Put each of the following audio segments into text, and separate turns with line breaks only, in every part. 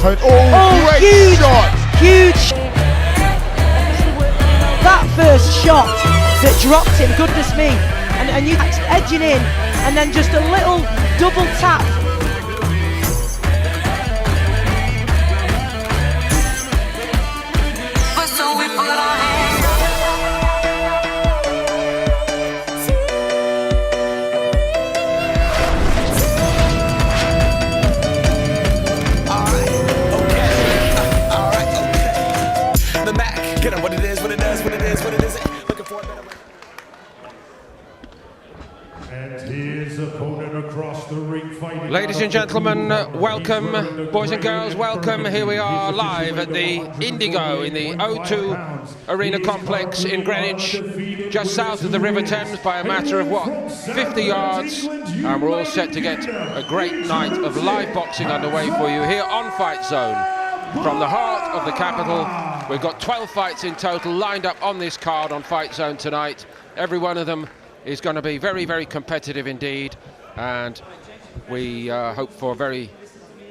Tony. Oh, great
huge
shot!
Huge! That first shot that dropped him, goodness me, and you edging in, and then just a little double tap.
Ladies and gentlemen, welcome. Boys and girls, welcome. Here we are live at the Indigo in the O2 Arena Complex in Greenwich, just south of the River Thames by a matter of, what, 50 yards. And we're all set to get a great night of live boxing underway for you here on FightZone. From the heart of the capital, we've got 12 fights in total lined up on this card on FightZone tonight. Every one of them is going to be very, very competitive indeed. And we hope for a very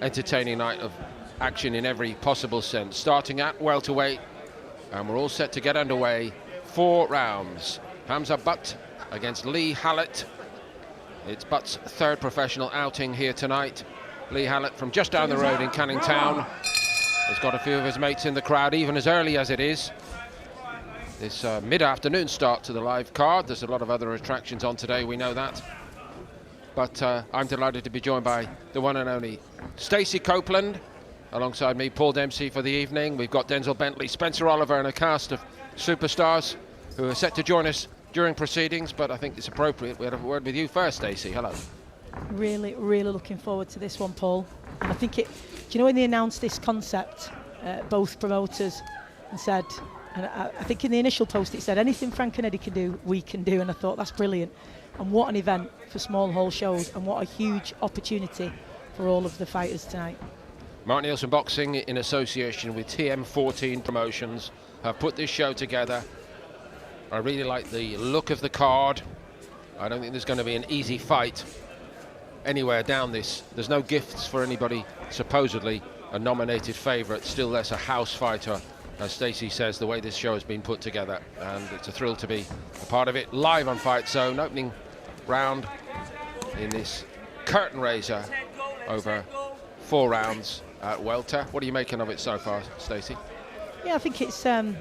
entertaining night of action in every possible sense. Starting at welterweight, and we're all set to get underway. 4 rounds. Hamza Butt against Lee Howlet. It's Butt's 3rd professional outing here tonight. Lee Howlet from just down the road in Canning Town has got a few of his mates in the crowd, even as early as it is. This mid-afternoon start to the live card. There's a lot of other attractions on today, we know that. But I'm delighted to be joined by the one and only Stacey Copeland. Alongside me, Paul Dempsey for the evening. We've got Denzel Bentley, Spencer Oliver, and a cast of superstars who are set to join us during proceedings. But I think it's appropriate we had a word with you first, Stacey. Hello.
Really, really looking forward to this one, Paul. And I think do you know when they announced this concept, both promoters, and said, and I think in the initial post it said, anything Frank and Eddie can do, we can do. And I thought, that's brilliant. And what an event for small hall shows, and what a huge opportunity for all of the fighters tonight.
Mark Nielsen Boxing, in association with TM14 Promotions, have put this show together. I really like the look of the card. I don't think there's going to be an easy fight anywhere down this. There's no gifts for anybody supposedly a nominated favourite, still less a house fighter, as Stacey says, the way this show has been put together. And it's a thrill to be a part of it, live on FightZone, opening round in this curtain raiser over 4 rounds at welter. What are you making of it so far, Stacey?
Yeah, I think it's you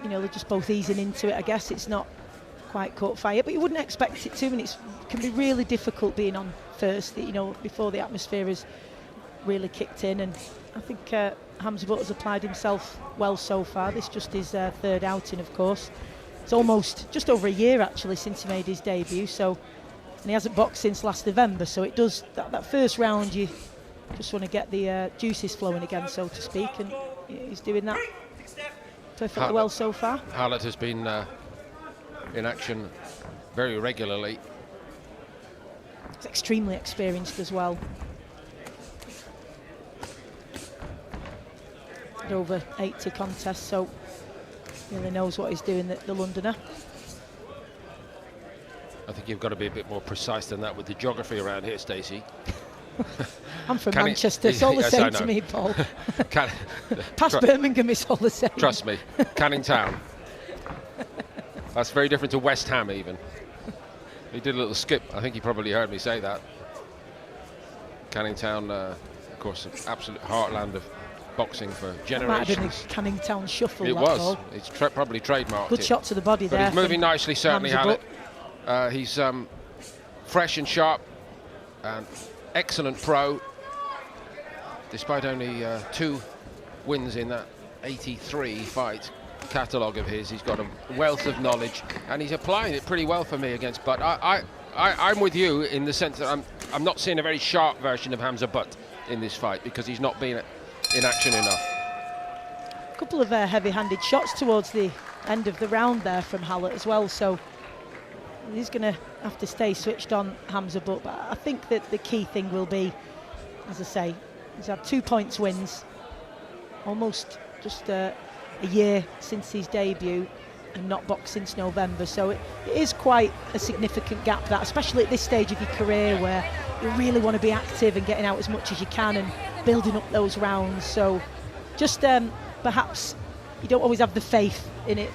know, they're just both easing into it. I guess it's not quite caught fire, but you wouldn't expect it to, and it can be really difficult being on first, you know, before the atmosphere has really kicked in. And I think Hamza Butt has applied himself well so far. This just his 3rd outing, of course. It's almost just over a year actually since he made his debut, so, and he hasn't boxed since last November, so it does that first round you just want to get the juices flowing again, so to speak, and he's doing that perfectly well so far.
Howlet has been in action very regularly.
He's extremely experienced as well. Had over 80 contests, so really knows what he's doing, the Londoner.
I think you've got to be a bit more precise than that with the geography around here, Stacey.
I'm from Manchester, it's all the same to me, Paul. Past Birmingham, it's all the same.
Trust me, Canning Town. That's very different to West Ham even. He did a little skip, I think he probably heard me say that. Canning Town, of course, an absolute heartland of boxing for generations.
Might have been the Canning Town shuffle.
It was. It's probably trademarked.
Good shot to the body
but
there.
He's moving nicely, certainly, Howlet. He's fresh and sharp, and excellent pro. Despite only 2 wins in that 83 fight catalogue of his, he's got a wealth of knowledge, and he's applying it pretty well for me against Butt. I'm with you in the sense that I'm not seeing a very sharp version of Hamza Butt in this fight, because he's not been in action enough.
A couple of heavy-handed shots towards the end of the round there from Howlet as well, so he's going to have to stay switched on, Hamza Butt. But I think that the key thing will be, as I say, he's had 2 points wins, almost just a year since his debut, and not boxed since November. So it is quite a significant gap, that, especially at this stage of your career where you really want to be active and getting out as much as you can and building up those rounds. So just perhaps you don't always have the faith in it,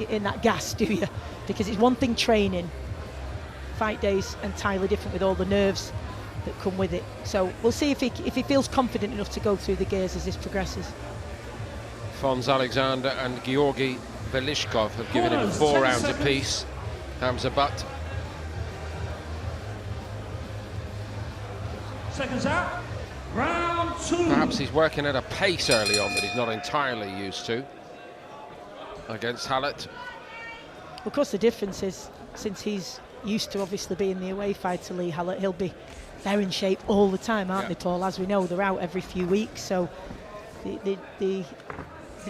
in that gas, do you? Because it's one thing training, fight days entirely different with all the nerves that come with it. So we'll see if he feels confident enough to go through the gears as this progresses.
Fons Alexander and Georgi Velishkov have given him 4 rounds apiece. Hamza Butt.
Seconds out. Round 2.
Perhaps he's working at a pace early on that he's not entirely used to against Howlet.
Of course, the difference is, since he's used to obviously being the away fighter, Lee Howlet, he'll be they're in shape all the time, aren't they, Paul? As we know, they're out every few weeks, so they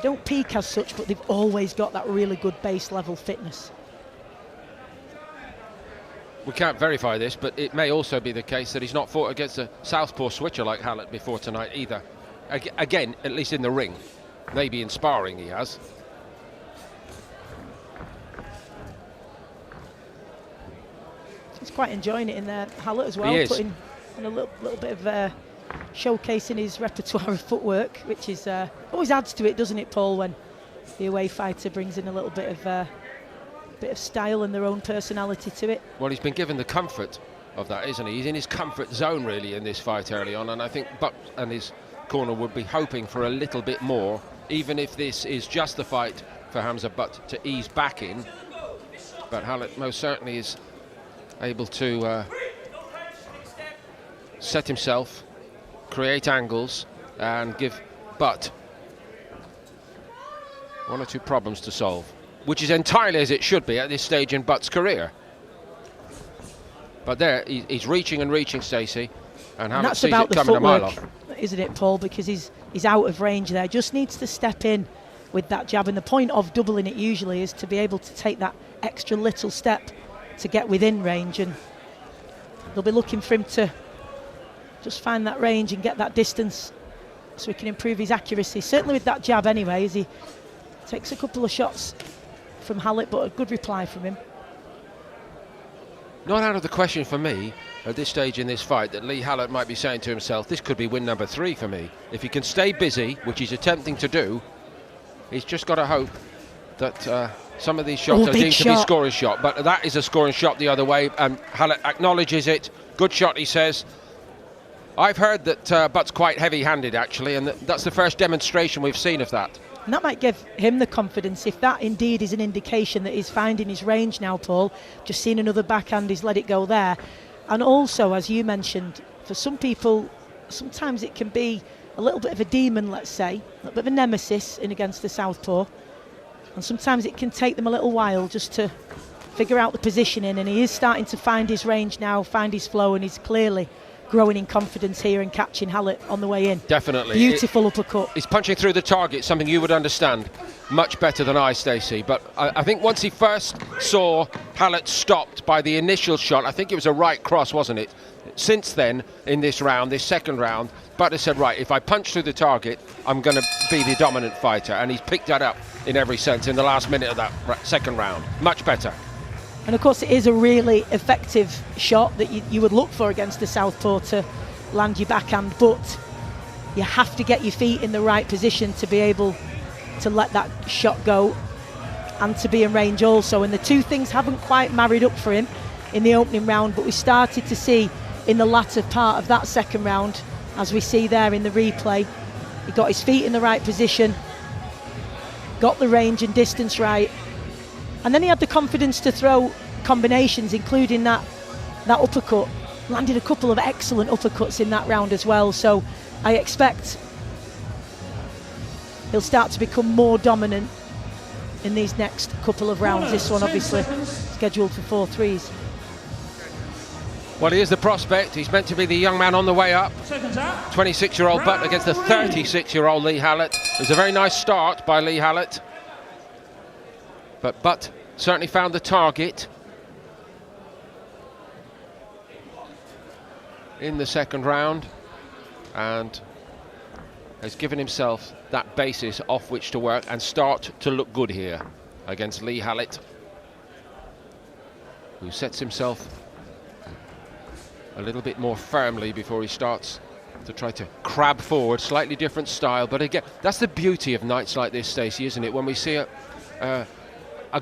don't peak as such, but they've always got that really good base level fitness.
We can't verify this, but it may also be the case that he's not fought against a southpaw switcher like Howlet before tonight either. Again, at least in the ring. Maybe in sparring he has.
He's quite enjoying it in there, Howlet, as well.
He is.
Putting in a little bit of showcasing his repertoire of footwork, which is always adds to it, doesn't it, Paul, when the away fighter brings in a little bit of style and their own personality to it.
Well, he's been given the comfort of that, isn't he? He's in his comfort zone really in this fight early on, and I think Butt and his corner would be hoping for a little bit more, even if this is just the fight for Hamza Butt to ease back in. But Howlet most certainly is able to set himself, create angles, and give Butt 1 or 2 problems to solve, which is entirely as it should be at this stage in Butt's career. But there, he's reaching and reaching, Stacey, and Howlet sees it coming a mile off.
Isn't it, Paul? Because he's out of range there. Just needs to step in with that jab, and the point of doubling it usually is to be able to take that extra little step to get within range, and they'll be looking for him to just find that range and get that distance so he can improve his accuracy, certainly with that jab anyway, as he takes a couple of shots from Howlet, but a good reply from him.
Not out of the question for me at this stage in this fight that Lee Howlet might be saying to himself, this could be win number 3 for me. If he can stay busy, which he's attempting to do, he's just got to hope that some of these shots are deemed to be scoring shot, but that is a scoring shot the other way, and Howlet acknowledges it. Good shot, he says. I've heard that Butt's quite heavy-handed, actually, and that's the first demonstration we've seen of that.
And that might give him the confidence, if that indeed is an indication that he's finding his range now, Paul. Just seen another backhand, he's let it go there. And also, as you mentioned, for some people, sometimes it can be a little bit of a demon, let's say, a little bit of a nemesis in against the southpaw. And sometimes it can take them a little while just to figure out the positioning, and he is starting to find his range now, find his flow, and he's clearly growing in confidence here and catching Howlet on the way in.
Definitely.
Beautiful uppercut.
He's punching through the target, something you would understand much better than I, Stacey. But I think once he first saw Howlet stopped by the initial shot, I think it was a right cross, wasn't it? Since then, in this round, this second round, Butt said, right, if I punch through the target, I'm going to be the dominant fighter. And he's picked that up in every sense in the last minute of that second round. Much better.
And of course, it is a really effective shot that you would look for against the southpaw to land your backhand, but you have to get your feet in the right position to be able to let that shot go and to be in range also. And the two things haven't quite married up for him in the opening round, but we started to see in the latter part of that second round, as we see there in the replay, he got his feet in the right position, got the range and distance right, and then he had the confidence to throw combinations, including that uppercut. Landed a couple of excellent uppercuts in that round as well, so I expect he'll start to become more dominant in these next couple of rounds. This one obviously scheduled for 4 threes.
Well, he is the prospect. He's meant to be the young man on the way up. 26-year-old Butt against the 36-year-old Lee Howlet. It was a very nice start by Lee Howlet, but Butt certainly found the target in the second round and has given himself that basis off which to work and start to look good here. against Lee Howlet, who sets himself a little bit more firmly before he starts to try to crab forward. Slightly different style, but again, that's the beauty of nights like this, Stacey, isn't it? When we see a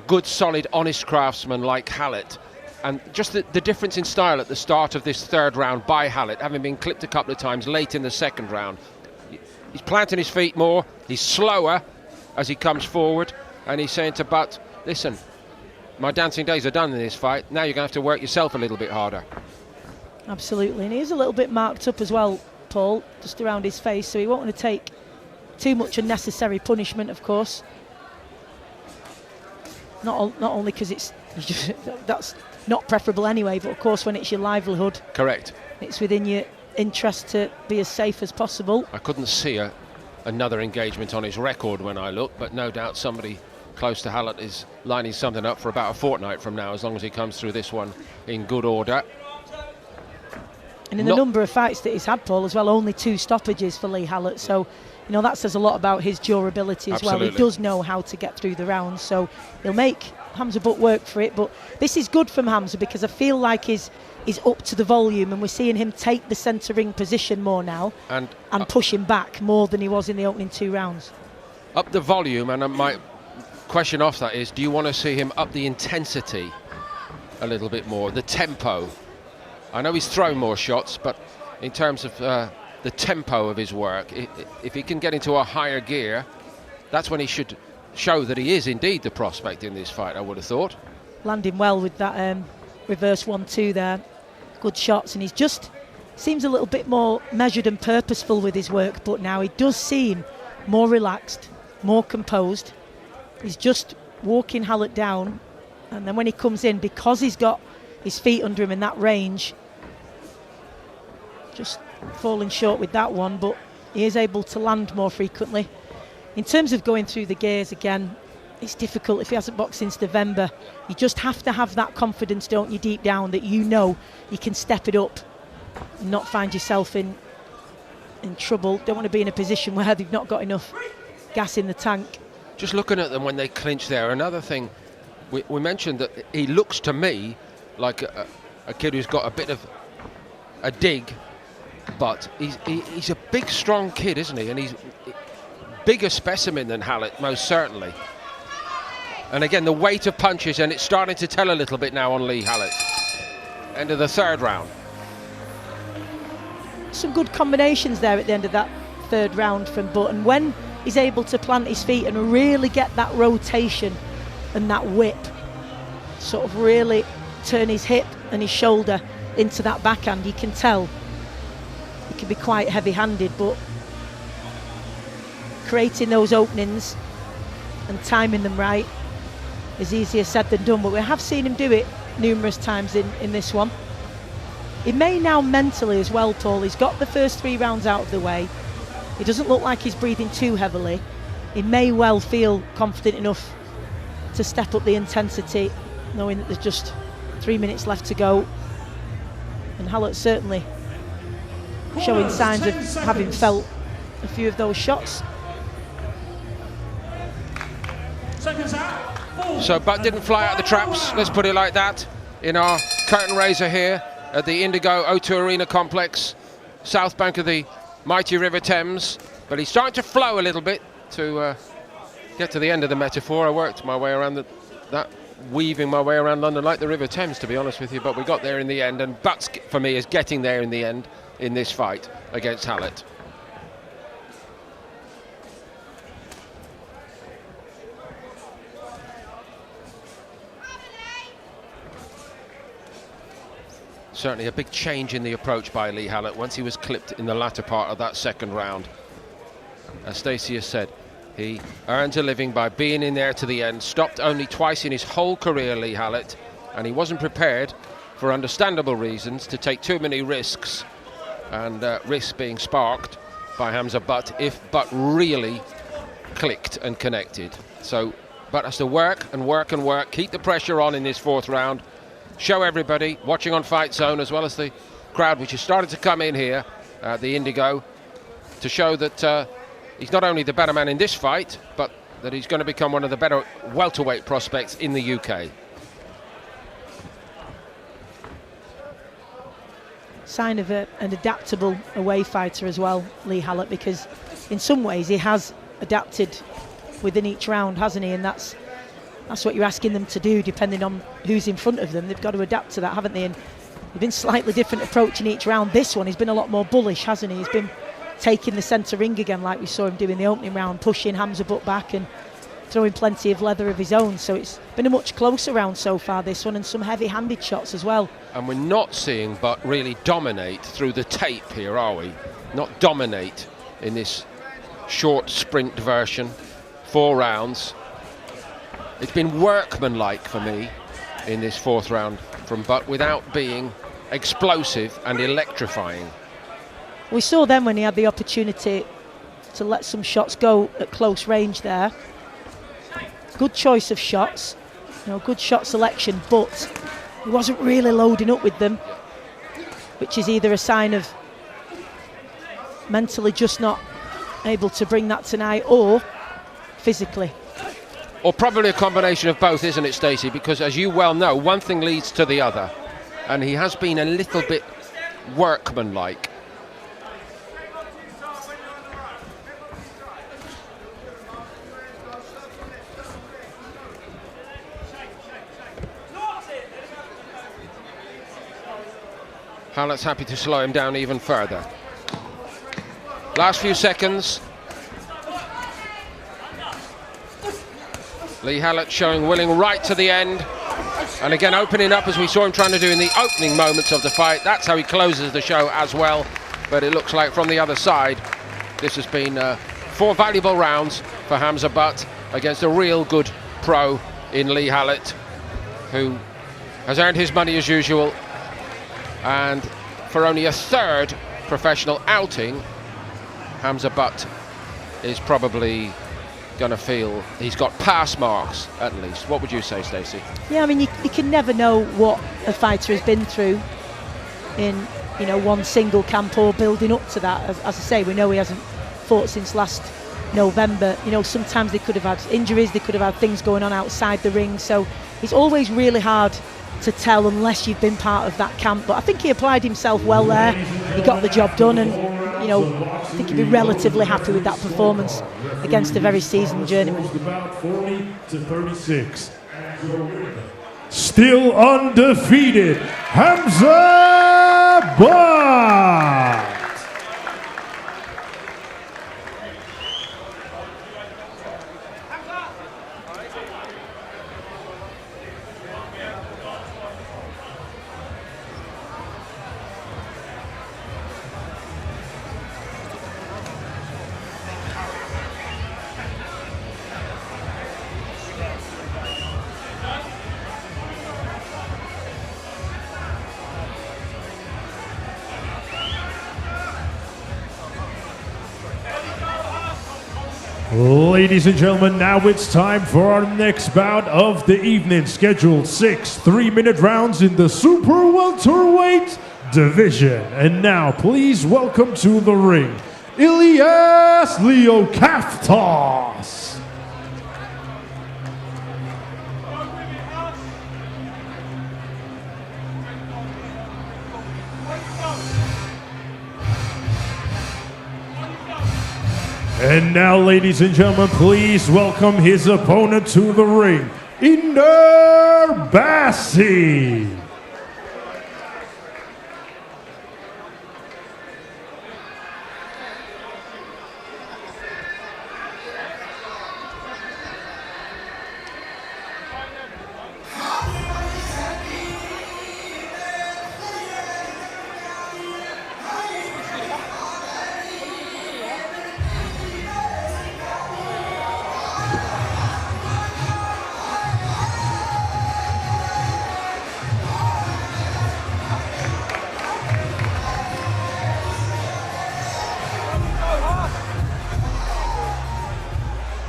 good, solid, honest craftsman like Howlet, and just the difference in style at the start of this third round by Howlet, having been clipped a couple of times late in the second round. He's planting his feet more, he's slower as he comes forward, and he's saying to Butt, listen, my dancing days are done in this fight, now you're going to have to work yourself a little bit harder.
Absolutely, and he is a little bit marked up as well, Paul, just around his face, so he won't want to take too much unnecessary punishment, of course. Not only because that's not preferable anyway, but of course when it's your livelihood.
Correct.
It's within your interest to be as safe as possible.
I couldn't see another engagement on his record when I looked, but no doubt somebody close to Howlet is lining something up for about a fortnight from now, as long as he comes through this one in good order.
And in the number of fights that he's had, Paul, as well, only 2 stoppages for Lee Howlet. So, you know, that says a lot about his durability as well. He does know how to get through the rounds. So he'll make Hamza Butt work for it. But this is good from Hamza because I feel like he's up to the volume, and we're seeing him take the centre ring position more now and push him back more than he was in the opening 2 rounds.
Up the volume, and my question off that is, do you want to see him up the intensity a little bit more, the tempo? I know he's thrown more shots, but in terms of the tempo of his work, if he can get into a higher gear, that's when he should show that he is indeed the prospect in this fight, I would have thought. Landing
well with that reverse 1-2 there. Good shots, and he's just seems a little bit more measured and purposeful with his work, but now he does seem more relaxed, more composed. He's just walking Howlet down, and then when he comes in, because he's got his feet under him in that range, just falling short with that one, but he is able to land more frequently. In terms of going through the gears again, it's difficult if he hasn't boxed since November. You just have to have that confidence, don't you, deep down, that you know you can step it up and not find yourself in trouble. Don't want to be in a position where they've not got enough gas in the tank.
Just looking at them when they clinch there, another thing, we mentioned that he looks to me like a kid who's got a bit of a dig, but he's a big, strong kid, isn't he? And he's bigger specimen than Howlet, most certainly. And again, the weight of punches, and it's starting to tell a little bit now on Lee Howlet. End of the third round.
Some good combinations there at the end of that third round from Butt, and when he's able to plant his feet and really get that rotation and that whip, sort of really turn his hip and his shoulder into that backhand, you can tell he can be quite heavy-handed, but creating those openings and timing them right is easier said than done, but we have seen him do it numerous times in this one. He may now mentally as well, Paul. He's got the first 3 rounds out of the way. He doesn't look like he's breathing too heavily. He may well feel confident enough to step up the intensity, knowing that there's just 3 minutes left to go. And Howlet certainly showing signs of having felt a few of those shots.
So Butt didn't fly out of the traps, let's put it like that, in our curtain raiser here at the Indigo O2 Arena complex, south bank of the mighty River Thames. But he's starting to flow a little bit to get to the end of the metaphor. I worked my way around weaving my way around London like the River Thames, to be honest with you, but we got there in the end, and Butt, for me, is getting there in the end in this fight against Howlet. Certainly a big change in the approach by Lee Howlet once he was clipped in the latter part of that second round. As Stacey has said, he earns a living by being in there to the end. Stopped only twice in his whole career, Lee Howlet, and he wasn't prepared, for understandable reasons, to take too many risks, and risks being sparked by Hamza Butt if Butt really clicked and connected. So Butt has to work and work and work, keep the pressure on in this fourth round, show everybody watching on FightZone, as well as the crowd which has started to come in here, the Indigo, to show that he's not only the better man in this fight, but that he's going to become one of the better welterweight prospects in the UK.
Sign of an adaptable away fighter as well, Lee Howlet, because in some ways he has adapted within each round, hasn't he? And that's what you're asking them to do, depending on who's in front of them. They've got to adapt to that, haven't they? And they've been slightly different approach in each round. This one, he's been a lot more bullish, hasn't he? He's been taking the centre ring again, like we saw him do in the opening round, pushing Hamza Butt back and throwing plenty of leather of his own. So it's been a much closer round so far, this one, and some heavy-handed shots as well. And
we're not seeing Butt really dominate through the tape here, are we? Not dominate in this short sprint version. 4 rounds. It's been workmanlike for me in this 4th round from Butt without being explosive and electrifying.
We saw then when he had the opportunity to let some shots go at close range there. Good choice of shots, good shot selection, but he wasn't really loading up with them, which is either a sign of mentally just not able to bring that tonight, or physically.
Or probably a combination of both, isn't it, Stacey? Because as you well know, one thing leads to the other, and he has been a little bit workmanlike. Howlet's happy to slow him down even further. Last few seconds. Lee Howlet showing willing right to the end. And again opening up as we saw him trying to do in the opening moments of the fight. That's how he closes the show as well. But it looks like from the other side, this has been 4 valuable rounds for Hamza Butt against a real good pro in Lee Howlet, who has earned his money as usual. And for only a 3rd professional outing, Hamza Butt is probably going to feel he's got pass marks at least. What would you say, Stacey?
Yeah, I mean, you can never know what a fighter has been through in one single camp or building up to that. As I say, we know he hasn't fought since last November. Sometimes they could have had injuries, they could have had things going on outside the ring. So it's always really hard to tell unless you've been part of that camp. But I think he applied himself well there. He got the job done, and I think he'd be relatively happy with that performance against a very seasoned journeyman.
About 40 to 36. Still undefeated, Hamza Butt. Ladies and gentlemen, now it's time for our next bout of the evening. Scheduled 6 3-minute rounds in the super welterweight division. And now, please welcome to the ring, Ilias Leakovas. And now, ladies and gentlemen, please welcome his opponent to the ring, Bassi.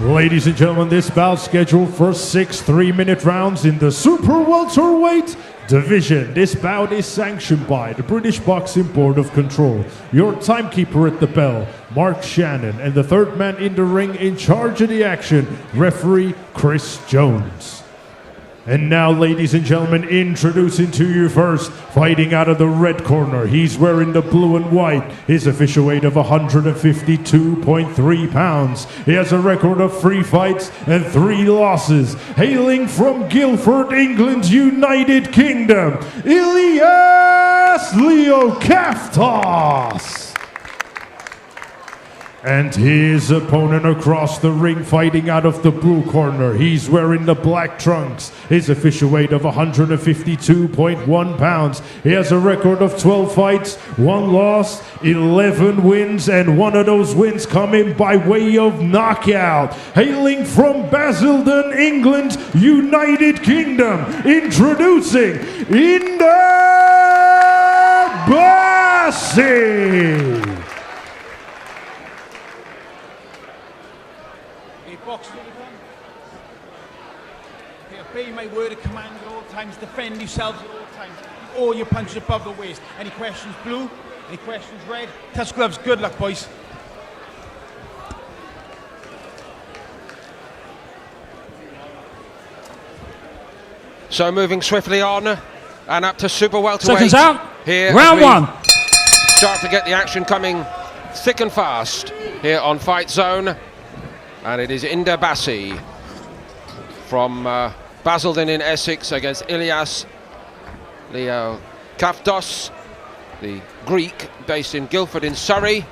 Ladies and gentlemen, this bout scheduled for 6 3-minute rounds in the Super Welterweight division. This bout is sanctioned by the British Boxing Board of Control. Your timekeeper at the bell, Mark Shannon, and the third man in the ring in charge of the action, referee Chris Jones. And now, ladies and gentlemen, introducing to you first, fighting out of the red corner. He's wearing the blue and white. His official weight of 152.3 pounds. He has a record of 3 fights and 3 losses. Hailing from Guildford, England, United Kingdom, Leakovas. And his opponent across the ring, fighting out of the blue corner. He's wearing the black trunks. His official weight of 152.1 pounds. He has a record of 12 fights, 1 loss, 11 wins, and 1 of those wins coming by way of knockout. Hailing from Basildon, England, United Kingdom, introducing Bassi.
Obey my word of command at all times. Defend yourselves at all times. All your punches above the waist. Any questions, blue? Any questions, red? Touch gloves. Good luck, boys.
So moving swiftly on and up to super welterweight.
Seconds out.
Here,
round 1.
Start to get the action coming thick and fast here on FightZone, and it is Bassi from Basildon in Essex against Ilias Leakovas, the Greek based in Guildford in Surrey.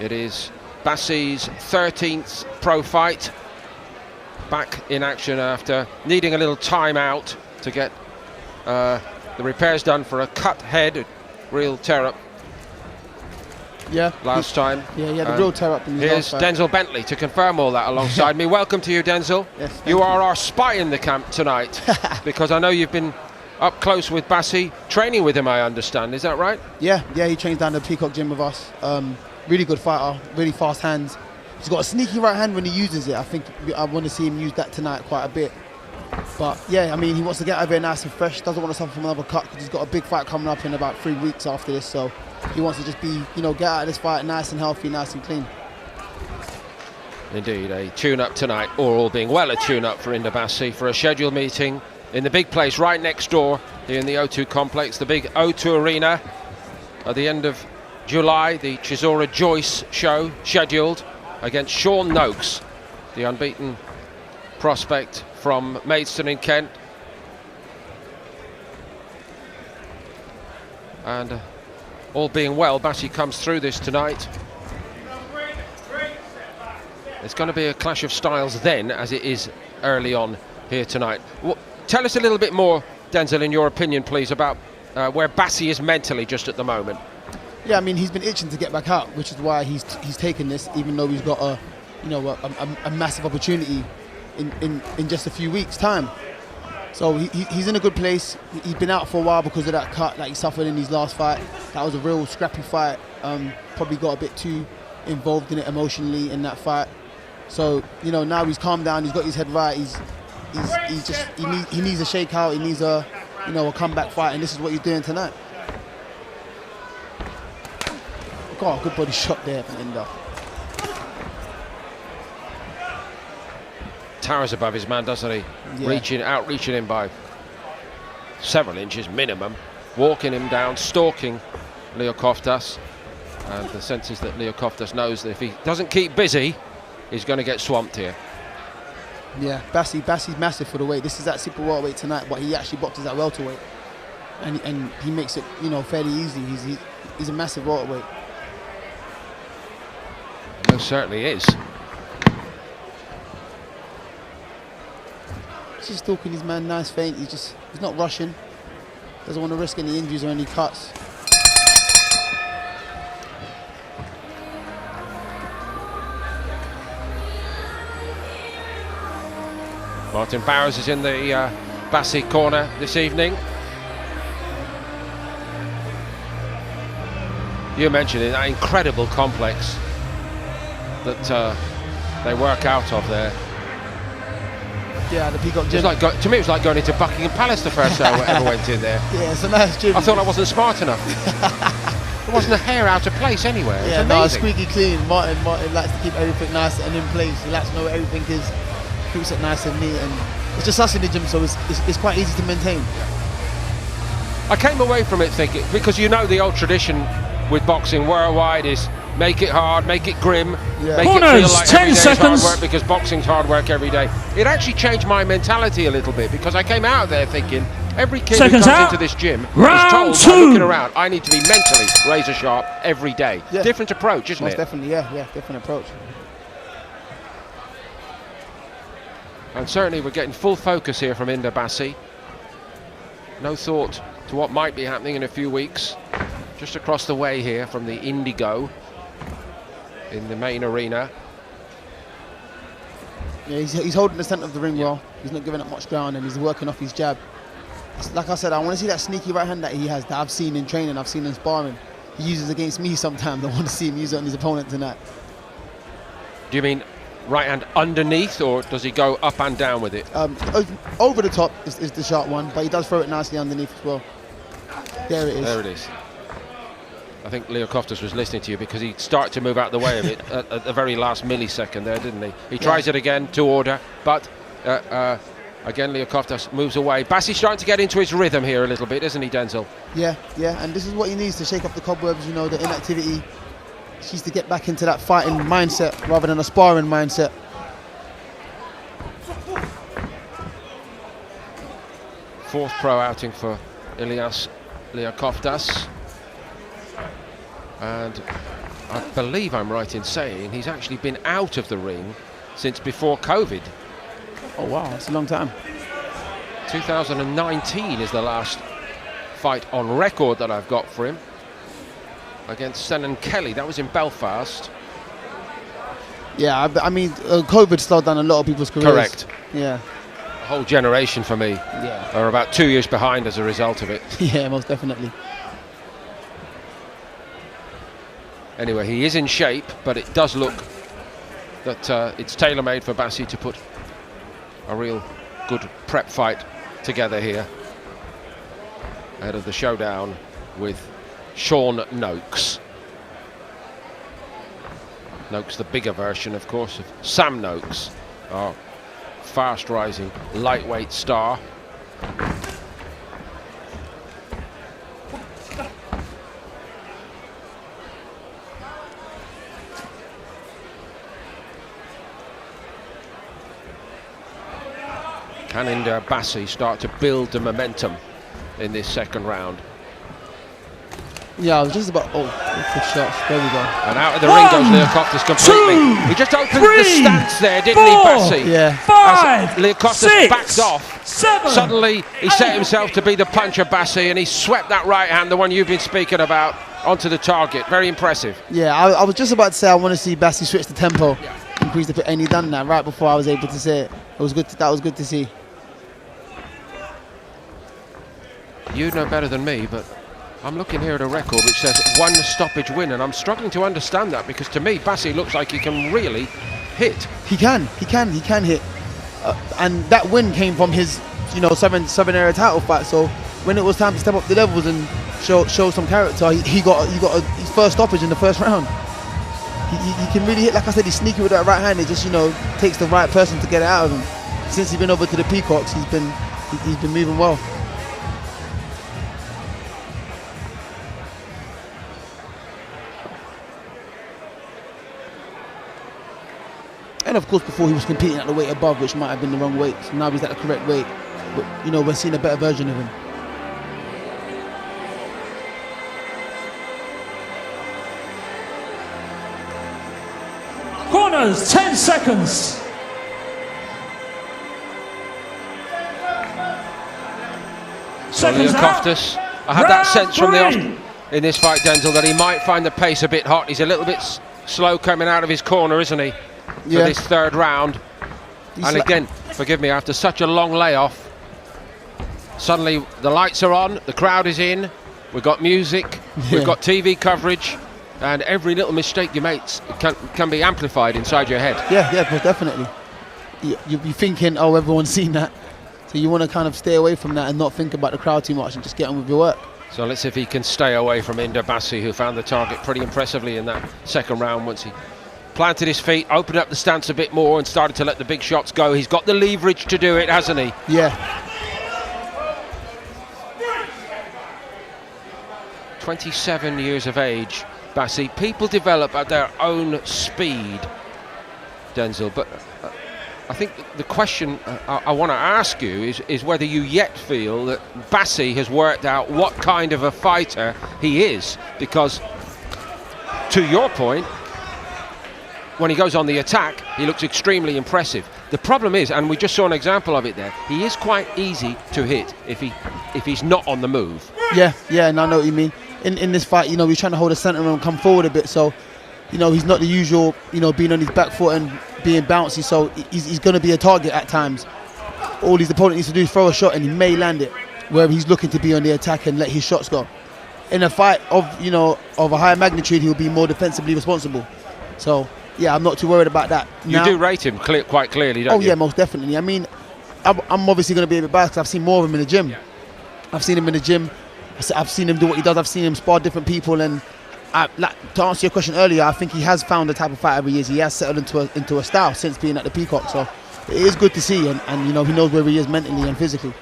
It is Bassi's 13th pro fight, back in action after needing a little time out to get the repairs done for a cut head, real tear up.
Yeah.
Last time.
Yeah, he had a real tear up in his
Here's
last fight.
Denzel Bentley to confirm all that alongside me. Welcome to you, Denzel.
Yes,
you are our spy in the camp tonight, because I know you've been up close with Bassi, training with him, I understand. Is that right?
Yeah, he trains down the Peacock gym with us. Really good fighter, really fast hands. He's got a sneaky right hand when he uses it. I think I want to see him use that tonight quite a bit. But yeah, I mean, he wants to get out of here nice and fresh. Doesn't want to suffer from another cut because he's got a big fight coming up in about 3 weeks after this. So he wants to just be, get out of this fight nice and healthy, nice and clean.
Indeed, a tune-up tonight, or all being well, a tune-up for Bassi for a scheduled meeting in the big place right next door here in the O2 complex, the big O2 Arena. At the end of July, the Chisora Joyce show scheduled against Sean Noakes, the unbeaten prospect from Maidstone in Kent. And all being well, Bassi comes through this tonight. It's going to be a clash of styles then, as it is early on here tonight. Tell us a little bit more, Denzel, in your opinion, please, about where Bassi is mentally just at the moment.
Yeah, I mean, he's been itching to get back out, which is why he's taken this, even though he's got a massive opportunity in just a few weeks' time. So he's in a good place. He's been out for a while because of that cut that he suffered in his last fight. That was a real scrappy fight. Probably got a bit too involved in it emotionally in that fight. So now he's calmed down. He's got his head right. He needs a shakeout. He needs a comeback fight, and this is what he's doing tonight. Oh, good body shot there from Indo.
Towers above his man, doesn't he? Yeah. Outreaching him by several inches minimum, walking him down, stalking Leakovas. And the sense is that Leakovas knows that if he doesn't keep busy, he's going to get swamped here.
Yeah, Bassi's massive for the weight. This is at super welterweight tonight, but he actually boxes at welterweight, and he makes it fairly easy. He's a massive welterweight.
Most certainly is.
He's just stalking his man, nice feint. He's not rushing. Doesn't want to risk any injuries or any cuts.
Martin Bowers is in the Bassi corner this evening. You mentioned it, that incredible complex that they work out of there.
Yeah, the Peacock
It
Gym.
was like to me, it was like going into Buckingham Palace the first time I ever went in there.
Yeah, it's a nice gym.
I thought I wasn't smart enough. There wasn't a hair out of place anywhere. It was
Yeah, no, it's
amazing.
squeaky clean. Martin likes to keep everything nice and in place. He likes to know where everything is. Keeps it nice and neat, and it's just us in the gym, so it's quite easy to maintain.
I came away from it thinking, because you know the old tradition with boxing worldwide is make it hard, make it grim,
Yeah.
make it feel
Corners,
like
10
every day is
seconds.
hard work, because boxing's hard work every day. It actually changed my mentality a little bit, because I came out of there thinking every kid
Seconds
who comes
out.
into this gym
Round
is told by
2.
looking around, I need to be mentally razor sharp every day.
Yeah.
Different approach, isn't
Most
it?
definitely, yeah, different approach.
And certainly we're getting full focus here from Bassi. No thought to what might be happening in a few weeks. Just across the way here from the Indigo in the main arena.
Yeah, he's holding the centre of the ring well. He's not giving up much ground, and he's working off his jab. Like I said, I want to see that sneaky right hand that he has, that I've seen in training, I've seen in sparring. He uses against me sometimes. I want to see him use it on his opponent tonight.
Do you mean right hand underneath, or does he go up and down with it?
Over the top is the sharp one, but he does throw it nicely underneath as well. There it is.
There it is. I think Leakovas was listening to you, because he started to move out the way of it at the very last millisecond there, didn't he? He tries it again to order, but again Leakovas moves away. Bassi's starting to get into his rhythm here a little bit, isn't he, Denzel?
Yeah, and this is what he needs to shake off the cobwebs, you know, the inactivity. He needs to get back into that fighting mindset rather than a sparring mindset.
Fourth pro outing for Ilias Leakovas. And I believe I'm right in saying he's actually been out of the ring since before COVID.
Oh wow, that's a long time.
2019 is the last fight on record that I've got for him, against Senan Kelly. That was in Belfast.
Yeah, I mean, COVID slowed down a lot of people's careers.
Correct.
Yeah.
A whole generation for me are about 2 years behind as a result of it.
Yeah, most definitely.
Anyway, he is in shape, but it does look that it's tailor-made for Bassi to put a real good prep fight together here ahead of the showdown with Sean Noakes. Noakes, the bigger version, of course, of Sam Noakes, our fast-rising lightweight star. Can Bassi start to build the momentum in this second round?
Yeah, I was just about. Oh, good shots. There we go.
And out of the ring goes Leakovas completely. He just opened the stance there, didn't he, Bassi?
Yeah.
5,
Leakovas
6,
backed off.
7.
Suddenly, he set himself to be the puncher, Bassi, and he swept that right hand, the one you've been speaking about, onto the target. Very impressive.
Yeah, I was just about to say I want to see Bassi switch the tempo, increase the, and he done that right before I was able to say it. It was good. That was good to see.
You know better than me, but I'm looking here at a record which says 1 stoppage win, and I'm struggling to understand that, because to me Bassi looks like he can really hit.
He can hit, and that win came from his, you know, seven area title fight. So when it was time to step up the levels and show some character, he got his first stoppage in the first round. He can really hit. Like I said, he's sneaky with that right hand. It just, you know, takes the right person to get it out of him. Since he's been over to the Peacocks, he's been moving well. And of course, before he was competing at the weight above, which might have been the wrong weight. So now he's at the correct weight. But, you know, we're seeing a better version of him.
Corners, 10 seconds.
So
Seconds out.
Leakovas, I had that sense from the off
Round
in this fight, Denzel, that he might find the pace a bit hot. He's a little bit slow coming out of his corner, isn't he, for this third round? And again, forgive me, after such a long layoff, suddenly the lights are on, the crowd is in, we've got music, we've got TV coverage, and every little mistake you make can be amplified inside your head.
Yeah, most definitely. You're thinking, oh, everyone's seen that. So you want to kind of stay away from that and not think about the crowd too much and just get on with your work.
So let's see if he can stay away from Bassi, who found the target pretty impressively in that second round once he planted his feet, opened up the stance a bit more and started to let the big shots go. He's got the leverage to do it, hasn't he?
Yeah.
27 years of age, Bassi. People develop at their own speed, Denzel, but I think the question I want to ask you is whether you yet feel that Bassi has worked out what kind of a fighter he is, because to your point, when he goes on the attack, he looks extremely impressive. The problem is, and we just saw an example of it there, he is quite easy to hit if he's not on the move.
Yeah, and I know what you mean. In this fight, you know, he's trying to hold the centre and come forward a bit, so, you know, he's not the usual, you know, being on his back foot and being bouncy, so he's going to be a target at times. All his opponent needs to do is throw a shot and he may land it, where he's looking to be on the attack and let his shots go. In a fight of a higher magnitude, he'll be more defensively responsible. So, yeah, I'm not too worried about that.
You do rate him quite clearly, don't you?
Oh, yeah, most definitely. I mean, I'm obviously going to be a bit biased because I've seen more of him in the gym. Yeah. I've seen him in the gym. I've seen him do what he does. I've seen him spar different people. And to answer your question earlier, I think he has found the type of fighter he is. He has settled into a style since being at the Peacock. So it is good to see. And you know, he knows where he is mentally and physically.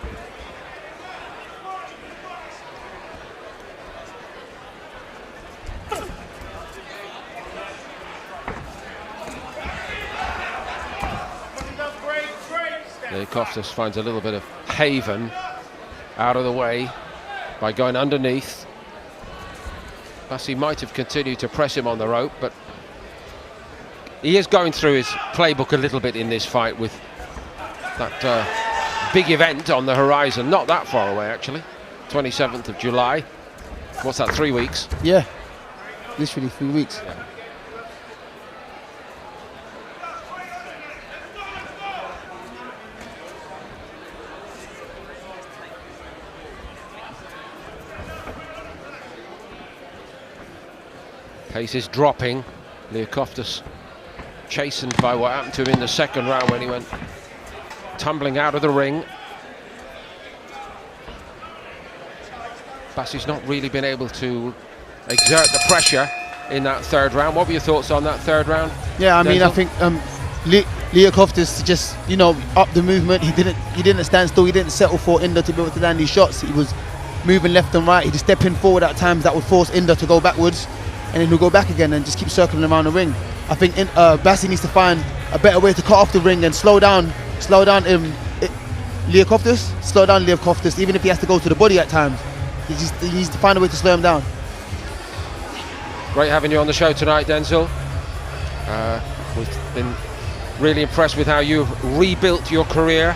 Leakovas finds a little bit of haven out of the way by going underneath. Bassi might have continued to press him on the rope, but he is going through his playbook a little bit in this fight with that big event on the horizon. Not that far away, actually. 27th of July. What's that, 3 weeks?
Yeah, literally 3 weeks.
Yeah. Pace is dropping. Leakovas chastened by what happened to him in the second round when he went tumbling out of the ring. Bassi's not really been able to exert the pressure in that third round. What were your thoughts on that third round?
Yeah, I mean, I think Leakovas just, you know, up the movement. He didn't stand still. He didn't settle for Indo to be able to land these shots. He was moving left and right. He just stepping forward at times that would force Indo to go backwards, and then he'll go back again and just keep circling around the ring. I think Bassi needs to find a better way to cut off the ring and slow down Leakovas, even if he has to go to the body at times. He needs to find a way to slow him down.
Great having you on the show tonight, Denzel. We've been really impressed with how you've rebuilt your career,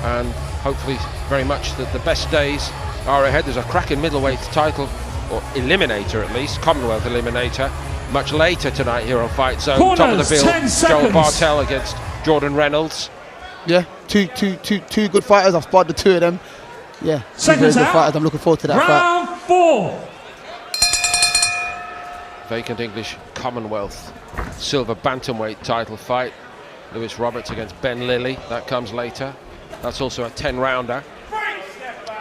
and hopefully very much that the best days are ahead. There's a cracking middleweight title, or eliminator at least, Commonwealth eliminator, much later tonight here on FightZone.
Corners,
top of the bill,
10 seconds.
Joel Bartell against Jordan Reynolds.
Yeah, two good fighters. I've sparred the two of them. Yeah, two very good fighters. I'm looking forward to that
Round
fight.
4.
Vacant English Commonwealth silver bantamweight title fight. Lewis Roberts against Ben Lilly. That comes later. That's also a 10-rounder.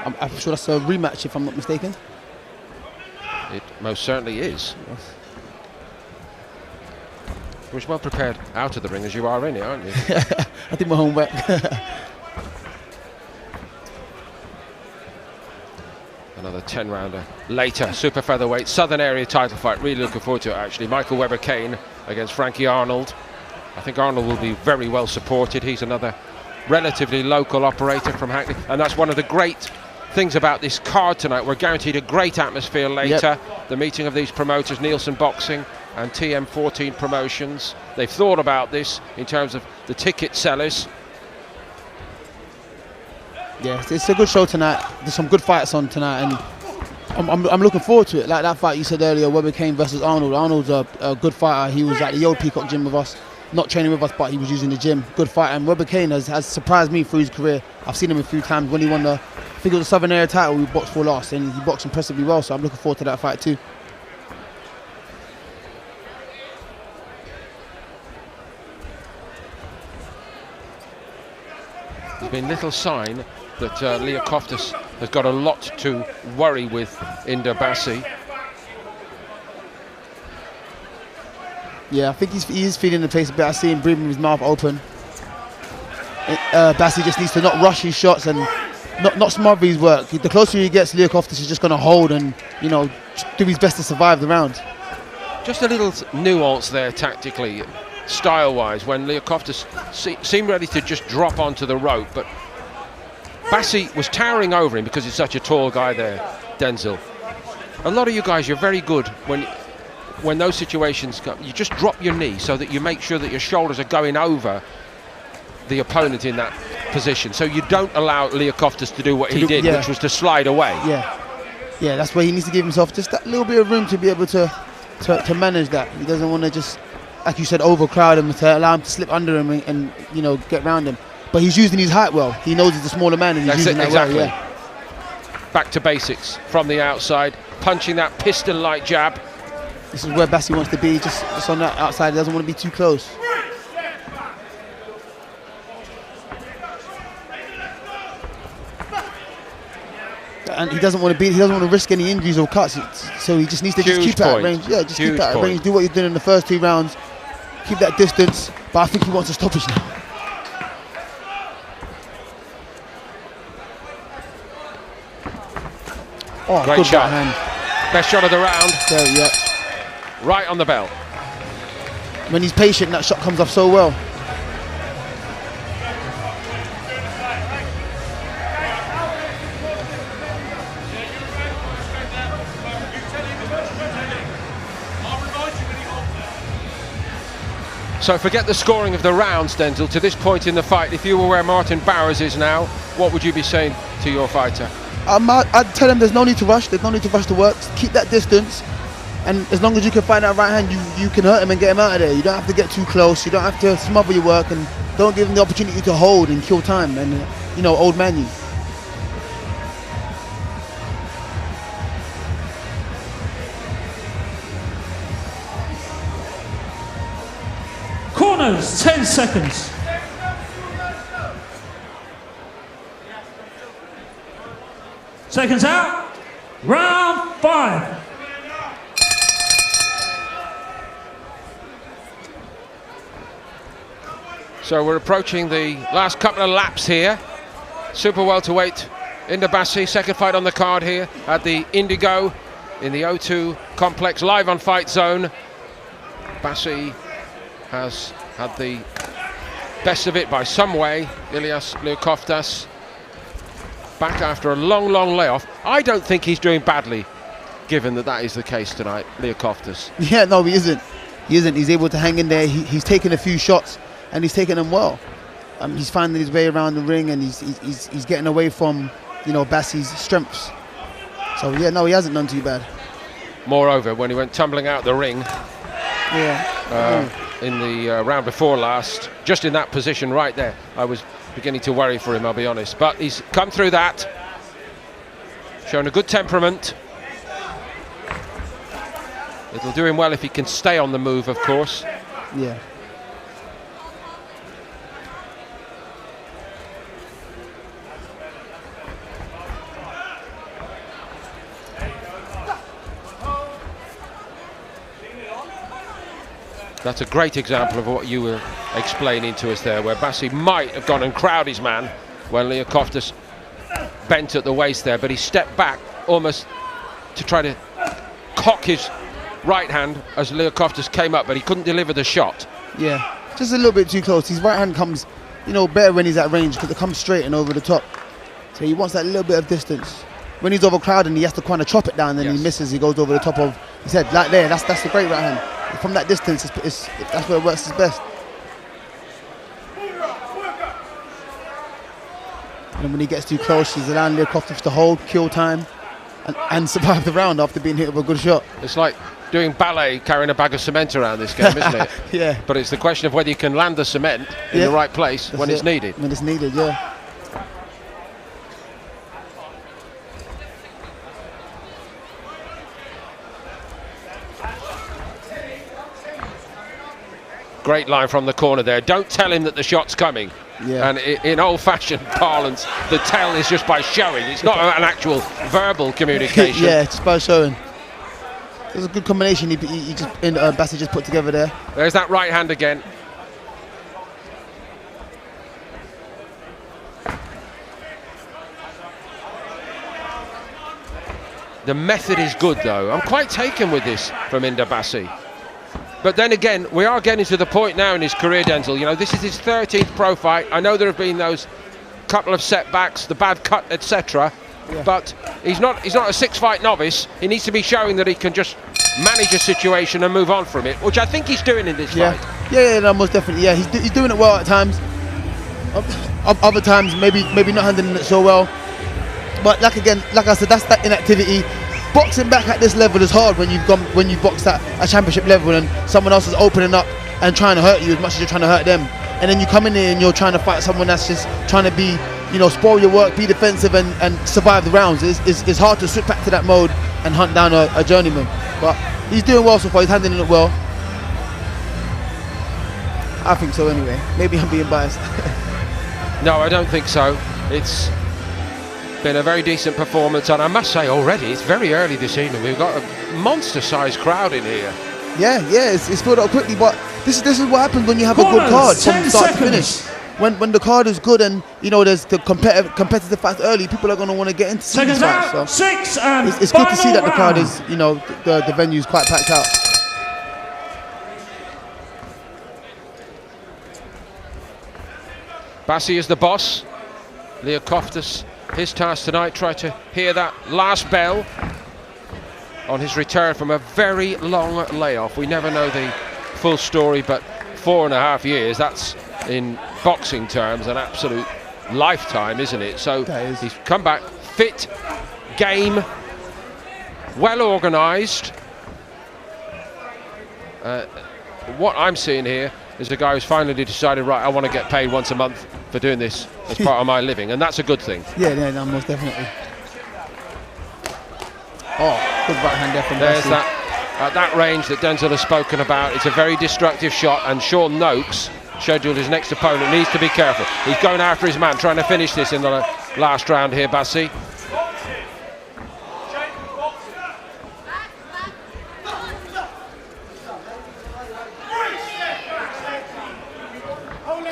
I'm sure that's a rematch, if I'm not mistaken.
It most certainly is.
Yes.
You're as well prepared out of the ring as you are in it, aren't you?
I did my homework.
Another 10-rounder later, super featherweight southern area title fight. Really looking forward to it, actually. Michael Weber-Kane against Frankie Arnold. I think Arnold will be very well supported. He's another relatively local operator from Hackney, and that's one of the great things about this card tonight. We're guaranteed a great atmosphere later. Yep. The meeting of these promoters, Nielsen Boxing and TM14 Promotions. They've thought about this in terms of the ticket sellers.
Yeah, it's a good show tonight. There's some good fights on tonight, and I'm looking forward to it. Like that fight you said earlier, Weber-Kane versus Arnold. Arnold's a good fighter. He was at the old Peacock gym with us, not training with us, but he was using the gym. Good fighter. And Weber-Kane has surprised me through his career. I've seen him a few times. When he won I think it was the Southern Area title, we boxed for last, and he boxed impressively well. So I'm looking forward to that fight too.
There's been little sign that Leakovas has got a lot to worry with in Bassi.
Yeah, I think he is feeling the pace a bit. I see him breathing with his mouth open. Bassi just needs to not rush his shots and not smother his work. The closer he gets, Leakovas is just going to hold and, you know, do his best to survive the round.
Just a little nuance there tactically, style-wise, when Leakovas seemed ready to just drop onto the rope, but Bassi was towering over him because he's such a tall guy there, Denzel. A lot of you guys, you're very good when those situations come. You just drop your knee so that you make sure that your shoulders are going over the opponent in that position, so you don't allow Leakovas to do what he did, which was to slide away.
Yeah, that's where he needs to give himself just that little bit of room to be able to manage that. He doesn't want to just, like you said, overcrowd him, to allow him to slip under him and you know, get round him. But he's using his height well. He knows he's a smaller man and he's using that well. Yeah.
Back to basics from the outside, punching that piston-like jab.
This is where Bassi wants to be, just on that outside. He doesn't want to be too close. And he doesn't want to risk any injuries or cuts, so he just needs to just keep that at range. Yeah, just keep that at range. Do what you're doing in the first 2 rounds. Keep that distance. But I think he wants a stoppage now. Oh,
great
good
shot.
hand.
Best shot of the round.
There, yeah.
Right on the bell.
When he's patient, that shot comes off so well.
So forget the scoring of the rounds, Denzel. To this point in the fight, if you were where Martin Bowers is now, what would you be saying to your fighter?
I'd tell him there's no need to rush. There's no need to rush the work. Keep that distance, and as long as you can find that right hand, you can hurt him and get him out of there. You don't have to get too close. You don't have to smother your work, and don't give him the opportunity to hold and kill time and, you know, old man you.
Corners, 10 seconds. Seconds out. Round 5.
So we're approaching the last couple of laps here. Super welterweight Bassi, second fight on the card here at the Indigo in the O2 complex, live on FightZone. Bassi has had the best of it by some way. Leakovas back after a long layoff. I don't think he's doing badly, given that is the case tonight, Leakovas.
Yeah, no, he isn't. He isn't. He's able to hang in there. He's taken a few shots, and he's taken them well. He's finding his way around the ring, and he's getting away from, you know, Bassi's strengths. So yeah, no, he hasn't done too bad.
Moreover, when he went tumbling out the ring, in the round before last, just in that position right there, I was beginning to worry for him, I'll be honest. But he's come through that, shown a good temperament. It'll do him well if he can stay on the move, of course.
Yeah.
That's a great example of what you were explaining to us there, where Bassi might have gone and crowd his man when Leakovas bent at the waist there, but he stepped back almost to try to cock his right hand as Leakovas came up, but he couldn't deliver the shot.
Yeah, just a little bit too close. His right hand comes, you know, better when he's at range because it comes straight and over the top. So he wants that little bit of distance. When he's overcrowding, he has to kind of chop it down, and he misses. He goes over the top of his head, like there. That's the great right hand. From that distance, that's where it works his best. And when he gets too close, he's allowing Leakovas to hold, kill time, and survive the round after being hit with a good shot.
It's like doing ballet, carrying a bag of cement around this game, isn't it?
Yeah.
But it's the question of whether you can land the cement in the right place when it's needed.
When it's needed, yeah.
Great line from the corner there. Don't tell him that the shot's coming.
Yeah.
And in old-fashioned parlance, the tell is just by showing. It's not an actual verbal communication.
Yeah, just by showing. It was a good combination Bassi just put together there.
There's that right hand again. The method is good, though. I'm quite taken with this from Bassi. But then again, we are getting to the point now in his career, Denzel. You know, this is his 13th pro fight. I know there have been those couple of setbacks, the bad cut, etc. Yeah. But he's not a 6-fight novice. He needs to be showing that he can just manage a situation and move on from it, which I think he's doing in this fight.
Yeah, no, most definitely. Yeah, he's doing it well at times. Other times, maybe not handling it so well. But like I said, that's that inactivity. Boxing back at this level is hard when you've boxed at a championship level and someone else is opening up and trying to hurt you as much as you're trying to hurt them. And then you come in here and you're trying to fight someone that's just trying to be, spoil your work, be defensive and survive the rounds. It's hard to switch back to that mode and hunt down a journeyman. But he's doing well so far. He's handling it well. I think so anyway. Maybe I'm being biased.
No, I don't think so. It's been a very decent performance, and I must say already it's very early this evening. We've got a monster-sized crowd in here.
Yeah, it's filled up quickly, but this is what happens when you have a good card from start to finish. When the card is good and there's the competitive fights early, people are going to want to get into these fights. So
6 and
it's good to see that the card is the venue's quite packed out.
Bassi is the boss. Leakovas, his task tonight, try to hear that last bell on his return from a very long layoff. We never know the full story, but 4.5 years, that's in boxing terms an absolute lifetime, isn't it? So he's come back fit, game, well organised. What I'm seeing here is a guy who's finally decided, right, I want to get paid once a month for doing this as part of my living, and that's a good thing.
Yeah, no, most definitely. Oh, good right hand there from
There's
Bassi.
that, at that range that Denzel has spoken about. It's a very destructive shot, and Sean Noakes, scheduled his next opponent, needs to be careful. He's going after his man, trying to finish this in the last round here, Bassi.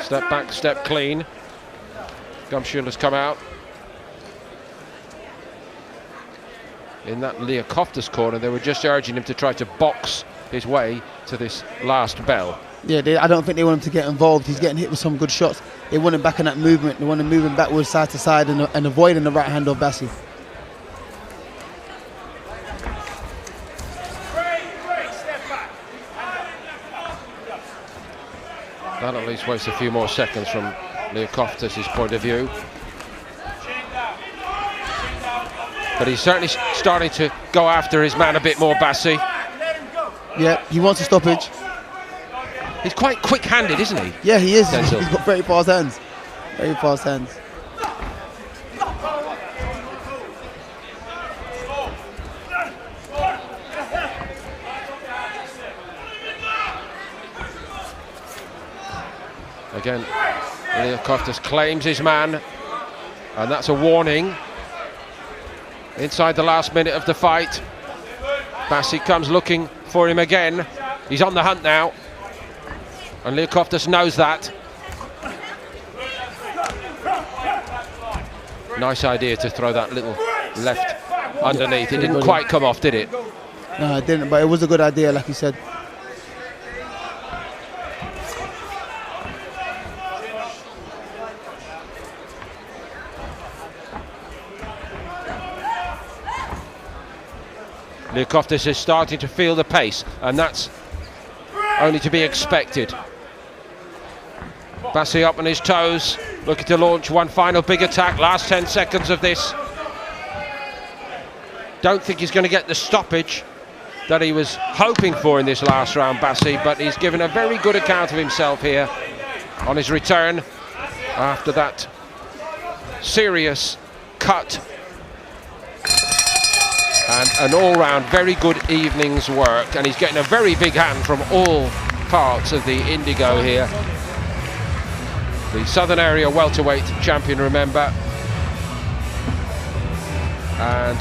Step back, step clean. Gumshoe has come out. In that Leakovas corner, they were just urging him to try to box his way to this last bell.
Yeah, I don't think they want him to get involved. He's getting hit with some good shots. They want him back in that movement. They want him moving backwards, side to side, and avoiding the right hand of Bassi.
That'll at least waste a few more seconds from Leakovas' point of view. But he's certainly starting to go after his man a bit more, Bassi.
Yeah, he wants a stoppage.
He's quite quick-handed, isn't he?
Yeah, he is.
Denzel.
He's got very fast hands. Very fast hands.
Again, Leakovas claims his man, and that's a warning. Inside the last minute of the fight, Bassi comes looking for him again. He's on the hunt now, and Leakovas knows that. Nice idea to throw that little left underneath. It didn't quite come off, did it?
No, it didn't, but it was a good idea, like you said.
Leakovas is starting to feel the pace, and that's only to be expected. Bassi up on his toes, looking to launch one final big attack. Last 10 seconds of this. Don't think he's going to get the stoppage that he was hoping for in this last round, Bassi, but he's given a very good account of himself here on his return after that serious cut. And an all-round very good evening's work, and he's getting a very big hand from all parts of the Indigo here. the Southern Area welterweight champion, remember. And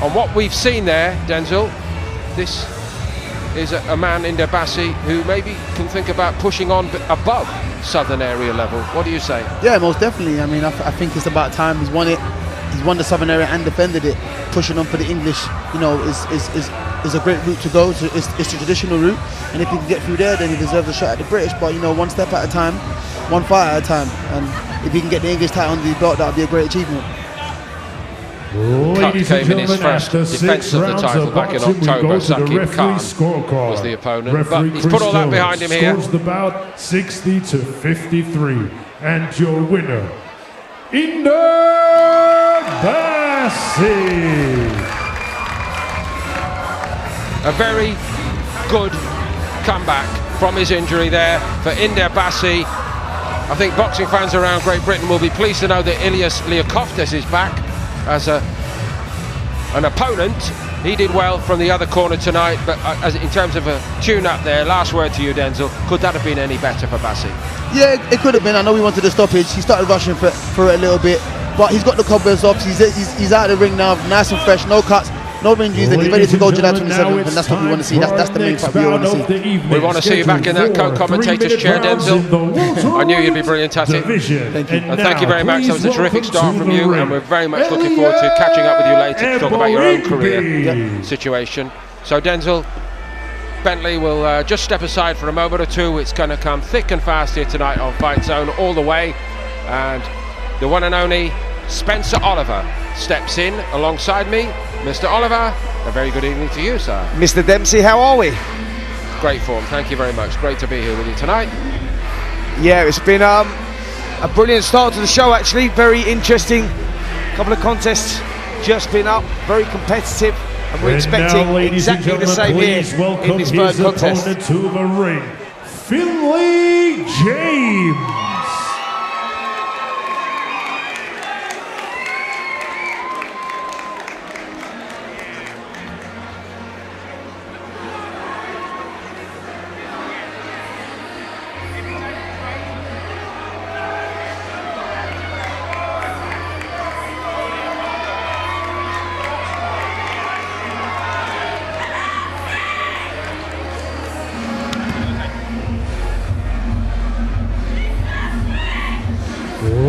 on what we've seen there, Denzel, this is a man in Bassi who maybe can think about pushing on above Southern Area level. What do you say?
Yeah, most definitely. I mean, I think it's about time. He's won it. He's won the Southern Area and defended it. Pushing on for the English, you know, is a great route to go. It's the traditional route, and if he can get through there, then he deserves a shot at the British. But you know, one step at a time, one fight at a time, and if he can get the English title under his belt, that would be a great achievement.
Cut came in his first defence of the title back in October. Saqib Khan was the opponent, but he's put all that behind him here.
Scores the bout 60-53, and your winner, Bassi.
A very good comeback from his injury there for Bassi. I think boxing fans around Great Britain will be pleased to know that Leakovas is back as an opponent. He did well from the other corner tonight, but in terms of a tune-up there, last word to you, Denzel, could that have been any better for Bassi?
Yeah, it could have been. I know he wanted a stoppage. He started rushing for it a little bit, but he's got the cobwebs off. He's out of the ring now, nice and fresh, no cuts, no injuries, and he's ready to go July 27th, and that's what we want to see. That's the main fight we want to see.
We want to see you back in that co-commentator's chair, Denzel. I knew you'd be brilliant at it.
Thank you.
And thank you very much. That was a terrific start from you, and we're very much looking forward to catching up with you later to talk about your own career situation. So, Denzel, Bentley will just step aside for a moment or two. It's going to come thick and fast here tonight on FightZone all the way, and the one and only Spencer Oliver steps in alongside me. Mr. Oliver, a very good evening to you, sir.
Mr. Dempsey, how are we?
Great form, thank you very much. Great to be here with you tonight.
Yeah, it's been a brilliant start to the show, actually. Very interesting. Couple of contests just been up, very competitive, and we're expecting
now,
exactly the same here in this third contest.
Opponent to the ring, Finley James.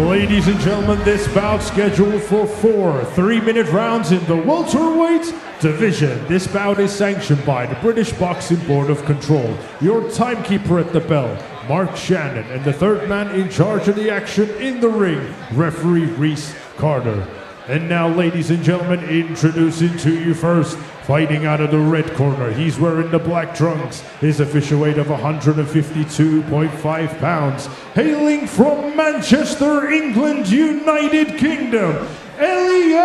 Ladies and gentlemen, this bout scheduled for 4 3-minute rounds in the welterweight division. This bout is sanctioned by the British Boxing Board of Control. Your timekeeper at the bell, Mark Shannon, and the third man in charge of the action in the ring, referee Reese Carter. And now, ladies and gentlemen, introducing to you first, fighting out of the red corner. He's wearing the black trunks. His official weight of 152.5 pounds. Hailing from Manchester, England, United Kingdom, Elliot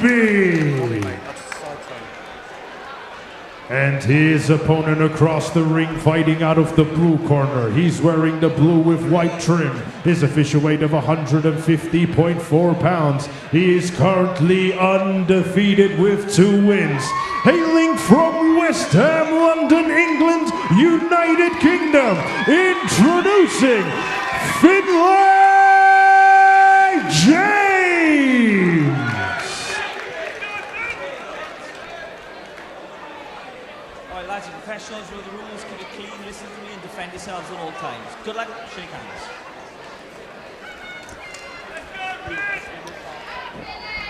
Ingby. And his opponent across the ring, fighting out of the blue corner. He's wearing the blue with white trim. His official weight of 150.4 pounds. He is currently undefeated with 2 wins. Hailing from West Ham, London, England, United Kingdom, introducing Finley James.
Lads are professionals, know the rules, keep it clean, listen to me and defend yourselves at all times. Good luck, shake hands.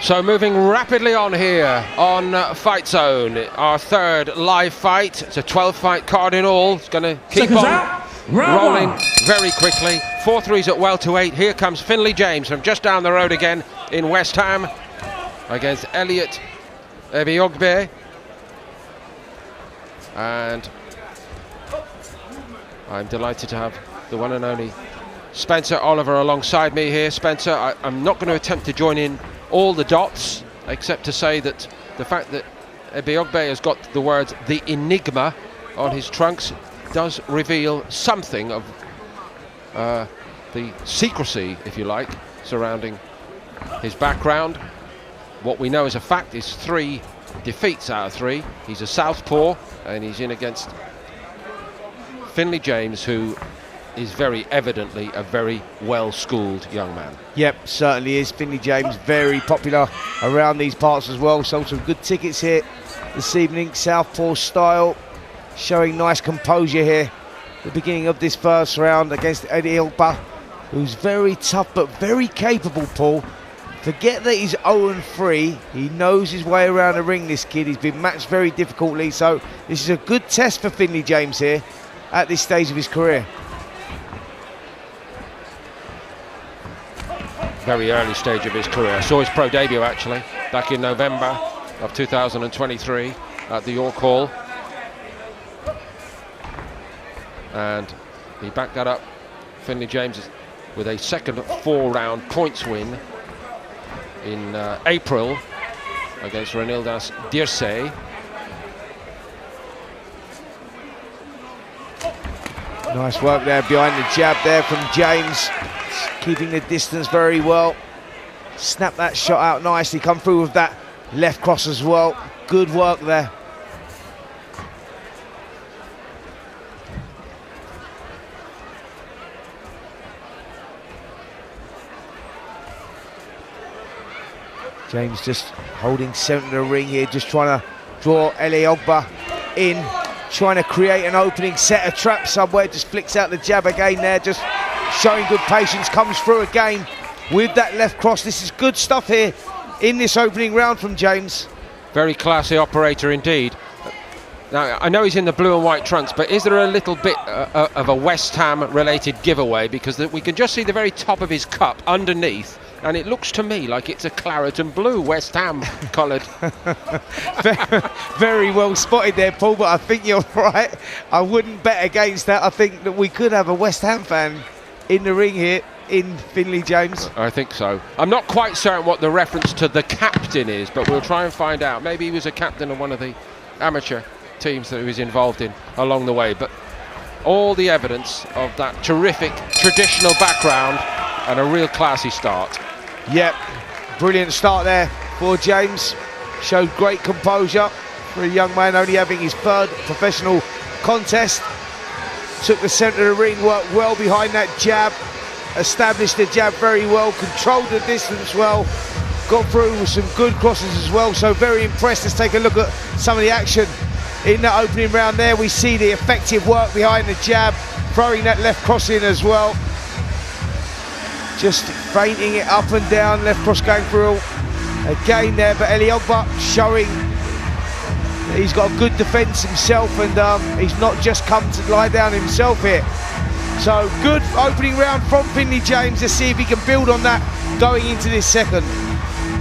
So moving rapidly on here on FightZone, our third live fight. It's a 12-fight card in all. It's going to keep on rolling very quickly. 4-3s at welterweight. Here comes Finley James from just down the road again in West Ham against Elliot Ingby. And I'm delighted to have the one and only Spencer Oliver alongside me here. Spencer, I'm not going to attempt to join in all the dots, except to say that the fact that Ingby has got the words "the Enigma" on his trunks does reveal something of the secrecy, if you like, surrounding his background. What we know as a fact is 3 defeats out of 3. He's a southpaw, and he's in against Finley James, who is very evidently a very well-schooled young man.
Yep, certainly is. Finley James, very popular around these parts as well. Sold some good tickets here this evening. Southpaw style, showing nice composure here. The beginning of this first round against Eddie Ilpa, who's very tough but very capable, Paul. Forget that he's 0-3. He knows his way around the ring, this kid. He's been matched very difficultly, so this is a good test for Finley James here at this stage of his career.
Very early stage of his career. I saw his pro debut actually back in November of 2023 at the York Hall, and he backed that up, Finley James, with a second 4-round points win in April against Reynolds Dirce.
Nice work there behind the jab there from James, keeping the distance very well. Snap that shot out nicely, come through with that left cross as well. Good work there. James just holding center of the ring here, just trying to draw Eli Ogba in, trying to create an opening, set a trap somewhere, just flicks out the jab again there, just showing good patience, comes through again with that left cross. This is good stuff here in this opening round from James.
Very classy operator indeed. Now, I know he's in the blue and white trunks, but is there a little bit of a West Ham related giveaway? Because we can just see the very top of his cup underneath, and it looks to me like it's a claret and blue West Ham coloured.
Very well spotted there, Paul, but I think you're right. I wouldn't bet against that. I think that we could have a West Ham fan in the ring here in Finley James.
I think so. I'm not quite certain what the reference to the captain is, but we'll try and find out. Maybe he was a captain of one of the amateur teams that he was involved in along the way, but all the evidence of that terrific traditional background and a real classy start.
Yep, brilliant start there for James. Showed great composure for a young man only having his third professional contest. Took the centre of the ring, worked well behind that jab, established the jab very well, controlled the distance well, got through with some good crosses as well, so very impressed. Let's take a look at some of the action in that opening round there. We see the effective work behind the jab, throwing that left cross in as well. Just feinting it up and down, left cross going through again there, but Eli Ogba showing that he's got a good defence himself, and he's not just come to lie down himself here. So good opening round from Finley James. Let's see if he can build on that going into this second.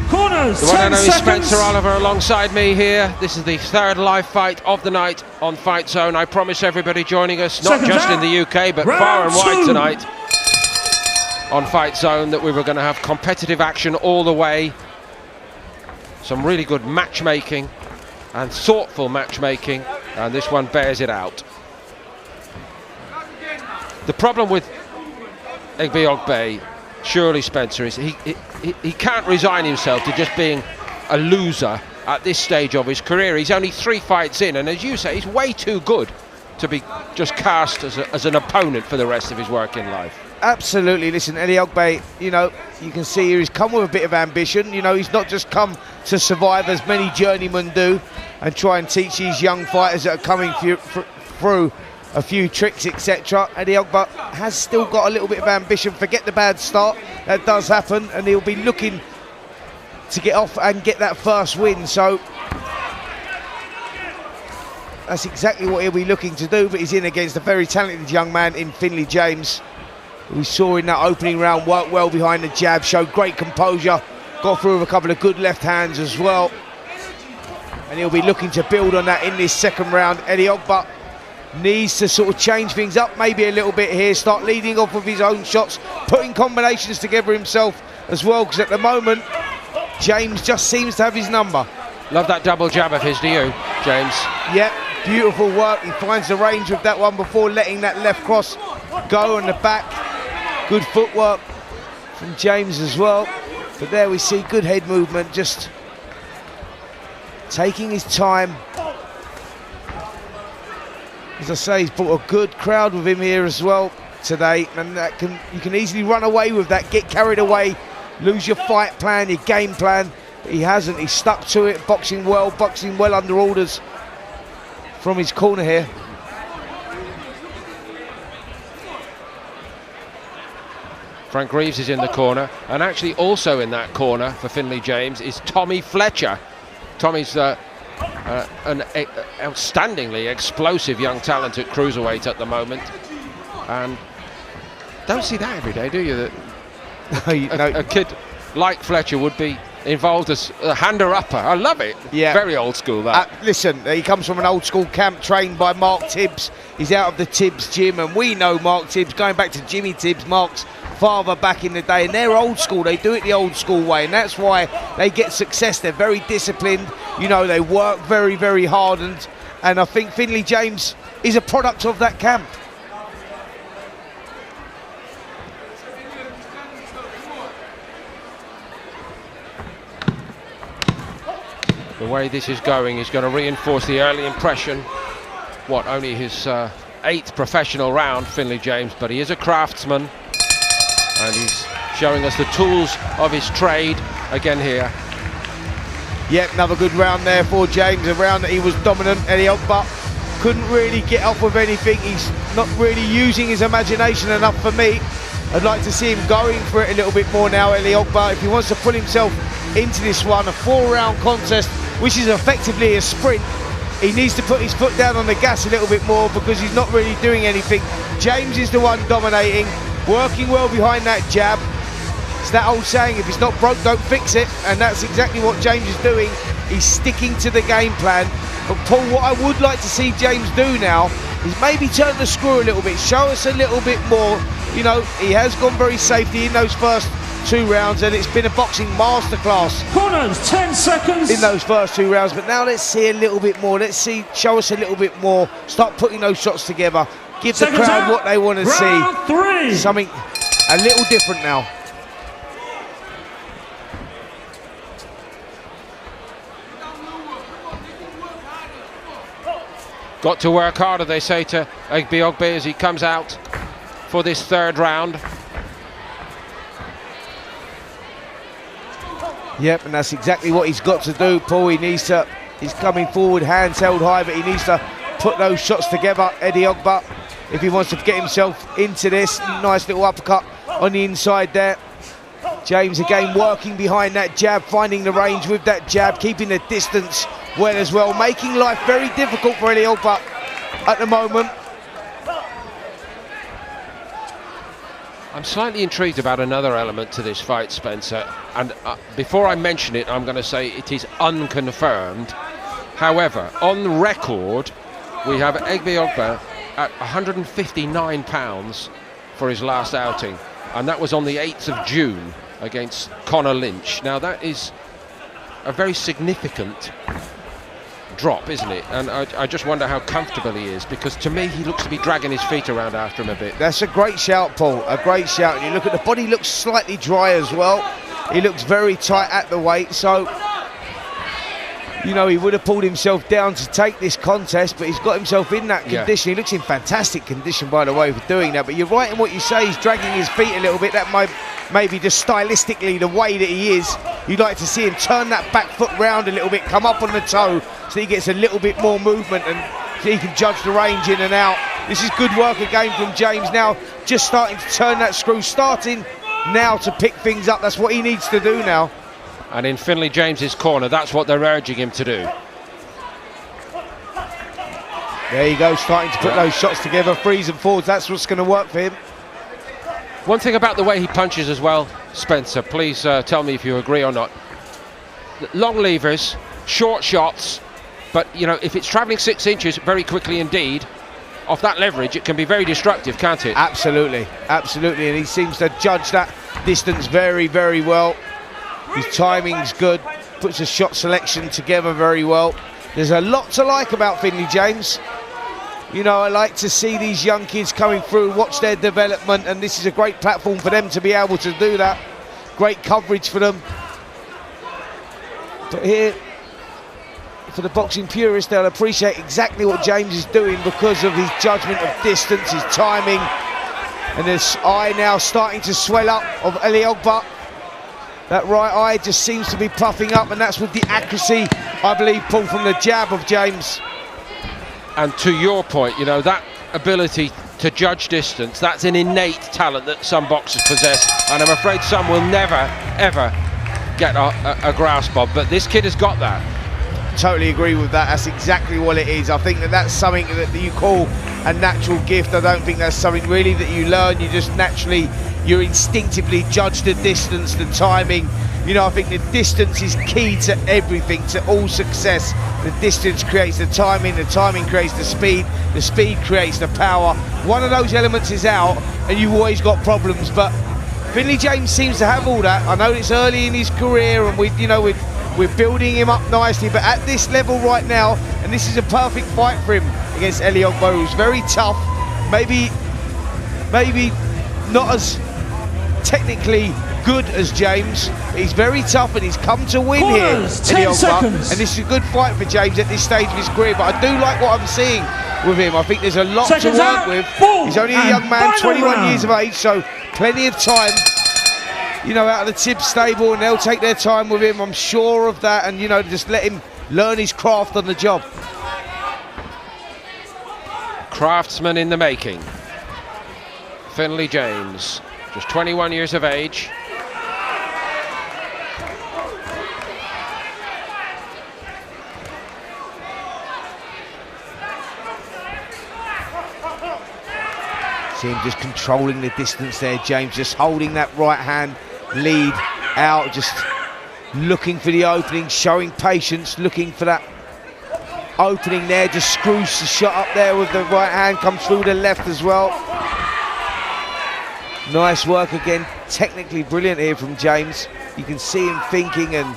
Corners,
the one
10
and only
seconds.
Spencer Oliver alongside me here. This is the third live fight of the night on FightZone. I promise everybody joining us, not
Seconds
just
out.
in the UK, but
Round
far and wide
2.
tonight on FightZone, that we were going to have competitive action all the way. Some really good matchmaking and thoughtful matchmaking, and this one bears it out. The problem with Ingby Ogbe, surely, Spencer, is he can't resign himself to just being a loser at this stage of his career. He's only 3 fights in, and as you say, he's way too good to be just cast as an opponent for the rest of his working life.
Absolutely. Listen, Eli Ogbe, you know, you can see here he's come with a bit of ambition. You know, he's not just come to survive as many journeymen do and try and teach these young fighters that are coming through a few tricks, etc. Eli Ogbe has still got a little bit of ambition. Forget the bad start, that does happen, and he'll be looking to get off and get that first win. So that's exactly what he'll be looking to do, but he's in against a very talented young man in Finley James. We saw in that opening round work well behind the jab, showed great composure, got through with a couple of good left hands as well. And he'll be looking to build on that in this second round. Eli Ogbe needs to sort of change things up maybe a little bit here, start leading off with his own shots, putting combinations together himself as well, because at the moment, James just seems to have his number.
Love that double jab of his, do you, James?
Yep, beautiful work. He finds the range with that one before letting that left cross go on the back. Good footwork from James as well. But there we see good head movement, just taking his time. As I say, he's brought a good crowd with him here as well today, and you can easily run away with that, get carried away, lose your fight plan, your game plan. But he hasn't. He's stuck to it, boxing well under orders from his corner here.
Frank Reeves is in the corner, and actually also in that corner for Finley James is Tommy Fletcher. Tommy's an outstandingly explosive young talent at cruiserweight at the moment, and don't see that every day, do you? That a kid like Fletcher would be involved as a hander-upper. I love it.
Yeah.
Very old school, that.
Listen, he comes from an old school camp trained by Mark Tibbs. He's out of the Tibbs gym, and we know Mark Tibbs, going back to Jimmy Tibbs, Mark's father back in the day, and they're old school. They do it the old school way, and that's why they get success. They're very disciplined. You know, they work very, very hard, and I think Finley James is a product of that camp.
The way this is going is going to reinforce the early impression. Only his 8th professional round, Finley James, but he is a craftsman, and he's showing us the tools of his trade again here.
Yep, another good round there for James, a round that he was dominant. Eddie Ogba couldn't really get off with anything. He's not really using his imagination enough for me. I'd like to see him going for it a little bit more now, Eddie Ogba, if he wants to pull himself into this one, a 4-round contest, which is effectively a sprint. He needs to put his foot down on the gas a little bit more, because he's not really doing anything. James is the one dominating, working well behind that jab. It's that old saying, if it's not broke, don't fix it, and that's exactly what James is doing. He's sticking to the game plan. But Paul, what I would like to see James do now is maybe turn the screw a little bit, show us a little bit more. You know, he has gone very safety in those first 2 rounds, and it's been a boxing masterclass.
Corners, 10 seconds.
In those first 2 rounds, but now let's see a little bit more. Show us a little bit more. Start putting those shots together. Give the crowd what they want to see.
Round 3.
Something a little different now.
Got to work harder, they say to Ingby Ogbe as he comes out for this 3rd round.
Yep, and that's exactly what he's got to do, Paul. He's coming forward, hands held high, but he needs to put those shots together, Eddie Ogba, if he wants to get himself into this. Nice little uppercut on the inside there. James again working behind that jab, finding the range with that jab, keeping the distance well as well, making life very difficult for Eddie Ogba at the moment.
I'm slightly intrigued about another element to this fight, Spencer, and before I mention it, I'm going to say it is unconfirmed. However, on record, we have Ingby Ogba at 159 pounds for his last outing, and that was on the 8th of June against Conor Lynch. Now, that is a very significant drop, isn't it? And I just wonder how comfortable he is, because to me he looks to be dragging his feet around after him a bit.
That's a great shout, Paul, a great shout. And you look at the body, looks slightly dry as well. He looks very tight at the weight, so you know, he would have pulled himself down to take this contest, but he's got himself in that condition. He looks in fantastic condition, by the way, for doing that. But you're right in what you say, he's dragging his feet a little bit. That might maybe just stylistically the way that he is. You'd like to see him turn that back foot round a little bit, come up on the toe, so he gets a little bit more movement and he can judge the range in and out. This is good work again from James now, just starting to turn that screw, starting now to pick things up. That's what he needs to do now.
And in Finley James's corner, that's what they're urging him to do.
There you go, starting to put those shots together, freeze and forwards. That's what's going to work for him.
One thing about the way he punches as well, Spencer, please tell me if you agree or not. Long levers, short shots, but you know, if it's travelling 6 inches very quickly indeed, off that leverage, it can be very destructive, can't it?
Absolutely, absolutely, and he seems to judge that distance very, very well. His timing's good, puts a shot selection together very well. There's a lot to like about Finley James. You know, I like to see these young kids coming through, watch their development, and this is a great platform for them to be able to do that. Great coverage for them. But here, for the boxing purists, they'll appreciate exactly what James is doing because of his judgment of distance, his timing, and his eye now starting to swell up of Eliogba. That right eye just seems to be puffing up, and that's with the accuracy, I believe, pulled from the jab of James.
And to your point, you know, that ability to judge distance, that's an innate talent that some boxers possess, and I'm afraid some will never, ever get a grasp of, but this kid has got that.
Totally agree with that. That's exactly what it is. I think that that's something that you call a natural gift. I don't think that's something really that you learn. You just naturally, you instinctively judge the distance, the timing. You know, I think the distance is key to everything, to all success. The distance creates the timing creates the speed creates the power. One of those elements is out and you've always got problems, but Finley James seems to have all that. I know it's early in his career and we're building him up nicely, but at this level right now, and this is a perfect fight for him against Eliogba, who's very tough, maybe not as technically good as James, but he's very tough and he's come to win here,
10 seconds.
And this is a good fight for James at this stage of his career, but I do like what I'm seeing with him. I think there's a lot to work with. He's only a young man, 21 years of age, so plenty of time, you know, out of the Tibbs stable, and they'll take their time with him, I'm sure of that, and, you know, just let him learn his craft on the job.
Craftsman in the making. Finley James, just 21 years of age.
See him just controlling the distance there, James, just holding that right hand lead out, just looking for the opening, showing patience, looking for that opening there, just screws the shot up there with the right hand, comes through the left as well. Nice work again, technically brilliant here from James. You can see him thinking and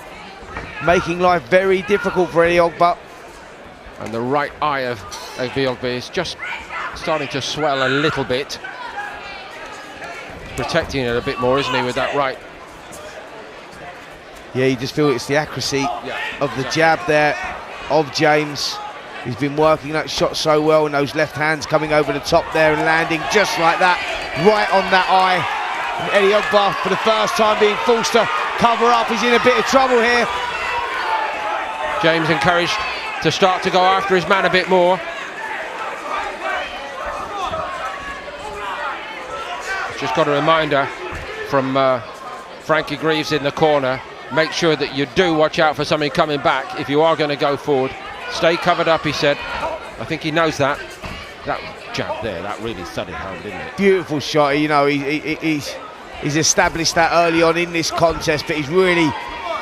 making life very difficult for Eliogba.
And the right eye of Eliogba is just starting to swell a little bit. Protecting it a bit more, isn't he, with that right?
Yeah, you just feel it's the accuracy of the jab there of James. He's been working that shot so well, and those left hands coming over the top there and landing just like that, right on that eye. And Eliogba, for the first time, being forced to cover up. He's in a bit of trouble here.
James encouraged to start to go after his man a bit more. Just got a reminder from Frankie Greaves in the corner. Make sure that you do watch out for something coming back if you are going to go forward. Stay covered up, he said. I think he knows that. That jab there, that really studied home, didn't it?
Beautiful shot. You know, he's established that early on in this contest, but he's really,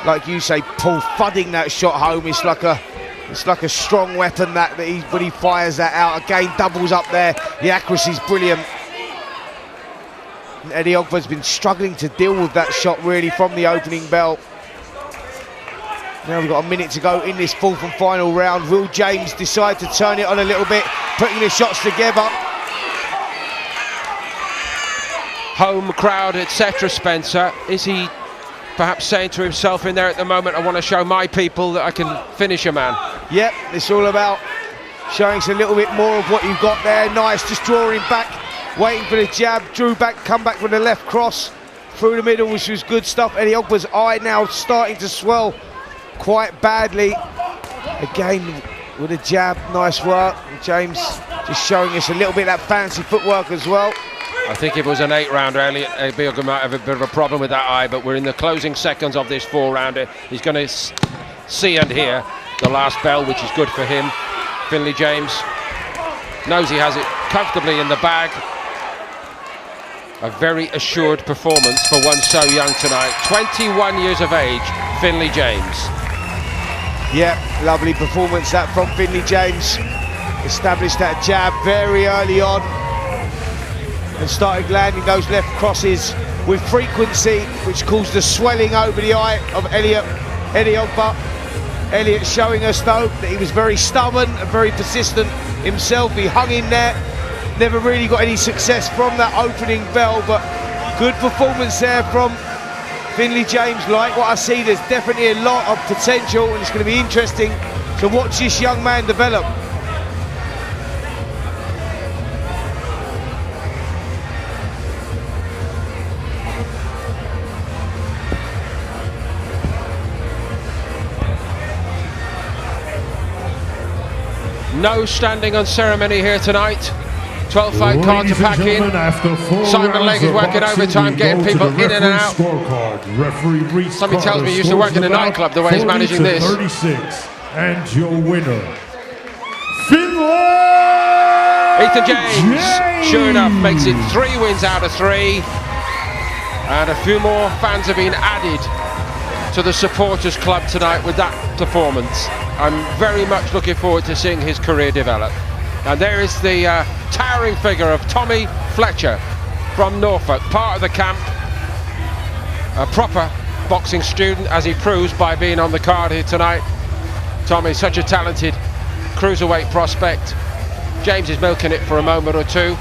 like you say, Paul, fudding that shot home. It's like a strong weapon that when he fires that out again, doubles up there. The accuracy's brilliant. Eliogba's been struggling to deal with that shot really from the opening bell. Now we've got a minute to go in this fourth and final round. Will James decide to turn it on a little bit, putting the shots together?
Home crowd, etc. Spencer. Is he perhaps saying to himself in there at the moment, I want to show my people that I can finish a man?
Yep, it's all about showing us a little bit more of what you've got there. Nice, just drawing back, waiting for the jab, drew back, come back with the left cross through the middle, which was good stuff. Eliogba's eye now starting to swell quite badly. Again with a jab, nice work. And James just showing us a little bit of that fancy footwork as well.
I think if it was an 8-rounder, Eliogba might have a bit of a problem with that eye, but we're in the closing seconds of this 4-rounder. He's going to see and hear the last bell, which is good for him. Finley James knows he has it comfortably in the bag. A very assured performance for one so young tonight. 21 years of age, Finley James.
Yeah, lovely performance that from Finley James. Established that jab very early on and started landing those left crosses with frequency, which caused the swelling over the eye of Eliogba. Elliot showing us though that he was very stubborn and very persistent himself. He hung in there, never really got any success from that opening bell, but good performance there from Finley James. Like what I see, there's definitely a lot of potential, and it's going to be interesting to to watch this young man develop.
No standing on ceremony here tonight. 12 fight card to pack in. Simon Legg is working overtime, getting people in and out. Somebody tells me he used to work in a nightclub the way he's managing this.
36, and your winner, Finlay
Ethan James, sure enough, makes it 3 wins out of 3. And a few more fans have been added to the supporters club tonight with that performance. I'm very much looking forward to seeing his career develop. And there is the towering figure of Tommy Fletcher from Norfolk, part of the camp, a proper boxing student, as he proves by being on the card here tonight. Tommy's such a talented cruiserweight prospect. James is milking it for a moment or two.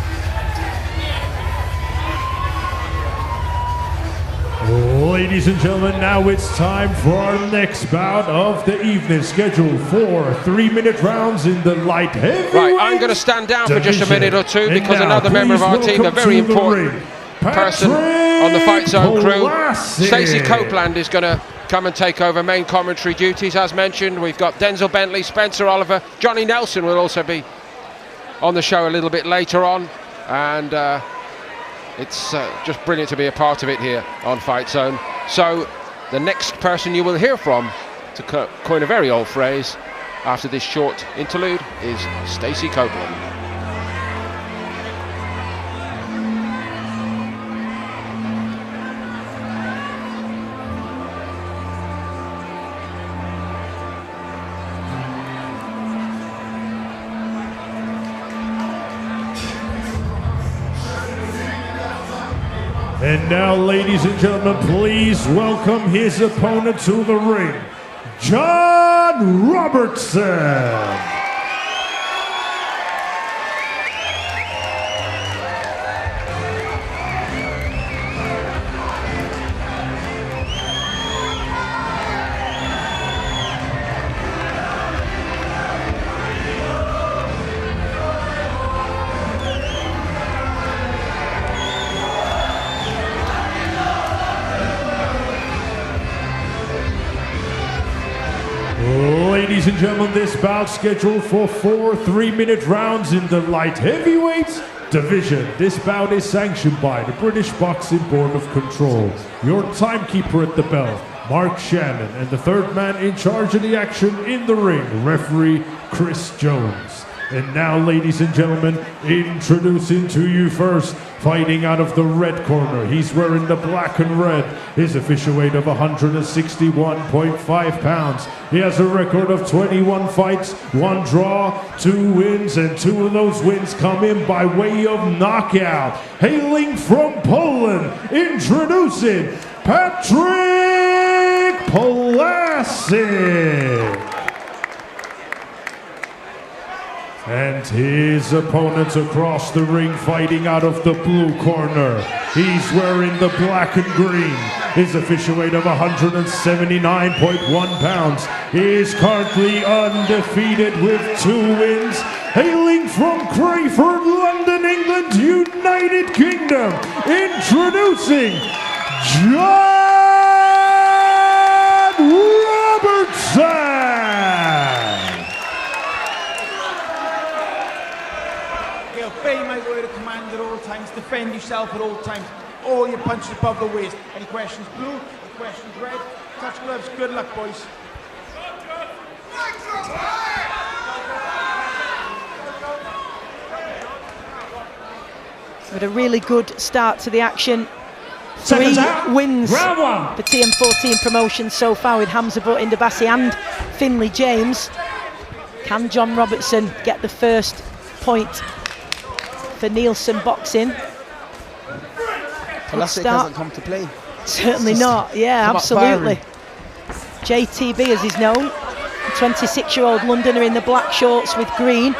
Ladies and gentlemen, now it's time for our next bout of the evening, scheduled for 3-minute rounds in the light heavyweight.
Right, I'm going to stand down for just a minute or two because another member of our team, a very important person on the FightZone crew, Stacey Copeland, is going to come and take over main commentary duties. As mentioned, we've got Denzel Bentley, Spencer Oliver, Johnny Nelson will also be on the show a little bit later on, and it's just brilliant to be a part of it here on FightZone. So the next person you will hear from, to coin a very old phrase, after this short interlude, is Stacey Copeland.
And now, ladies and gentlemen, please welcome his opponent to the ring, John Robertson. Ladies and gentlemen, this bout scheduled for 4 3-minute rounds in the light heavyweight division. This bout is sanctioned by the British Boxing Board of Control. Your timekeeper at the bell, Mark Shannon, and the third man in charge of the action in the ring, referee Chris Jones. And now, ladies and gentlemen, introducing to you first, fighting out of the red corner. He's wearing the black and red. His official weight of 161.5 pounds. He has a record of 21 fights, 1 draw, 2 wins, and 2 of those wins come in by way of knockout. Hailing from Poland, introducing Patrick Palic. And his opponent across the ring, fighting out of the blue corner. He's wearing the black and green. His official weight of 179.1 pounds. He is currently undefeated with 2 wins. Hailing from Crayford, London, England, United Kingdom, introducing John Robertson.
Obey my word of command at all times. Defend yourself at all times. All your punches above the waist. Any questions blue? Any questions red? Touch gloves. Good luck, boys.
With a really good start to the action. 3 wins for TM14 promotion so far with Hamza Butt, Indy Bassi and Finlay James. Can John Robertson get the first point for Nielsen Boxing?
Palic hasn't come to play.
Certainly not, yeah, absolutely. JTB as he's known, a 26-year-old Londoner in the black shorts with green,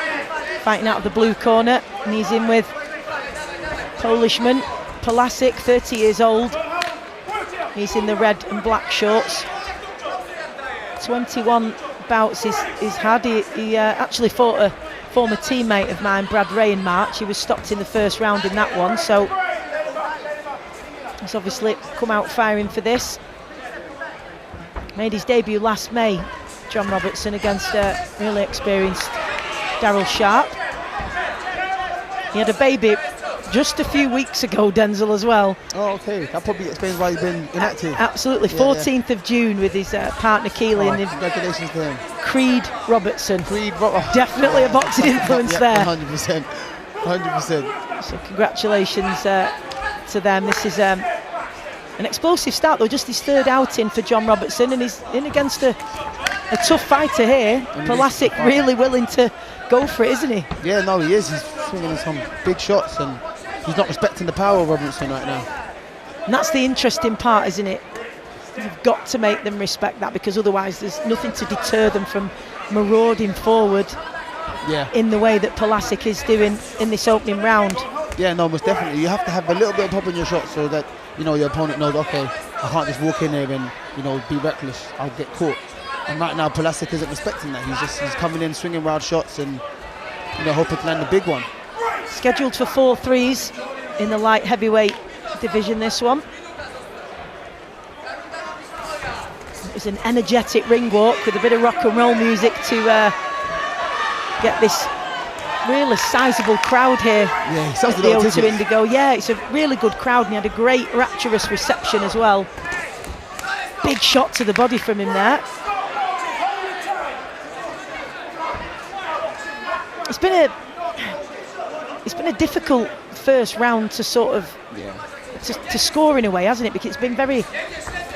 fighting out of the blue corner, and he's in with Polishman Palic, 30 years old. He's in the red and black shorts. 21 bouts he's had. He actually fought a former teammate of mine, Brad Ray, in March. He was stopped in the first round in that one, so he's obviously come out firing for this. Made his debut last May, John Robertson, against a really experienced Daryl Sharp. He had a baby just a few weeks ago, Denzel, as well.
Oh, okay. That probably explains why he's been inactive.
Absolutely. 14th of June with his partner Keely.
Oh,
and
congratulations to him.
Creed Robertson.
Oh.
Definitely a boxing influence there.
100%. 100%.
So congratulations to them. This is an explosive start, though. Just his third outing for John Robertson, and he's in against a tough fighter here. Palic really willing to go for it, isn't he?
Yeah, no, he is. He's swinging some big shots, and he's not respecting the power of Robertson right now.
And that's the interesting part, isn't it? You've got to make them respect that, because otherwise there's nothing to deter them from marauding forward in the way that Palic is doing in this opening round.
Yeah, no, most definitely. You have to have a little bit of pop in your shot so that, you know, your opponent knows, okay, I can't just walk in there and, you know, be reckless. I'll get caught. And right now, Palic isn't respecting that. He's coming in, swinging wild shots, and, you know, hoping to land the big one.
Scheduled for 4 threes in the light heavyweight division, this one. It's an energetic ring walk with a bit of rock and roll music to get this really sizable crowd here at the O2 Indigo. Yeah, it's a really good crowd, and he had a great rapturous reception as well. Big shot to the body from him there. It's been a difficult first round to sort of to score in a way, hasn't it? Because it's been very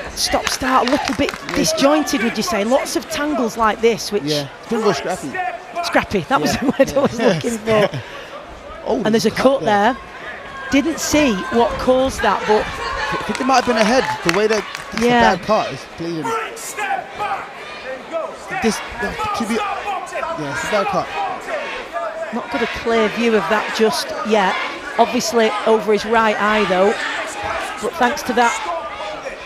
stop-start, a little bit disjointed, would you say? Lots of tangles like this, which
it's been real scrappy.
Scrappy, that was the word I was looking for. And there's a cut there. Didn't see what caused that, but
I think it might have been a head. The way that it's a bad cut is bleeding. This to be, it's a bad cut.
Not got a clear view of that just yet. Obviously over his right eye though. But thanks to that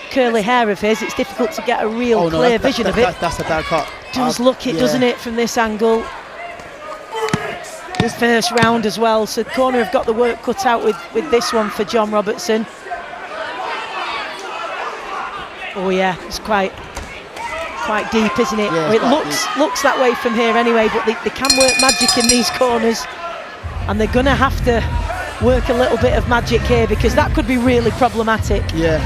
curly hair of his, it's difficult to get a real clear vision of it.
That's a bad cut.
Does look it, doesn't it, from this angle? This first round as well, so the corner have got the work cut out with this one for John Robertson. Oh yeah, it's quite deep, isn't it?
Yeah,
it looks that way from here anyway, but they can work magic in these corners, and they're gonna have to work a little bit of magic here, because that could be really problematic.
Yeah.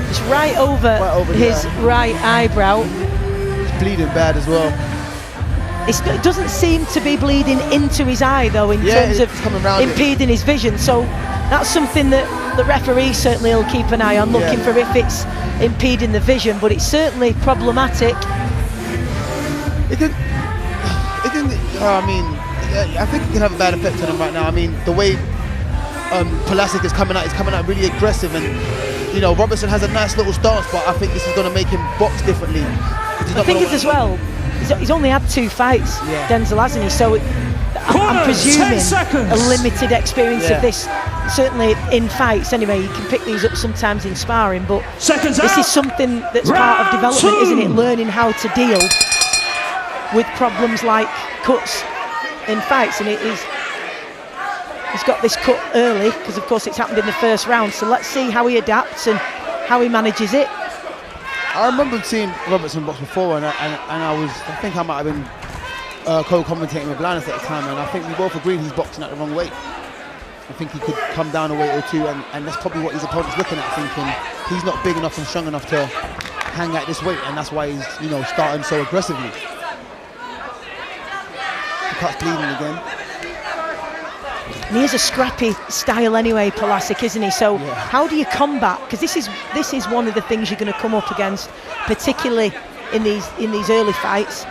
It's right over his right eyebrow.
It's bleeding bad as well.
It doesn't seem to be bleeding into his eye though, in terms of impeding his vision, so that's something that the referee certainly will keep an eye on, looking for if it's impeding the vision, but it's certainly problematic.
I think it can have a bad effect on him right now. I mean, the way Palic is coming out really aggressive, and you know, Robertson has a nice little stance, but I think this is going to make him box differently.
I think it's as well, he's only had 2 fights, Denzel, hasn't he? So I'm presuming a limited experience of this, certainly in fights anyway. You can pick these up sometimes in sparring, but this is something that's part of development, isn't it? Learning how to deal with problems like cuts in fights, and he's got this cut early because of course it's happened in the first round, so let's see how he adapts and how he manages it.
I remember seeing Robertson box before, and I think I might have been co-commentating with Linus at the time, and I think we both agreed he's boxing at the wrong weight. I think he could come down a weight or two, and that's probably what his opponent's looking at, thinking he's not big enough and strong enough to hang at this weight, and that's why he's, you know, starting so aggressively. The cut's bleeding again.
And he has a scrappy style anyway, Palic, isn't he? So how do you combat? Because this is one of the things you're going to come up against, particularly in these early fights.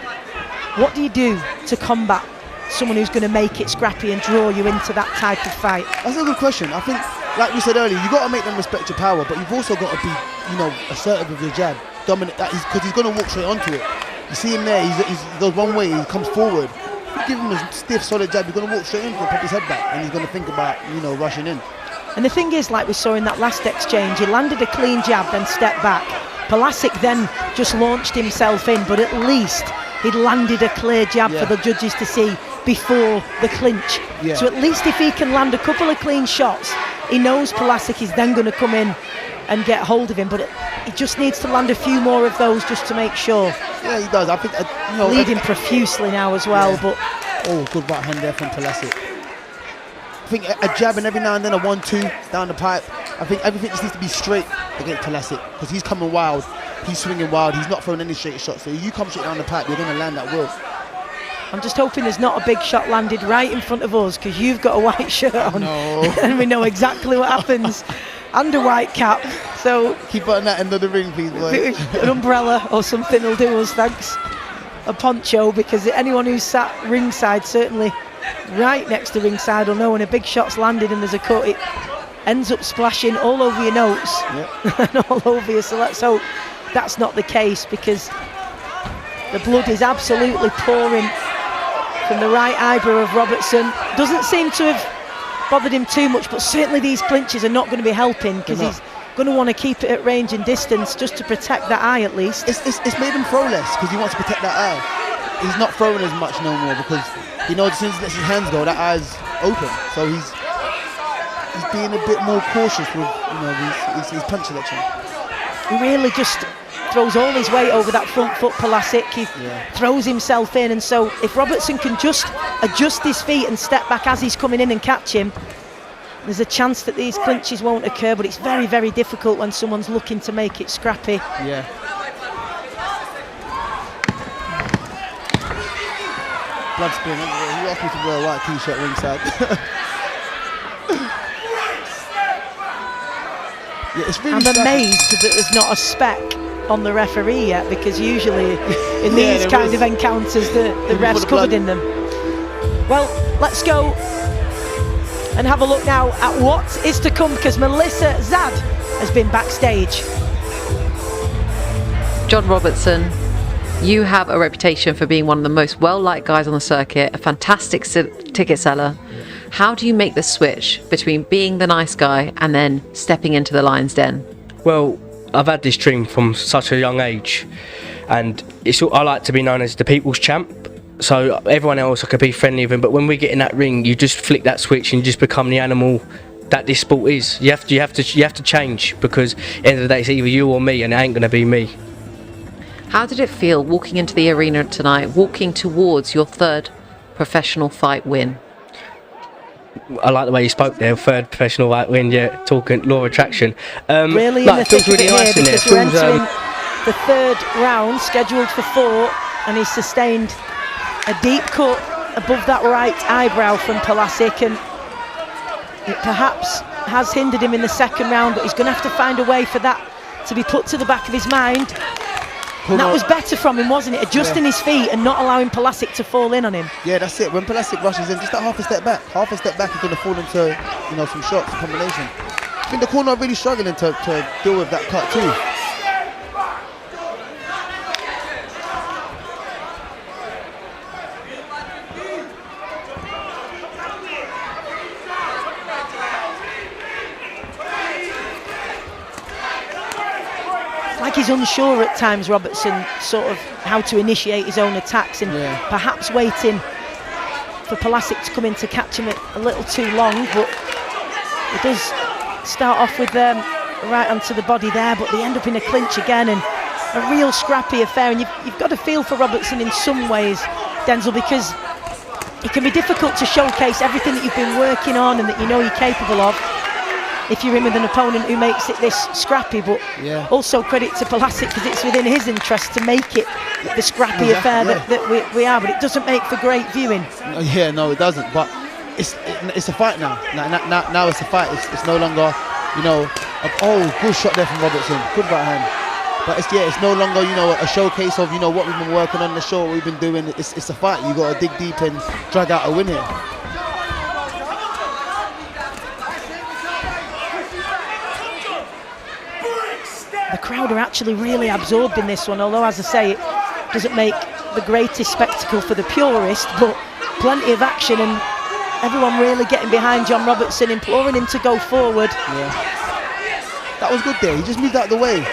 What do you do to combat someone who's going to make it scrappy and draw you into that type of fight?
That's a good question. I think, like we said earlier, you've got to make them respect your power, but you've also got to be, you know, assertive with your jab, dominant, because he's going to walk straight onto it. You see him there, he goes one way, he comes forward. You give him a stiff, solid jab, you're going to walk straight into it, pop his head back, and he's going to think about, you know, rushing in.
And the thing is, like we saw in that last exchange, he landed a clean jab, then stepped back. Palic then just launched himself in, but at least he'd landed a clear jab for the judges to see before the clinch.
Yeah.
So at least if he can land a couple of clean shots, he knows Palic is then going to come in and get hold of him, but he just needs to land a few more of those just to make sure.
Yeah, he does. I think
Leading profusely now as well, but
oh, good right hand there from Palic. I think a jab and every now and then a 1-2 down the pipe. I think everything just needs to be straight against Palic because he's coming wild, he's swinging wild, he's not throwing any straight shots. So if you come straight down the pipe, you're going to land that will.
I'm just hoping there's not a big shot landed right in front of us because you've got a white shirt on.
No.
And we know exactly what happens. And a white cap, so
keep putting that end of the ring, please, boy.
An umbrella or something will do us, thanks. A poncho, because anyone who's sat ringside, certainly right next to ringside, will know when a big shot's landed and there's a cut, it ends up splashing all over your notes and all over you. So let's hope that's not the case, because the blood is absolutely pouring from the right eyebrow of Robertson. Doesn't seem to have bothered him too much, but certainly these clinches are not going to be helping, because he's going to want to keep it at range and distance just to protect that eye at least.
It's made him throw less because he wants to protect that eye. He's not throwing as much no more because he knows as soon as he lets his hands go, that eye's open. So he's being a bit more cautious with his punch selection.
He really just throws all his weight over that front foot, Palic. He throws himself in, and so if Robertson can just adjust his feet and step back as he's coming in and catch him, there's a chance that these clinches won't occur, but it's very, very difficult when someone's looking to make it scrappy.
Yeah. Blood spin. He asked me to wear a white t-shirt ringside.
I'm amazed that there's not a speck on the referee yet, because usually in these kind of encounters the ref's covered in them. Well, let's go and have a look now at what is to come, because Melissa Zad has been backstage.
John Robertson, you have a reputation for being one of the most well-liked guys on the circuit, a fantastic ticket seller. How do you make the switch between being the nice guy and then stepping into the lion's den?
Well, I've had this dream from such a young age, and I like to be known as the people's champ. So everyone else I could be friendly with him, but when we get in that ring, you just flick that switch and you just become the animal that this sport is. You have to change, because at the end of the day, it's either you or me, and it ain't going to be me.
How did it feel walking into the arena tonight, walking towards your third professional fight win?
I like the way you spoke there, third professional fight win, talking law of attraction.
Really in the thick of it here, because we're entering the third round, scheduled for 4, and he's sustained a deep cut above that right eyebrow from Palic, and it perhaps has hindered him in the second round, but he's going to have to find a way for that to be put to the back of his mind. And that was better from him, wasn't it? Adjusting his feet and not allowing Palic to fall in on him.
Yeah, that's it. When Palic rushes in, just that half a step back, he's going to fall into some shots, combination. I think the corner are really struggling to deal with that cut too.
Like he's unsure at times, Robertson, sort of how to initiate his own attacks, and perhaps waiting for Palic to come in to catch him a little too long, but he does start off with right onto the body there, but they end up in a clinch again, and a real scrappy affair. And you've got to feel for Robertson in some ways, Denzel, because it can be difficult to showcase everything that you've been working on and that you know you're capable of if you're in with an opponent who makes it this scrappy, but also credit to Palic, because it's within his interest to make it the scrappy affair that we are, but it doesn't make for great viewing.
Yeah, no, it doesn't, but it's a fight now. Now it's a fight. It's no longer, good shot there from Robertson, good right hand. But it's no longer, a showcase of, what we've been working on the show, what we've been doing. It's a fight. You got to dig deep and drag out a win here.
The crowd are actually really absorbed in this one, although, as I say, it doesn't make the greatest spectacle for the purist, but plenty of action and everyone really getting behind John Robertson, imploring him to go forward.
Yeah. That was good there. He just moved out of the way.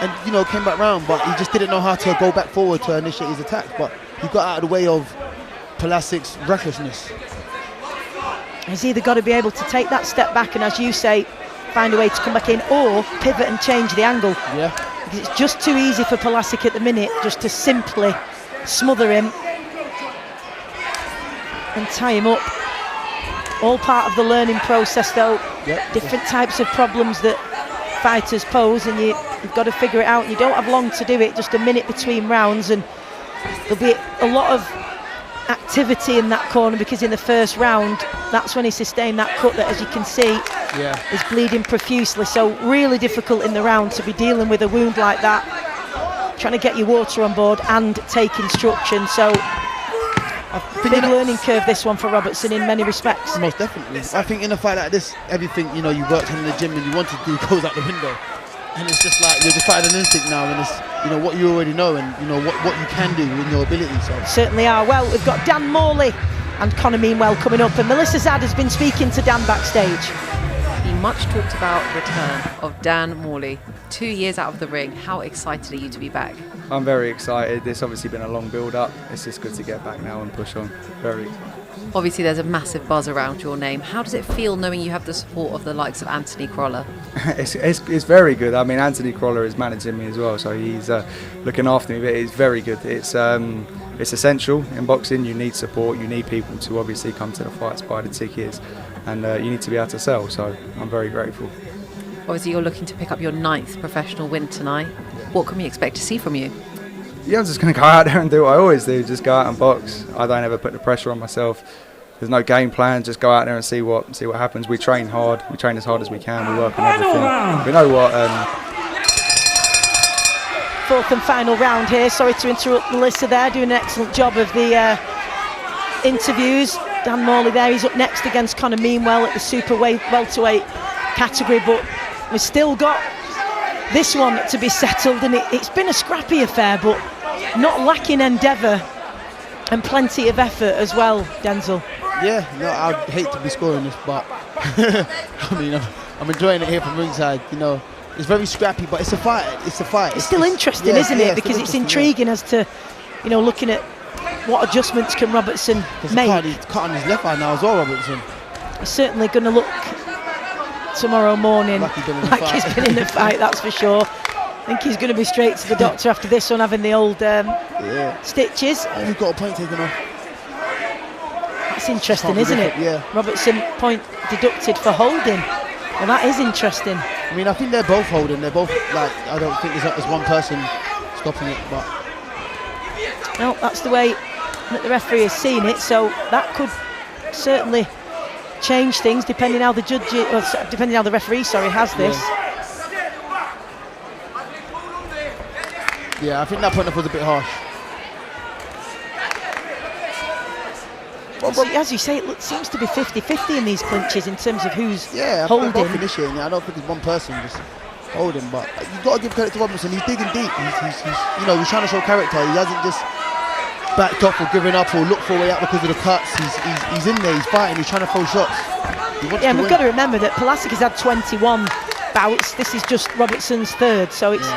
and you know, came back round, but he just didn't know how to go back forward to initiate his attack. But he got out of the way of Palic's recklessness.
He's either got to be able to take that step back and, as you say, find a way to come back in, or pivot and change the angle.
Yeah.
Because it's just too easy for Palic at the minute just to simply smother him and tie him up. All part of the learning process, though.
Yep.
Different types of problems that fighters pose, and you've got to figure it out. And you don't have long to do it, just a minute between rounds, and there'll be a lot of activity in that corner, because in the first round, that's when he sustained that cut that, as you can see, is bleeding profusely. So really difficult in the round to be dealing with a wound like that, trying to get your water on board and take instruction. So a big learning curve, this one, for Robertson in many respects.
Most definitely. I think in a fight like this, everything, you know, you worked on in the gym and you wanted to do goes out the window. And it's just like you're just fighting an instinct now, and it's, you know, what you already know, and you know what you can do in your ability. So
certainly are. Well, we've got Dan Moley and Conor Meanwell coming up, and Melissa Zad has been speaking to Dan backstage.
The much talked about return of Dan Moley, 2 years out of the ring. How excited are you to be back?
I'm very excited. It's obviously been a long build up. It's just good to get back now and push on. Very excited.
Obviously there's a massive buzz around your name. How does it feel knowing you have the support of the likes of Anthony Crolla?
It's very good. I mean, Anthony Crolla is managing me as well, so he's looking after me, but it's very good. It's essential in boxing. You need support, you need people to obviously come to the fights, buy the tickets, and you need to be able to sell, so I'm very grateful.
Obviously you're looking to pick up your 9th professional win tonight. What can we expect to see from you?
Yeah, I'm just going to go out there and do what I always do, just go out and box. I don't ever put the pressure on myself. There's no game plan, just go out there and see what happens. We train hard, we train as hard as we can, we work on everything. We know what...
Fourth and final round here. Sorry to interrupt Melissa there, doing an excellent job of the interviews. Dan Moley there, he's up next against Conor Meanwell at the super welterweight category, but we've still got this one to be settled, and it's been a scrappy affair, but not lacking endeavour and plenty of effort as well, Denzel.
Yeah, no, I'd hate to be scoring this, but I mean, I'm enjoying it here from ringside. You know, it's very scrappy, but it's a fight. It's a fight.
It's still interesting, isn't it? Because it's intriguing as to, you know, looking at what adjustments can Robertson make.
He's cut on his left eye now as well, Robertson.
He's certainly going to look tomorrow morning like he's been in the fight, that's for sure. I think he's going to be straight to the doctor after this one, having the old stitches.
And he's got a point taken off.
That's interesting, isn't it?
Yeah.
Robertson point deducted for holding. Well, that is interesting.
I mean, I think they're both holding. They're both, like, I don't think there's one person stopping it, but...
No, that's the way that the referee has seen it, so that could certainly change things depending how the judge, depending how the referee, has this.
Yeah, I think that point off was a bit harsh.
As you say, it seems to be 50-50 in these clinches in terms of who's
holding.
Both
initiating. I don't think it's one person just holding, but you've got to give credit to Robertson. He's digging deep. He's you know, he's trying to show character. He hasn't just backed off or given up or looked for a way out because of the cuts. He's in there. He's fighting. He's trying to throw shots.
And we've got to remember that Palic has had 21 bouts. This is just Robertson's 3rd, so it's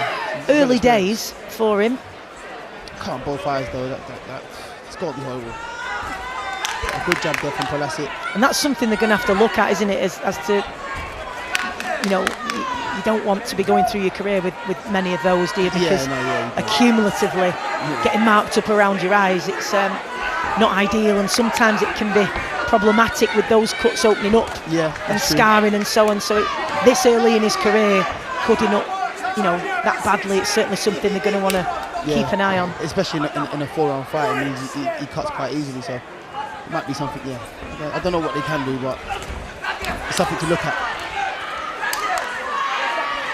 early days for him.
Cut on both eyes though. It's got to be horrible. A good jab there from Palic.
And that's something they're going to have to look at, isn't it? As to, you know, you don't want to be going through your career with many of those, do you? Because accumulatively getting marked up around your eyes, it's not ideal, and sometimes it can be problematic with those cuts opening up and scarring and so on. So this early in his career, cutting up, you know, that badly, it's certainly something they're going to want to keep an eye on.
Especially in a 4-round fight. I mean, he cuts quite easily, so it might be something, I don't know what they can do, but it's something to look at.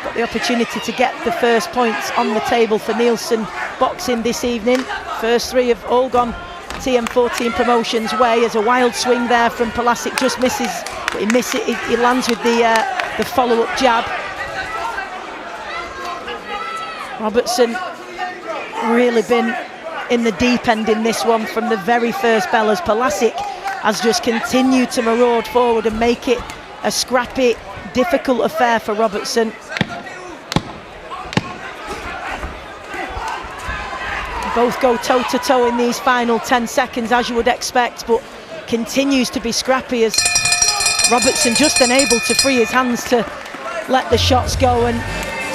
Got the opportunity to get the first points on the table for Nielsen Boxing this evening. First 3 have all gone TM14 Promotions way, as a wild swing there from Palic, just misses, but he lands with the follow-up jab. Robertson really been in the deep end in this one from the very first bell, as Palic has just continued to maraud forward and make it a scrappy, difficult affair for Robertson. both go toe-to-toe in these final 10 seconds, as you would expect, but continues to be scrappy as Robertson just unable to free his hands to let the shots go. And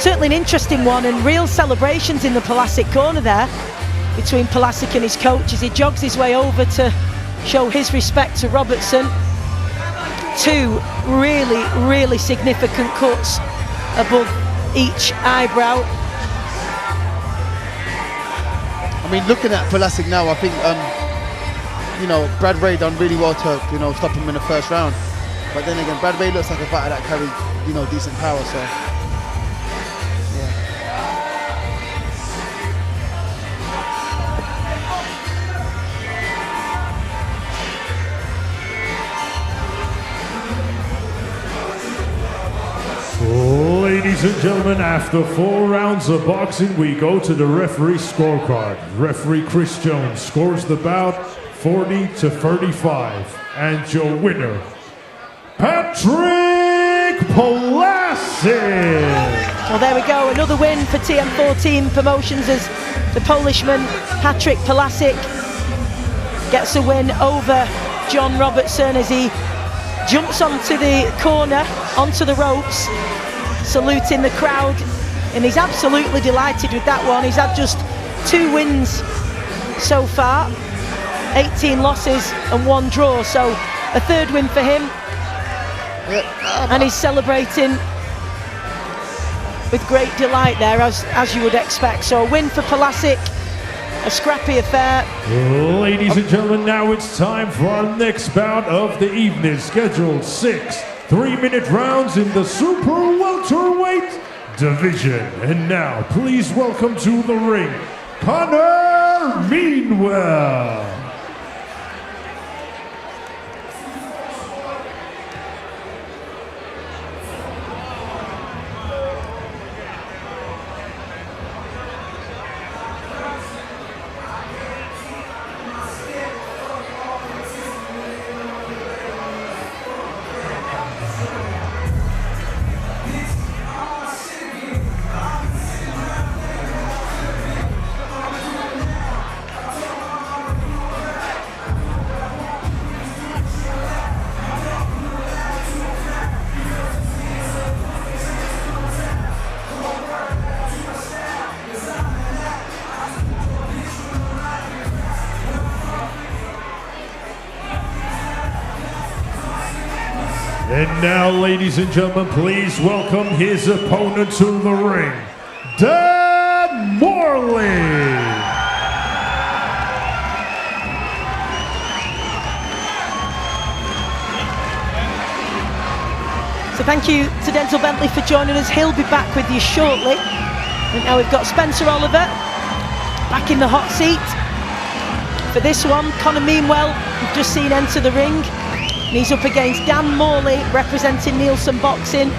certainly an interesting one, and real celebrations in the Palic corner there between Palic and his coach as he jogs his way over to show his respect to Robertson. Two really significant cuts above each eyebrow.
I mean, looking at Palic now, I think you know, Brad Ray done really well to, you know, stop him in the first round. But then again, Brad Ray looks like a fighter that carries, you know, decent power. So
Ladies and gentlemen, after 4 rounds of boxing, we go to the referee scorecard. Referee Chris Jones scores the bout 40-35. And your winner, Patrick Palic.
Well, there we go, another win for TM14 Promotions as the Polishman Patrick Palic gets a win over John Robertson as he jumps onto the corner, onto the ropes, saluting the crowd, and he's absolutely delighted with that one. He's had just 2 wins so far, 18 losses and 1 draw, so a 3rd win for him. And he's celebrating with great delight there, as you would expect. So a win for Palic, a scrappy affair.
Ladies and gentlemen, now it's time for our next bout of the evening, scheduled 6 3-minute rounds in the super welterweight division. And now, please welcome to the ring, Connor Meanwell. And now, ladies and gentlemen, please welcome his opponent to the ring, Dan Moley.
So thank you to Denzel Bentley for joining us. He'll be back with you shortly. And now we've got Spencer Oliver back in the hot seat for this one. Connor Meanwell, we've just seen enter the ring. And he's up against Dan Moley, representing Nielsen Boxing.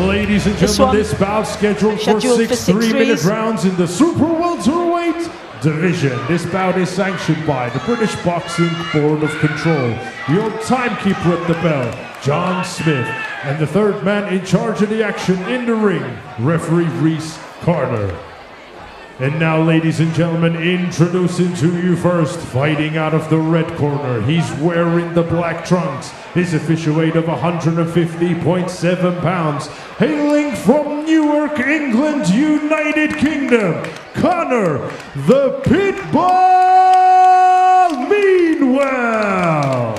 Ladies and gentlemen, this bout scheduled for 6 3-minute rounds in the super welterweight division. This bout is sanctioned by the British Boxing Board of Control, your timekeeper at the bell, John Smith, and the 3rd man in charge of the action in the ring, referee Reese Carter. And now, ladies and gentlemen, introducing to you first, fighting out of the red corner. He's wearing the black trunks. His official weight of 150.7 pounds. Hailing from Newark, England, United Kingdom, Connor the Pitbull Meanwell.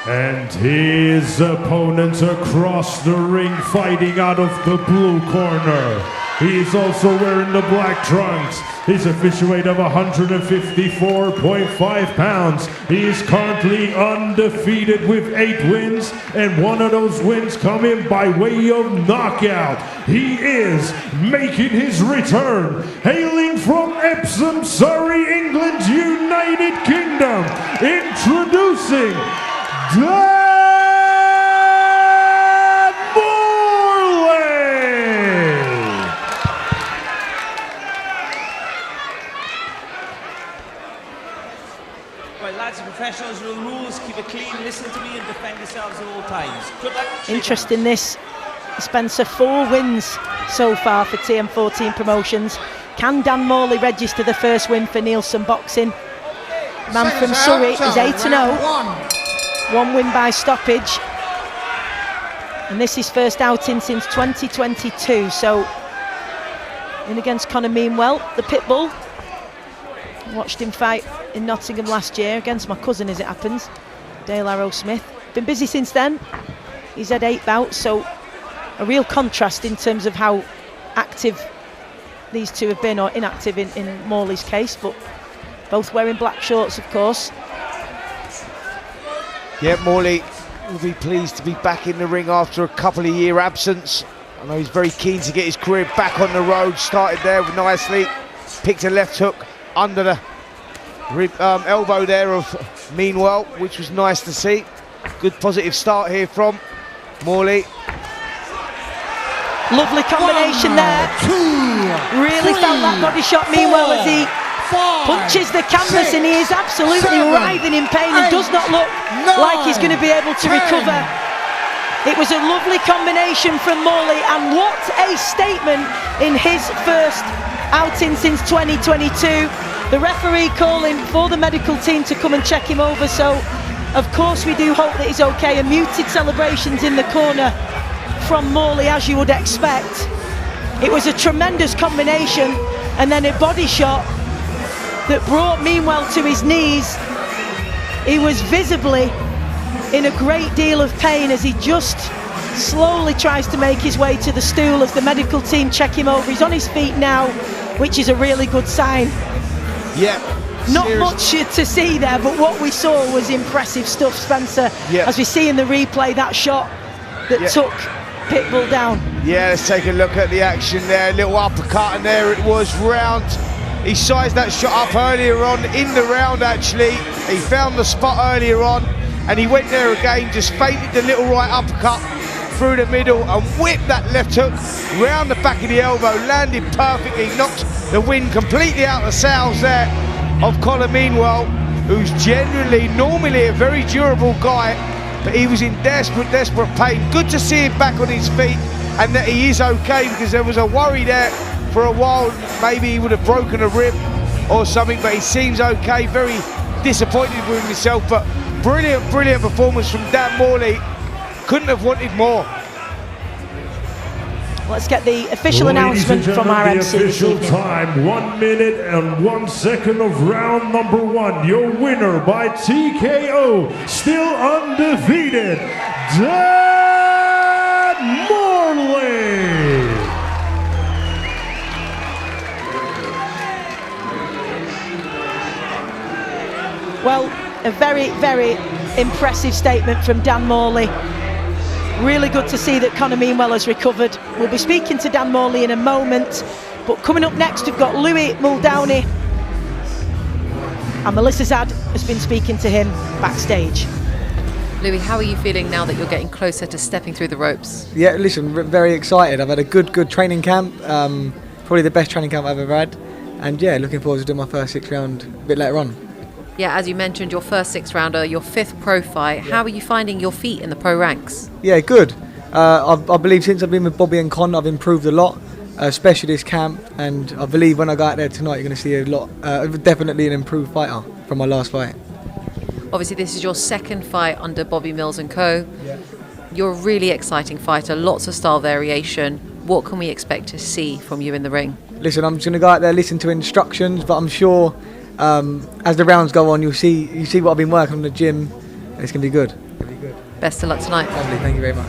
And his opponent across the ring, fighting out of the blue corner. He's also wearing the black trunks. His official weight of 154.5 pounds. He is currently undefeated with 8 wins, and 1 of those wins coming by way of knockout. He is making his return, hailing from Epsom, Surrey, England, United Kingdom. Introducing Dan Moley!
Right, lads and professionals, rules, keep it clean, listen to me and defend yourselves at all times. Good luck.
Interesting this Spencer, 4 wins so far for TM14 Promotions. Can Dan Moley register the first win for Nielsen Boxing? Man from Surrey is 8-0. 1 win by stoppage. And this is first outing since 2022. So, in against Conor Meanwell, the Pitbull. Watched him fight in Nottingham last year against my cousin, as it happens, Dale Arrow-Smith. Been busy since then. He's had 8 bouts, so a real contrast in terms of how active these two have been, or inactive in Morley's case, but both wearing black shorts, of course.
Yeah, Moley will be pleased to be back in the ring after a couple of year absence. I know he's very keen to get his career back on the road. Started there nicely, picked a left hook under the elbow there of Meanwell, which was nice to see. Good positive start here from Moley.
Lovely combination there. Really felt that body shot Meanwell as he punches the canvas, and he is absolutely writhing in pain and does not look like he's going to be able to recover. It was a lovely combination from Moley, and what a statement in his first outing since 2022. The referee calling for the medical team to come and check him over, so of course we do hope that he's okay. And muted celebrations in the corner from Moley, as you would expect. It was a tremendous combination, and then a body shot that brought Meanwell to his knees. He was visibly in a great deal of pain as he just slowly tries to make his way to the stool as the medical team check him over. He's on his feet now, which is a really good sign.
Yeah.
Not much to see there, but what we saw was impressive stuff, Spencer.
Yeah.
As we see in the replay, that shot that took Pitbull down.
Yeah, let's take a look at the action there. A little uppercut, and there it was, round. He sized that shot up earlier on in the round, actually. He found the spot earlier on, and he went there again, just feinted the little right uppercut through the middle and whipped that left hook round the back of the elbow, landed perfectly, knocked the wind completely out of the sails there of Conor Meanwell, who's normally a very durable guy, but he was in desperate pain. Good to see him back on his feet and that he is okay, because there was a worry there for a while, maybe he would have broken a rib or something, but he seems okay. Very disappointed with himself, but brilliant performance from Dan Moley. Couldn't have wanted more.
Let's get the official announcement from our MC.
The official time, 1 minute and 1 second of round number 1. Your winner by TKO, still undefeated, Dan Moley.
Well, a very impressive statement from Dan Moley. Really good to see that Conor Meanwell has recovered. We'll be speaking to Dan Moley in a moment, but coming up next we've got Mul Downey, and Melissa Zad has been speaking to him backstage.
Louis, how are you feeling now that you're getting closer to stepping through the ropes?
Yeah, listen, very excited. I've had a good training camp, probably the best training camp I've ever had, and yeah, looking forward to doing my first 6th round a bit later on.
Yeah, as you mentioned, your first 6th rounder, your 5th pro fight. How are you finding your feet in the pro ranks?
Yeah, good. I believe since I've been with Bobby and Con, I've improved a lot, especially this camp, and I believe when I go out there tonight, you're going to see a lot, definitely an improved fighter from my last fight.
Obviously, this is your 2nd fight under Bobby Mills and Co.
Yeah.
You're a really exciting fighter, lots of style variation. What can we expect to see from you in the ring?
Listen, I'm just going to go out there, listen to instructions, but I'm sure as the rounds go on, you see what I've been working on in the gym, and it's going to be good.
Best of luck tonight.
Lovely, thank you very much.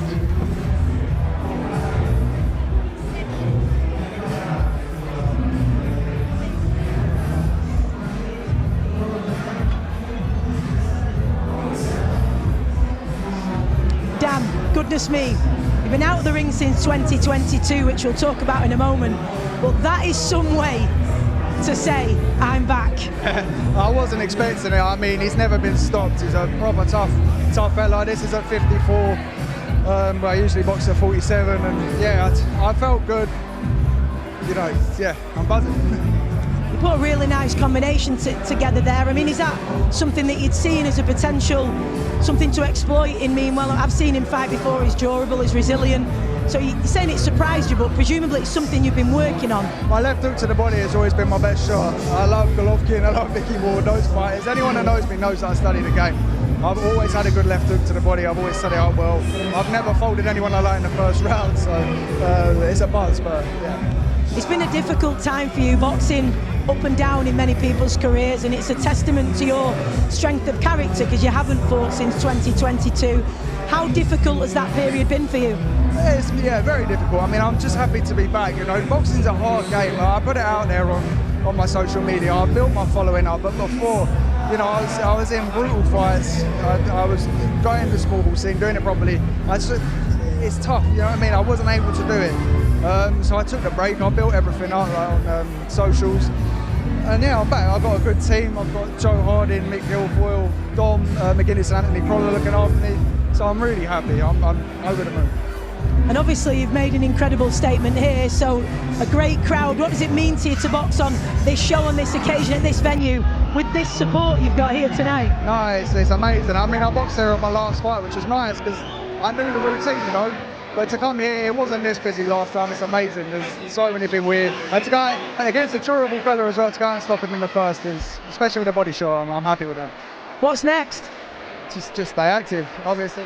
Dan, goodness me, you've been out of the ring since 2022, which we'll talk about in a moment, but that is some way to say I'm back.
I wasn't expecting it. I mean, he's never been stopped. He's a proper tough fella. This is at 54. I usually box at 47, and yeah, I felt good. You know, yeah, I'm buzzing.
You put a really nice combination together there. I mean, is that something that you'd seen as a potential, something to exploit in Meanwell? I've seen him fight before. He's durable, he's resilient. So you're saying it surprised you, but presumably it's something you've been working on.
My left hook to the body has always been my best shot. I love Golovkin, I love Mickey Ward, those fighters. Anyone that knows me knows that I study the game. I've always had a good left hook to the body, I've always set it up well. I've never folded anyone I like in the first round, so it's a buzz, but yeah.
It's been a difficult time for you, boxing up and down in many people's careers, and it's a testament to your strength of character because you haven't fought since 2022. How difficult has that period been for you?
It's, yeah, very difficult. I mean, I'm just happy to be back. You know, boxing's a hard game. I put it out there on my social media. I built my following up, but before, you know, I was in brutal fights. I was going to small ball scene, doing it properly. It's tough, you know what I mean? I wasn't able to do it. So I took a break. I built everything up on socials. And yeah, I'm back. I've got a good team. I've got Joe Harding, Mick Guilfoyle, Dom McGuinness and Anthony Croller looking after me. So I'm really happy. I'm over the moon.
And obviously you've made an incredible statement here, so a great crowd. What does it mean to you to box on this show, on this occasion, at this venue, with this support you've got here tonight?
No, it's amazing. I mean, I boxed there at my last fight, which was nice because I knew the routine, you know. But to come here, it wasn't this busy last time. It's amazing. There's so many people here. And to go against a durable fella as well, to go and stop him in the first is, especially with a body shot, I'm happy with that.
What's next?
Just stay active, obviously.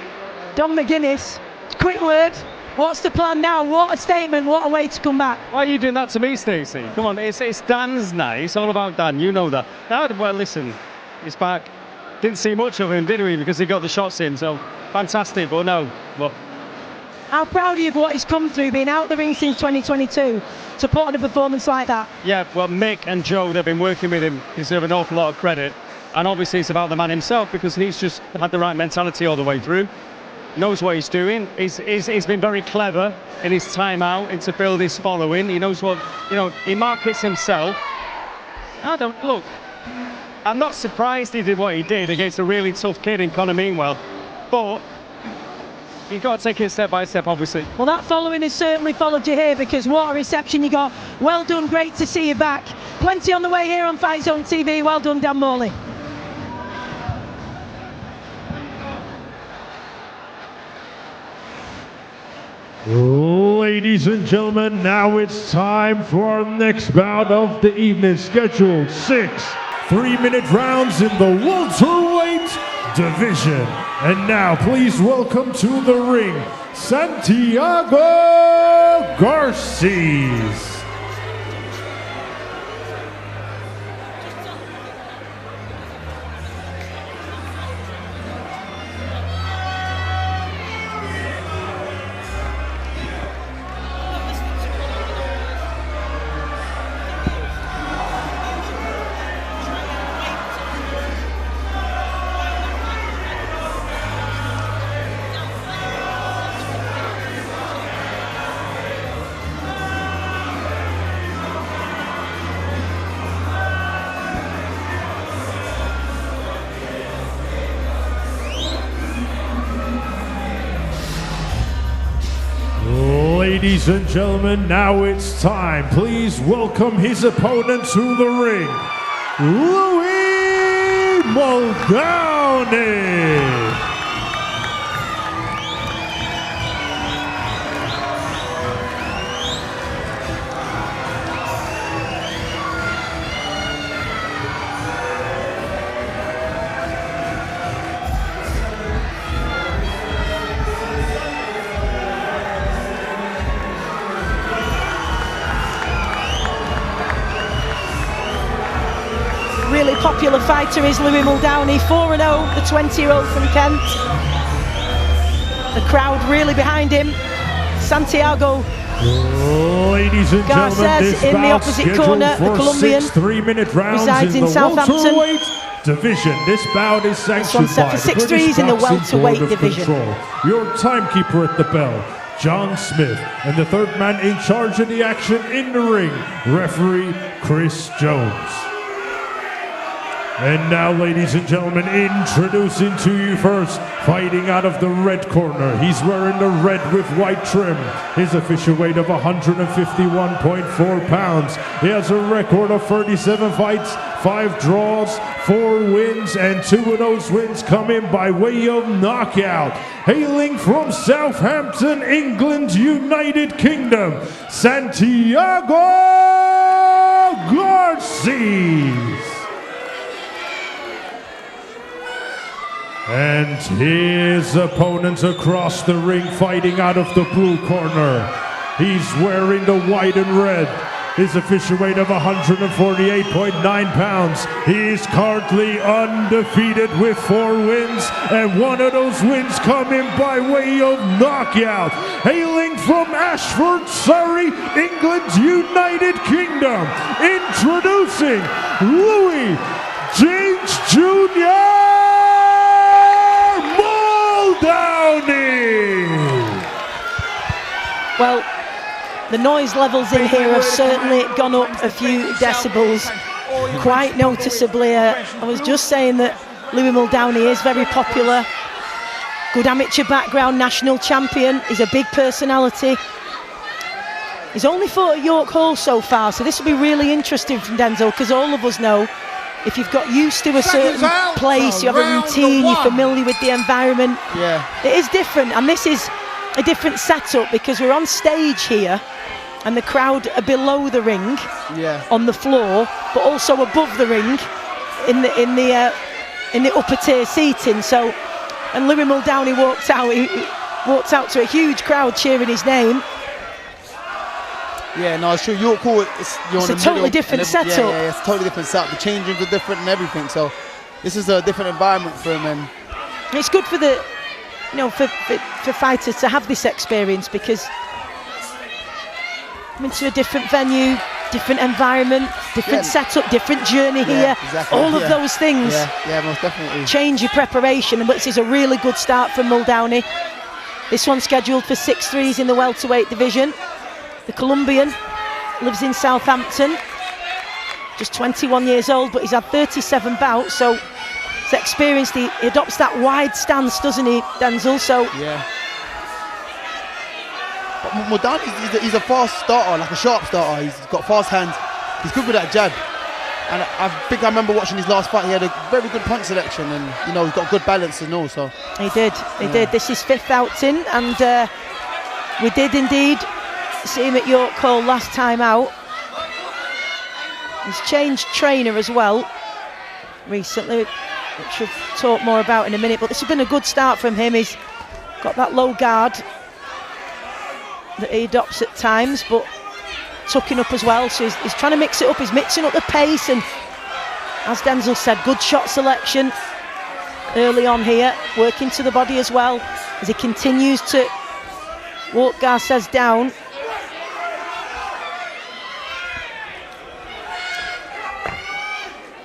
Dom McGuinness, quick word. What's the plan now? What a statement, what a way to come back.
Why are you doing that to me, Stacey? Come on, it's Dan's night, it's all about Dan, you know that. Well, listen, he's back. Didn't see much of him, did we? Because he got the shots in, so fantastic, but no. But
how proud are you of what he's come through, being out the ring since 2022, supporting a performance like that?
Yeah, well, Mick and Joe, they've been working with him, deserve an awful lot of credit. And obviously it's about the man himself, because he's just had the right mentality all the way through. Knows what he's doing. He's been very clever in his time out and to build his following. He knows what, you know, he markets himself. Look, I'm not surprised he did what he did against a really tough kid in Conor Meanwell, but you've got to take it step by step, obviously.
Well, that following has certainly followed you here, because what a reception you got. Well done, great to see you back. Plenty on the way here on FightZone TV. Well done, Dan Moley.
Ladies and gentlemen, now it's time for our next bout of the evening, scheduled 6 3-minute rounds in the welterweight division. And now please welcome to the ring, Santiago Garces. Ladies and gentlemen, now it's time. Please welcome his opponent to the ring, Mul Downey.
Really popular fighter is Mul Downey, 4-0, the 20-year-old from Kent. The crowd really behind him. Santiago
Ladies and
Garces in the opposite corner, the Colombian,
3-minute rounds
resides in
the
Southampton.
welterweight division. This bout is sanctioned
set
by
for
the
6
British
threes in the
Boxing
welterweight
Board of
division.
Control. Your timekeeper at the bell, John Smith, and the third man in charge of the action in the ring, referee Chris Jones. And now, ladies and gentlemen, introducing to you first, fighting out of the red corner. He's wearing the red with white trim. His official weight of 151.4 pounds. He has a record of 37 fights, 5 draws, 4 wins, and 2 of those wins come in by way of knockout. Hailing from Southampton, England, United Kingdom, Santiago Garces. And his opponent across the ring, fighting out of the blue corner. He's wearing the white and red. His official weight of 148.9 pounds. He's currently undefeated with 4 wins, and 1 of those wins come in by way of knockout. Hailing from Ashford, Surrey, England, United Kingdom, introducing Louis James Jr. Mul Downey.
Well, the noise levels in here have certainly gone up a few decibels, quite noticeably. I was just saying that Louis Mul Downey is very popular, good amateur background, national champion. He's a big personality. He's only fought at York Hall so far, so this will be really interesting from Denzel, because all of us know if you've got used to a certain place, you have a routine, you're familiar with the environment.
Yeah.
It is different, and this is a different setup because we're on stage here and the crowd are below the ring, on the floor, but also above the ring in the upper tier seating. So, and Louis Mul Downey walked out. He walked out to a huge crowd cheering his name.
Yeah, no, it's true. York Hall, it's
a totally different setup.
Yeah, it's a totally different setup. The change rooms are different and everything. So, this is a different environment for him, and
it's good for the, for fighters to have this experience, because I'm into a different venue, different environment, different setup, different journey here.
Exactly.
All of those things.
Yeah, most definitely.
Change your preparation, but this is a really good start from Mul Downey. This one's scheduled for 6-3s in the welterweight division. The Colombian lives in Southampton, just 21 years old, but he's had 37 bouts, so he's experienced. He adopts that wide stance, doesn't he, Denzel? So
yeah. But Mul Downey, he's a fast starter, like a sharp starter. He's got fast hands. He's good with that jab. And I think I remember watching his last fight. He had a very good punch selection, and he's got good balance and all. So
he did. This is 5th outing, and we did indeed see him at York Hall last time out. He's changed trainer as well recently, which we'll talk more about in a minute. But this has been a good start from him. He's got that low guard that he adopts at times, but tucking up as well. So he's trying to mix it up. He's mixing up the pace, and as Denzel said, good shot selection early on here, working to the body as well as he continues to walk Garces down.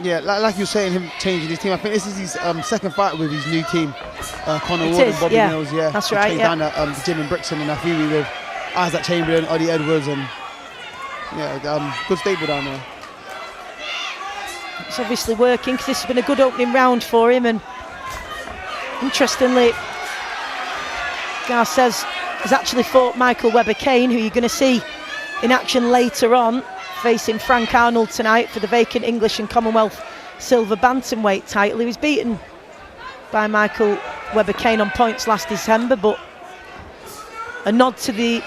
yeah, like you're saying, him changing his team. I think this is his second fight with his new team, Conor Ward and Bobby Mills. Yeah,
that's right.
He down at the gym in Brixton, and I feel with Isaac Chamberlain, Eddie Edwards, and good stable down there.
It's obviously working, because this has been a good opening round for him, and interestingly, Garces has actually fought Michael Webber-Kane, who you're going to see in action later on, facing Frank Arnold tonight for the vacant English and Commonwealth silver bantamweight title. He was beaten by Michael Webber-Kane on points last December, but a nod to the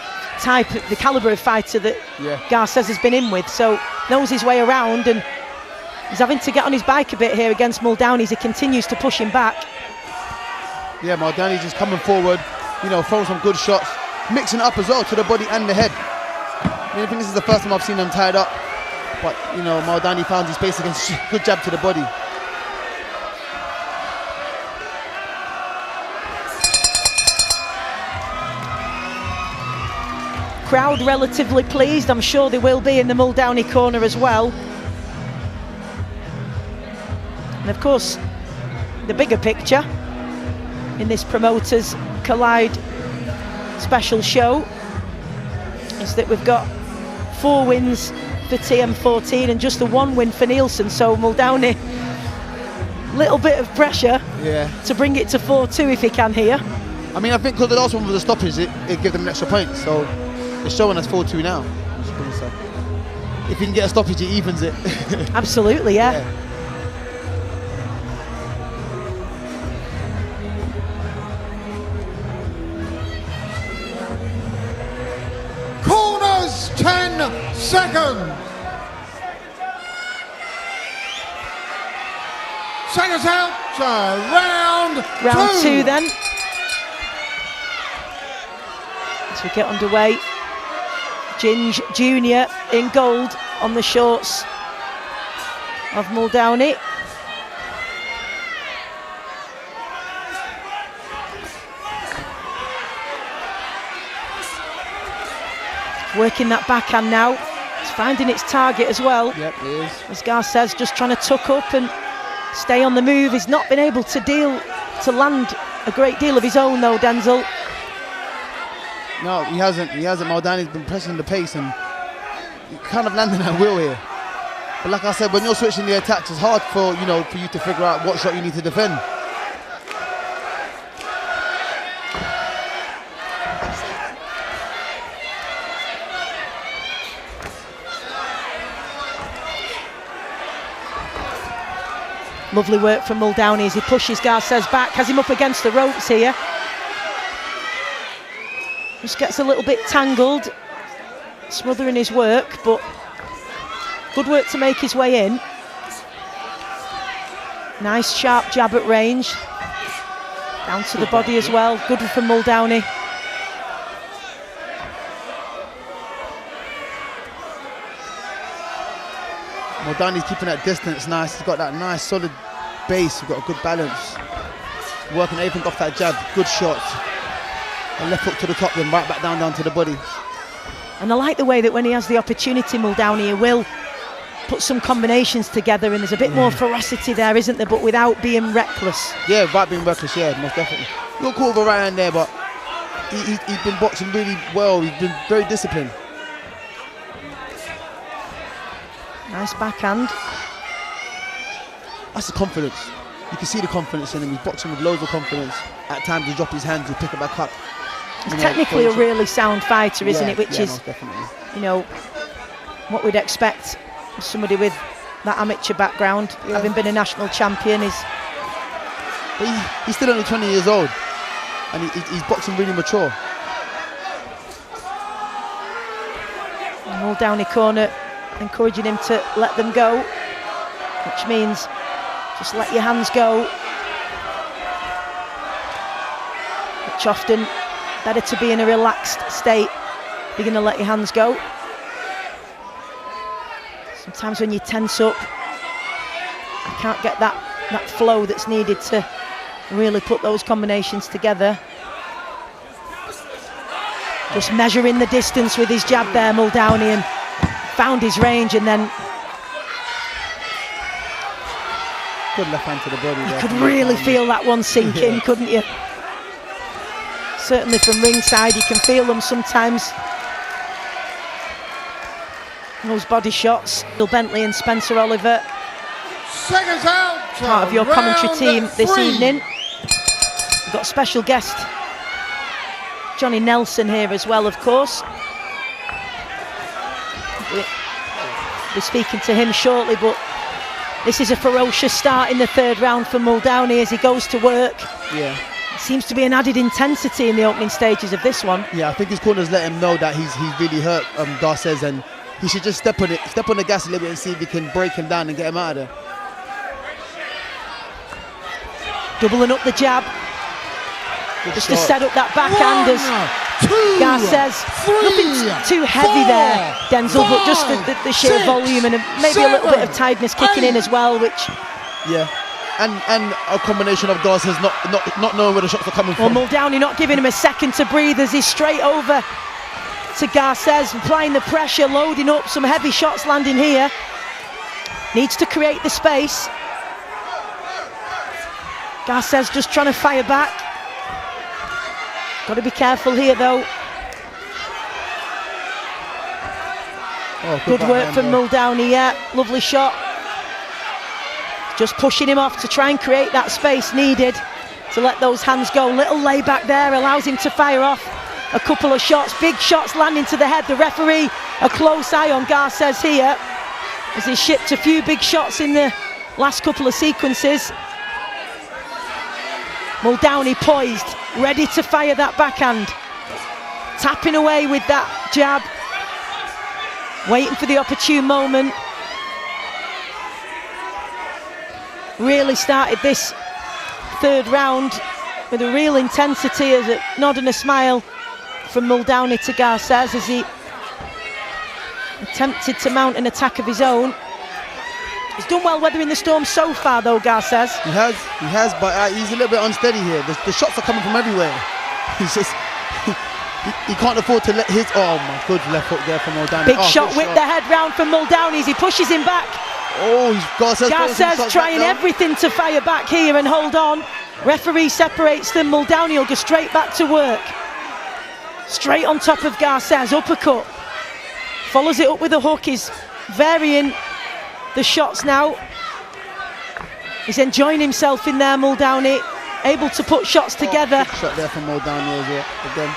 calibre of fighter that Garces has been in with, so knows his way around, and he's having to get on his bike a bit here against Mul Downey as he continues to push him back.
Yeah, Mul Downey's just coming forward, throwing some good shots, mixing it up as well to the body and the head. I think this is the first time I've seen him tied up, but Mul Downey found his space against a good jab to the body.
Crowd relatively pleased, I'm sure they will be in the Mul Downey corner as well. And of course, the bigger picture in this Promoters Collide special show is that we've got 4 wins for TM14 and just the 1 win for Nielsen. So Mul Downey little bit of pressure
Yeah.
to bring it to 4-2 if he can here.
I mean, I think because the last one was a stoppage, it gave them an extra point. So it's showing us 4-2 now. So if you can get a stoppage, it evens it.
Absolutely, yeah.
Corners, 10 seconds. Seconds out, round
two then. As we get underway, Ginge Junior in gold on the shorts of Mul Downey. Working that backhand now. It's finding its target as well.
Yep, it is.
As Garces just trying to tuck up and stay on the move. He's not been able to land a great deal of his own though, Denzel.
No, he hasn't. Mul Downey's been pressing the pace and kind of landing at will here. But like I said, when you're switching the attacks, it's hard for you to figure out what shot you need to defend.
Lovely work from Mul Downey as he pushes Garces back, has him up against the ropes here. Just gets a little bit tangled, smothering his work, but good work to make his way in. Nice sharp jab at range. Down to the body as well, good from Mul Downey.
Mul Downey's keeping that distance nice. He's got that nice solid base. He's got a good balance. Working everything off that jab. Good shot. A left hook to the top, then right back down to the body.
And I like the way that when he has the opportunity, Mul Downey, he will put some combinations together, and there's a bit more ferocity there, isn't there? But without being reckless.
Yeah, without being reckless. Yeah, most definitely. Little caught with a right hand there, but he's been boxing really well. He's been very disciplined.
Nice backhand.
That's the confidence. You can see the confidence in him. He's boxing with loads of confidence. At times he'll drop his hands, he'll pick it back up.
He's technically a really sound fighter, isn't it? Which is,
most definitely.
What we'd expect of somebody with that amateur background, having been a national champion.
But he's still only 20 years old, and he's boxing really mature.
Mul Downey corner encouraging him to let them go, which means just let your hands go, which often better to be in a relaxed state. You're going to let your hands go. Sometimes when you tense up, you can't get that flow that's needed to really put those combinations together. Just measuring the distance with his jab there, Mul Downey, and found his range, and then
good left hand to the body.
You could really feel that one sink in, couldn't you? Certainly from ringside, you can feel them sometimes. Those body shots. Bill Bentley and Spencer Oliver,
Seconds out.
part of your commentary team this evening. We've got special guest Johnny Nelson here as well, of course. We'll be speaking to him shortly, but this is a ferocious start in the third round for Mul Downey as he goes to work.
Yeah.
Seems to be an added intensity in the opening stages of this one.
Yeah, I think his corners let him know that he's really hurt Garces, and he should just step on the gas a little bit and see if he can break him down and get him out of there.
Doubling up the jab. Just to set up that backhand as Garces. Nothing too heavy there, Denzel, but just the sheer volume and maybe a little bit of tiredness kicking in as well, which...
Yeah. And a combination of Garces not knowing where the shots are coming from.
Well, Mul Downey not giving him a second to breathe as he's straight over to Garces, applying the pressure, loading up, some heavy shots landing here. Needs to create the space. Garces just trying to fire back. Got to be careful here though. Good work from Mul Downey, yeah, lovely shot. Just pushing him off to try and create that space needed to let those hands go. Little layback there allows him to fire off a couple of shots. Big shots landing to the head. The referee, a close eye on Garces here, as he shipped a few big shots in the last couple of sequences. Mul Downey poised, ready to fire that backhand. Tapping away with that jab. Waiting for the opportune moment. Really started this third round with a real intensity, as a nod and a smile from Mul Downey to Garces as he attempted to mount an attack of his own. He's done well weathering the storm so far though, Garces.
He has, but he's a little bit unsteady here. The shots are coming from everywhere. He's just, he can't afford to let his, oh my good left hook there from Mul Downey.
Big shot with the head round from Mul Downey as he pushes him back.
Oh,
Garces trying everything to fire back here and hold on. Referee separates them. Mul Downey will go straight back to work. Straight on top of Garces, uppercut. Follows it up with a hook. He's varying the shots now. He's enjoying himself in there, Mul Downey. Able to put shots together.
Big shot there from Mul Downey as well, again.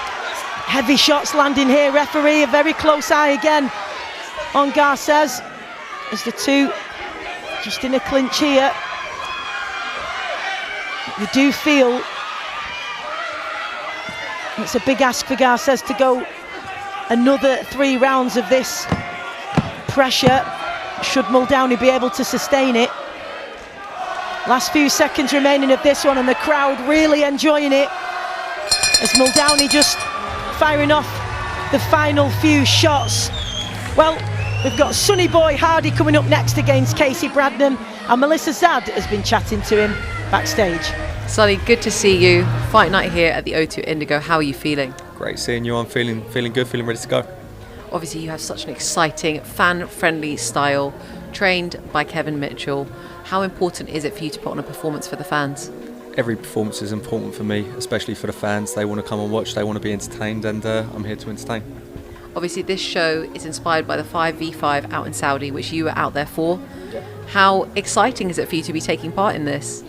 Heavy shots landing here. Referee, a very close eye again on Garces, as the two just in a clinch here. You do feel it's a big ask for Garces to go another 3 rounds of this pressure, should Mul Downey be able to sustain it. Last few seconds remaining of this one, and the crowd really enjoying it as Mul Downey just firing off the final few shots. Well, we've got Sonny Boy Hardy coming up next against Casey Bradnham, and Melissa Zad has been chatting to him backstage.
Sonny, good to see you. Fight night here at the O2 Indigo. How are you feeling?
Great seeing you. I'm feeling good, feeling ready to go.
Obviously, you have such an exciting, fan-friendly style, trained by Kevin Mitchell. How important is it for you to put on a performance for the fans?
Every performance is important for me, especially for the fans. They want to come and watch, they want to be entertained, and I'm here to entertain.
Obviously, this show is inspired by the 5v5 out in Saudi, which you were out there for. How exciting is it for you to be taking part in this?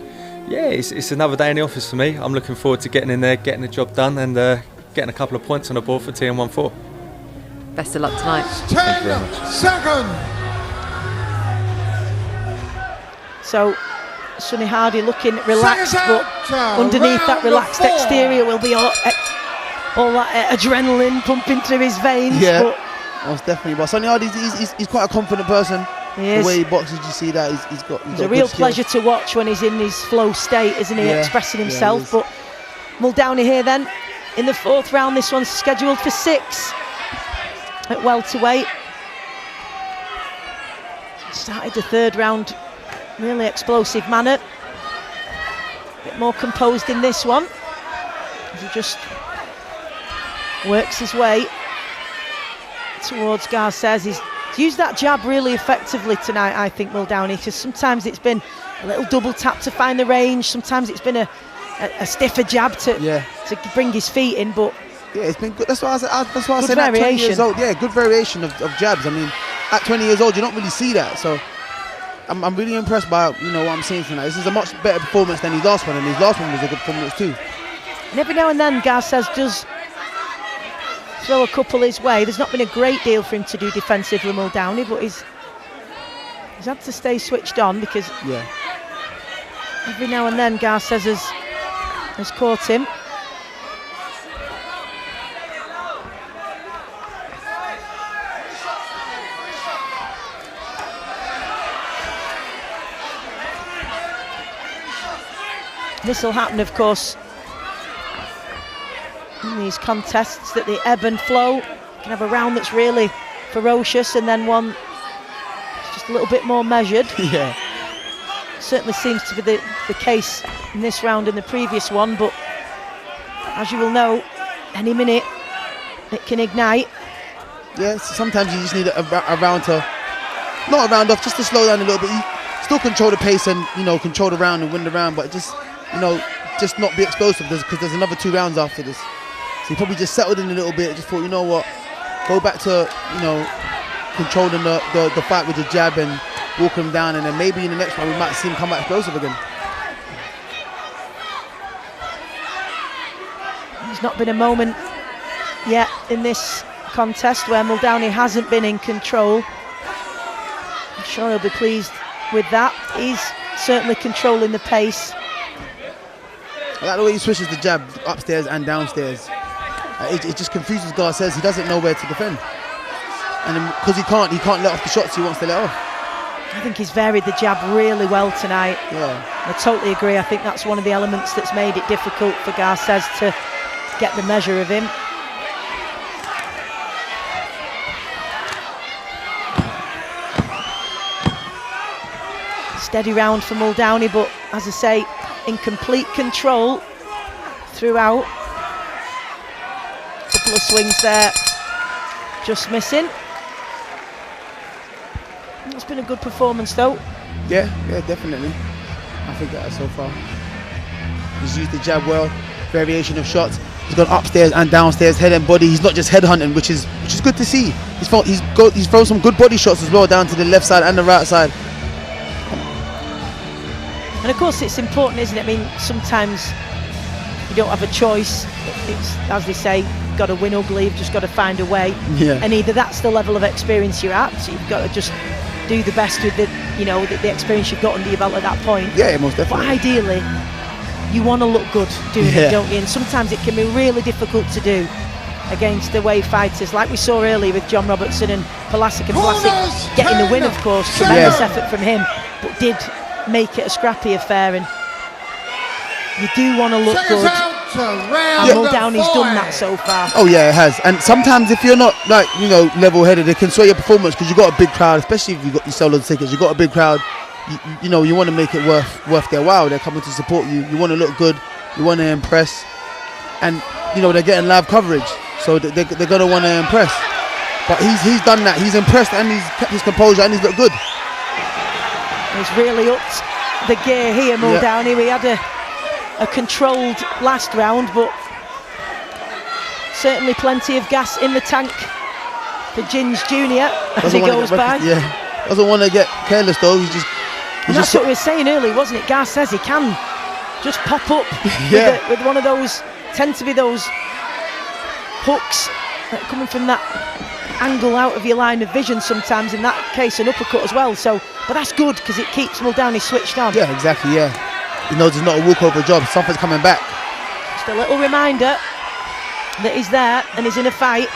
Yeah, it's another day in the office for me. I'm looking forward to getting in there, getting the job done, and getting a couple of points on the board for TM14.
Best of luck tonight.
10 seconds.
So Sonny Hardy looking relaxed, but underneath that relaxed exterior will be all that adrenaline pumping through his veins.
Yeah,
but
most definitely. But Sonny Hardy, he's quite a confident person.
He is.
The way he boxes, you see that he's got
a real pleasure to watch when he's in his flow state, isn't he?
Yeah.
Expressing himself.
Yeah,
but Mul Downey here then in the 4th round. This one's scheduled for 6 at welterweight. Started the 3rd round really explosive manner. A bit more composed in this one, as he just works his way towards Garces. He's used that jab really effectively tonight, I think, Mul Downey, because sometimes it's been a little double tap to find the range, sometimes it's been a stiffer jab to bring his feet in, but
yeah, it's been good. That's why I said
variation.
At 20 years old, yeah, good variation of jabs. I mean, at 20 years old, you don't really see that, so I'm really impressed by what I'm seeing tonight. This is a much better performance than his last one, and his last one was a good performance too.
And every now and then Garces does throw a couple his way. There's not been a great deal for him to do defensively, Mul Downey, but he's had to stay switched on, because every now and then Garces has caught him. This will happen, of course, in these contests, that they ebb and flow. You can have a round that's really ferocious and then one that's just a little bit more measured.
Yeah.
Certainly seems to be the case in this round and the previous one, but as you will know, any minute it can ignite.
Yeah, sometimes you just need a round to, not a round off, just to slow down a little bit. You still control the pace and, control the round and win the round, but just not be explosive, because there's another 2 rounds after this. So he probably just settled in a little bit, just thought, go back to, controlling the fight with the jab and walk him down, and then maybe in the next one we might see him come out explosive again.
There's not been a moment yet in this contest where Mul Downey hasn't been in control. I'm sure he'll be pleased with that. He's certainly controlling the pace.
I like the way he switches the jab upstairs and downstairs. It just confuses Garces. He doesn't know where to defend, and because he can't let off the shots he wants to let off.
I think he's varied the jab really well tonight.
Yeah,
I totally agree. I think that's one of the elements that's made it difficult for Garces to get the measure of him. Steady round for Mul Downey, but as I say, in complete control throughout. Couple of swings there, just missing. It's been a good performance though.
Yeah, definitely. I think that so far. He's used the jab well, variation of shots. He's gone upstairs and downstairs, head and body. He's not just head hunting, which is good to see. He's thrown some good body shots as well, down to the left side and the right side.
And of course it's important, isn't it? I mean, sometimes you don't have a choice. It's, as they say, you've got to win ugly, you've just got to find a way.
Yeah.
And either that's the level of experience you're at, so you've got to just do the best with the experience you've got under your belt at that point.
Yeah, most definitely.
But ideally, you want to look good doing it, don't you? And sometimes it can be really difficult to do against away fighters, like we saw earlier with John Robertson and Palic. And Palic getting the win, of course, tremendous effort from him, but did make it a scrappy affair, and you do want to look good. And Mul Downey's done that so far.
Oh yeah, it has. And sometimes if you're not level-headed, it can sway your performance because you've got a big crowd, especially if you've got your solo tickets. You've got a big crowd. You want to make it worth their while. They're coming to support you. You want to look good. You want to impress, and they're getting live coverage, so they're going to want to impress. But he's done that. He's impressed and he's kept his composure and he's looked good.
He's really upped the gear here, Mul Downey. We had a controlled last round, but certainly plenty of gas in the tank for Gins Jr. as he goes by.
Yeah, doesn't want to get careless though.
And that's what we were saying earlier, wasn't it? Gar says he can just pop up with one of those, tend to be those hooks that are coming from that angle out of your line of vision sometimes, in that case an uppercut as well. So, but that's good because it keeps Mul Downey switched on.
Yeah, exactly, yeah. He knows it's not a walkover job, something's coming back.
Just a little reminder that he's there and he's in a fight.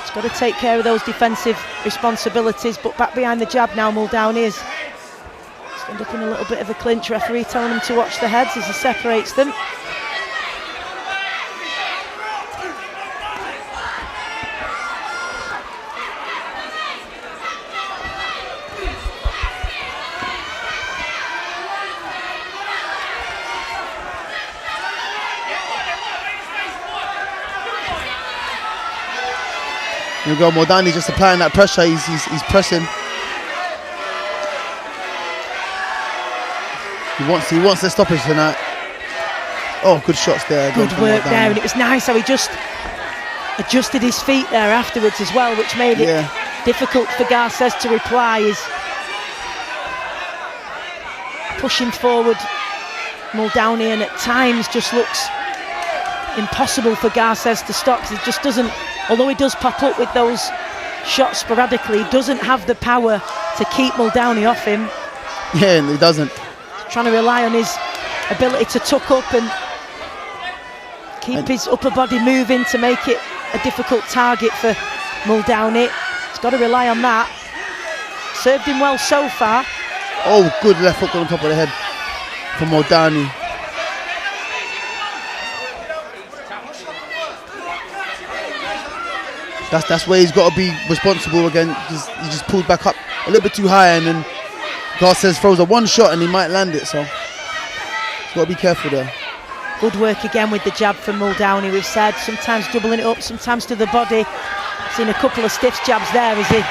He's got to take care of those defensive responsibilities, but back behind the jab now, Mul Downey is stand up in a little bit of a clinch. Referee telling him to watch the heads as he separates them.
Here we go, Mul Downey just applying that pressure. He's pressing. He wants the stoppage tonight. Oh, good shots there.
Good work there, and it was nice how he just adjusted his feet there afterwards as well, which made it difficult for Garces to reply. He's pushing forward Mul Downey, and at times just looks impossible for Garces to stop, because he just doesn't, although he does pop up with those shots sporadically, he doesn't have the power to keep Mul Downey off him.
Yeah, and he doesn't.
He's trying to rely on his ability to tuck up and keep his upper body moving to make it a difficult target for Mul Downey. He's got to rely on that. Served him well so far.
Oh, good left hook on top of the head from Mul Downey. That's where he's got to be responsible again. He just pulled back up a little bit too high, and then Garces throws a one shot and he might land it, so he's got to be careful there.
Good work again with the jab from Mul Downey. We've said sometimes doubling it up, sometimes to the body. Seen a couple of stiff jabs there, is he?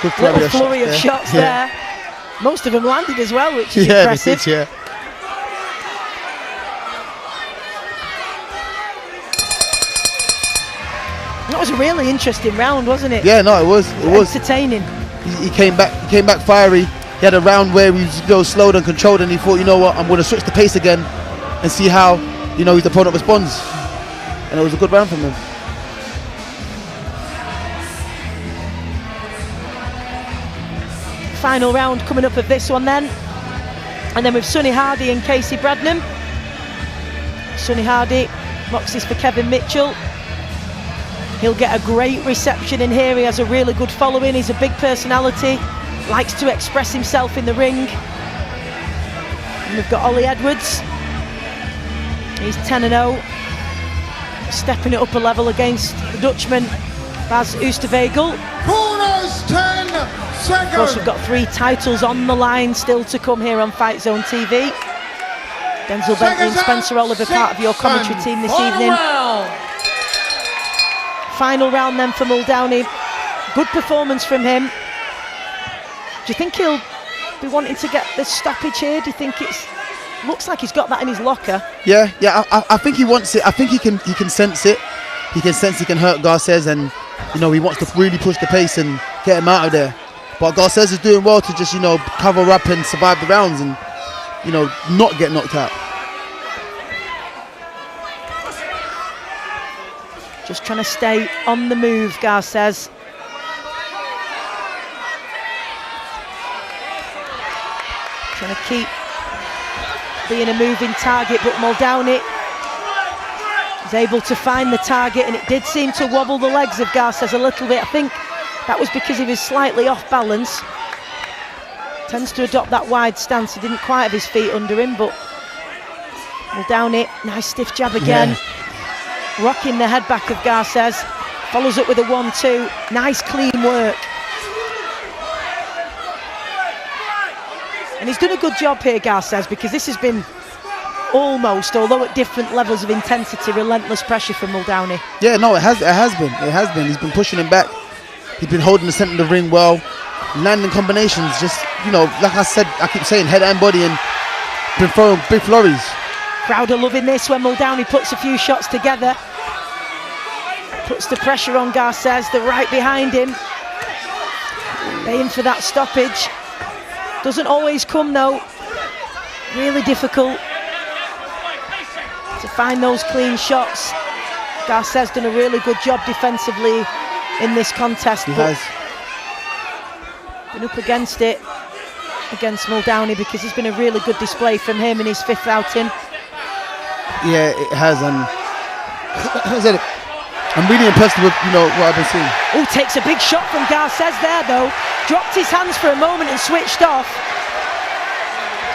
Good
little flurry of shots there. Most of them landed as well, which is impressive.
They did,
That was a really interesting round, wasn't it?
Yeah, no, it was. It was
entertaining.
He came back fiery. He had a round where he was slowed and controlled, and he thought, you know what, I'm going to switch the pace again and see how, you know, his opponent responds. And it was a good round from him.
Final round coming up of this one then. And then with Sonny Hardy and Casey Bradnham. Sonny Hardy boxes for Kevin Mitchell. He'll get a great reception in here. He has a really good following. He's a big personality. Likes to express himself in the ring. And we've got Ollie Edwards. He's 10-0. Stepping it up a level against the Dutchman, Bas Oostervegel.
Corners 10 seconds.
Of course, we've got 3 titles on the line still to come here on FightZone TV. Denzel Bentley and Spencer Oliver part of your commentary team this evening. Final round then for Mul Downey. Good performance from him. Do you think he'll be wanting to get the stoppage here? Do you think looks like he's got that in his locker?
Yeah, I think he wants it. I think he can sense it. He can sense he can hurt Garces, and you know, he wants to really push the pace and get him out of there. But Garces is doing well to just, you know, cover up and survive the rounds and, you know, not get knocked out.
Just trying to stay on the move, Garces. Trying to keep being a moving target, but Mul Downey is able to find the target, and it did seem to wobble the legs of Garces a little bit. I think that was because he was slightly off balance. Tends to adopt that wide stance. He didn't quite have his feet under him, but Mul Downey, nice stiff jab again. Yeah. Rocking the head back of Garces. Follows up with a 1-2. Nice clean work. And he's done a good job here, Garces, because this has been almost, although at different levels of intensity, relentless pressure from Mul Downey.
Yeah, no, it has been. He's been pushing him back. He's been holding the centre of the ring well, landing combinations. Just, you know, like I said, I keep saying head and body, and been throwing big flurries.
Crowd are loving this when Mul Downey puts a few shots together. Puts the pressure on Garces. They're right behind him. Aim for that stoppage. Doesn't always come though. Really difficult to find those clean shots. Garces done a really good job defensively in this contest.
He has
been up against it against Mul Downey because it's been a really good display from him in his 5th outing.
Yeah, it has, and I'm really impressed with, you know, what I've been seeing.
Oh, takes a big shot from Garces there though. Dropped his hands for a moment and switched off.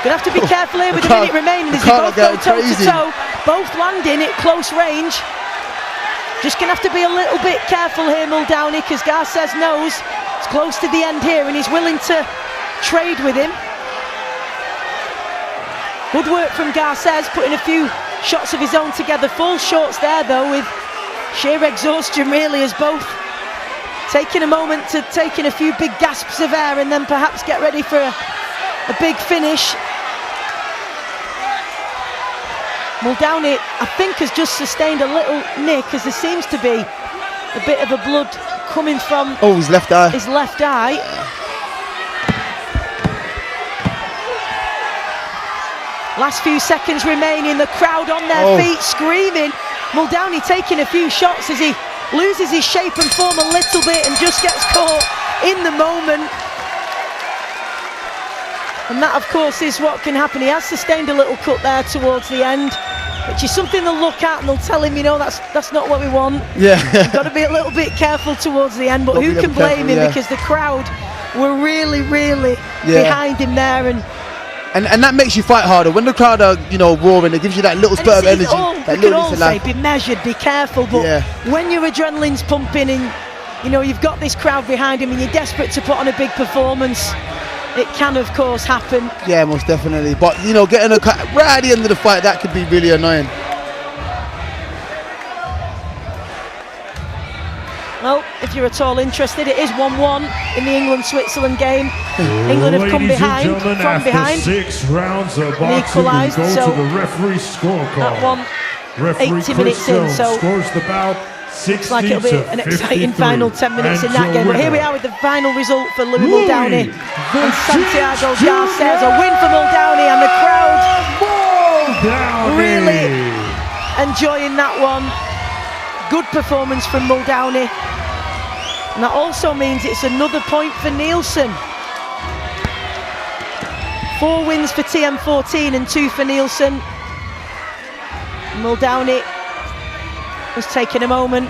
Gonna have to be careful here with a minute remaining as they both go toe to toe. Both landing at close range. Just gonna have to be a little bit careful here, Mul Downey, because Garces knows it's close to the end here and he's willing to trade with him. Good work from Garces, putting a few shots of his own together. Falls shorts there though, with sheer exhaustion really, as both taking a moment to take in a few big gasps of air and then perhaps get ready for a big finish. Mul Downey, I think, has just sustained a little nick, as there seems to be a bit of a blood coming from
his left eye.
His left eye. Last few seconds remaining, the crowd on their feet screaming. Mul Downey taking a few shots as he loses his shape and form a little bit and just gets caught in the moment. And that, of course, is what can happen. He has sustained a little cut there towards the end, which is something they'll look at and they'll tell him, you know, that's not what we want.
Yeah.
You've got to be a little bit careful towards the end, but who can blame him, because the crowd were really, really behind him there.
And that makes you fight harder. When the crowd are, you know, roaring, it gives you that little spurt of energy.
We can all say, be measured, be careful, but when your adrenaline's pumping and, you know, you've got this crowd behind him and you're desperate to put on a big performance, it can, of course, happen.
Yeah, most definitely. But, you know, getting a cut right at the end of the fight, that could be really annoying.
Well, if you're at all interested, it is 1-1 in the England-Switzerland game. England have come behind, from behind.
6 rounds of boxing,
equalised,
go
so
to the referee scorecard.
that one,
Referee
80 minutes in, so
scores the bout
Looks like it'll be an exciting final 10 minutes in that game. But here we are with the final result for Mul Downey and Santiago Garces. A win for Mul Downey, and the crowd really enjoying that one. Good performance from Mul Downey. And that also means it's another point for Nielsen. 4 wins for TM14 and 2 for Nielsen. Mul Downey has taken a moment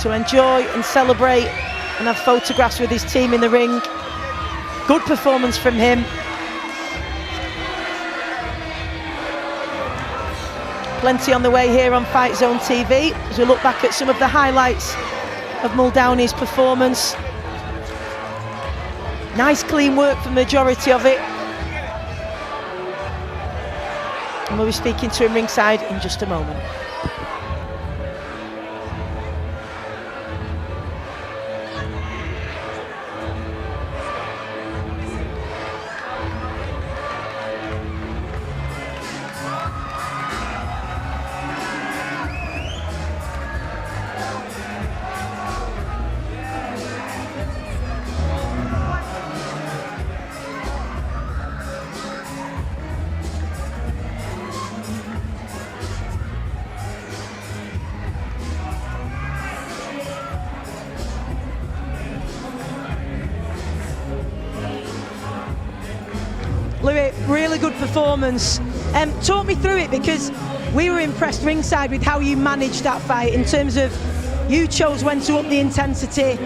to enjoy and celebrate and have photographs with his team in the ring. Good performance from him. Plenty on the way here on FightZone TV as we look back at some of the highlights of Mul Downey's performance. Nice clean work for the majority of it. And we'll be speaking to him ringside in just a moment. Louis, really good performance. Talk me through it, because we were impressed ringside with how you managed that fight in terms of you chose when to up the intensity,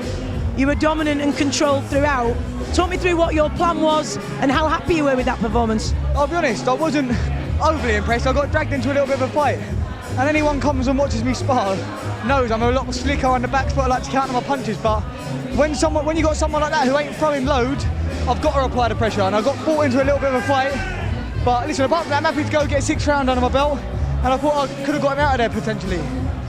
you were dominant and controlled throughout. Talk me through what your plan was and how happy you were with that performance.
I'll be honest, I wasn't overly impressed. I got dragged into a little bit of a fight. And anyone comes and watches me spar knows I'm a lot slicker on the back foot. I like to counter my punches, but when you got someone like that who ain't throwing load, I've got to apply the pressure, and I got brought into a little bit of a fight. But listen, apart from that, I'm happy to go get a 6th round under my belt, and I thought I could have got him out of there potentially.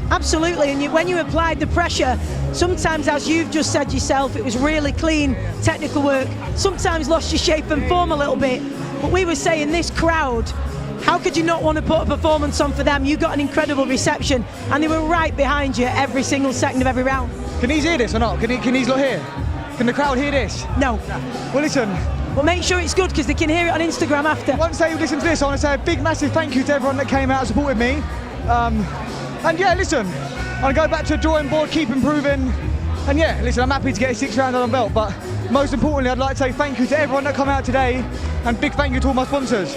Absolutely, and when you applied the pressure, sometimes, as you've just said yourself, it was really clean technical work, sometimes lost your shape and form a little bit. But we were saying, this crowd, how could you not want to put a performance on for them? You got an incredible reception, and they were right behind you every single second of every round.
Can he hear this or not? Can he not hear? Can the crowd hear this?
No.
Well, listen.
Well, make sure it's good, because they can hear it on Instagram after.
Once they listen to this, I want to say a big, massive thank you to everyone that came out and supported me. And yeah, listen, I'll go back to the drawing board, keep improving. And yeah, listen, I'm happy to get a 6th round on the belt, but most importantly, I'd like to say thank you to everyone that come out today, and big thank you to all my sponsors.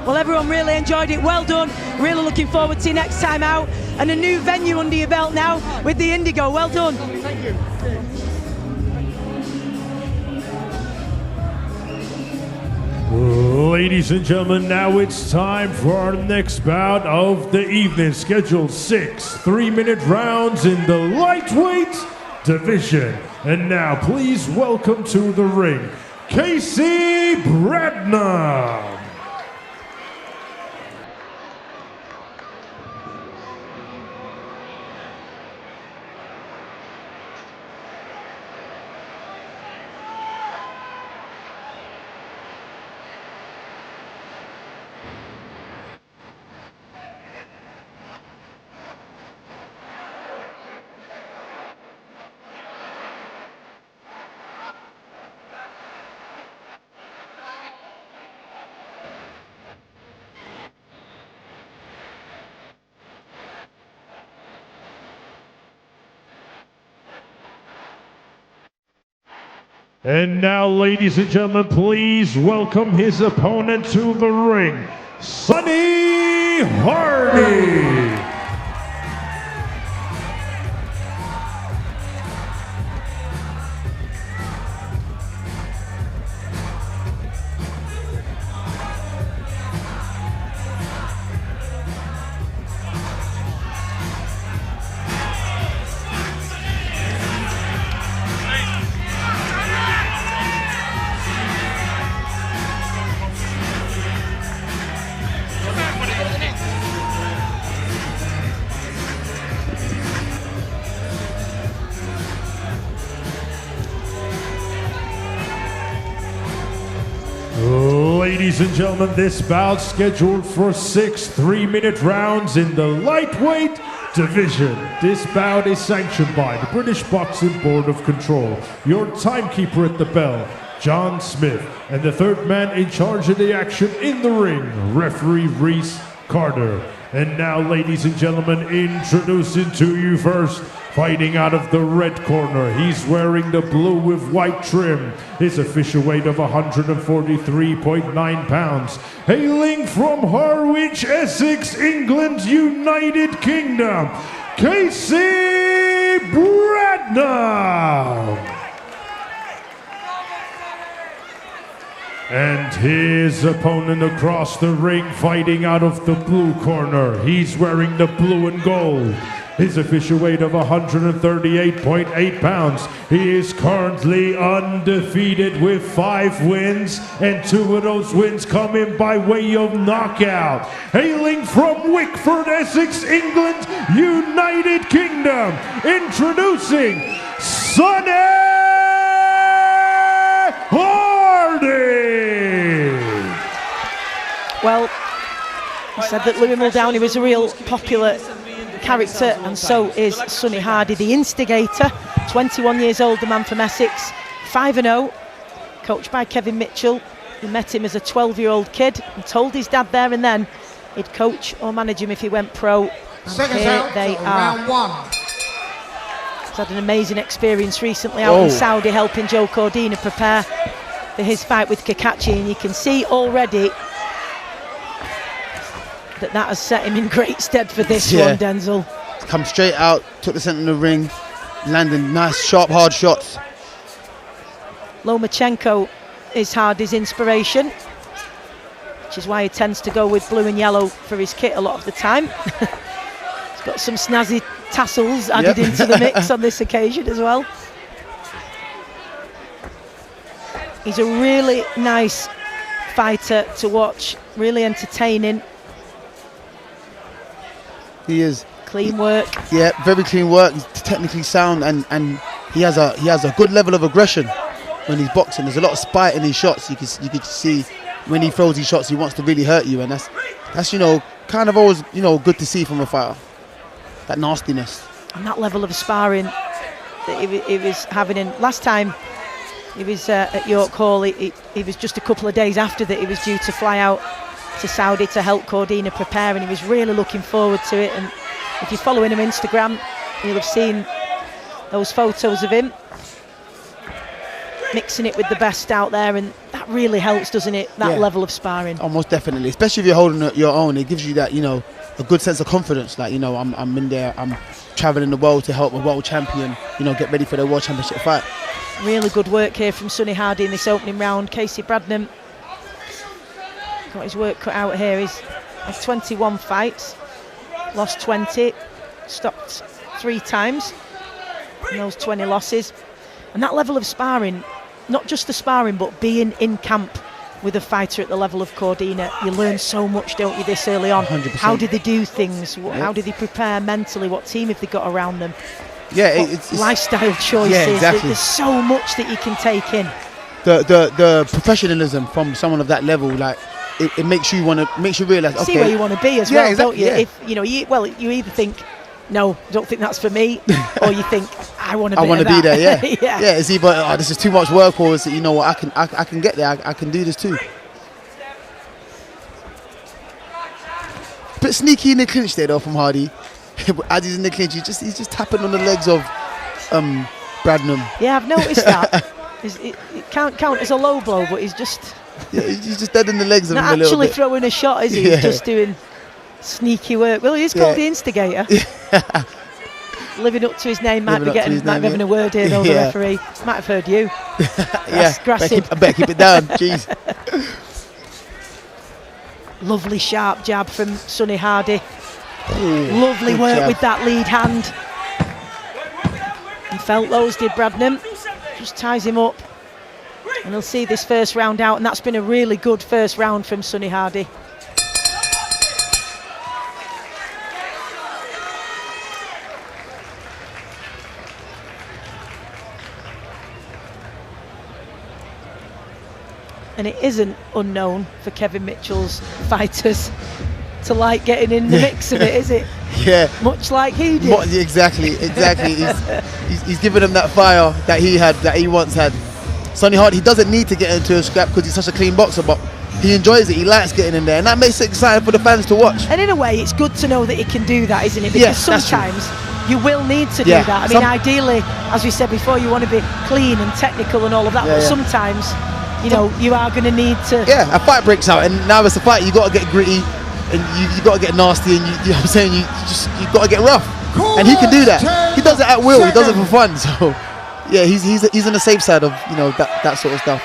Well, everyone really enjoyed it. Well done. Really looking forward to your next time out, and a new venue under your belt now with the Indigo. Well done.
Thank you.
Ladies and gentlemen, now it's time for our next bout of the evening. Scheduled 6 3-minute rounds in the lightweight division. And now, please welcome to the ring, Casey Bradnham. And now, ladies and gentlemen, please welcome his opponent to the ring, Sonny Hardy. Ladies and gentlemen, this bout scheduled for 6 3-minute rounds in the lightweight division. This bout is sanctioned by the British Boxing Board of Control. Your timekeeper at the bell, John Smith, and the third man in charge of the action in the ring, referee Reese Carter. And now, ladies and gentlemen, introducing to you first, fighting out of the red corner. He's wearing the blue with white trim. His official weight of 143.9 pounds. Hailing from Harwich, Essex, England, United Kingdom, Casey Bradnham. And his opponent across the ring, fighting out of the blue corner. He's wearing the blue and gold. His official weight of 138.8 pounds. He is currently undefeated with 5 wins, and 2 of those wins coming by way of knockout. Hailing from Wickford, Essex, England, United Kingdom, introducing Sonny Hardy.
Well, he said that Mul Downey was a real popular character, and so is Sonny Hardy, the instigator. 21 years old, the man from Essex, 5-0, coached by Kevin Mitchell, who met him as a 12-year-old kid and told his dad there and then he'd coach or manage him if he went pro.
Seconds
Here
out,
they
so
are.
round 1.
He's had an amazing experience recently out in Saudi, helping Joe Cordina prepare for his fight with Kakachi, and you can see already that has set him in great stead for this one, Denzel.
Come straight out, took the centre of the ring, landing nice, sharp, hard shots.
Lomachenko is Hardy's inspiration, which is why he tends to go with blue and yellow for his kit a lot of the time. He's got some snazzy tassels added into the mix on this occasion as well. He's a really nice fighter to watch, really entertaining.
He is.
Clean work.
Yeah, very clean work. He's technically sound, and he has a good level of aggression when he's boxing. There's a lot of spite in his shots. You could see when he throws these shots, he wants to really hurt you, and that's kind of always good to see from a fighter. That nastiness.
And that level of sparring that he was having in last time he was at York Hall. He was just a couple of days after that he was due to fly out to Saudi to help Cordina prepare, and he was really looking forward to it. And if you're following him on Instagram, you'll have seen those photos of him mixing it with the best out there, and that really helps, doesn't it, that level of sparring?
Almost definitely, especially if you're holding your own. It gives you that, a good sense of confidence, like, I'm in there, I'm traveling the world to help a world champion, get ready for the world championship fight.
Really good work here from Sonny Hardy in this opening round. Casey Bradnham got his work cut out here. He's had 21 fights, lost 20, stopped 3 times in those 20 losses. And that level of sparring, not just the sparring, but being in camp with a fighter at the level of Cordina, you learn so much, don't you, this early on?
100%.
How do they do things? How do they prepare mentally? What team have they got around them?
Yeah,
it's lifestyle choices.
Yeah, exactly.
There's so much that you can take in.
The professionalism from someone of that level, like, it makes you realise, okay,
see where you want to be as
yeah,
well,
exactly,
don't you?
yeah.
If you either think, no, don't think that's for me, or you think, I want to be
there. Yeah,
yeah.
yeah. It's either this is too much work, or is it, I can get there. I can do this too. Bit sneaky in the clinch there though from Hardy. As he's in the clinch, he's just tapping on the legs of Bradnham.
Yeah, I've noticed that. It can't count as a low blow, but he's just
he's just dead in the legs of him a little bit.
Not actually throwing a shot, is he? He's just doing sneaky work. Well, he's called the instigator. Living up to his name, might be having a word here though, the referee. Might have heard you.
I better keep it down. Jeez.
Lovely sharp jab from Sonny Hardy. Lovely work with that lead hand. He felt those, did Bradnham. Just ties him up. And he'll see this first round out, and that's been a really good first round from Sonny Hardy. And it isn't unknown for Kevin Mitchell's fighters to like getting in the mix of it, is it?
Yeah.
Much like he did.
Exactly. He's given him that fire that he once had. Sonny Hardy, he doesn't need to get into a scrap because he's such a clean boxer, but he enjoys it. He likes getting in there, and that makes it exciting for the fans to watch.
And in a way, it's good to know that he can do that, isn't it? Because sometimes you will need to do that. I mean, ideally, as we said before, you want to be clean and technical and all of that, but sometimes, you know, you are going to need to...
Yeah, a fight breaks out, and now it's a fight, you got to get gritty, and you got to get nasty, and you know what I'm saying, you got to get rough. And he can do that. He does it at will, he does it for fun, so... Yeah, he's on the safe side of, you know, that sort of stuff.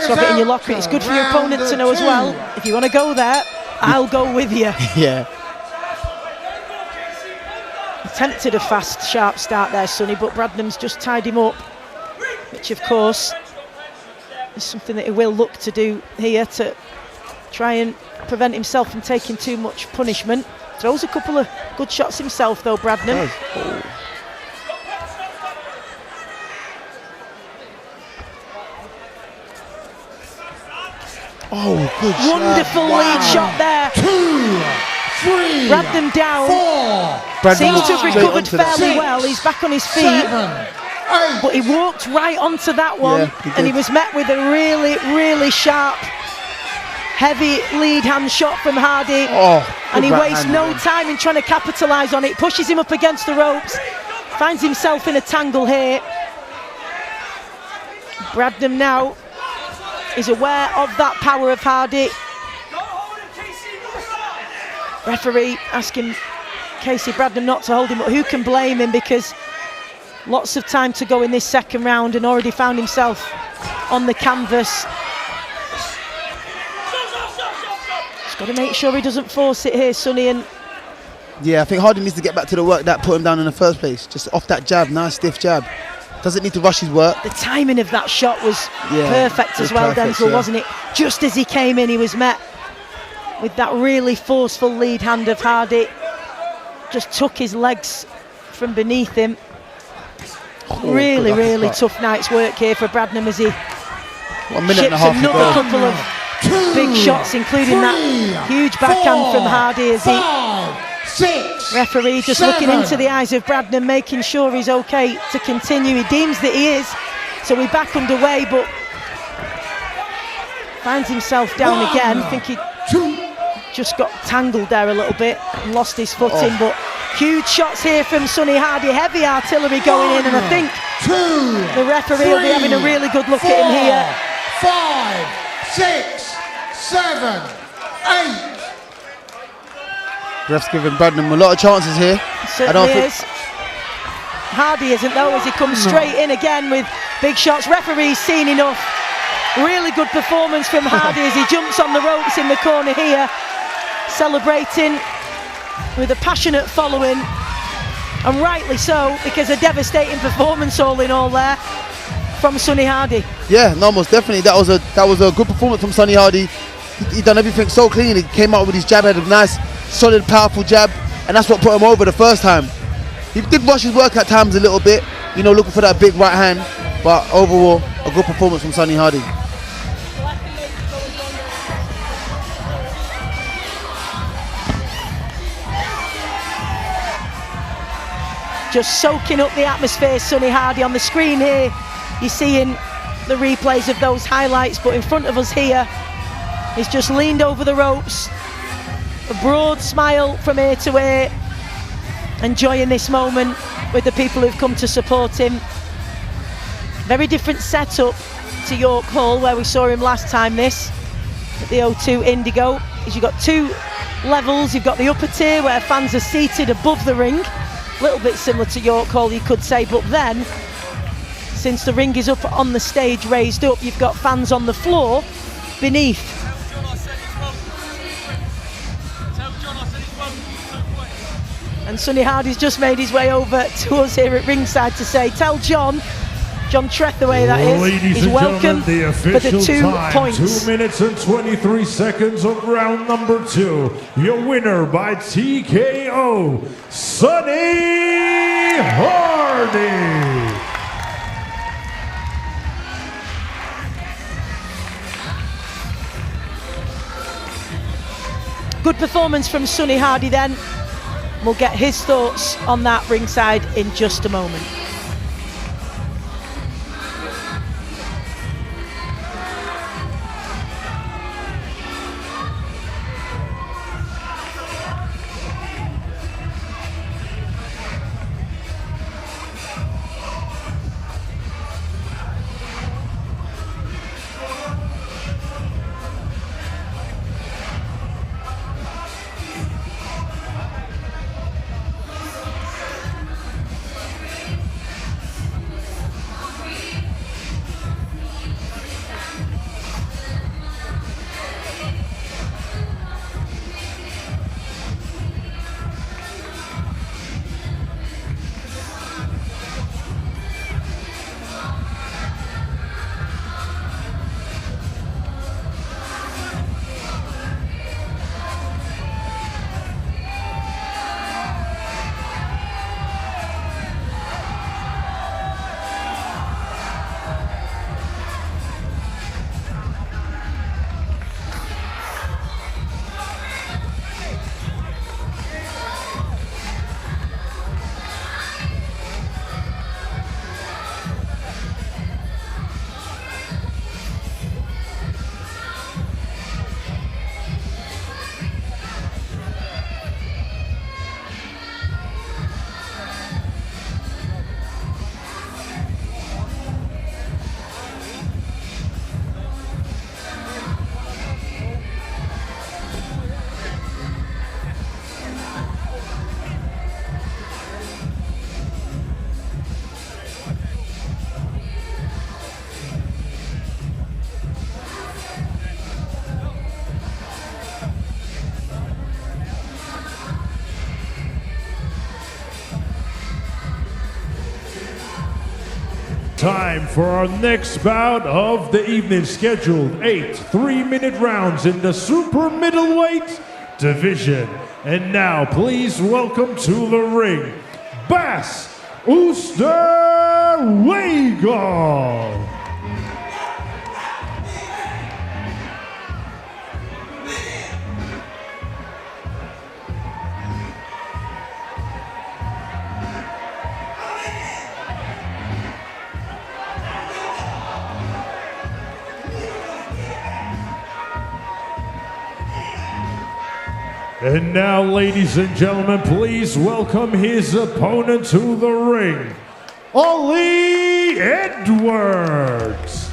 Drop it in your locker. It's good for your opponent to know as well. If you want to go there, I'll go with you.
Yeah.
Attempted a fast, sharp start there, Sonny, but Bradnham's just tied him up, which of course is something that he will look to do here to try and prevent himself from taking too much punishment. Throws a couple of good shots himself though, Bradnham.
Oh, good shot.
Wonderful lead shot there.
2, 3,
Bradnham down.
4.
Seems to have recovered fairly well. He's back on his feet.
7, 8.
But he walked right onto that one, and he was met with a really, really sharp, heavy lead hand shot from Hardy. And he wastes no time in trying to capitalise on it. Pushes him up against the ropes. Finds himself in a tangle here. Bradnham now is aware of that power of Hardy. Referee asking Casey Bradnham not to hold him, but who can blame him, because lots of time to go in this second round and already found himself on the canvas. Just got to make sure he doesn't force it here, Sonny. And
yeah, I think Hardy needs to get back to the work that put him down in the first place. Just off that jab, nice stiff jab. Doesn't need to rush his work.
The timing of that shot was perfect as well, Denzel, wasn't it? Just as he came in, he was met with that really forceful lead hand of Hardy. Just took his legs from beneath him. Really, really tough night's work here for Bradnham as he ships another couple of big shots, including that huge backhand from Hardy as he... Referee just looking into the eyes of Bradnham, making sure he's okay to continue. He deems that he is, so we're back underway, but finds himself down again. I think he just got tangled there a little bit and lost his footing, but huge shots here from Sonny Hardy, heavy artillery going in, and I think the referee will be having a really good look at him here.
5, 6, 7, 8.
Ref's giving Bradnham a lot of chances here.
Certainly is. Hardy isn't though, as he comes straight in again with big shots. Referee's seen enough. Really good performance from Hardy as he jumps on the ropes in the corner here, celebrating with a passionate following, and rightly so, because a devastating performance all in all there from Sonny Hardy.
Yeah, no, most definitely. That was a good performance from Sonny Hardy. He done everything so clean. He came out with his jab, had a nice, solid, powerful jab, and that's what put him over the first time. He did rush his work at times a little bit, you know, looking for that big right hand, but overall, a good performance from Sonny Hardy.
Just soaking up the atmosphere, Sonny Hardy. On the screen here, you're seeing the replays of those highlights, but in front of us here, he's just leaned over the ropes, a broad smile from ear to ear, enjoying this moment with the people who've come to support him. Very different setup to York Hall, where we saw him last time this, at the O2 Indigo. You've got two levels. You've got the upper tier where fans are seated above the ring, a little bit similar to York Hall, you could say, but then, since the ring is up on the stage raised up, you've got fans on the floor beneath. And Sonny Hardy's just made his way over to us here at ringside to say, tell John Trethaway that is,
Ladies
he's
and
welcome
the
for the 2
time,
points.
2 minutes and 23 seconds of round number 2. Your winner by TKO, Sonny Hardy.
Good performance from Sonny Hardy then. We'll get his thoughts on that ringside in just a moment.
Time for our next bout of the evening, scheduled 8 3-minute rounds in the super middleweight division. And now please welcome to the ring, Bassi Wagner. And now, ladies and gentlemen, please welcome his opponent to the ring, Ollie Edwards.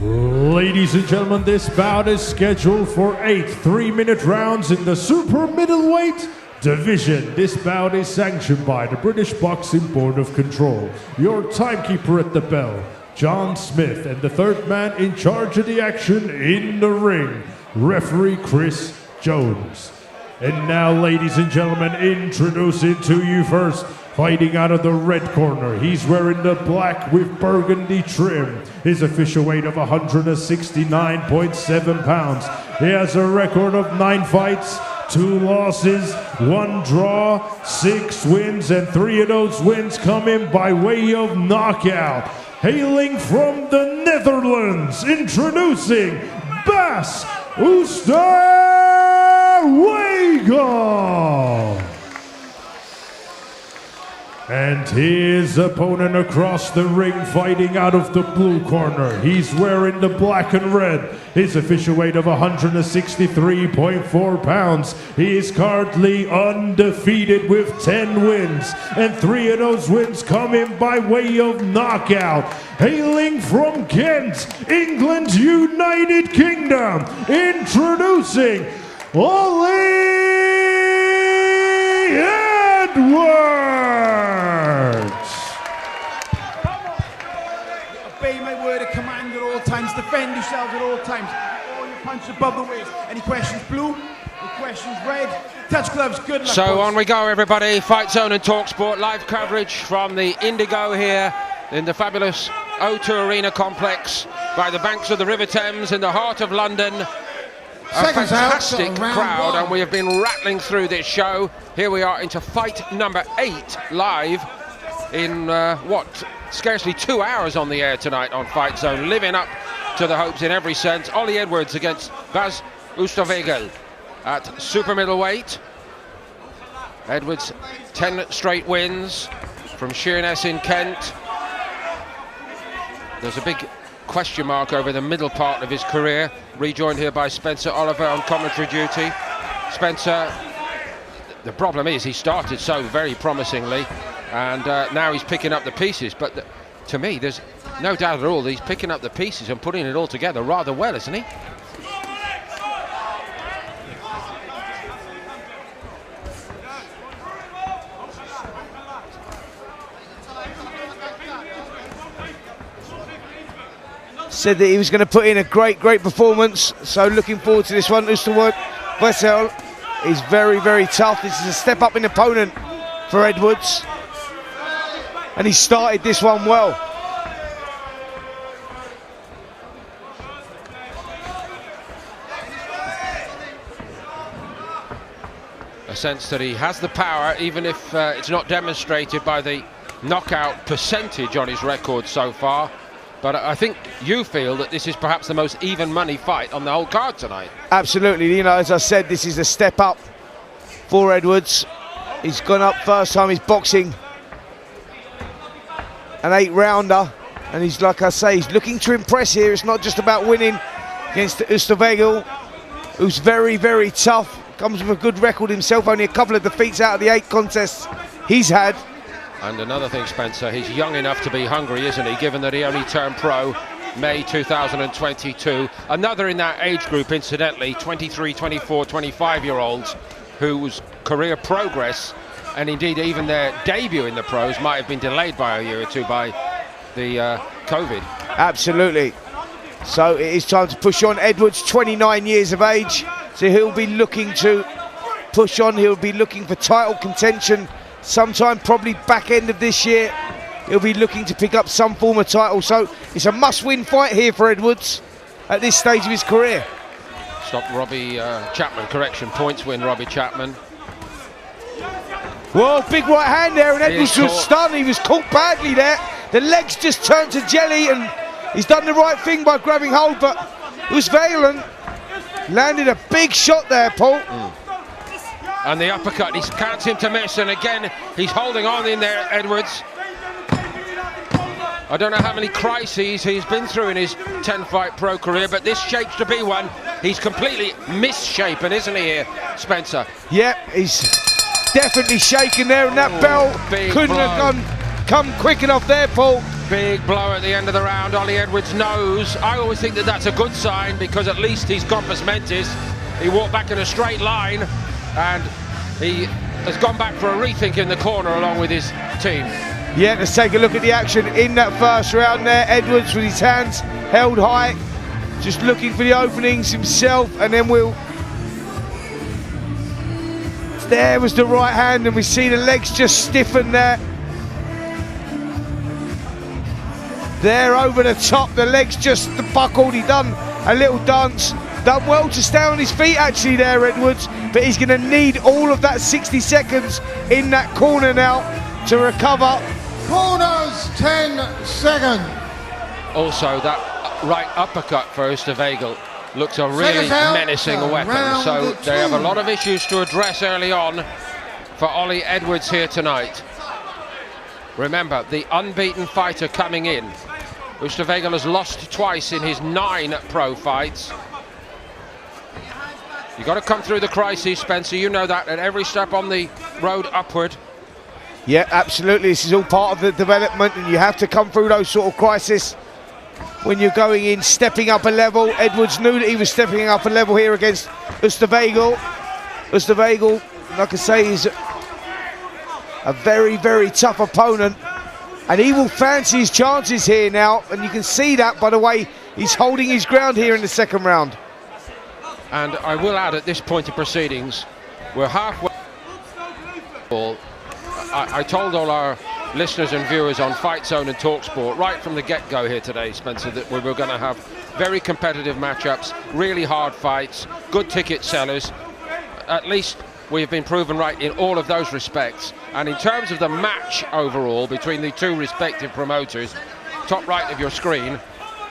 Ladies and gentlemen, this bout is scheduled for 8 3-minute rounds in the super middleweight division. This bout is sanctioned by the British Boxing Board of Control. Your timekeeper at the bell, John Smith, and the third man in charge of the action in the ring, referee Chris Jones. And now, ladies and gentlemen, introducing to you first, fighting out of the red corner, he's wearing the black with burgundy trim. His official weight of 169.7 pounds. He has a record of 9 fights, 2 losses, 1 draw, 6 wins, and 3 of those wins coming by way of knockout. Hailing from the Netherlands, introducing Bassi Wagner. And his opponent across the ring, fighting out of the blue corner. He's wearing the black and red. His official weight of 163.4 pounds. He is currently undefeated with 10 wins, and 3 of those wins coming by way of knockout. Hailing from Kent, England, United Kingdom, introducing Ollie Edwards.
Obey my word of command at all times. Defend defend yourselves at all times. All your punches above the waist. Any questions, blue? Any questions, red? Touch gloves, good luck.
So
boys.
on we go, everybody. Fight Zone and TalkSport live coverage from the Indigo here in the fabulous O2 Arena complex by the banks of the River Thames in the heart of London. A fantastic crowd, and we have been rattling through this show. Here we are into fight number 8 live in scarcely 2 hours on the air tonight on Fight Zone, living up to the hopes in every sense. Ollie Edwards against Bas Oesterwegel at super middleweight. Edwards 10 straight wins from Sheerness in Kent. There's a big question mark over the middle part of his career, rejoined here by Spencer Oliver on commentary duty. Spencer, the problem is he started so very promisingly, and now he's picking up the pieces, but to me there's no doubt at all that he's picking up the pieces and putting it all together rather well, isn't he?
Said that he was going to put in a great performance, so looking forward to this one. Bassi is very, very tough. This is a step up in opponent for Edwards, and he started this one well.
A sense that he has the power, even if it's not demonstrated by the knockout percentage on his record so far. But I think you feel that this is perhaps the most even money fight on the whole card tonight.
Absolutely, you know, as I said, this is a step up for Edwards. He's gone up first time he's boxing an 8-rounder, and he's, like I say, he's looking to impress here. It's not just about winning against Oesterwegel, who's very, very tough, comes with a good record himself, only a couple of defeats out of the 8 contests he's had.
And another thing, Spencer, he's young enough to be hungry, isn't he, given that he only turned pro May 2022. Another in that age group, incidentally, 23, 24, 25-year-olds whose career progress, and indeed even their debut in the pros, might have been delayed by a year or two by the COVID.
Absolutely. So it is time to push on. Edwards, 29 years of age, so he'll be looking to push on. He'll be looking for title contention sometime probably back end of this year. He'll be looking to pick up some form of title, so it's a must-win fight here for Edwards at this stage of his career.
Stop Robbie Chapman, correction, points win Robbie Chapman.
Whoa, big right hand there, and Edwards was stunned. He was caught badly there. The legs just turned to jelly, and he's done the right thing by grabbing hold, but Oesterwegel landed a big shot there, Paul.
And the uppercut, he can't seem to miss, and again he's holding on in there, Edwards. I don't know how many crises he's been through in his 10-fight pro career, but this shapes to be one. He's completely misshapen, isn't he here, Spencer?
Yeah, he's definitely shaken there, and that bell couldn't have come quick enough there, Paul.
Big blow at the end of the round. Ollie Edwards knows. I always think that that's a good sign, because at least he's compos mentis. He walked back in a straight line, and he has gone back for a rethink in the corner along with his team.
Yeah, let's take a look at the action in that first round there. Edwards with his hands held high, just looking for the openings himself, and then there was the right hand, and we see the legs just stiffen there. There over the top, the legs just buckled. He done a little dance. Done well to stay on his feet actually there, Edwards, but he's going to need all of that 60 seconds in that corner now to recover.
Corners, 10 seconds.
Also, that right uppercut for Oesterwegel looks a really menacing weapon, so they have a lot of issues to address early on for Ollie Edwards here tonight. Remember, the unbeaten fighter coming in. Oesterwegel has lost twice in his 9 pro fights. You've got to come through the crises, Spencer, you know that, at every step on the road upward.
Yeah, absolutely, this is all part of the development, and you have to come through those sort of crises when you're going in, stepping up a level. Edwards knew that he was stepping up a level here against Oesterwegel. Oesterwegel, like I say, is a very, very tough opponent. And he will fancy his chances here now, and you can see that by the way he's holding his ground here in the second round.
And I will add, at this point of proceedings, we're halfway. I told all our listeners and viewers on FightZone and TalkSport right from the get-go here today, Spencer, that we were going to have very competitive matchups, really hard fights, good ticket sellers. At least we have been proven right in all of those respects. And in terms of the match overall between the two respective promoters, top right of your screen,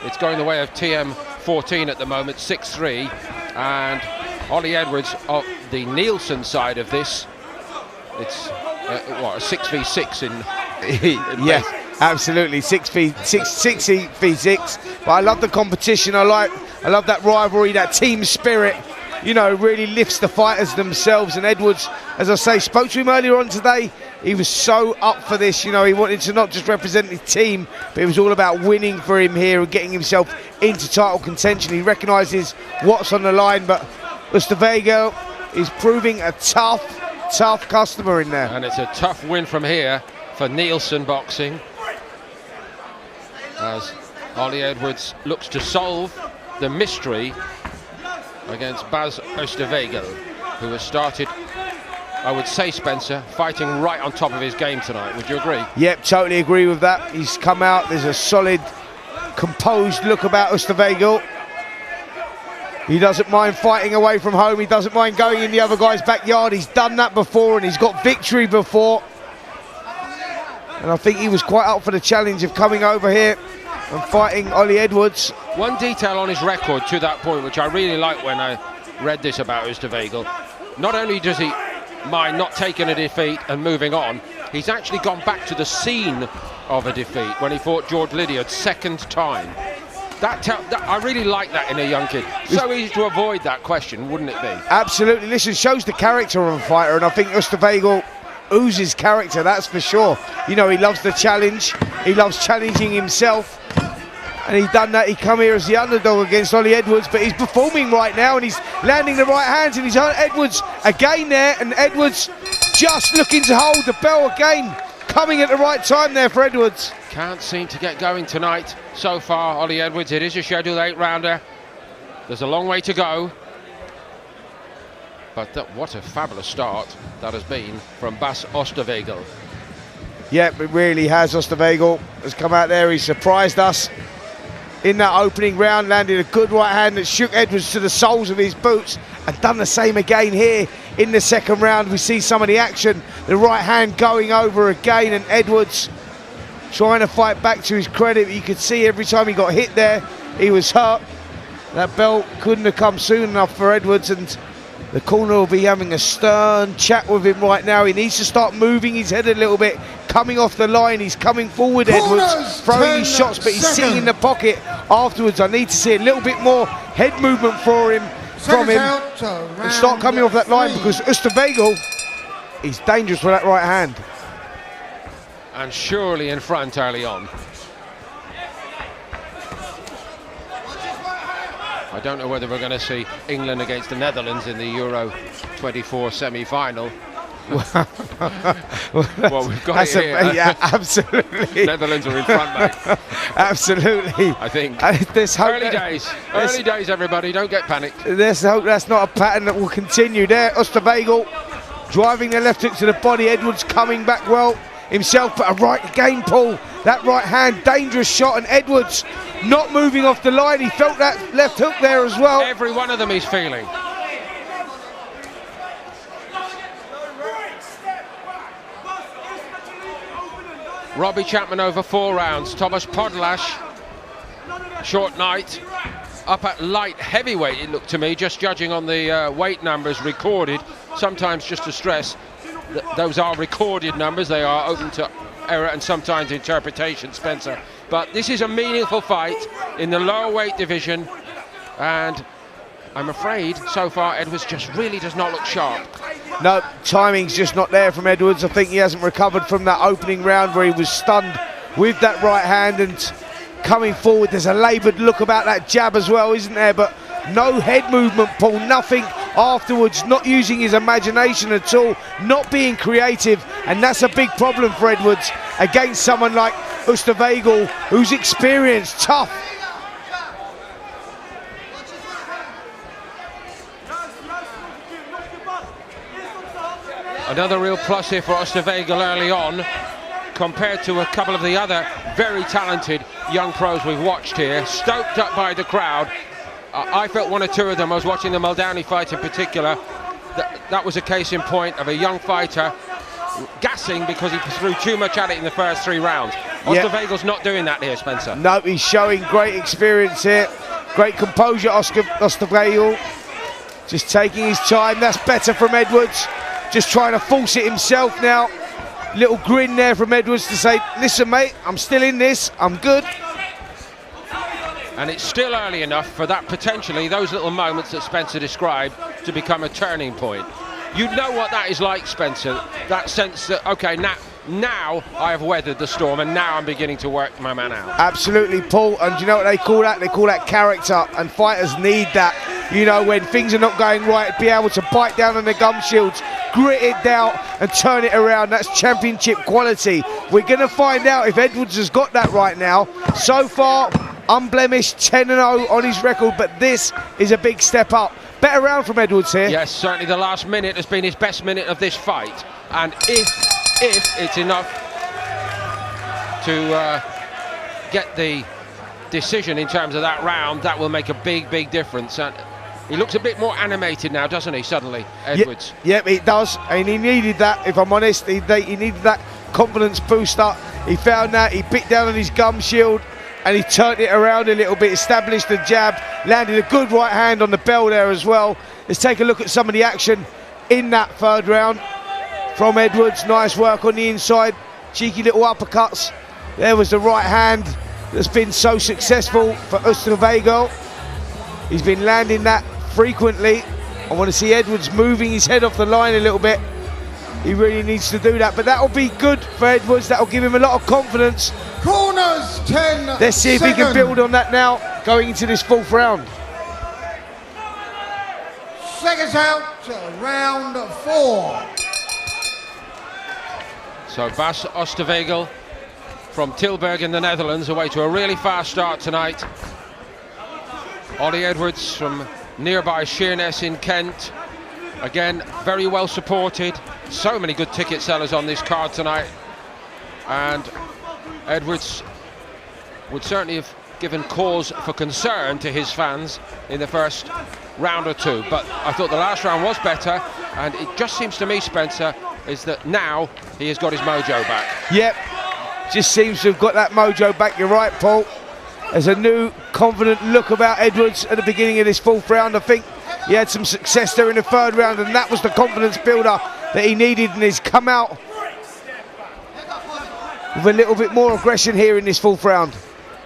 it's going the way of TM14 at the moment, 6-3, and Ollie Edwards of the Nielsen side of this, it's what, a 6v6 in
yeah, absolutely, 6v6. But I love the competition. I love that rivalry, that team spirit. You know, really lifts the fighters themselves. And Edwards, as I say, spoke to him earlier on today. He was so up for this. You know, he wanted to not just represent his team, but it was all about winning for him here and getting himself into title contention. He recognises what's on the line, but Osterweigel is proving a tough customer in there.
And it's a tough win from here for Nielsen Boxing, as Ollie Edwards looks to solve the mystery against Bas Osterweigel, who has started, I would say, Spencer, fighting right on top of his game tonight. Would you agree?
Yep, totally agree with that. He's come out, there's a solid, composed look about Osterweigel. He doesn't mind fighting away from home. He doesn't mind going in the other guy's backyard. He's done that before and he's got victory before. And I think he was quite up for the challenge of coming over here and fighting Ollie Edwards.
One detail on his record to that point, which I really like when I read this about Osterweigel, not only does he mind not taking a defeat and moving on, he's actually gone back to the scene of a defeat when he fought George Lydiard second time. That I really like that in a young kid. So easy to avoid that question, wouldn't it be?
Absolutely. Listen, shows the character of a fighter, and I think Osterweigel oozes character, that's for sure. You know, he loves the challenge. He loves challenging himself. And he's done that. He come here as the underdog against Ollie Edwards, but he's performing right now and he's landing the right hands, and he's on Edwards again there, and Edwards just looking to hold the bell again. Coming at the right time there for Edwards.
Can't seem to get going tonight so far, Ollie Edwards. It is a scheduled 8-rounder. There's a long way to go. But what a fabulous start that has been from Bas Osterweigel.
Yep, it really has. Osterweigel has come out there. He's surprised us in that opening round, landed a good right hand that shook Edwards to the soles of his boots, and done the same again here in the second round. We see some of the action, the right hand going over again, and Edwards trying to fight back to his credit. You could see every time he got hit there, he was hurt. That belt couldn't have come soon enough for Edwards, and the corner will be having a stern chat with him right now. He needs to start moving his head a little bit, coming off the line. He's coming forward, Edwards, throwing his shots, but he's sitting in the pocket afterwards. I need to see a little bit more head movement from him, and start coming off that line, because Osterweigel is dangerous with that right hand.
And surely in front early on. I don't know whether we're going to see England against the Netherlands in the Euro 24 semi-final. Well, we've got it here.
Yeah, absolutely.
Netherlands are in front, mate.
Absolutely.
I think.
Early
days, everybody. Don't get panicked.
Let's hope that's not a pattern that will continue there. Osterweigel driving the left hook to the body. Edwards coming back well himself, but a right game pull. That right hand, dangerous shot, and Edwards not moving off the line. He felt that left hook there as well.
Every one of them he's feeling. Robbie Chapman over 4 rounds. Thomas Podlash, short night. Up at light heavyweight, it looked to me, just judging on the weight numbers recorded. Sometimes, just to stress, those are recorded numbers. They are open to error and sometimes interpretation, Spencer. But this is a meaningful fight in the lower weight division, and I'm afraid so far Edwards just really does not look sharp.
No, timing's just not there from Edwards. I think he hasn't recovered from that opening round where he was stunned with that right hand, and coming forward, there's a laboured look about that jab as well, isn't there? But no head movement, Paul, nothing afterwards, not using his imagination at all, not being creative, and that's a big problem for Edwards. against someone like Oosterwegel, who's experienced, tough.
Another real plus here for Oosterwegel early on, compared to a couple of the other very talented young pros we've watched here, stoked up by the crowd. I felt one or two of them, I was watching the Mul Downey fight in particular, that was a case in point of a young fighter gassing because he threw too much at it in the first 3 rounds. Oosterwegel's not doing that here, Spencer.
No, he's showing great experience here, great composure, Oosterwegel. Just taking his time, that's better from Edwards. Just trying to force it himself now. Little grin there from Edwards to say, listen mate, I'm still in this, I'm good.
And it's still early enough for that potentially, those little moments that Spencer described, to become a turning point. You know what that is like, Spencer, that sense that, okay, now I have weathered the storm and now I'm beginning to work my man out.
Absolutely, Paul, and do you know what they call that? They call that character, and fighters need that. You know, when things are not going right, be able to bite down on the gum shields, grit it down and turn it around. That's championship quality. We're going to find out if Edwards has got that right now. So far, unblemished, 10-0 on his record, but this is a big step up. Better round from Edwards here.
Yes, certainly the last minute has been his best minute of this fight, and if it's enough to get the decision in terms of that round, that will make a big difference. And he looks a bit more animated now, doesn't he, suddenly, Edwards?
Yep, it does, and he needed that, if I'm honest. He needed that confidence booster. He found that, he bit down on his gum shield, and he turned it around a little bit, established the jab, landed a good right hand on the bell there as well. Let's take a look at some of the action in that 3rd round from Edwards. Nice work on the inside, cheeky little uppercuts. There was the right hand that's been so successful for Oosterwegel. He's been landing that frequently. I want to see Edwards moving his head off the line a little bit. He really needs to do that, but that'll be good for Edwards. That'll give him a lot of confidence.
Corners, 10
Let's see if he can build on that now, going into this 4th round.
Seconds out to round 4.
So Bas Oosterwegel from Tilburg in the Netherlands, away to a really fast start tonight. Ollie Edwards from nearby Sheerness in Kent. Again, very well supported. So many good ticket sellers on this card tonight. And Edwards would certainly have given cause for concern to his fans in the first round or two. But I thought the last round was better. And it just seems to me, Spencer, is that now he has got his mojo back.
Yep, just seems to have got that mojo back. You're right, Paul. There's a new confident look about Edwards at the beginning of this 4th round. I think he had some success there in the 3rd round, and that was the confidence builder that he needed, and he's come out with a little bit more aggression here in this 4th round.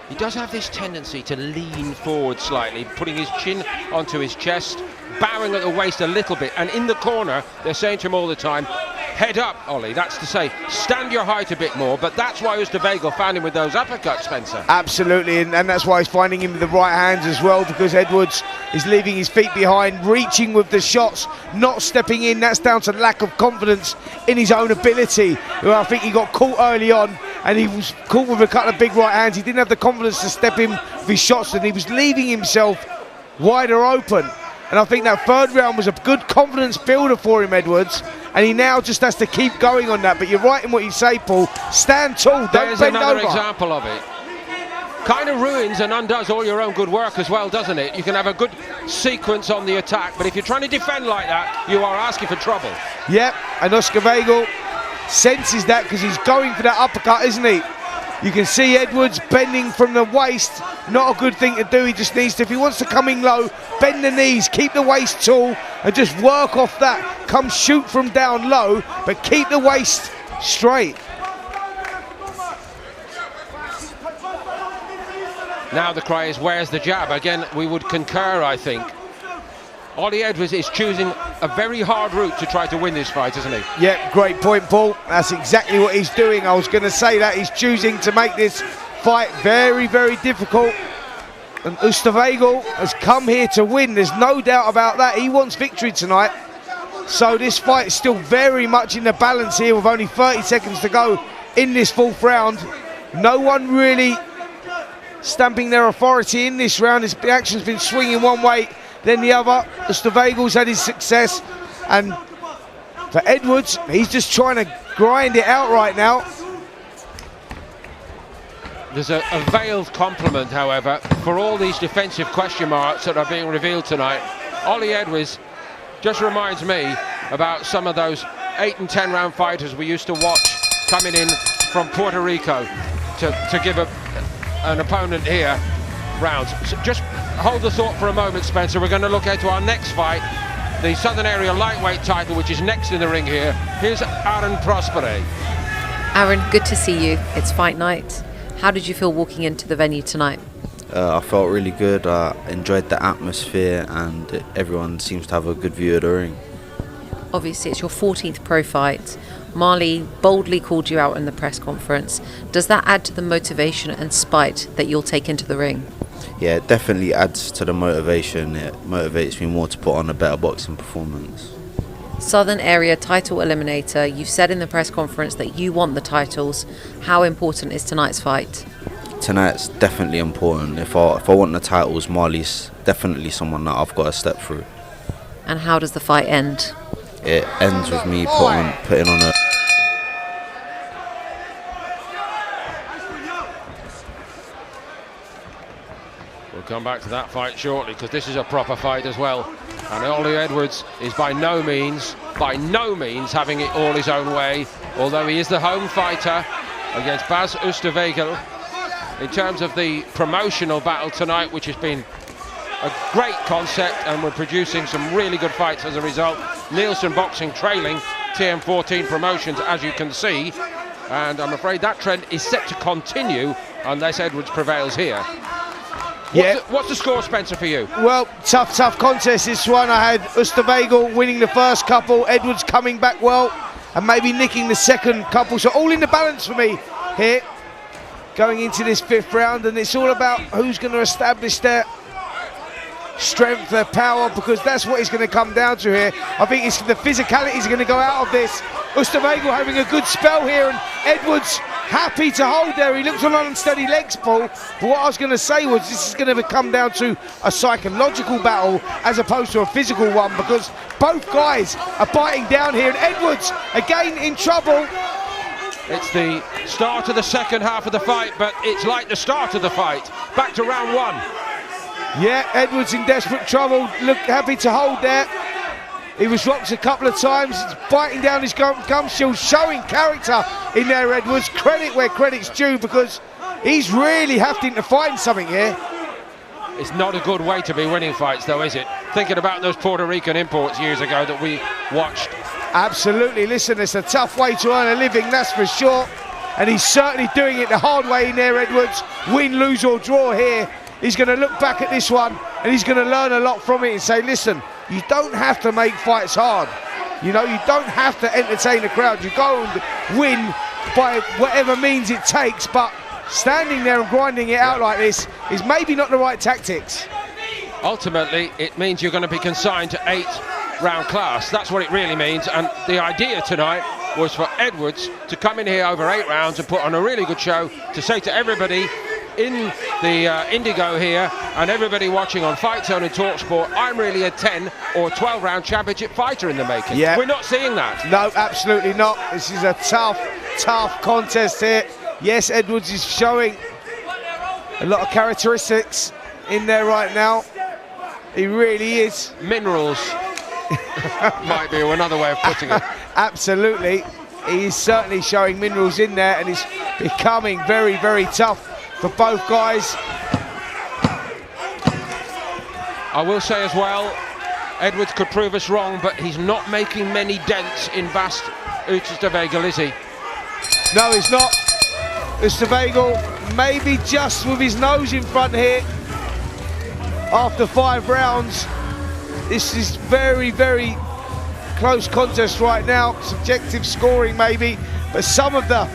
He does have this tendency to lean forward slightly, putting his chin onto his chest, bowing at the waist a little bit, and in the corner they're saying to him all the time, head up, Ollie. That's to say, stand your height a bit more, but that's why Oosterwegel found him with those uppercuts, Spencer.
Absolutely, and that's why he's finding him with the right hands as well, because Edwards is leaving his feet behind, reaching with the shots, not stepping in. That's down to lack of confidence in his own ability. Well, I think he got caught early on, and he was caught with a couple of big right hands. He didn't have the confidence to step in with his shots, and he was leaving himself wider open. And I think that 3rd round was a good confidence builder for him, Edwards, and he now just has to keep going on that. But you're right in what you say, Paul. Stand tall, don't
There's
bend
another
over.
example of it. Kind of ruins and undoes all your own good work as well, doesn't it? You can have a good sequence on the attack, but if you're trying to defend like that, you are asking for trouble.
Yep, and Oosterwegel senses that because he's going for that uppercut, isn't he? You can see Edwards bending from the waist. Not a good thing to do. He just needs to, if he wants to come in low, bend the knees, keep the waist tall, and just work off that. Come shoot from down low, but keep the waist straight.
Now the cry is, where's the jab? Again, we would concur, I think. Ollie Edwards is choosing a very hard route to try to win this fight, isn't he?
Yeah, great point, Paul. That's exactly what he's doing. I was going to say that. He's choosing to make this fight very difficult. And Oosterwegel has come here to win. There's no doubt about that. He wants victory tonight. So this fight is still very much in the balance here with only 30 seconds to go in this 4th round. No one really stamping their authority in this round. The action's been swinging one way, then the other. Oosterwegel's had his success, and for Edwards, he's just trying to grind it out right now.
There's a veiled compliment, however, for all these defensive question marks that are being revealed tonight. Ollie Edwards just reminds me about some of those 8 and 10 round fighters we used to watch coming in from Puerto Rico to give an opponent here rounds. So just hold the thought for a moment, Spencer. We're going to look into our next fight, the Southern Area Lightweight title, which is next in the ring here. Here's Aaron Prospere.
Aaron, good to see you. It's fight night. How did you feel walking into the venue tonight?
I felt really good. I enjoyed the atmosphere, and everyone seems to have a good view of the ring.
Obviously, it's your 14th pro fight. Moley boldly called you out in the press conference. Does that add to the motivation and spite that you'll take into the ring?
Yeah, it definitely adds to the motivation. It motivates me more to put on a better boxing performance.
Southern Area title eliminator, you've said in the press conference that you want the titles. How important is tonight's fight?
Tonight's definitely important. If I want the titles, Molly's definitely someone that I've got to step through.
And how does the fight end?
It ends with me putting on a...
We'll come back to that fight shortly, because this is a proper fight as well. And Ollie Edwards is by no means having it all his own way, although he is the home fighter against Bas Oosterwegel. In terms of the promotional battle tonight, which has been a great concept, and we're producing some really good fights as a result. Nielsen Boxing trailing TM14 Promotions, as you can see, and I'm afraid that trend is set to continue unless Edwards prevails here. What's the score, Spencer, for you?
Well, tough contest this one. I had Oosterwegel winning the first couple, Edwards coming back well, and maybe nicking the second couple. So all in the balance for me here, going into this 5th round, and it's all about who's going to establish their strength, their power, because that's what it's going to come down to here. I think it's the physicality is going to go out of this. Oosterwegel having a good spell here, and Edwards happy to hold there. He looks on an unsteady legs pull. But what I was going to say was this is going to come down to a psychological battle as opposed to a physical one, because both guys are biting down here, and Edwards again in trouble.
It's the start of the second half of the fight, but it's like the start of the fight. Back to round 1.
Yeah, Edwards in desperate trouble. Look, happy to hold there. He was rocked a couple of times. He's biting down his gum shield, showing character in there, Edwards. Credit where credit's due, because he's really having to find something here.
It's not a good way to be winning fights, though, is it? Thinking about those Puerto Rican imports years ago that we watched.
Absolutely. Listen, it's a tough way to earn a living, that's for sure. And he's certainly doing it the hard way in there, Edwards. Win, lose or draw here. He's going to look back at this one, and he's going to learn a lot from it and say, listen, you don't have to make fights hard. You know, you don't have to entertain the crowd. You go and win by whatever means it takes, but standing there and grinding it out like this is maybe not the right tactics.
Ultimately, it means you're going to be consigned to 8-round class. That's what it really means. And the idea tonight was for Edwards to come in here over 8 rounds and put on a really good show, to say to everybody in the Indigo here and everybody watching on FightZone and TalkSport, I'm really a 10 or 12 round championship fighter in the making.
Yeah.
We're not seeing that.
No, absolutely not. This is a tough contest here. Yes, Edwards is showing a lot of characteristics in there right now. He really is.
Minerals might be another way of putting it.
Absolutely. He is certainly showing minerals in there, and it's becoming very, very tough for both guys.
I will say as well, Edwards could prove us wrong, but he's not making many dents in Bas Oosterwegel, is he?
No, he's not. Oosterwegel maybe just with his nose in front here after 5 rounds. This is very, very close contest right now. Subjective scoring maybe, but some of the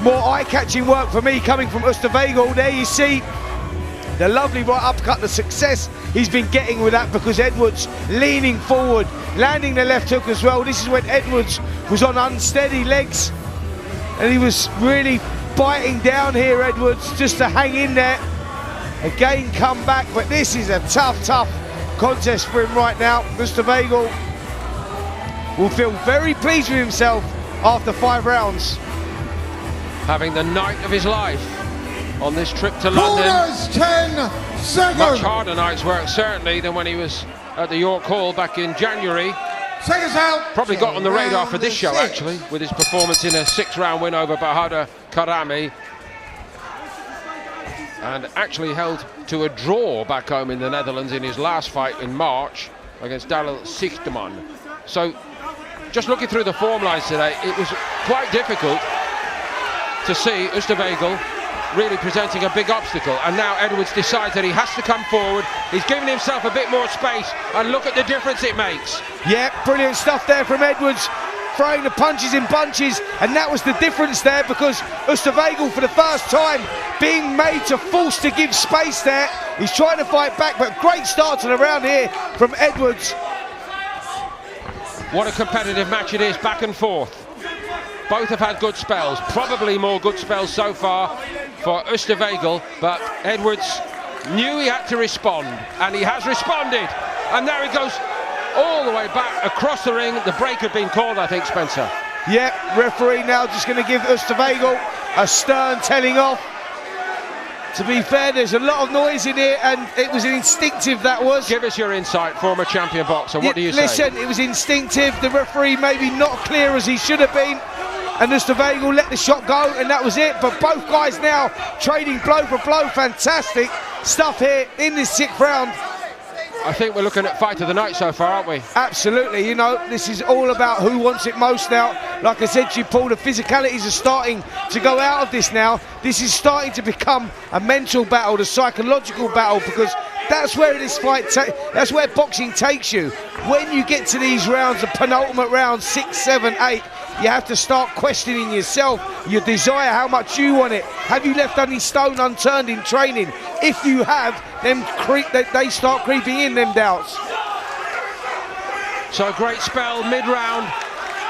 more eye-catching work for me coming from Oosterwegel. There you see the lovely right uppercut, the success he's been getting with that, because Edwards leaning forward, landing the left hook as well. This is when Edwards was on unsteady legs, and he was really biting down here, Edwards, just to hang in there. Again, come back, but this is a tough contest for him right now. Oosterwegel will feel very pleased with himself after 5 rounds.
Having the night of his life on this trip to London.
Corners, 10 seconds.
Much harder night's work, certainly, than when he was at the York Hall back in January.
Seconds out.
Probably got on the radar for this show,
6.
actually, with his performance in a 6-round win over Bahadur Karami. And actually held to a draw back home in the Netherlands in his last fight in March against Daryl Sichtman. So, just looking through the form lines today, it was quite difficult to see Oosterwegel really presenting a big obstacle, and now Edwards decides that he has to come forward. He's given himself a bit more space, and look at the difference it makes.
Yeah, brilliant stuff there from Edwards, throwing the punches in bunches, and that was the difference there, because Oosterwegel, for the first time, being made to force to give space there. He's trying to fight back, but great start to the round here from Edwards.
What a competitive match it is, back and forth. Both have had good spells, probably more good spells so far for Oosterwegel, but Edwards knew he had to respond, and he has responded. And there he goes, all the way back across the ring. The break had been called, I think, Spencer.
Yeah, referee now just going to give Oosterwegel a stern telling off. To be fair, there's a lot of noise in here, and it was instinctive, that was.
Give us your insight, former champion boxer. What do you say?
Listen, it was instinctive. The referee maybe not clear as he should have been, and Oosterwegel let the shot go, and that was it. But both guys now trading blow for blow. Fantastic stuff here in this 6th round.
I think we're looking at fight of the night so far, aren't we?
Absolutely. You know, this is all about who wants it most now. Like I said to you, Paul, the physicalities are starting to go out of this now. This is starting to become a mental battle, the psychological battle, because that's where this fight, that's where boxing takes you. When you get to these rounds, the penultimate rounds, 6, 7, 8, you have to start questioning yourself, your desire, how much you want it. Have you left any stone unturned in training? If you have, then they start creeping in, them doubts.
So a great spell mid-round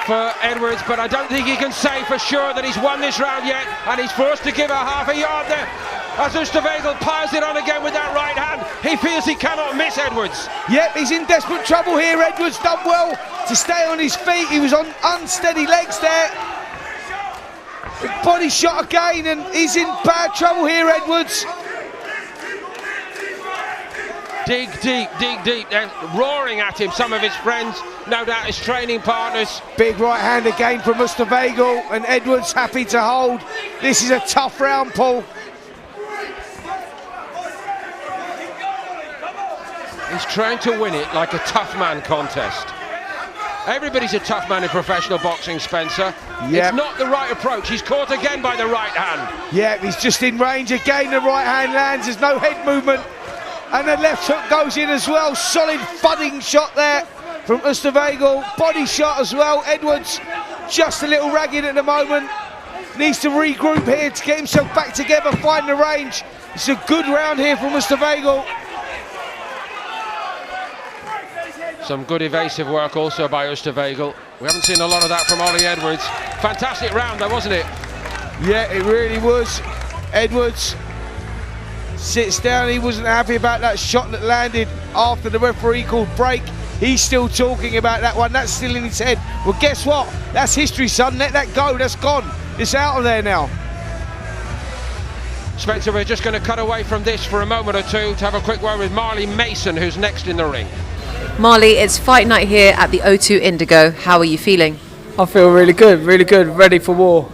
for Edwards, but I don't think he can say for sure that he's won this round yet, and he's forced to give a half a yard there. As Oosterwegel piles it on again with that right hand, he feels he cannot miss Edwards.
Yep, he's in desperate trouble here. Edwards done well to stay on his feet. He was on unsteady legs there. Big body shot again, and he's in bad trouble here, Edwards.
Dig deep, dig deep. They're roaring at him, some of his friends, no doubt his training partners.
Big right hand again from Oosterwegel, and Edwards happy to hold. This is a tough round, Paul.
He's trying to win it like a tough man contest. Everybody's a tough man in professional boxing, Spencer. Yep. It's not the right approach. He's caught again by the right hand.
Yeah, he's just in range again. The right hand lands. There's no head movement. And the left hook goes in as well. Solid thudding shot there from Oosterwegel. Body shot as well. Edwards just a little ragged at the moment. Needs to regroup here to get himself back together, find the range. It's a good round here from Oosterwegel.
Some good evasive work also by Oosterwegel. We haven't seen a lot of that from Ollie Edwards. Fantastic round though, wasn't it?
Yeah, it really was. Edwards sits down. He wasn't happy about that shot that landed after the referee called break. He's still talking about that one. That's still in his head. Well, guess what? That's history, son. Let that go. That's gone. It's out of there now.
Spencer, we're just going to cut away from this for a moment or two to have a quick word with Marley Mason, who's next in the ring.
Marley, it's fight night here at the O2 Indigo. How are you feeling?
I feel really good, ready for war.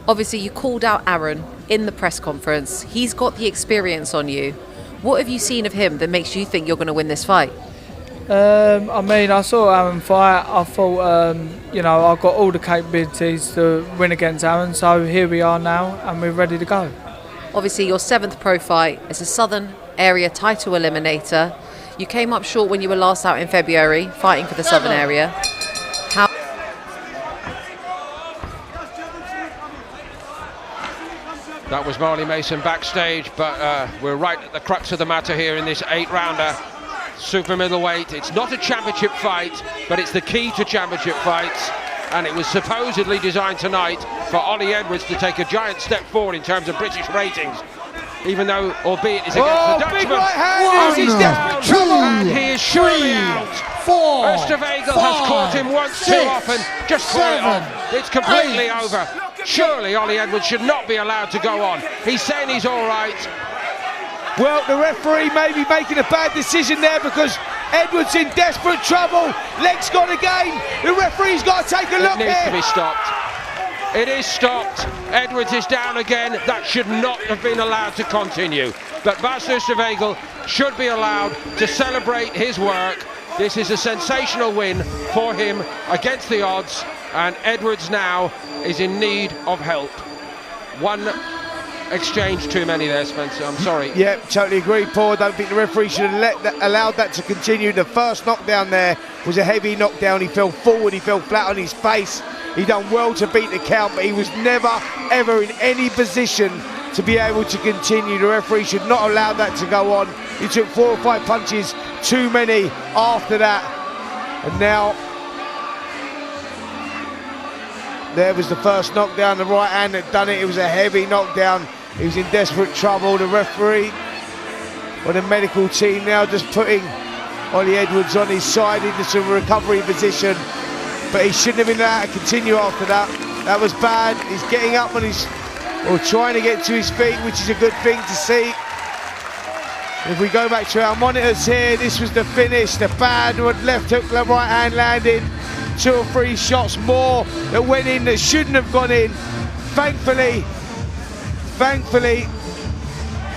Obviously, you called out Aaron in the press conference. He's got the experience on you. What have you seen of him that makes you think you're going to win this fight?
I mean, I saw Aaron fight. I thought, you know, I've got all the capabilities to win against Aaron. So here we are now, and we're ready to go.
Obviously, your 7th pro fight is a Southern Area title eliminator. You came up short when you were last out in February, fighting for the Southern Area.
That was Marley Mason backstage, but we're right at the crux of the matter here in this 8-rounder. Super middleweight. It's not a championship fight, but it's the key to championship fights. and it was supposedly designed tonight for Ollie Edwards to take a giant step forward in terms of British ratings, even though, albeit, it's against the Dutchman.
Big right hand, he's desperate trouble.
And he is surely out. Oosterwegel has caught him once too often. Just call it off. It's completely over. Surely Ollie Edwards should not be allowed to go on. He's saying he's all right.
Well, the referee may be making a bad decision there because Edwards in desperate trouble. Leg's gone again. The referee's got to take a look here.
It needs to be stopped. It is stopped. Edwards is down again. That should not have been allowed to continue. But Bas Oosterwegel should be allowed to celebrate his work. This is a sensational win for him against the odds, and Edwards now is in need of help. One exchange too many there, Spencer. I'm sorry.
Yeah, totally agree, Paul. I don't think the referee should have allowed that to continue. The first knockdown there was a heavy knockdown. He fell forward, he fell flat on his face. He done well to beat the count, but he was never, ever in any position to be able to continue. The referee should not allow that to go on. He took 4 or 5 punches too many after that. And now, there was the first knockdown. The right hand had done it. It was a heavy knockdown. He was in desperate trouble. The referee or the medical team now just putting Ollie Edwards on his side into some recovery position. But he shouldn't have been allowed to continue after that. That was bad. He's getting up on his, or trying to get to his feet, which is a good thing to see. If we go back to our monitors here, this was the finish. The bad left hook, the right hand landed. 2 or 3 shots more that went in that shouldn't have gone in. Thankfully,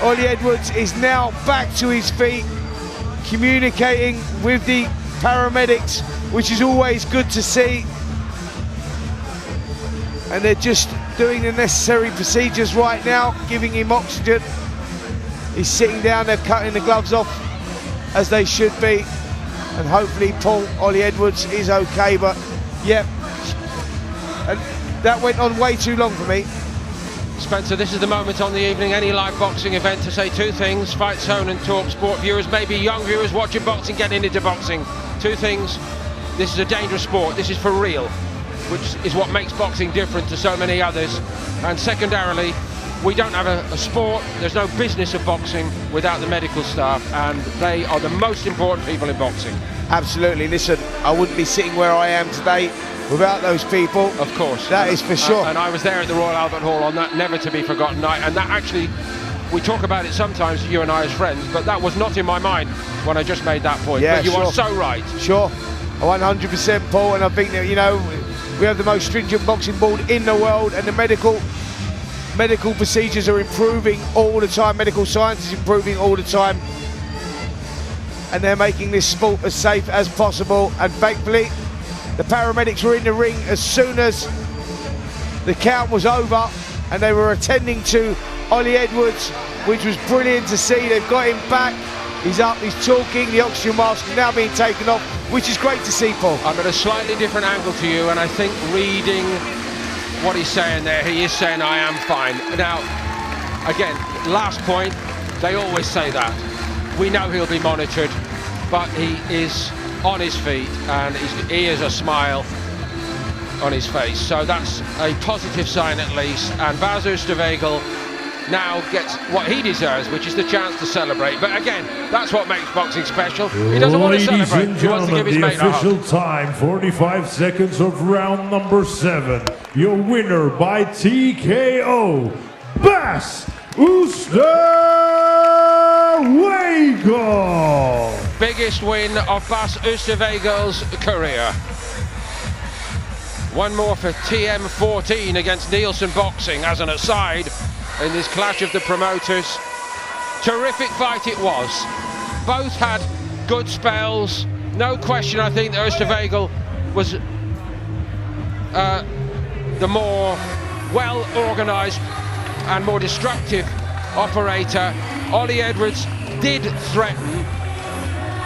Ollie Edwards is now back to his feet, communicating with the paramedics, which is always good to see. And they're just doing the necessary procedures right now, giving him oxygen. He's sitting down, they're cutting the gloves off as they should be. And hopefully Ollie Edwards is okay, but yeah, and that went on way too long for me.
Spencer, this is the moment on the evening, any live boxing event, to say 2 things. FightZone and Talk Sport viewers, maybe young viewers watching boxing, getting into boxing. 2 things. This is a dangerous sport. This is for real, which is what makes boxing different to so many others. And secondarily, we don't have a sport, there's no business of boxing without the medical staff, and they are the most important people in boxing.
Absolutely. Listen, I wouldn't be sitting where I am today without those people.
Of course.
That is for sure.
And I was there at the Royal Albert Hall on that never to be forgotten night, and that actually, we talk about it sometimes, you and I as friends, but that was not in my mind when I just made that point.
Yeah,
but you
sure.
are so right.
Sure, 100%, Paul, and I think that, you know, we have the most stringent boxing board in the world, and the medical procedures are improving all the time. Medical science is improving all the time, and they're making this sport as safe as possible. And thankfully, the paramedics were in the ring as soon as the count was over, and they were attending to Ollie Edwards, which was brilliant to see. They've got him back. He's up, he's talking, the oxygen mask is now being taken off, which is great to see, Paul.
I'm at a slightly different angle to you, and I think reading what he's saying there, he is saying I am fine. Now, again, last point, they always say that. We know he'll be monitored, but he is on his feet, and he has a smile on his face. So that's a positive sign at least, and Bas Oosterwegel now gets what he deserves, which is the chance to celebrate. But again, that's what makes boxing special. He doesn't want to celebrate, he wants to give his mate a hug.
The official time, 45 seconds of round number 7. Your winner by TKO, Bas Oosterwegel.
Biggest win of Bas Oosterwegel's career. One more for TM14 against Nielsen Boxing as an aside in this clash of the promoters. Terrific fight it was. Both had good spells. No question, I think that Oosterwegel was the more well-organised and more destructive operator. Ollie Edwards did threaten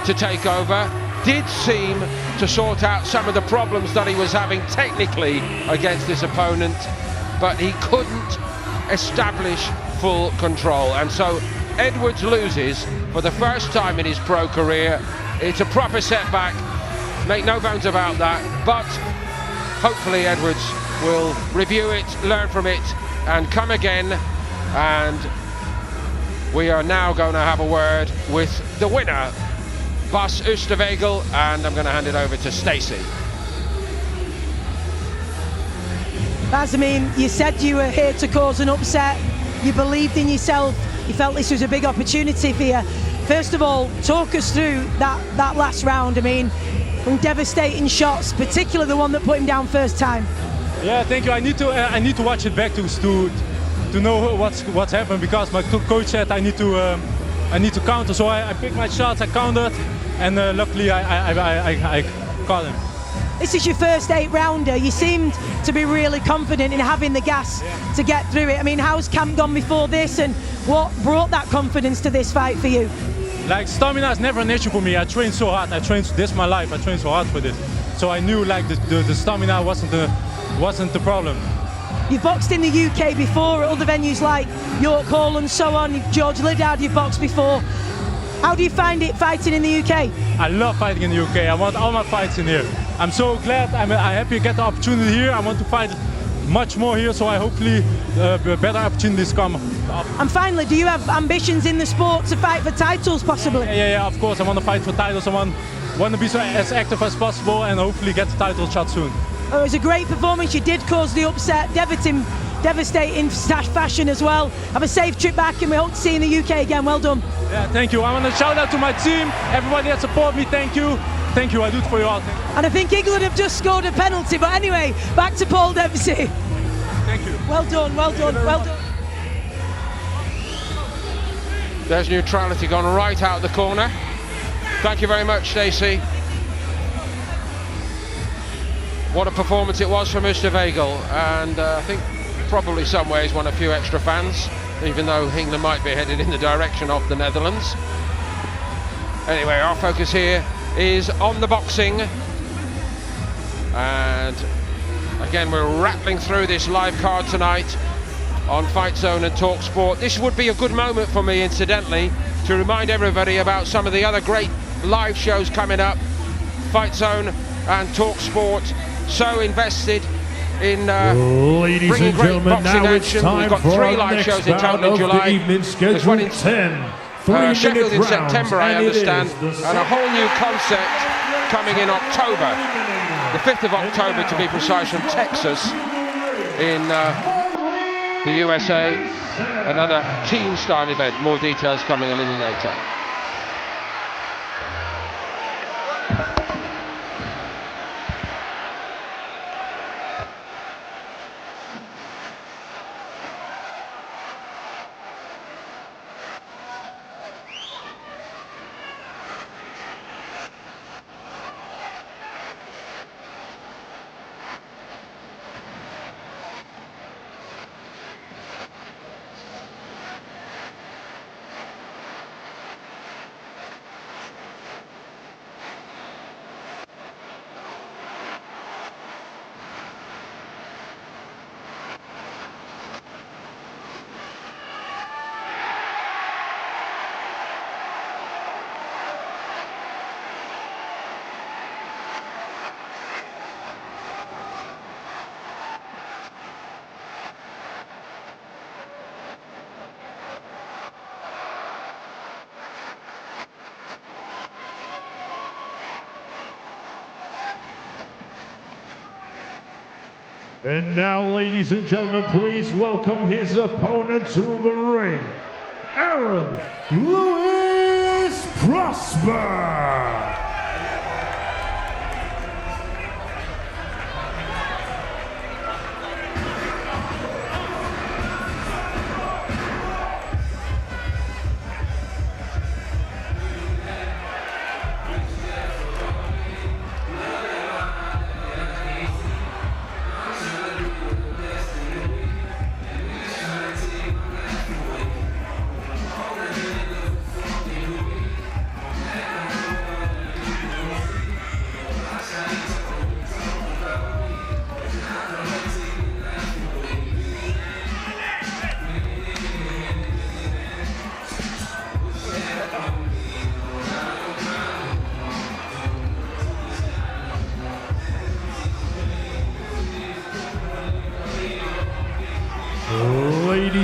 to take over, did seem to sort out some of the problems that he was having technically against this opponent, but he couldn't establish full control, and so Edwards loses for the first time in his pro career. It's a proper setback, make no bones about that, but hopefully Edwards will review it, learn from it, and come again. And we are now going to have a word with the winner, Bas Oosterwegel, and I'm going to hand it over to Stacey.
Bas, I mean, you said you were here to cause an upset. You believed in yourself. You felt this was a big opportunity for you. First of all, talk us through that last round. I mean, some devastating shots, particularly the one that put him down first time.
Yeah, thank you. I need to watch it back to know what's happened, because my coach said I need to counter. So I picked my shots, I countered, and luckily I caught him.
This is your first 8-rounder. You seemed to be really confident in having the gas to get through it. I mean, how's camp gone before this, and what brought that confidence to this fight for you?
Like, stamina is never an issue for me. I trained so hard. This is my life. I trained so hard for this. So I knew like the stamina wasn't the problem.
You've boxed in the UK before at other venues like York Hall and so on. George Liddard, you've boxed before. How do you find it fighting in the UK?
I love fighting in the UK. I want all my fights in here. I'm so glad. I'm happy to get the opportunity here. I want to fight much more here, so I hopefully better opportunities come up.
And finally, do you have ambitions in the sport to fight for titles possibly?
Yeah, of course. I want to fight for titles. I want to be as active as possible and hopefully get the title shot soon.
Oh, it was a great performance. You did cause the upset, devastating fashion as well. Have a safe trip back, and we hope to see you in the UK again. Well done.
Yeah, thank you. I want to shout out to my team, everybody that support me. Thank you. Thank you. I do it for you all.
And I think England have just scored a penalty. But anyway, back to Paul Dempsey.
Thank you.
Well done. Well done. Well done.
There's neutrality gone right out the corner. Thank you very much, Stacey. What a performance it was from Oosterwegel, and I think probably some ways won a few extra fans, even though England might be headed in the direction of the Netherlands. Anyway, our focus here is on the boxing, and again we're rattling through this live card tonight on FightZone and TalkSport. This would be a good moment for me, incidentally, to remind everybody about some of the other great live shows coming up. FightZone and TalkSport, so invested in
ladies
bringing
and
great
gentlemen,
boxing
now it's
action.
time
We've got
for
3
our
live
next
shows in
bout
total in
of
July.
the evening,
There's one in
scheduled 10
Sheffield in
rounds,
September, I
and it is
understand,
the
and a whole new concept coming in October, the 5th of October to be precise, from Texas in the USA. Another team-style event. More details coming a little later.
And now, ladies and gentlemen, please welcome his opponent to the ring, Aaron Louis Prosper.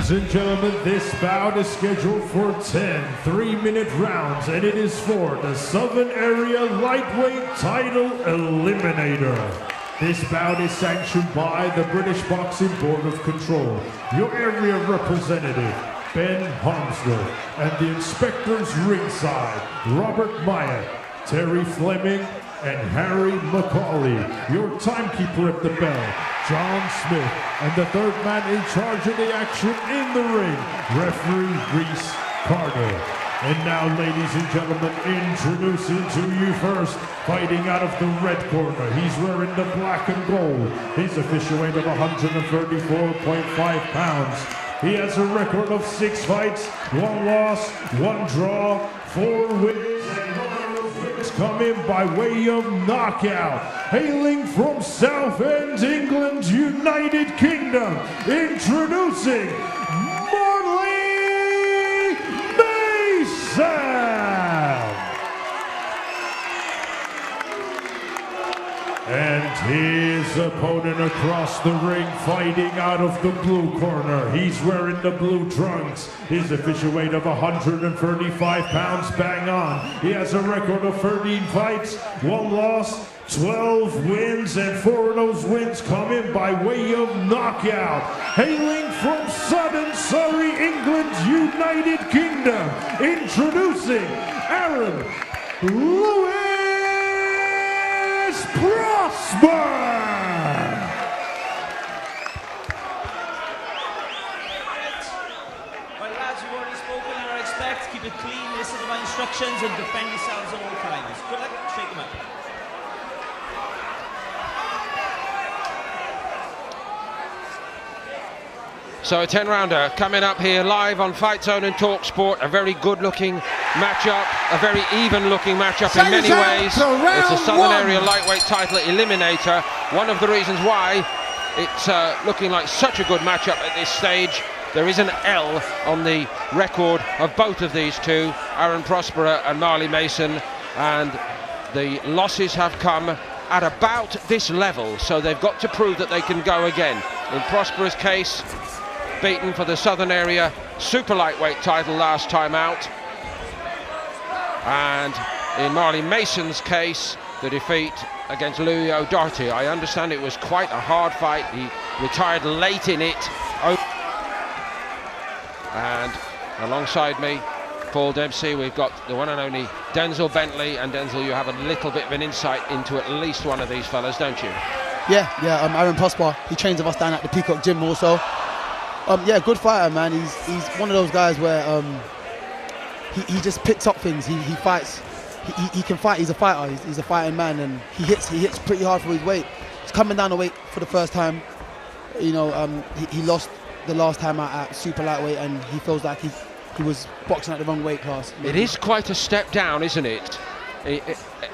Ladies and gentlemen, this bout is scheduled for 10 3-minute rounds, and it is for the Southern Area Lightweight Title Eliminator. This bout is sanctioned by the British Boxing Board of Control, your area representative, Ben Harmsworth, and the inspectors ringside, Robert Meyer, Terry Fleming, and Harry McCauley. Your timekeeper at the bell, John Smith, and the third man in charge of the action in the ring, referee Reese Carter. And now, ladies and gentlemen, introducing to you first, fighting out of the red corner. He's wearing the black and gold. His official weight of 134.5 pounds. He has a record of 6 fights, 1 loss, 1 draw, 4 wins, and 1 of those wins come in by way of knockout. Hailing from Southend, England, United Kingdom, introducing Moley and his opponent across the ring, fighting out of the blue corner. He's wearing the blue trunks. His official weight of 135 pounds, bang on. He has a record of 13 fights, 1 loss, 12 wins, and 4 of those wins come in by way of knockout. Hailing from Southern Surrey, England, United Kingdom, introducing Aaron Lewis Prosper!
Well, lads, you've already spoken and I expect. Keep it clean, listen to my instructions, and defend yourselves at all times. Good luck, shake them up.
So a 10-rounder coming up here live on FightZone and TalkSport. A very good-looking matchup, a very even-looking matchup in many ways. It's a Southern Area Lightweight Title Eliminator. One of the reasons why it's looking like such a good matchup at this stage. There is an L on the record of both of these two, Aaron Prosper and Marley Mason, and the losses have come at about this level, so they've got to prove that they can go again. In Prosper's case, beaten for the Southern Area Super Lightweight title last time out, and in Marley Mason's case, the defeat against Leo Doherty. I understand it was quite a hard fight. He retired late in it. And alongside me, Paul Dempsey, we've got the one and only Denzel Bentley. And Denzel, you have a little bit of an insight into at least one of these fellas, don't you?
Yeah, Aaron Prosper. He trains with us down at the Peacock Gym also. Yeah, good fighter, man. He's one of those guys where he just picks up things. He fights. He can fight. He's a fighter. He's a fighting man, and he hits pretty hard for his weight. He's coming down the weight for the first time. You know, he lost the last time out at super lightweight, and he feels like he was boxing at the wrong weight class.
It is quite a step down, isn't it?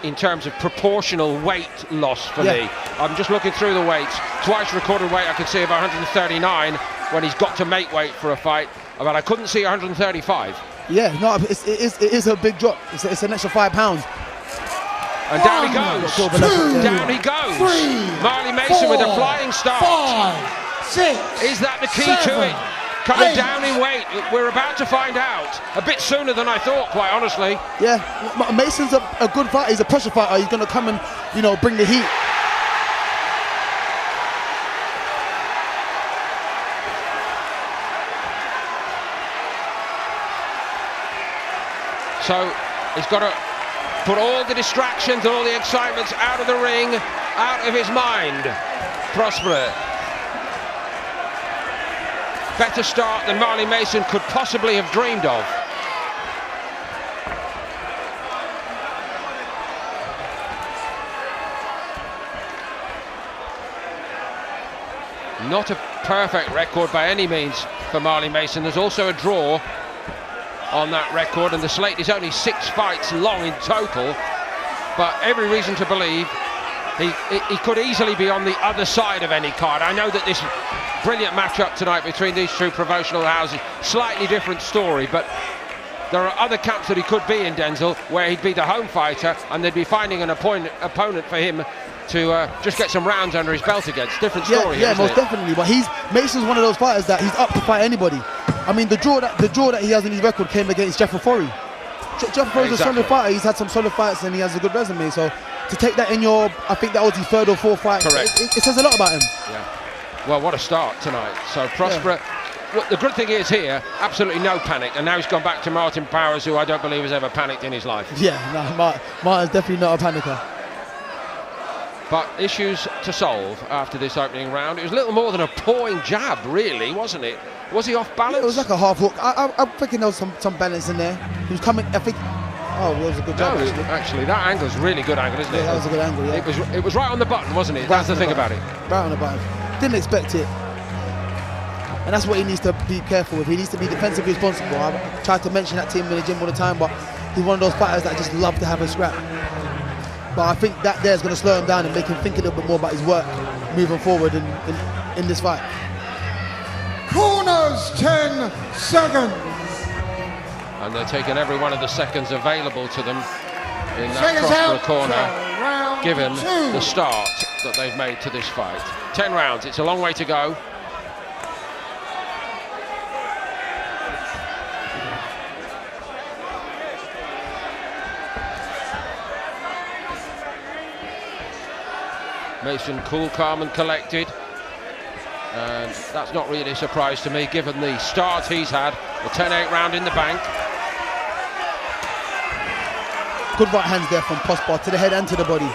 In terms of proportional weight loss for me. I'm just looking through the weights. Twice recorded weight I could see of 139 when he's got to make weight for a fight, but I couldn't see 135.
Yeah, no, it is a big drop. It's an extra 5 pounds.
And down he goes. Down he goes. Marley Mason with a flying start.
5, 6.
Is that the key to it? Coming down in weight. We're about to find out. A bit sooner than I thought, quite honestly.
Yeah, Mason's a good fighter. He's a pressure fighter. He's going to come and, you know, bring the heat.
So he's got to put all the distractions and all the excitements out of the ring, out of his mind. Prosper. Better start than Marley Mason could possibly have dreamed of. Not a perfect record by any means for Marley Mason. There's also a draw on that record, and the slate is only 6 fights long in total, but every reason to believe he could easily be on the other side of any card. I know that this brilliant matchup tonight between these two promotional houses, slightly different story, but there are other camps that he could be in, Denzel, where he'd be the home fighter and they'd be finding an opponent for him to just get some rounds under his belt against. Different story.
Yeah, most definitely. But Mason's one of those fighters that he's up to fight anybody. I mean, the draw that he has in his record came against Jeff Ofori. Jeff Ofori's a solid fighter. He's had some solid fights and he has a good resume. So to take that in your, I think that was his third or fourth fight.
Correct.
It says a lot about him.
Yeah. Well, what a start tonight. So Prosper. Well, the good thing is here, absolutely no panic, and now he's gone back to Martin Powers, who I don't believe has ever panicked in his life.
Yeah, no, Martin's definitely not a panicker.
But issues to solve after this opening round. It was little more than a pawing jab, really, wasn't it? Was he off balance?
Yeah, it was like a half hook. I'm thinking there was some balance in there. He was coming, I think. Oh, it was a good jab.
Actually, that angle's a really good angle, isn't it?
Yeah, that was a good angle. Yeah.
It was right on the button, wasn't it?
Right.
That's the thing about it.
Right on the button. Didn't expect it. And that's what he needs to be careful with. He needs to be defensively responsible. I tried to mention that to him in the gym all the time, but he's one of those fighters that just love to have a scrap. But I think that there is going to slow him down and make him think a little bit more about his work moving forward in this fight.
Corners, 10 seconds.
And they're taking every one of the seconds available to them in that Prosper corner, given the start that they've made to this fight. 10 rounds, it's a long way to go. Mason cool, calm and collected, and that's not really a surprise to me given the start he's had. The 10-8 round in the bank.
Good right hands there from Prosper to the head and to the body.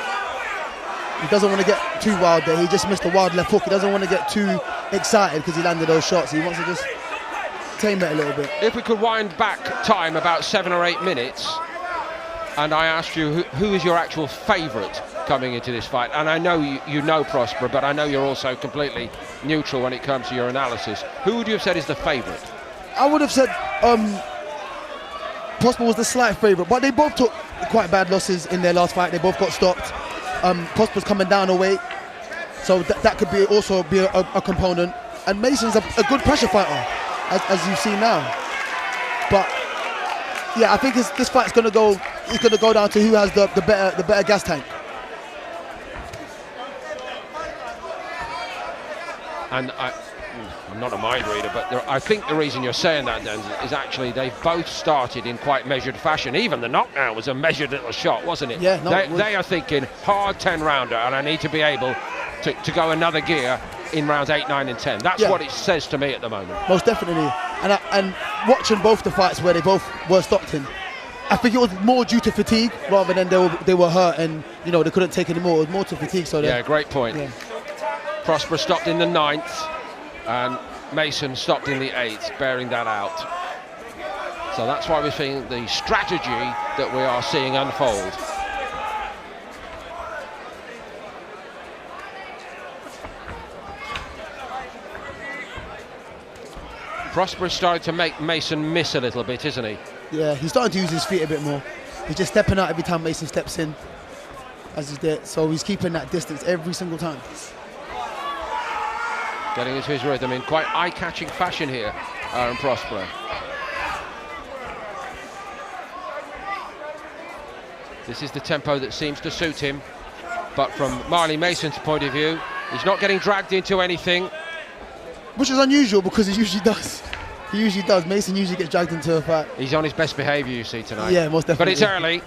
He doesn't want to get too wild there. He just missed a wild left hook. He doesn't want to get too excited because he landed those shots. He wants to just tame it a little bit.
If we could wind back time about 7 or 8 minutes, and I asked you who is your actual favourite coming into this fight, and I know you know Prosper, but I know you're also completely neutral when it comes to your analysis. Who would you have said is the favourite?
I would have said Prosper was the slight favourite, but they both took quite bad losses in their last fight. They both got stopped. Prosper's coming down a weight, so that could be also be a component. And Mason's a good pressure fighter, as you've seen now. But yeah, I think this fight's going to go. It's going to go down to who has the better gas tank.
And I'm not a mind reader, but I think the reason you're saying that, Denzel, is actually they've both started in quite measured fashion. Even the knockdown was a measured little shot, wasn't it?
Yeah, no,
they are thinking hard 10-rounder, and I need to be able to go another gear in rounds 8, 9 and 10. That's what it says to me at the moment.
Most definitely. And watching both the fights where they both were stopped in, I think it was more due to fatigue rather than they were hurt and they couldn't take any more. It was more to fatigue. So
yeah, great point. Yeah. Prosper stopped in the 9th and Mason stopped in the 8th, bearing that out. So that's why we're seeing the strategy that we are seeing unfold. Prosper is starting to make Mason miss a little bit, isn't he?
Yeah, he's starting to use his feet a bit more. He's just stepping out every time Mason steps in, as he's there. So he's keeping that distance every single time.
Getting into his rhythm in quite eye-catching fashion here, Aaron Prosper. This is the tempo that seems to suit him, but from Marley Mason's point of view, he's not getting dragged into anything.
Which is unusual because he usually does. He usually does. Mason usually gets dragged into a fight.
He's on his best behaviour, you see, tonight.
Yeah, most definitely.
But it's early.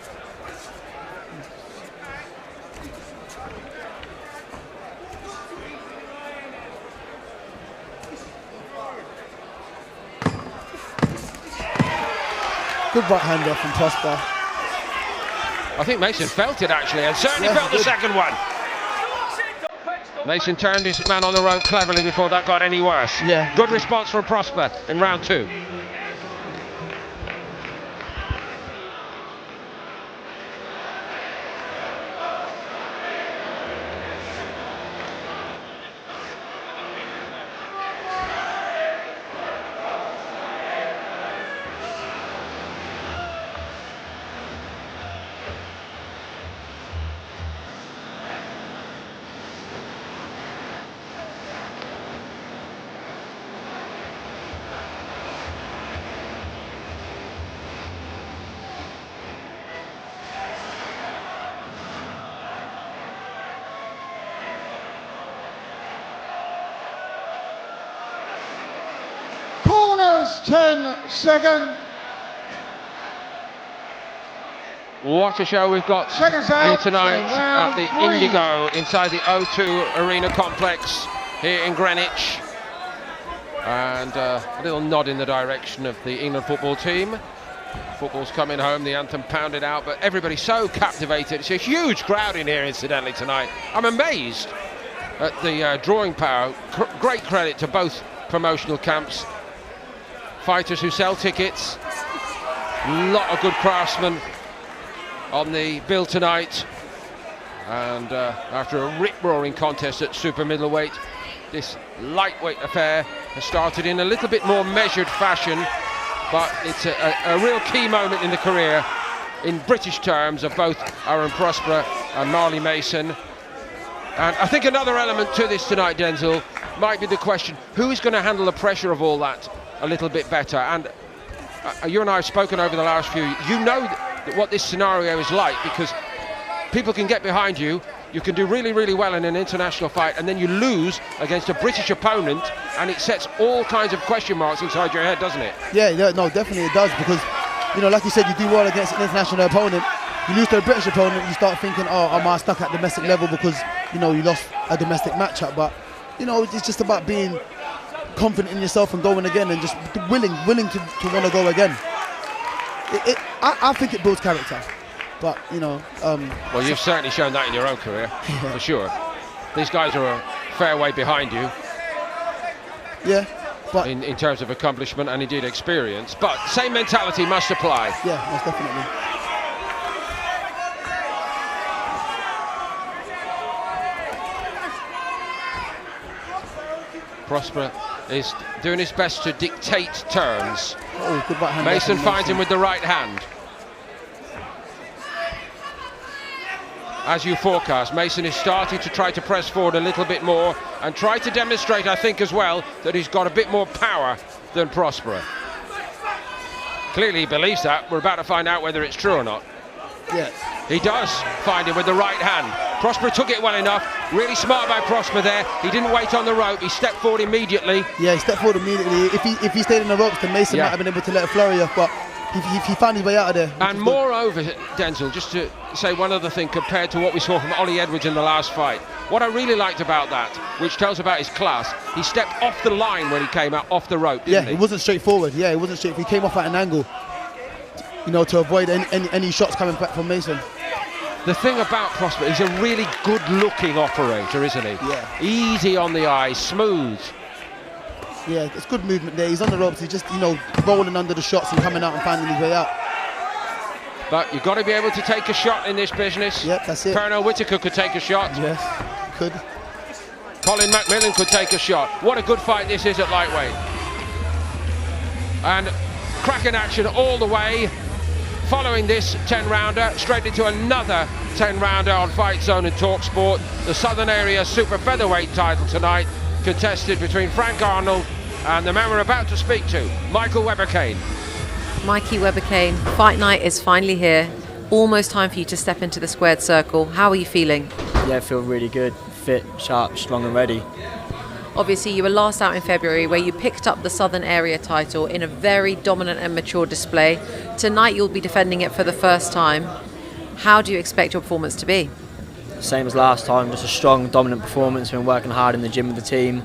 Good right hand there from Prosper.
I think Mason felt it actually, and certainly felt the second one. Mason turned his man on the rope cleverly before that got any worse.
Yeah.
Good response from Prosper in round 2.
First 10 second.
What a show we've got here tonight at the Indigo inside the O2 Arena complex here in Greenwich. And a little nod in the direction of the England football team. Football's coming home, the anthem pounded out, but everybody's so captivated. It's a huge crowd in here, incidentally, tonight. I'm amazed at the drawing power. Great credit to both promotional camps. Fighters who sell tickets. A lot of good craftsmen on the bill tonight. And after a rip-roaring contest at super middleweight, this lightweight affair has started in a little bit more measured fashion, but it's a real key moment in the career, in British terms, of both Aaron Prosper and Marley Mason. And I think another element to this tonight, Denzel, might be the question, who is going to handle the pressure of all that a little bit better? And you and I have spoken over the last few, you know what this scenario is like, because people can get behind you, you can do really, really well in an international fight, and then you lose against a British opponent, and it sets all kinds of question marks inside your head, doesn't it?
Yeah, no, definitely it does, because, you know, like you said, you do well against an international opponent, you lose to a British opponent, you start thinking, oh, am I stuck at domestic level because, you know, you lost a domestic matchup? But, you know, it's just about being confident in yourself and going again, and just willing to want to go again. I think it builds character. But, you know...
well, you've certainly shown that in your own career, for sure. These guys are a fair way behind you.
Yeah, but...
In terms of accomplishment and indeed experience. But same mentality must apply.
Yeah, most definitely.
Prosper is doing his best to dictate terms.
Oh, good right hand.
Mason finds him with the right hand. As you forecast, Mason is starting to try to press forward a little bit more and try to demonstrate, I think, as well, that he's got a bit more power than Prosper. Clearly he believes that. We're about to find out whether it's true or not.
Yeah.
He does find him with the right hand. Prosper took it well enough. Really smart by Prosper there. He didn't wait on the rope. He stepped forward immediately.
Yeah, he stepped forward immediately. If he stayed in the ropes, then Mason might have been able to let it flurry off, but he found his way out of there.
And moreover, Denzel, just to say one other thing compared to what we saw from Ollie Edwards in the last fight, what I really liked about that, which tells about his class, he stepped off the line when he came out off the rope, didn't he?
It wasn't straightforward. Yeah, it wasn't straight. He came off at an angle, you know, to avoid any shots coming back from Mason.
The thing about Prosper, he's a really good-looking operator, isn't he?
Yeah.
Easy on the eye, smooth.
Yeah, it's good movement there. He's on the ropes. He's just, you know, rolling under the shots and coming out and finding his way out.
But you've got to be able to take a shot in this business.
Yep, that's it.
Pernell Whitaker could take a shot.
Yes, could.
Colin McMillan could take a shot. What a good fight this is at lightweight. And cracking action all the way. Following this 10-rounder, straight into another 10-rounder on FightZone and TalkSport. The Southern Area Super Featherweight title tonight, contested between Frank Arnold and the man we're about to speak to, Michael Webber-Kane.
Mikey Webber-Kane, fight night is finally here. Almost time for you to step into the squared circle. How are you feeling?
Yeah, I feel really good, fit, sharp, strong and ready.
Obviously, you were last out in February where you picked up the Southern Area title in a very dominant and mature display. Tonight, you'll be defending it for the first time. How do you expect your performance to be?
Same as last time, just a strong, dominant performance. Been working hard in the gym with the team,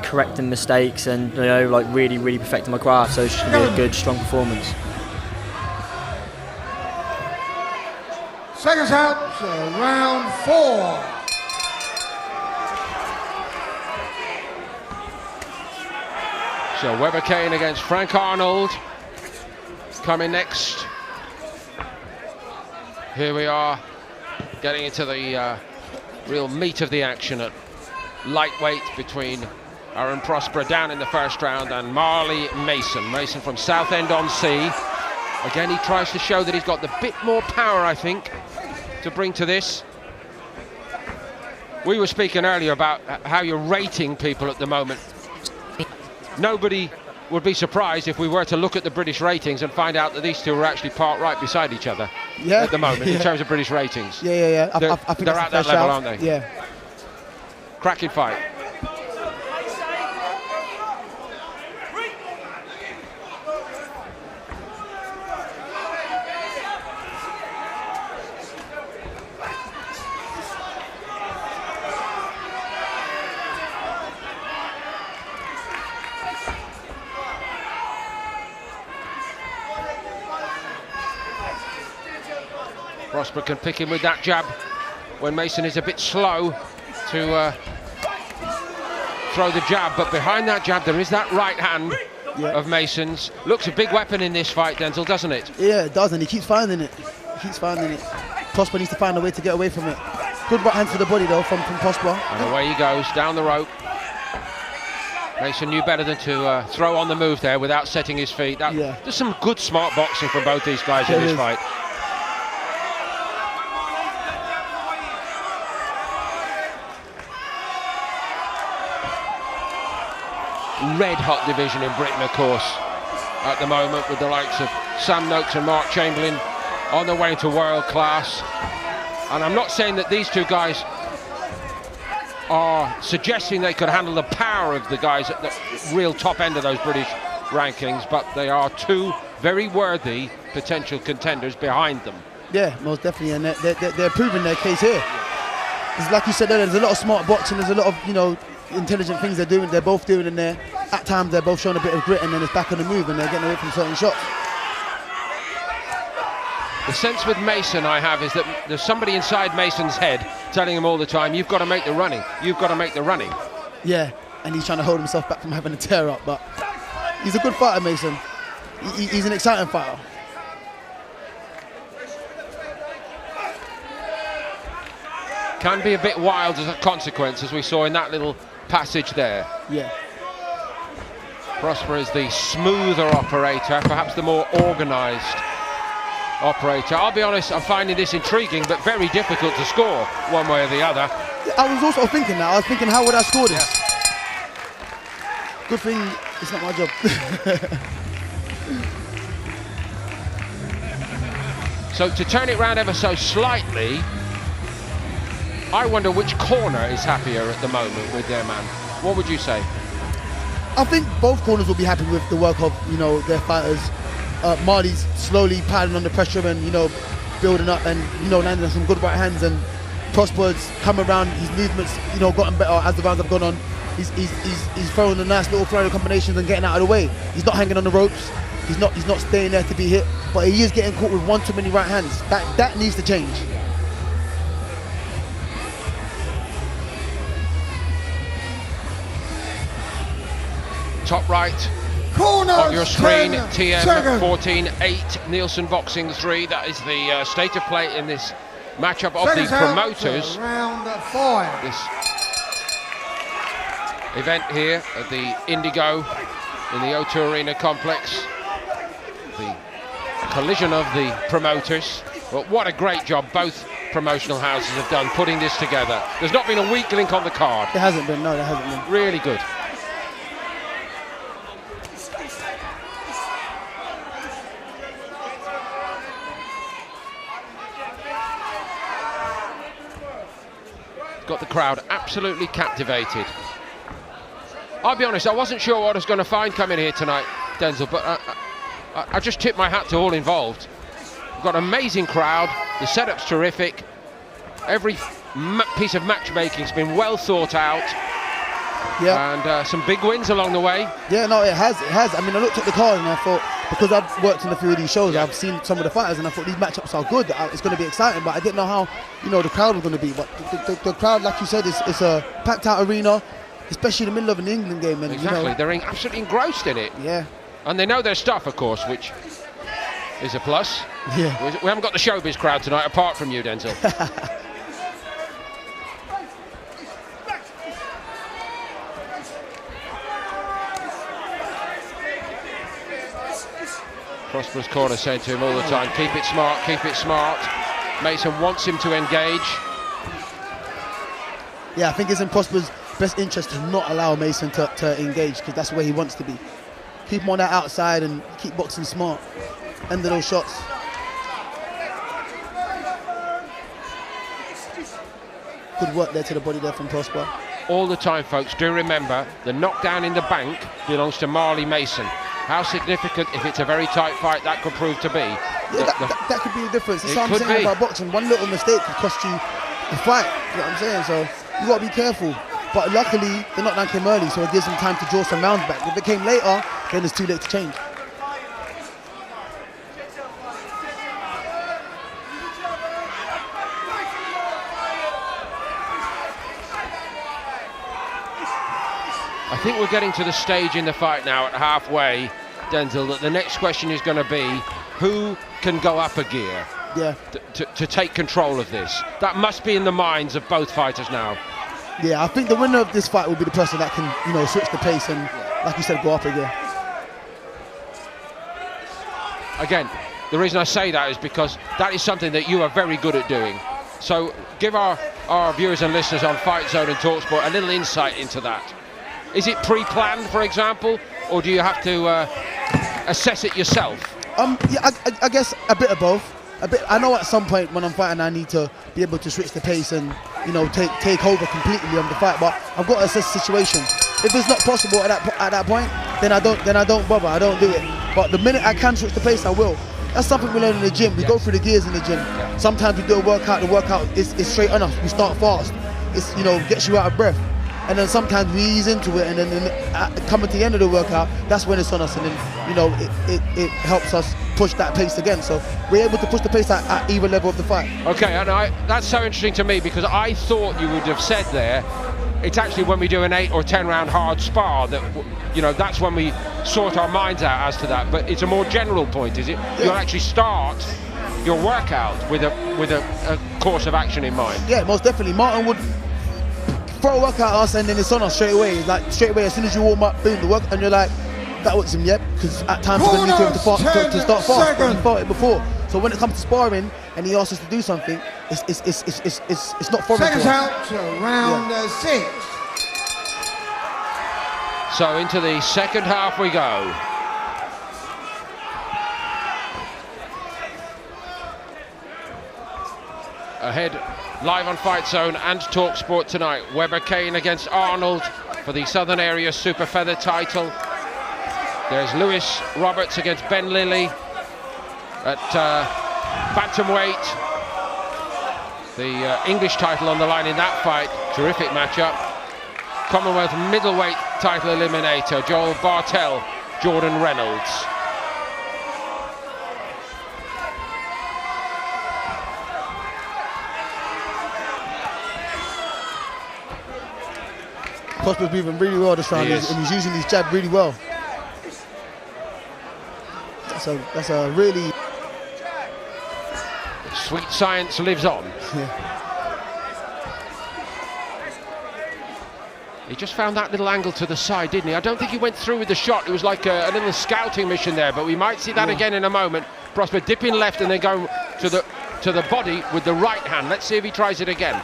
correcting mistakes and, you know, like really perfecting my craft. So it's just going to be a good, strong performance.
Seconds out, so round 4.
So Webber-Kane against Frank Arnold coming next. Here we are, getting into the real meat of the action at lightweight between Aaron Prosper down in the first round and Marley Mason. Mason from Southend-on-Sea. Again, he tries to show that he's got the bit more power, I think, to bring to this. We were speaking earlier about how you're rating people at the moment. Nobody would be surprised if we were to look at the British ratings and find out that these two are actually part right beside each other at the moment in terms of British ratings.
Yeah.
I
think
they're at that level, aren't they?
Yeah.
Cracking fight. Prosper can pick him with that jab when Mason is a bit slow to throw the jab, but behind that jab there is that right hand of Mason's. Looks a big weapon in this fight, Denzel, doesn't it?
Yeah, it does, and he keeps finding it. He keeps finding it. Prosper needs to find a way to get away from it. Good right hand to the body though from Prosper.
And away he goes, down the rope. Mason knew better than to throw on the move there without setting his feet. There's some good, smart boxing from both these guys in this fight. Red hot division in Britain, of course, at the moment, with the likes of Sam Noakes and Mark Chamberlain on their way to world class. And I'm not saying that these two guys are suggesting they could handle the power of the guys at the real top end of those British rankings, but they are two very worthy potential contenders behind them.
Yeah, most definitely, and they're proving their case here. It's like you said earlier, there's a lot of smart boxing, there's a lot of, you know, intelligent things they're both doing in there. At times they're both showing a bit of grit, and then it's back on the move and they're getting away from certain shots.
The sense with Mason I have is that there's somebody inside Mason's head telling him all the time, you've got to make the running, you've got to make the running.
Yeah, and he's trying to hold himself back from having a tear up, but he's a good fighter, Mason. He's an exciting fighter.
Can be a bit wild as a consequence, as we saw in that little passage there.
Yeah.
Prosper is the smoother operator, perhaps the more organised operator. I'll be honest, I'm finding this intriguing, but very difficult to score one way or the other.
I was also thinking that. I was thinking, how would I score this? Good thing it's not my job.
So to turn it round ever so slightly, I wonder which corner is happier at the moment with their man. What would you say?
I think both corners will be happy with the work of, you know, their fighters. Marley's slowly piling on the pressure and, you know, building up and, you know, landing some good right hands, and Prosper's come around, his movements, you know, gotten better as the rounds have gone on. He's throwing the nice little flurry combinations and getting out of the way. He's not hanging on the ropes. He's not staying there to be hit, but he is getting caught with one too many right hands. That needs to change.
Top right
Corner
of your screen,
10
TM
seconds.
14-8, Nielsen Boxing 3. That is the state of play in this matchup of
Seconds
the
out
promoters.
to round 5.
This event here at the Indigo in the O2 Arena complex. The collision of the promoters. But what a great job both promotional houses have done putting this together. There's not been a weak link on the card.
There hasn't been, no, there hasn't been.
Really good. Got the crowd absolutely captivated. I'll be honest, I wasn't sure what I was going to find coming here tonight, Denzel, but I just tip my hat to all involved. We've got an amazing crowd, the setup's terrific, every piece of matchmaking's been well thought out, and some big wins along the way.
Yeah, no, it has. I mean, I looked at the card and I thought, because I've worked in a few of these shows, I've seen some of the fighters and I thought these matchups are good, it's going to be exciting, but I didn't know how, you know, the crowd was going to be. But the crowd, like you said, it's a packed out arena, especially in the middle of an England game. And,
exactly,
you know,
they're absolutely engrossed in it.
Yeah.
And they know their stuff, of course, which is a plus.
Yeah.
We haven't got the showbiz crowd tonight, apart from you, Denzel. Prosper's corner saying to him all the time, keep it smart, keep it smart. Mason wants him to engage.
Yeah, I think it's in Prosper's best interest to not allow Mason to engage, because that's where he wants to be. Keep him on that outside and keep boxing smart. End of those shots. Good work there to the body there from Prosper.
All the time, folks, do remember the knockdown in the bank belongs to Marley Mason. How significant, if it's a very tight fight, that could prove to be.
Yeah, that could be the difference. That's what I'm
could
saying
be.
about boxing. One little mistake could cost you the fight. You know what I'm saying? So you got to be careful. But luckily, the knockdown came early, so it gives him time to draw some rounds back. If it came later, then it's too late to change.
I think we're getting to the stage in the fight now at halfway, Denzel, that the next question is going to be who can go up a gear to take control of this. That must be in the minds of both fighters now.
Yeah, I think the winner of this fight will be the person that can, you know, switch the pace and, like you said, go up a gear.
Again, the reason I say that is because that is something that you are very good at doing. So give our viewers and listeners on FightZone and TalkSport a little insight into that. Is it pre-planned, for example, or do you have to assess it yourself?
Yeah, I guess a bit of both. I know at some point when I'm fighting, I need to be able to switch the pace and, you know, take over completely on the fight. But I've got to assess the situation. If it's not possible at that point, then I don't bother. I don't do it. But the minute I can switch the pace, I will. That's something we learn in the gym. We go through the gears in the gym. Sometimes we do a workout. The workout is straight on us. We start fast. It's, you know, gets you out of breath. And then sometimes we ease into it, and then coming to the end of the workout, that's when it's on us, and then, you know, it helps us push that pace again. So we're able to push the pace at either level of the fight.
Okay, and that's so interesting to me, because I thought you would have said there, it's actually when we do an 8 or 10 round hard spar that, you know, that's when we sort our minds out as to that. But it's a more general point, is it? Yeah. You'll actually start your workout with a course of action in mind.
Yeah, most definitely. Martin would throw a workout at us, and then it's on us straight away. Like straight away, as soon as you warm up, boom, the work, and you're like, that works him, yep. Because at times you're going to need him to start fast. But he fought it before. So when it comes to sparring, and he asks us to do something, it's not foreign.
Seconds out to round 6.
So into the second half we go. Ahead, live on FightZone and TalkSport tonight. Weber Kane against Arnold for the Southern Area Super Feather title. There's Lewis Roberts against Ben Lilly at bantamweight. The English title on the line in that fight. Terrific matchup. Commonwealth middleweight title eliminator, Joel Bartell, Jordan Reynolds.
Prosper's moving really well this round, and he's using his jab really well. That's a really...
Sweet science lives on.
Yeah.
He just found that little angle to the side, didn't he? I don't think he went through with the shot. It was like a little scouting mission there, but we might see that again in a moment. Prosper dipping left and then going to the body with the right hand. Let's see if he tries it again.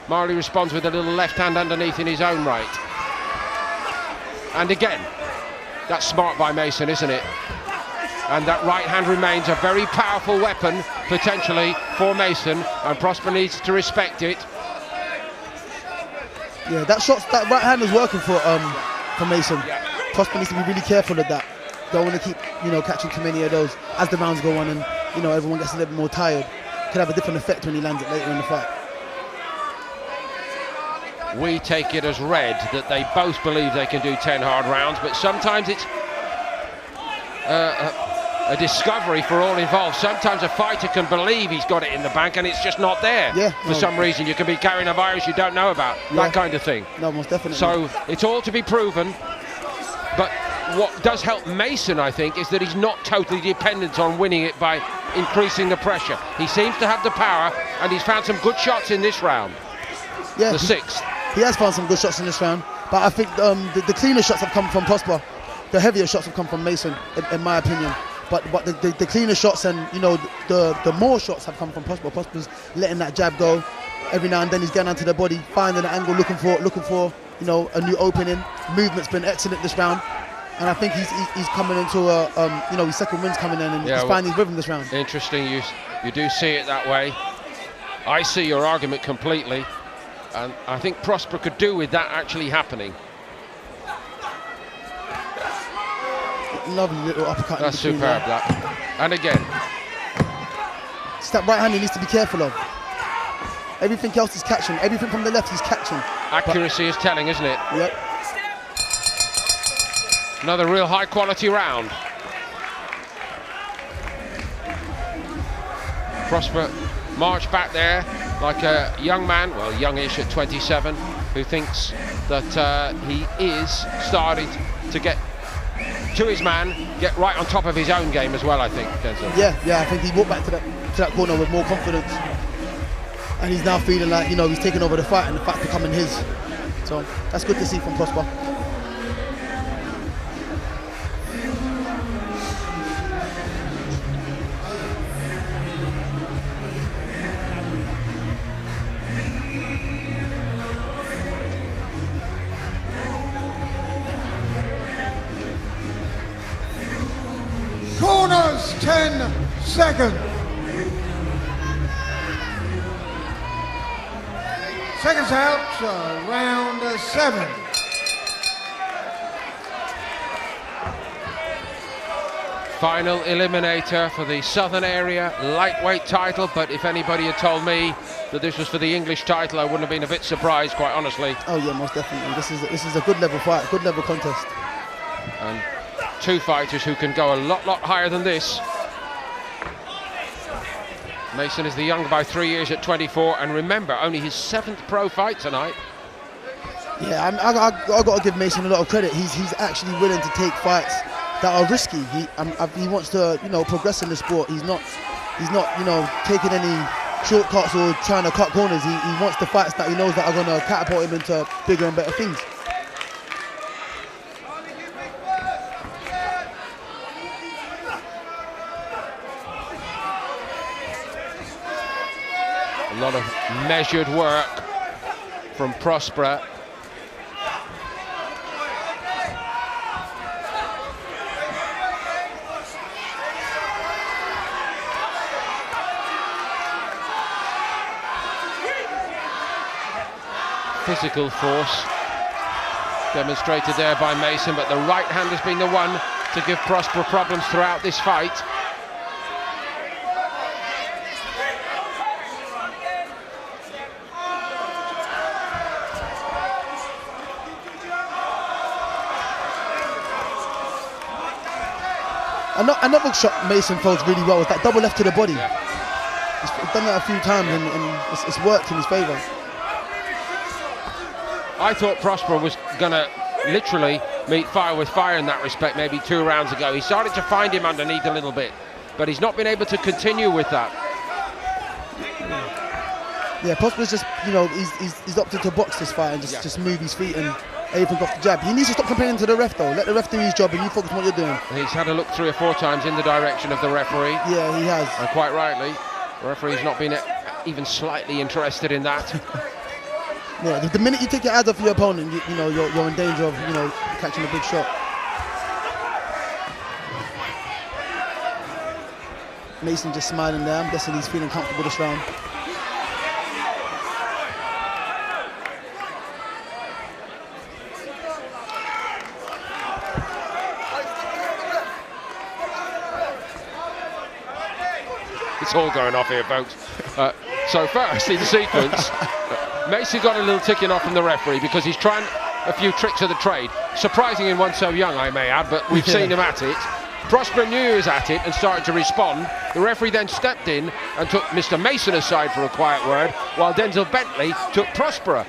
Moley responds with a little left hand underneath in his own right. And again, that's smart by Mason, isn't it? And that right hand remains a very powerful weapon, potentially, for Mason, and Prosper needs to respect it.
Yeah, that right hand is working for Mason. Prosper needs to be really careful of that. Don't want to keep, you know, catching too many of those as the rounds go on, and, you know, everyone gets a little bit more tired. Could have a different effect when he lands it later in the fight.
We take it as read that they both believe they can do 10 hard rounds, but sometimes it's a discovery for all involved. Sometimes a fighter can believe he's got it in the bank and it's just not there. For some reason. You can be carrying a virus you don't know about, that kind of thing.
No, most definitely.
So it's all to be proven, but what does help Mason, I think, is that he's not totally dependent on winning it by increasing the pressure. He seems to have the power, and he's found some good shots in this round.
Yeah,
the 6th.
He has found some good shots in this round, but I think the cleaner shots have come from Prosper. The heavier shots have come from Mason, in my opinion. But the cleaner shots and, you know, the more shots have come from Prosper. Prosper's letting that jab go. Every now and then he's getting onto the body, finding an angle, looking for you know, a new opening. Movement's been excellent this round, and I think he's coming into you know, his second win's coming in, and he's finding his rhythm this round.
Interesting. You do see it that way. I see your argument completely. And I think Prosper could do with that actually happening.
Lovely little uppercut.
That's superb, that. And again.
It's that right hand he needs to be careful of. Everything else is catching. Everything from the left he's catching.
Accuracy is telling, isn't it?
Yep.
Another real high quality round. Prosper marched back there like a young man, well, youngish at 27, who thinks that he is starting to get to his man, get right on top of his own game as well, I think, Denzel.
Yeah, I think he walked back to that corner with more confidence. And he's now feeling like, you know, he's taking over the fight and the fight becoming his. So that's good to see from Prosper.
Corners, 10 seconds. Seconds out, round 7.
Final eliminator for the Southern Area lightweight title, but if anybody had told me that this was for the English title, I wouldn't have been a bit surprised, quite honestly.
Oh yeah, most definitely. This is a good level fight, good level contest.
And two fighters who can go a lot higher than this. Mason is the younger by 3 years at 24, and remember, only his 7th pro fight tonight.
Yeah, I got to give Mason a lot of credit. He's actually willing to take fights that are risky. He wants to, you know, progress in the sport. He's not, you know, taking any shortcuts or trying to cut corners. He wants the fights that he knows that are going to catapult him into bigger and better things.
A lot of measured work from Prosper. Physical force demonstrated there by Mason, but the right hand has been the one to give Prosper problems throughout this fight.
Another shot Mason throws really well was that double left to the body. Yeah. He's done that a few times and it's worked in his favour.
I thought Prosper was going to literally meet fire with fire in that respect maybe 2 rounds ago. He started to find him underneath a little bit, but he's not been able to continue with that.
Yeah, Prosper's just, you know, he's opted to box this fight and just move his feet and everything off the jab. He needs to stop complaining to the ref though. Let the ref do his job and you focus on what you're doing.
He's had a look 3 or 4 times in the direction of the referee.
Yeah, he has.
And quite rightly. The referee's not been even slightly interested in that.
Yeah, the minute you take your eyes off your opponent, you know, you're in danger of, you know, catching a big shot. Mason just smiling there. I'm guessing he's feeling comfortable this round.
It's all going off here, folks. So first in sequence, Mason got a little ticking off from the referee because he's trying a few tricks of the trade. Surprising in one so young, I may add, but we've seen him at it. Prosper knew he was at it and started to respond. The referee then stepped in and took Mr. Mason aside for a quiet word, while Denzel Bentley took Prosper,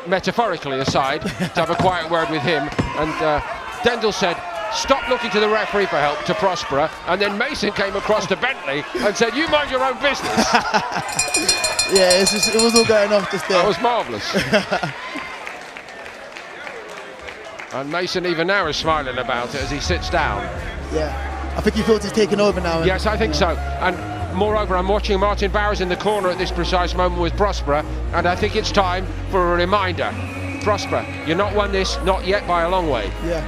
metaphorically aside, to have a quiet word with him. And Denzel said, "Stop looking to the referee for help," to Prosper, and then Mason came across to Bentley and said, "You mind your own business."
Yeah, it was all going off just there.
That was marvellous. And Mason even now is smiling about it as he sits down.
Yeah, I think he feels he's taken over now.
Yes, I think so. And moreover, I'm watching Martin Bowers in the corner at this precise moment with Prosper, and I think it's time for a reminder. Prosper, you're not won this, not yet by a long way.
Yeah.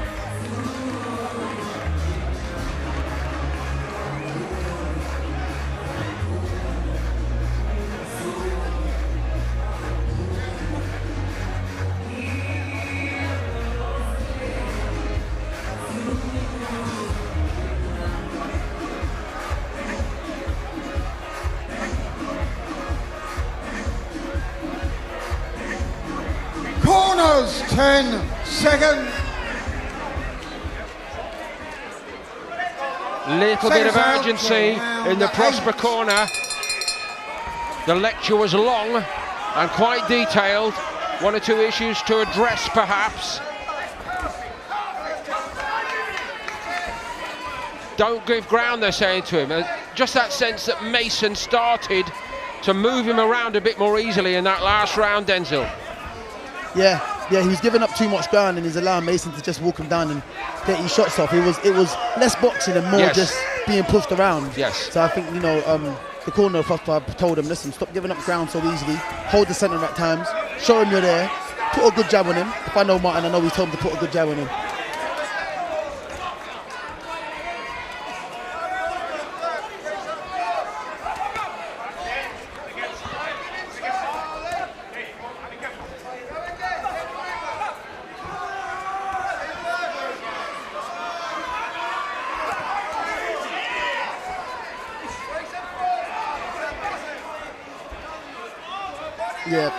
Corners, 10 seconds.
Little bit of urgency in the Prosper corner. The lecture was long and quite detailed, One or two issues to address, perhaps. Don't give ground, they're saying to him. Just that sense that Mason started to move him around a bit more easily in that last round, Denzel.
Yeah, he was giving up too much ground and he's allowing Mason to just walk him down and get his shots off. It was less boxing and more just being pushed around.
Yes.
So I think, you know, the corner of Prosper told him, listen, stop giving up ground so easily, hold the centre at times, show him you're there, put a good jab on him. If I know Martin, I know he's told him to put a good jab on him. Yeah.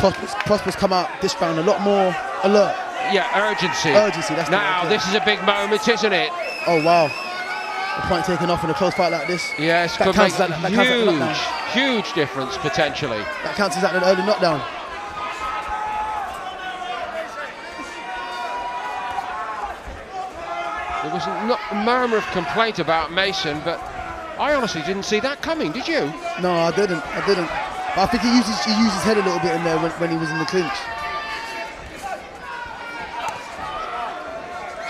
Prosper's come out this round a lot more alert.
Yeah, urgency.
Urgency, that's
now,
the word,
this is a big moment, isn't it?
Oh, wow. A point taken off in a close fight like this.
Yes,
that
could
counts
make
a
huge difference, potentially.
That counts as an early knockdown.
There was not a murmur of complaint about Mason, but I honestly didn't see that coming, did you?
No, I didn't. But I think he used his head a little bit in there when he was in the clinch.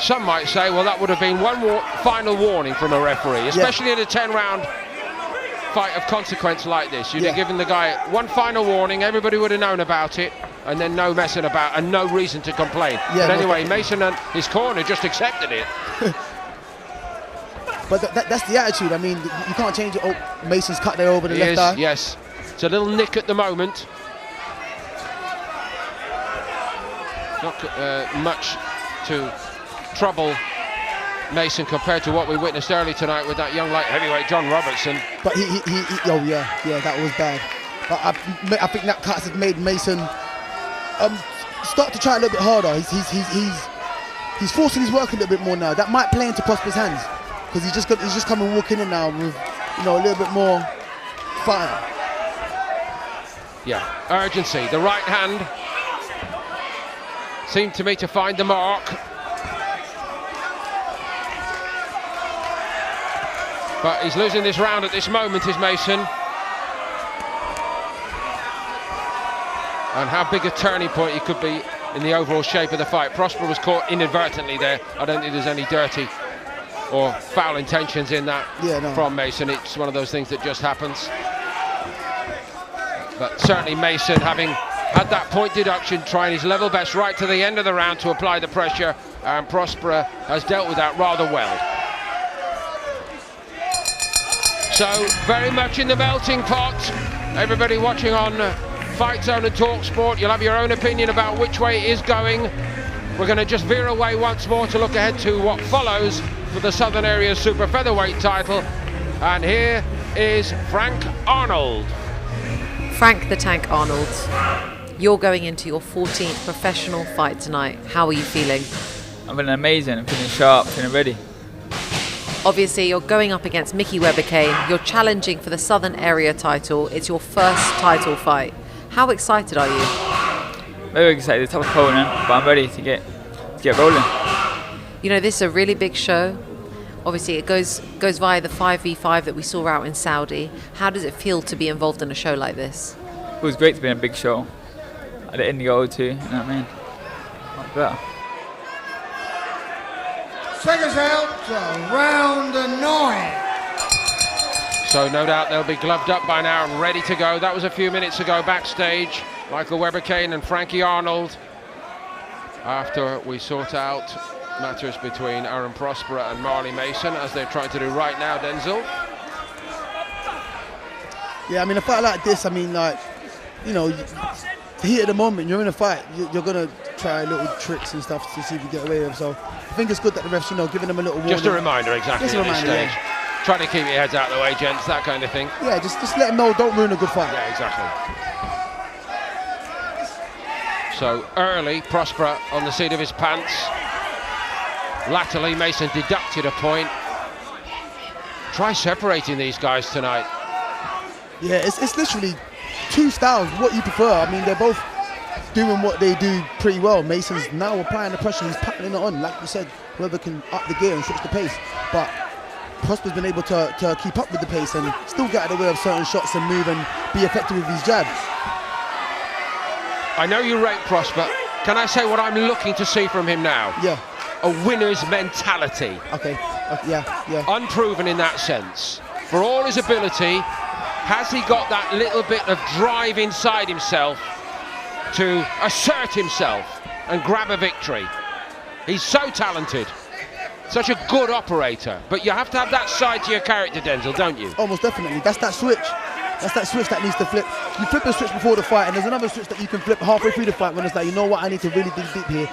Some might say, well, that would have been one final warning from a referee, especially in a 10-round fight of consequence like this. You'd have given the guy one final warning, everybody would have known about it, and then no messing about and no reason to complain. But anyway, Mason and his corner just accepted it.
But that's the attitude. I mean, you can't change it. Oh, Mason's cut there over the left eye.
Yes. It's a little nick at the moment. Not much to trouble Mason compared to what we witnessed early tonight with that young light heavyweight John Robertson.
But he that was bad. But I think that cut has made Mason start to try a little bit harder. He's forcing his work a little bit more now. That might play into Prosper's hands because he's just come and walk in now with, you know, a little bit more fire.
Yeah, urgency. The right hand seemed to me to find the mark. But he's losing this round at this moment, is Mason. And how big a turning point he could be in the overall shape of the fight. Prosper was caught inadvertently there. I don't think there's any dirty or foul intentions in that from Mason. It's one of those things that just happens. But certainly Mason, having had that point deduction, trying his level best right to the end of the round to apply the pressure, and Prosper has dealt with that rather well. So very much in the melting pot. Everybody watching on FightZone and TalkSport, you'll have your own opinion about which way it is going. We're going to just veer away once more to look ahead to what follows for the Southern Area Super Featherweight title. And here is Frank Arnold.
Frank the Tank Arnold, you're going into your 14th professional fight tonight. How are you feeling?
I'm feeling amazing. I'm feeling sharp, feeling ready.
Obviously, you're going up against Mickey Webber-Kane. You're challenging for the Southern Area title. It's your first title fight. How excited are you?
Very excited. It's a tough opponent, but I'm ready to get rolling.
You know, this is a really big show. Obviously, it goes via the 5v5 that we saw out in Saudi. How does it feel to be involved in a show like this?
It was great to be in a big show. At the Indigo too, you know what I mean? Not better.
Seconds out, round 9.
So no doubt they'll be gloved up by now and ready to go. That was a few minutes ago backstage. Michael Webber-Kane and Frankie Arnold. After we sort out matters between Aaron Prosper and Marley Mason, as they're trying to do right now, Denzel.
Yeah, I mean, a fight like this, I mean, like, you know, the heat of the moment, you're in a fight, you're going to try little tricks and stuff to see if you get away with. So I think it's good that the refs, you know, giving them a little warning.
Just a reminder, exactly,
just a reminder,
at this stage.
yeah.
Try to keep your heads out of the way, gents, that kind of thing.
Yeah, just let them know, don't ruin a good fight.
Yeah, exactly. So early, Prosper on the seat of his pants. Latterly, Mason deducted a point. Try separating these guys tonight.
Yeah, it's literally two styles. What you prefer? I mean, they're both doing what they do pretty well. Mason's now applying the pressure. He's packing it on. Like you said, whoever can up the gear and switch the pace. But Prosper's been able to keep up with the pace and still get out of the way of certain shots and move and be effective with these jabs.
I know you rate Prosper. Can I say what I'm looking to see from him now?
Yeah.
A winner's mentality.
Okay. Yeah.
Unproven in that sense. For all his ability, has he got that little bit of drive inside himself to assert himself and grab a victory? He's so talented, such a good operator, but you have to have that side to your character, Denzel, don't you?
Almost definitely. That's that switch. That's that switch that needs to flip. You flip the switch before the fight, and there's another switch that you can flip halfway through the fight when it's like, you know what, I need to really dig deep here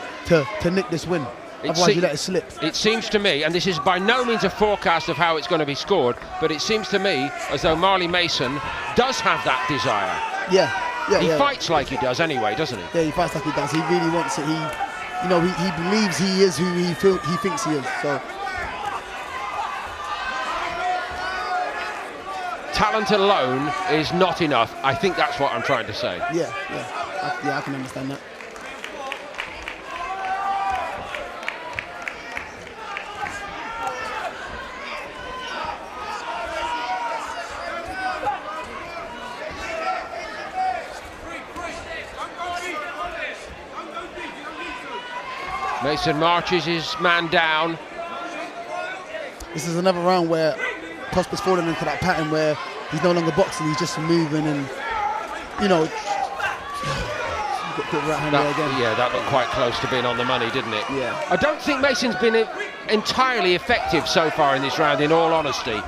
to nick this win. Otherwise you let it slip.
It seems to me, and this is by no means a forecast of how it's going to be scored, but it seems to me as though Marley Mason does have that desire. He fights like he does anyway, doesn't he?
Yeah, he fights like he does. He really wants it. He believes he is who he thinks he is. So
talent alone is not enough. I think that's what I'm trying to say.
Yeah, I can understand that.
Mason marches his man down.
This is another round where Prosper's fallen into that pattern where he's no longer boxing, he's just moving and, you know, right hand there again.
Yeah, that looked quite close to being on the money, didn't it?
Yeah.
I don't think Mason's been entirely effective so far in this round, in all honesty.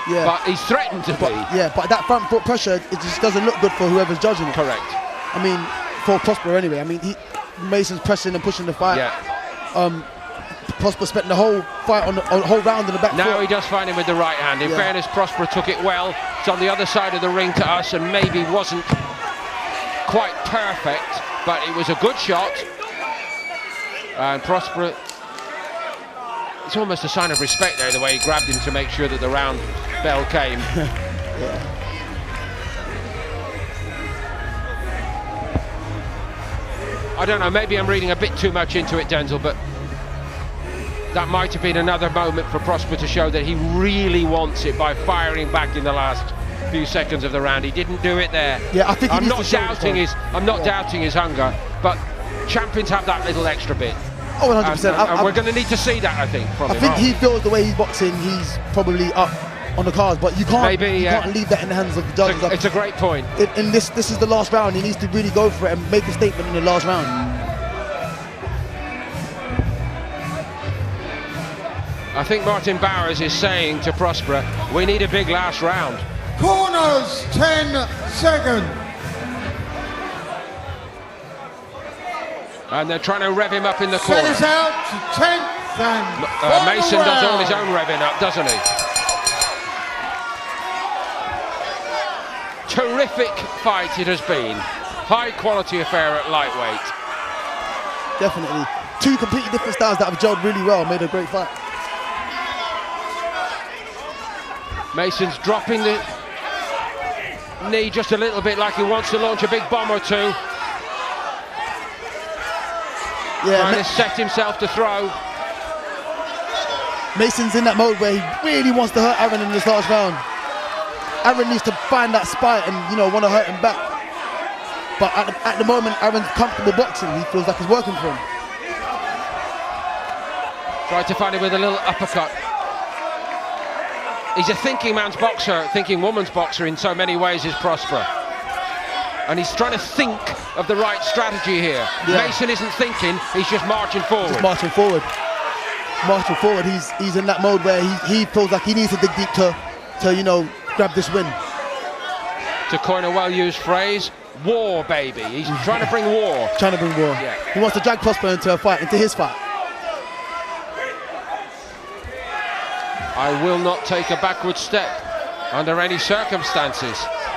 Yeah.
But he's threatened to be.
Yeah, but that front foot pressure, it just doesn't look good for whoever's judging it.
Correct.
I mean, for Prosper anyway. I mean, Mason's pressing and pushing the fight.
Yeah.
Prosper spent the whole fight on the whole round in the back
Now
foot.
he does find him with the right hand. In fairness, Prosper took it well. It's on the other side of the ring to us and maybe wasn't quite perfect, but it was a good shot. And Prosper, it's almost a sign of respect there, the way he grabbed him to make sure that the round bell came. I don't know, maybe I'm reading a bit too much into it, Denzel, but that might have been another moment for Prosper to show that he really wants it by firing back in the last few seconds of the round. He didn't do it there.
Yeah, I think
I'm not doubting his hunger, but champions have that little extra bit.
Oh, 100%.
And we're going to need to see that, I think, from him.
I think he feels the way he's boxing, he's probably up on the cards, but you can't leave that in the hands of the judges.
It's a great point.
And this is the last round. He needs to really go for it and make a statement in the last round.
I think Martin Bowers is saying to Prosper, we need a big last round.
Corners, 10 seconds.
And they're trying to rev him up in the corner.
Seconds out to 10th and
Mason does all his own revving up, doesn't he? Terrific fight it has been. High quality affair at lightweight.
Definitely. Two completely different styles that have gelled really well, made a great fight.
Mason's dropping the knee just a little bit like he wants to launch a big bomb or two. Trying to set himself to throw.
Mason's in that mode where he really wants to hurt Aaron in this last round. Aaron needs to find that spite and, you know, want to hurt him back. But at the moment, Aaron's comfortable boxing. He feels like it's working for him.
Tried to find him with a little uppercut. He's a thinking man's boxer, thinking woman's boxer in so many ways is Prosper. And he's trying to think of the right strategy here. Yeah. Mason isn't thinking, he's just marching forward.
Just marching forward. Marching forward, he's in that mode where he feels like he needs to dig deep to you know, grab this win.
To coin a well-used phrase, war, baby. He's trying to bring war.
Trying to bring war.
Yeah.
He wants to drag Prosper into a fight, into his fight.
I will not take a backward step under any circumstances,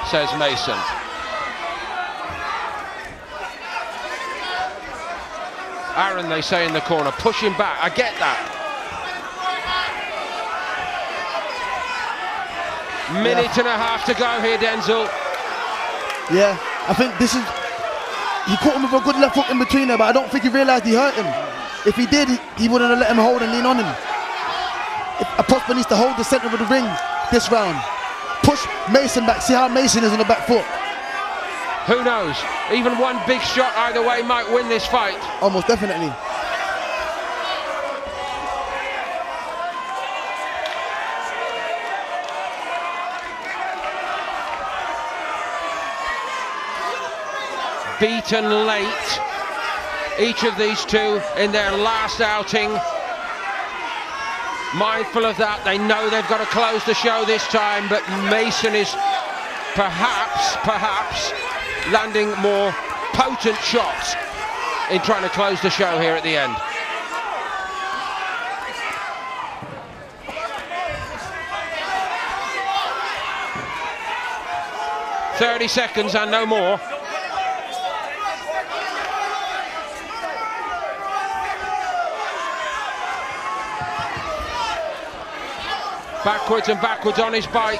says Mason. Aaron, they say in the corner, push him back. I get that. Minute and a half to go here, Denzel.
Yeah, I think this is. He caught him with a good left hook in between there, but I don't think he realised he hurt him. If he did, he wouldn't have let him hold and lean on him. A Prosper needs to hold the centre of the ring this round. Push Mason back. See how Mason is on the back foot.
Who knows? Even one big shot either way might win this fight.
Almost definitely.
Beaten late, each of these two in their last outing. Mindful of that, they know they've got to close the show this time, but Mason is perhaps landing more potent shots in trying to close the show here at the end. "30 seconds and no more." Backwards on his bike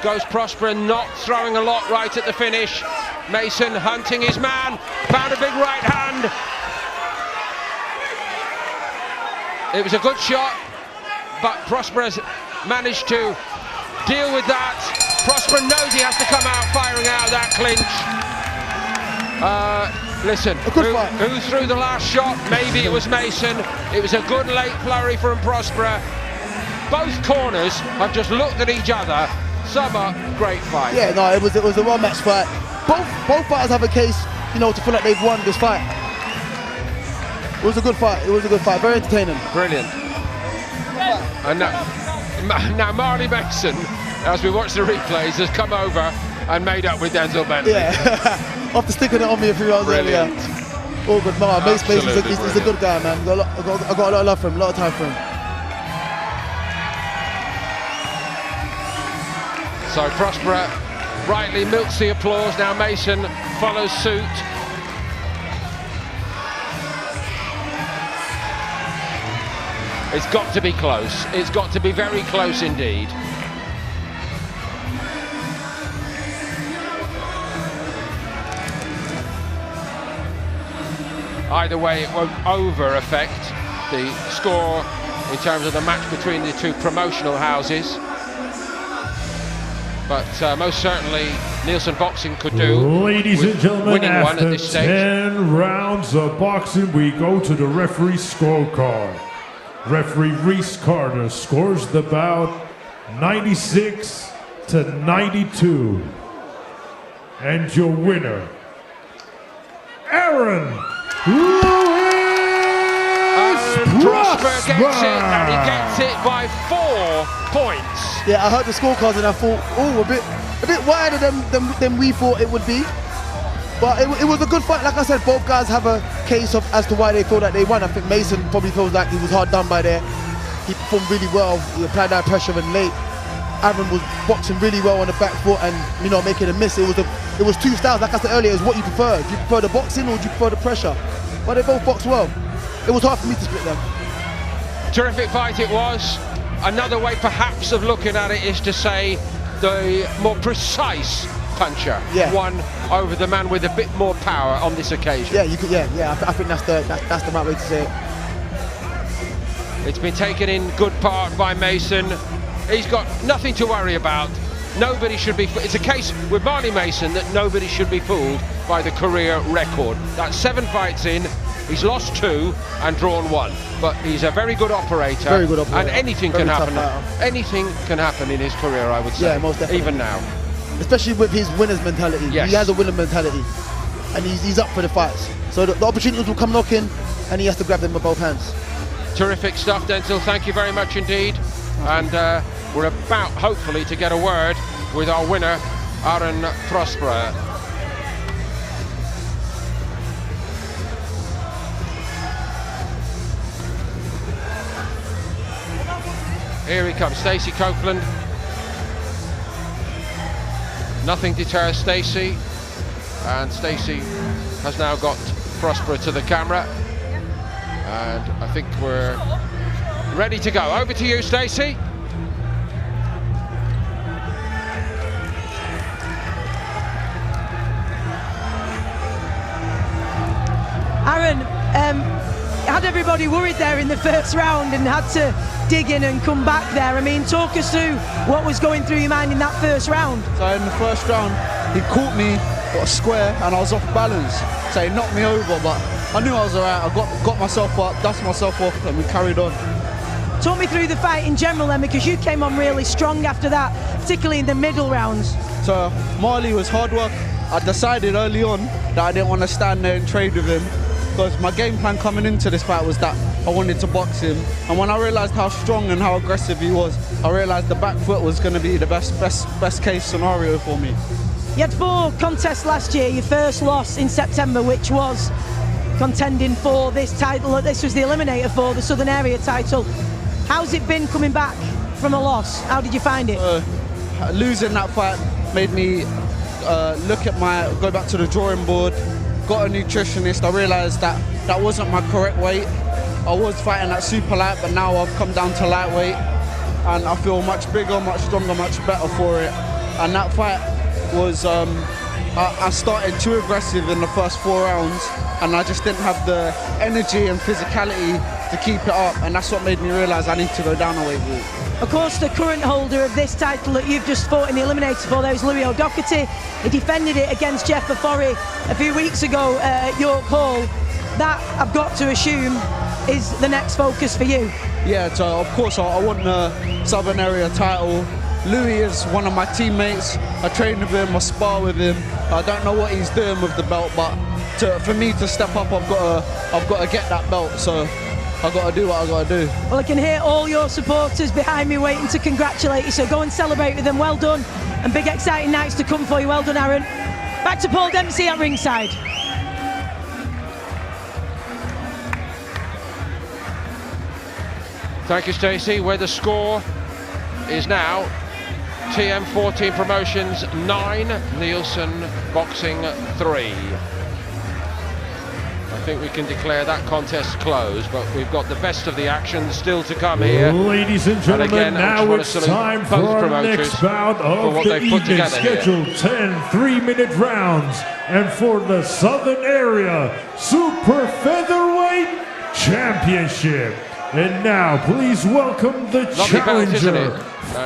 goes Prosper, not throwing a lot right at the finish. Mason hunting his man, found a big right hand. It was a good shot, but Prosper has managed to deal with that. Prosper knows he has to come out firing out that clinch. Listen, who threw the last shot? Maybe it was Mason. It was a good late flurry from Prosper. Both corners have just looked at each other. Summer, great fight.
Yeah, no, it was a well-matched fight. Both fighters have a case, you know, to feel like they've won this fight. It was a good fight. It was a good fight. Very entertaining.
Brilliant. And now Marley Mason, as we watch the replays, has come over and made up with Denzel Bentley.
Yeah, after sticking it on me a few hours earlier. All good. No, Mason is a good guy, man. I got a lot of love for him, a lot of time for him.
So Prosper rightly milks the applause. Now Mason follows suit. It's got to be close. It's got to be very close indeed. Either way, it won't over affect the score in terms of the match between the two promotional houses. But most certainly Nielsen Boxing could do.
Ladies and gentlemen,
winning one at
after
this stage.
10 rounds of boxing, we go to the referee scorecard. Referee Reese Carter scores the bout 96-92. And your winner, Aaron
Prosper gets it, and he gets it by 4 points.
Yeah, I heard the scorecards and I thought, oh, a bit wider than we thought it would be. But it was a good fight. Like I said, both guys have a case of as to why they feel that they won. I think Mason probably feels like he was hard done by there. He performed really well. He applied that pressure and late. Aaron was boxing really well on the back foot and, you know, making a miss. It was two styles. Like I said earlier, it's what you prefer. Do you prefer the boxing or do you prefer the pressure? But they both boxed well. It was hard for me to split them.
Terrific fight it was. Another way perhaps of looking at it is to say the more precise puncher won over the man with a bit more power on this occasion.
Yeah, you could. Yeah. I think that's the right way to say it.
It's been taken in good part by Mason. He's got nothing to worry about. Nobody should be. It's a case with Marley Mason that nobody should be fooled by the career record. That's 7 fights in. He's lost 2 and drawn 1, but he's a very good operator.
Very good operator.
And anything
Very
can
tough
happen.
fighter.
Anything can happen in his career, I would say.
Yeah, most definitely.
Even now.
Especially with his winner's mentality.
Yes.
He has a winner mentality, and he's up for the fights. So the opportunities will come knocking, and he has to grab them with both hands.
Terrific stuff, Denzel. Thank you very much indeed. And we're about, hopefully, to get a word with our winner, Aaron Prosper. Here he comes, Stacey Copeland. Nothing deters Stacey, and Stacey has now got Prosper to the camera, and I think we're ready to go. Over to you, Stacey.
Aaron, had everybody worried there in the first round and had to dig in and come back there? I mean, talk us through what was going through your mind in that first round.
So in the first round, he caught me, got a square, and I was off balance. So he knocked me over, but I knew I was alright. I got myself up, dusted myself off, and we carried on.
Talk me through the fight in general then, because you came on really strong after that, particularly in the middle rounds.
So Moley was hard work. I decided early on that I didn't want to stand there and trade with him, because my game plan coming into this fight was that I wanted to box him. And when I realised how strong and how aggressive he was, I realised the back foot was going to be the best case scenario for me.
You had 4 contests last year, your first loss in September, which was contending for this title. This was the eliminator for the Southern Area title. How's it been coming back from a loss? How did you find it?
Losing that fight made me go back to the drawing board, got a nutritionist. I realised that that wasn't my correct weight. I was fighting at super light, but now I've come down to lightweight, and I feel much bigger, much stronger, much better for it. And that fight was, I started too aggressive in the first 4 rounds, and I just didn't have the energy and physicality to keep it up, and that's what made me realise I need to go down a weight route.
Of course, the current holder of this title that you've just fought in the eliminator for, there was Louis O'Doherty. He defended it against Jeff Ofori a few weeks ago at York Hall. That, I've got to assume, is the next focus for you.
Yeah, so of course I want the Southern Area title. Louis is one of my teammates. I train with him, I spar with him. I don't know what he's doing with the belt, but for me to step up, I've got to get that belt. So I've got to do what I've got to do. Well,
I can hear all your supporters behind me waiting to congratulate you, so go and celebrate with them. Well done, and big exciting nights to come for you. Well done, Aaron. Back to Paul Dempsey at ringside.
Thank you, Stacey. Where the score is now TM14 Promotions 9, Nielsen Boxing 3. I think we can declare that contest closed, but we've got the best of the action still to come here.
Ladies and gentlemen, now it's time for our next bout of the evening, scheduled 10 3-minute rounds. And for the Southern Area Super Featherweight Championship. And now, please welcome the challenger,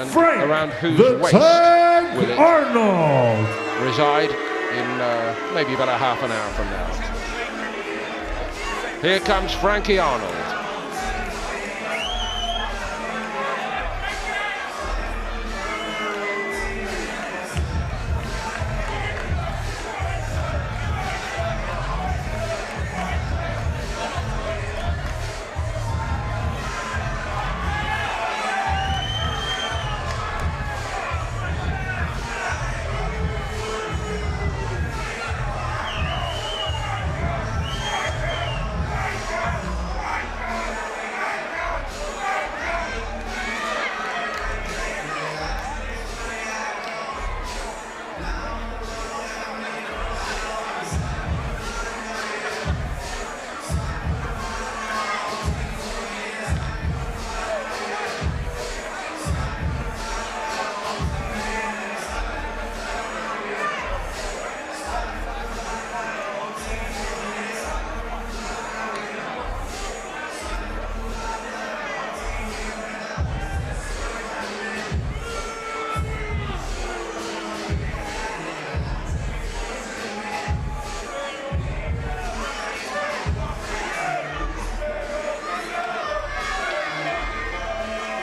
Frank
around whose
the
waist
Tank
will it
Arnold.
reside in maybe about a half an hour from now. Here comes Frankie Arnold.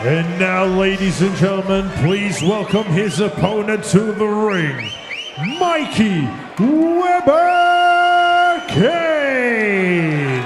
And now, ladies and gentlemen, please welcome his opponent to the ring, Mikey Weber Kane.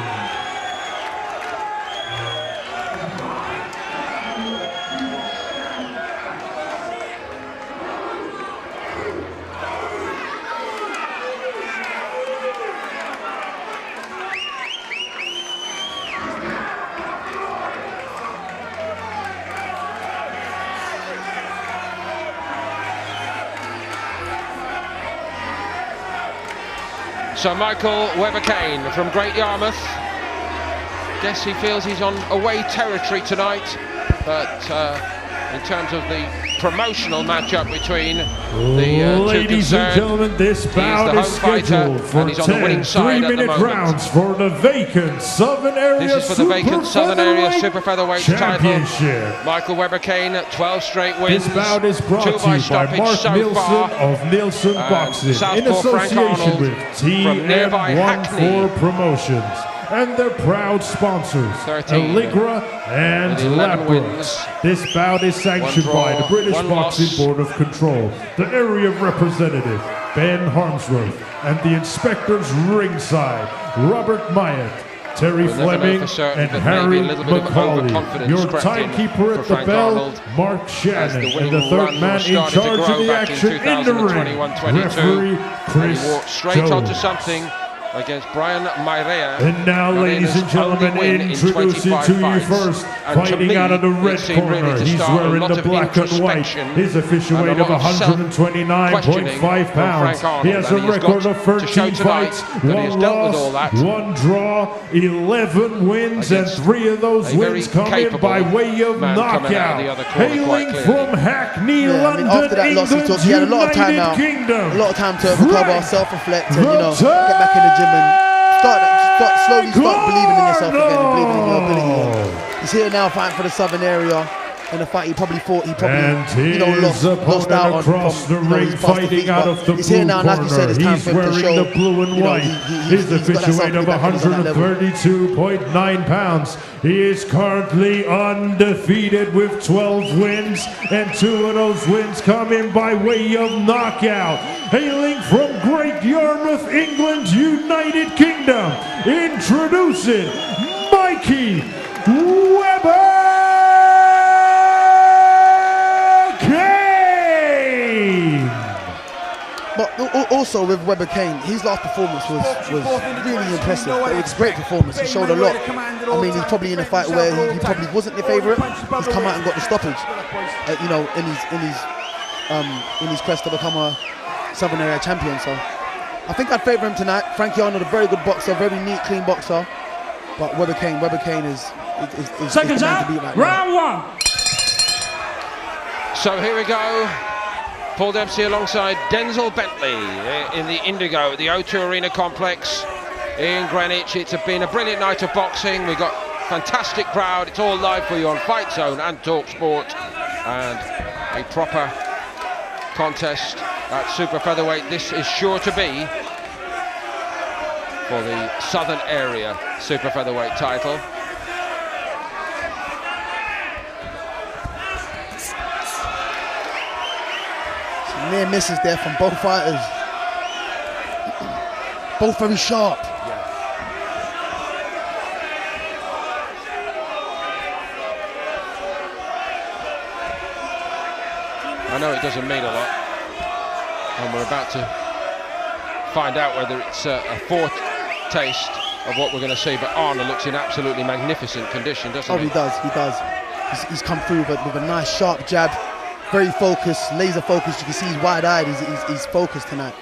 So Michael Weber Kane from Great Yarmouth. Guess he feels he's on away territory tonight, but in terms of the promotional matchup between the
Ladies and gentlemen, this bout is scheduled for 10 3-minute rounds for the vacant Southern Area
This is for the vacant Southern Area Super Featherweight
Championship.
title. Michael Weber-Kane, 12 straight wins.
This bout is brought to you by Mark
so
Nielsen of Nielsen Boxing in association with TM14 Promotions and their proud sponsors, Allegra and Lapras. This bout is sanctioned by the British Boxing Board of Control, the area representative, Ben Harmsworth, and the inspectors ringside, Robert Myatt, Terry Fleming, and Harry McCauley. Your timekeeper at the bell, Mark Shannon, and the third man in charge of the action in the ring, referee Chris
straight onto
Jones.
something against Brian Mairea.
And now, ladies and gentlemen, introducing to you first, fighting out of the red corner. He's wearing the black and white. His official weight of 129.5 pounds. He has a record of 13 fights, 1 loss, 1 draw, 11 wins, and 3 of those wins come in by way of knockout. Hailing from Hackney, London,
after that loss, he had a lot of time now.
Kingdom.
A lot of time to recover, self-reflect, and get back in the gym and slowly start believing in yourself again and believing in your ability. He's here now fighting for the Southern Area. In a fight he probably lost out
across the ring, fighting out of the
he's
blue
here now,
corner.
like you said, it's time
He's
for him to
wearing
show,
the blue and white. His official weight of 132.9 pounds. He is currently undefeated with 12 wins, and 2 of those wins come in by way of knockout. Hailing from Great Yarmouth, England, United Kingdom, introducing Mikey Weber.
But also with Weber-Kane, his last performance was really impressive. It was a great performance. He showed a lot. I mean, he's probably in a fight where he probably wasn't the favourite. He's come out and got the stoppage. In his quest to become a Southern Area champion. So I think I'd favour him tonight. Frankie Arnold, a very good boxer, very neat, clean boxer. But Weber-Kane is
seconds
the man
out.
to beat right
Round
now.
1.
So here we go. Paul Dempsey alongside Denzel Bentley in the Indigo at the O2 Arena complex in Greenwich. It's been a brilliant night of boxing. We've got fantastic crowd. It's all live for you on FightZone and TalkSport, and a proper contest at super featherweight. This is sure to be for the Southern Area super featherweight title.
Near misses there from both fighters. Both very sharp.
I know it doesn't mean a lot, and we're about to find out whether it's a foretaste of what we're going to see, but Arnold looks in absolutely magnificent condition, doesn't he?
He does. He's come through with a nice sharp jab. Very focused, laser focused. You can see he's wide-eyed. He's focused tonight.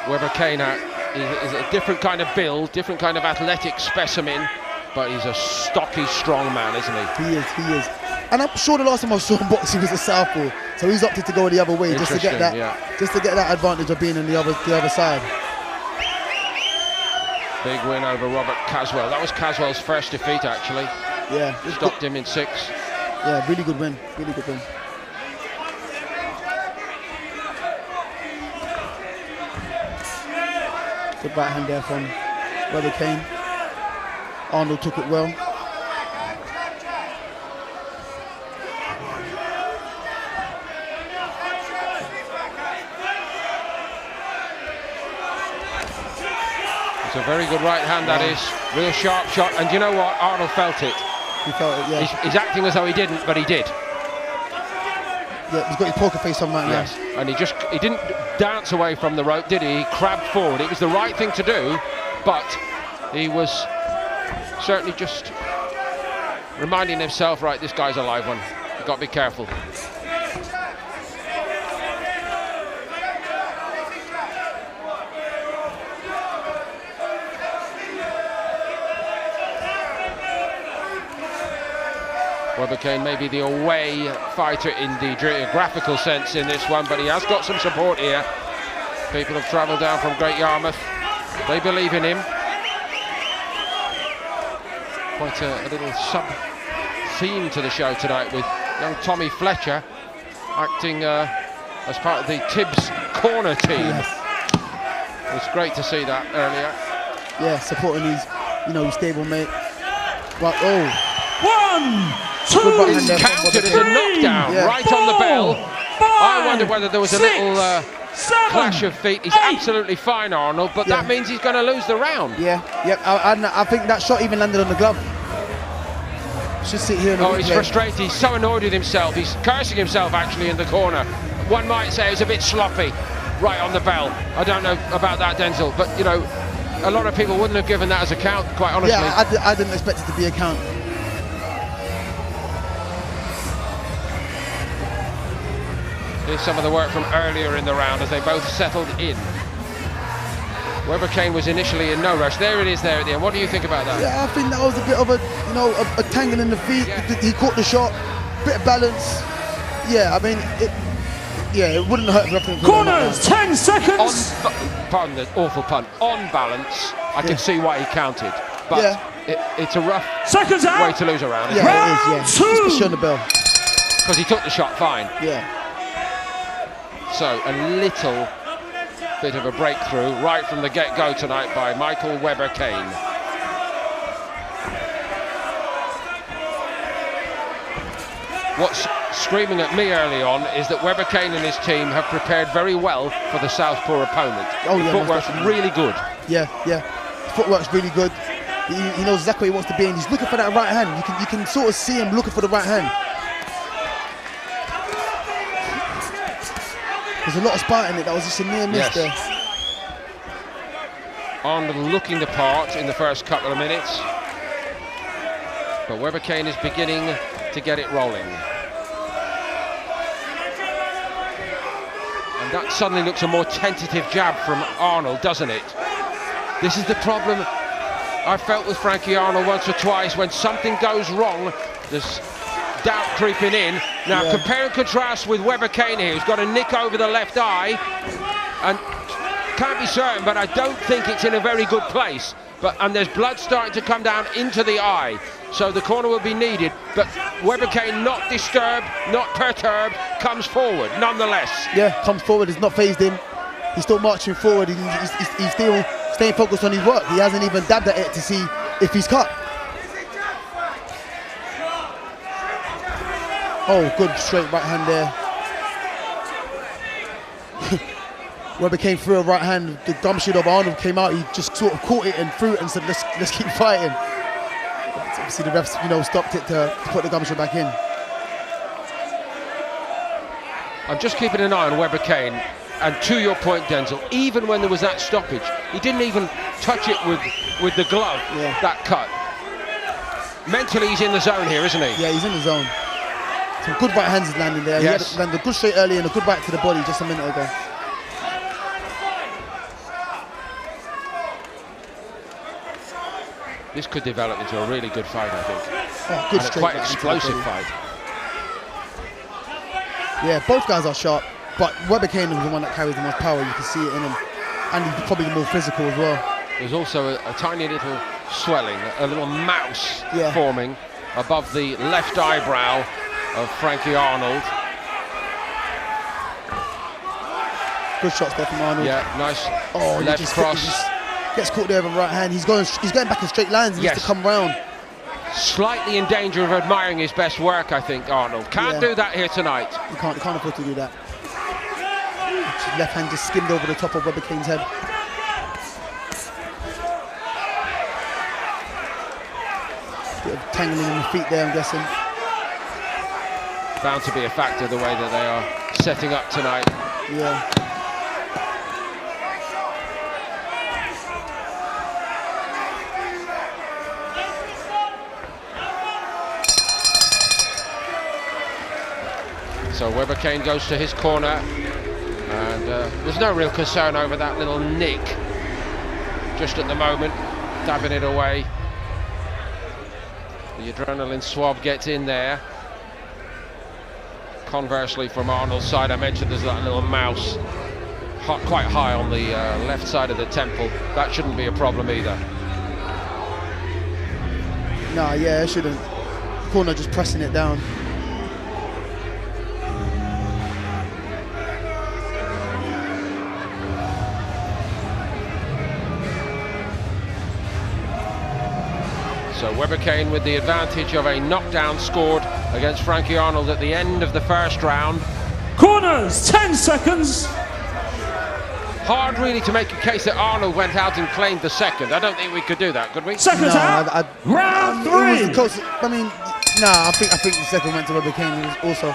Weber-Kane is a different kind of build, different kind of athletic specimen, but he's a stocky, strong man, isn't he?
He is. And I'm sure the last time I saw him box, he was a southpaw, so he's opted to go the other way just to get that, advantage of being on the other side.
Big win over Robert Caswell. That was Caswell's first defeat, actually.
Yeah.
Stopped him in 6.
Yeah, really good win. Really good win. Good right hand there from Weber-Kane. Arnold took it well.
It's a very good right hand, that is. Real sharp shot, and you know what? Arnold felt it.
He felt it, yeah.
He's acting as though he didn't, but he did.
Yeah, he's got his poker face on right now.
Yes, and he didn't dance away from the rope, did he? He crabbed forward. It was the right thing to do, but he was certainly just reminding himself, right, this guy's a live one. You've got to be careful. Weber Kane may be the away fighter in the geographical sense in this one, but he has got some support here. People have travelled down from Great Yarmouth. They believe in him. Quite a little sub-theme to the show tonight with young Tommy Fletcher acting as part of the Tibbs corner team.
Yes.
It was great to see that earlier.
Yeah, supporting his, his stable mate. Well,
1, 2,
Counted as a knockdown right on the bell. I wonder whether there was a little clash of feet. He's absolutely fine, Arnold, but that means he's going to lose the round.
Yeah. I think that shot even landed on the glove. Should sit here.
He's frustrated. He's so annoyed with himself. He's cursing himself actually in the corner. One might say it was a bit sloppy right on the bell. I don't know about that, Denzel, but a lot of people wouldn't have given that as a count, quite honestly.
Yeah, I didn't expect it to be a count.
Here's some of the work from earlier in the round as they both settled in. Weber Kane was initially in no rush. There it is there at the end. What do you think about that?
Yeah, I think that was a bit of a tangle in the feet. Yeah. He caught the shot, bit of balance. Yeah, I mean, it wouldn't hurt nothing.
Corners, 10 seconds.
Pardon the awful pun. On balance, I can see why he counted. But it's a rough way to lose a round.
Yeah, it is, especially on the bell.
Because he took the shot fine.
Yeah.
So a little bit of a breakthrough right from the get-go tonight by Michael Weber Kane. What's screaming at me early on is that Weber Kane and his team have prepared very well for the southpaw opponent. The footwork's really good.
Yeah. Footwork's really good. He knows exactly where he wants to be, and he's looking for that right hand. You can sort of see him looking for the right hand. There's a lot of spite in it. That was just a near miss there.
Arnold looking the part in the first couple of minutes, but Weber Kane is beginning to get it rolling. And that suddenly looks a more tentative jab from Arnold, doesn't it? This is the problem I felt with Frankie Arnold once or twice. When something goes wrong, there's doubt creeping in. Now compare and contrast with Weber Kane here, who's got a nick over the left eye, and can't be certain, but I don't think it's in a very good place. And there's blood starting to come down into the eye, so the corner will be needed. But Weber Kane, not disturbed, not perturbed, comes forward nonetheless.
Yeah, comes forward. He's not phased in. He's still marching forward. He's still staying focused on his work. He hasn't even dabbed at it to see if he's cut. Oh, good straight right hand there. Weber came through a right hand. The gumption of Arnold came out. He just sort of caught it and threw it and said, let's keep fighting. Obviously the refs, stopped it to put the gumption back in.
I'm just keeping an eye on Weber Kane. And to your point, Denzel, even when there was that stoppage, he didn't even touch it with the glove, that cut. Mentally, he's in the zone here, isn't he?
Yeah, he's in the zone. Some good right hands landing there.
Yes.
He had landed a good straight early and a good right to the body just a minute ago.
This could develop into a really good fight, I think.
Oh, good
and
straight
quite explosive fight.
Yeah, both guys are sharp, but Weber Kane is the one that carries the most power. You can see it in him, and he's probably the more physical as well.
There's also a tiny little swelling, a little mouse forming above the left eyebrow of Frankie Arnold.
Good shots there from Arnold.
Yeah, nice
left
cross.
Gets caught there with right hand. He's going back in straight lines. He needs to come round.
Slightly in danger of admiring his best work, I think, Arnold. Can't do that here tonight.
You can't afford to do that. Left hand just skimmed over the top of Weber Kane's head. Bit of tangling in the feet there, I'm guessing.
Bound to be a factor the way that they are setting up tonight.
Yeah.
So Weber Kane goes to his corner, and there's no real concern over that little nick just at the moment, dabbing it away. The adrenaline swab gets in there. Conversely, from Arnold's side, I mentioned there's that little mouse quite high on the left side of the temple. That shouldn't be a problem either.
Nah, yeah, it shouldn't. Corner just pressing it down.
So Webber Kane with the advantage of a knockdown scored against Frankie Arnold at the end of the first round.
Corners, 10 seconds.
Hard really to make a case that Arnold went out and claimed the second. I don't think we could do that, could we?
Seconds out. Round 3.
It was close. I mean, nah, I think the second went to Webber Kane also.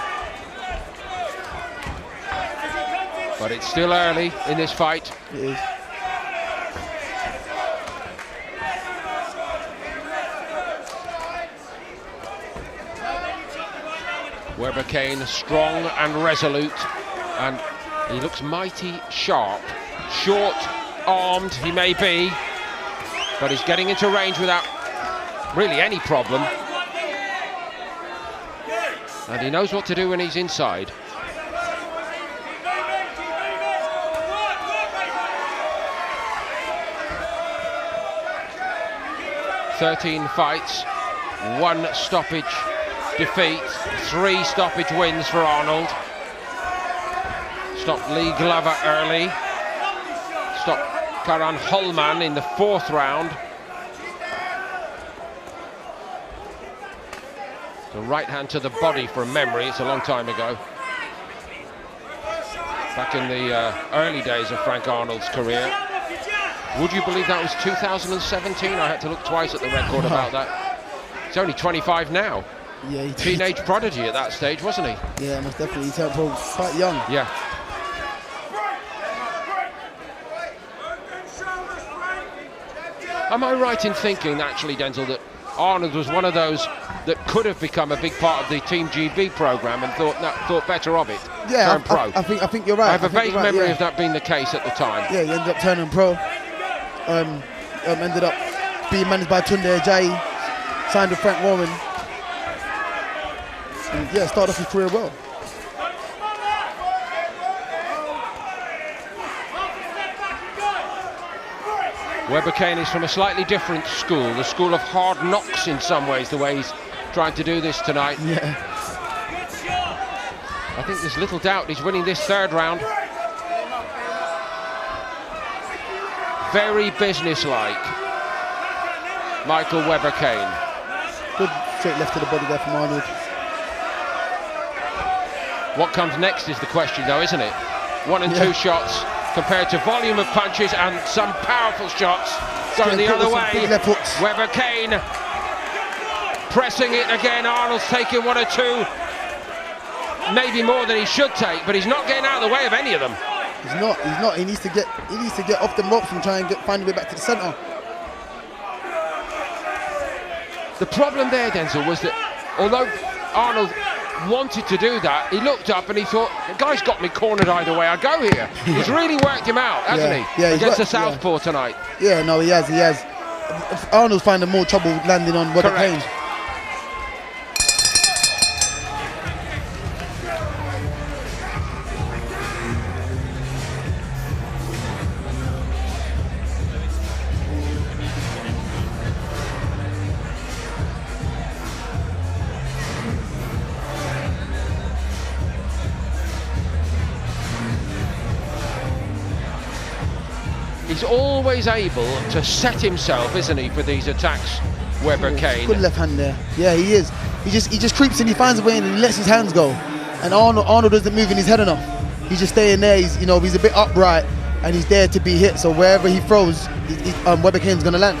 But it's still early in this fight.
It is.
Webber Kane strong and resolute, and he looks mighty sharp. Short-armed he may be, but he's getting into range without really any problem. And he knows what to do when he's inside. "13 fights, 1 stoppage defeat, 3 stoppage wins for Arnold. Stopped Lee Glover early. Stopped Karan Holman in the 4th round. The right hand to the body from memory, it's a long time ago. Back in the early days of Frank Arnold's career. Would you believe that was 2017? I had to look twice at the record about that. He's only 25 now.
Yeah,
teenage prodigy at that stage, wasn't he?
Yeah, most definitely. He turned pro quite young.
Yeah. Am I right in thinking, actually, Denzel, that Arnold was one of those that could have become a big part of the Team GB program and thought better of it?
Yeah,
Turned pro.
I think you're right.
I have a vague memory of that being the case at the time.
Yeah, he ended up turning pro. Ended up being managed by Tunde Ajayi, signed with Frank Warren. And yeah, started off his career well.
Webber Kane is from a slightly different school, the school of hard knocks in some ways, the way he's trying to do this tonight.
Yeah.
I think there's little doubt he's winning this 3rd round. Very businesslike, Michael Webber Kane.
Good straight left to the body there from Arnold.
What comes next is the question, though, isn't it? 1 and 2 shots compared to volume of punches and some powerful shots going the other way. Webber Kane pressing it again. Arnold's taking 1 or 2, maybe more than he should take, but he's not getting out of the way of any of them.
He's not. He needs to get off the ropes and try and find a way back to the centre.
The problem there, Denzel, was that although Arnold wanted to do that, he looked up and he thought, the guy's got me cornered either way I go here. He's really worked him out, hasn't he?
Yeah,
against the southpaw tonight.
Yeah, no, he has. Arnold's finding more trouble landing on Webber Kane.
He's always able to set himself, isn't he, for these attacks, Webber Kane.
Good left hand there. Yeah, he is. He just creeps in, he finds a way in and he lets his hands go. And Arnold doesn't move in his head enough. He's just staying there. He's a bit upright and he's there to be hit. So wherever he throws, Webber Kane's going to land.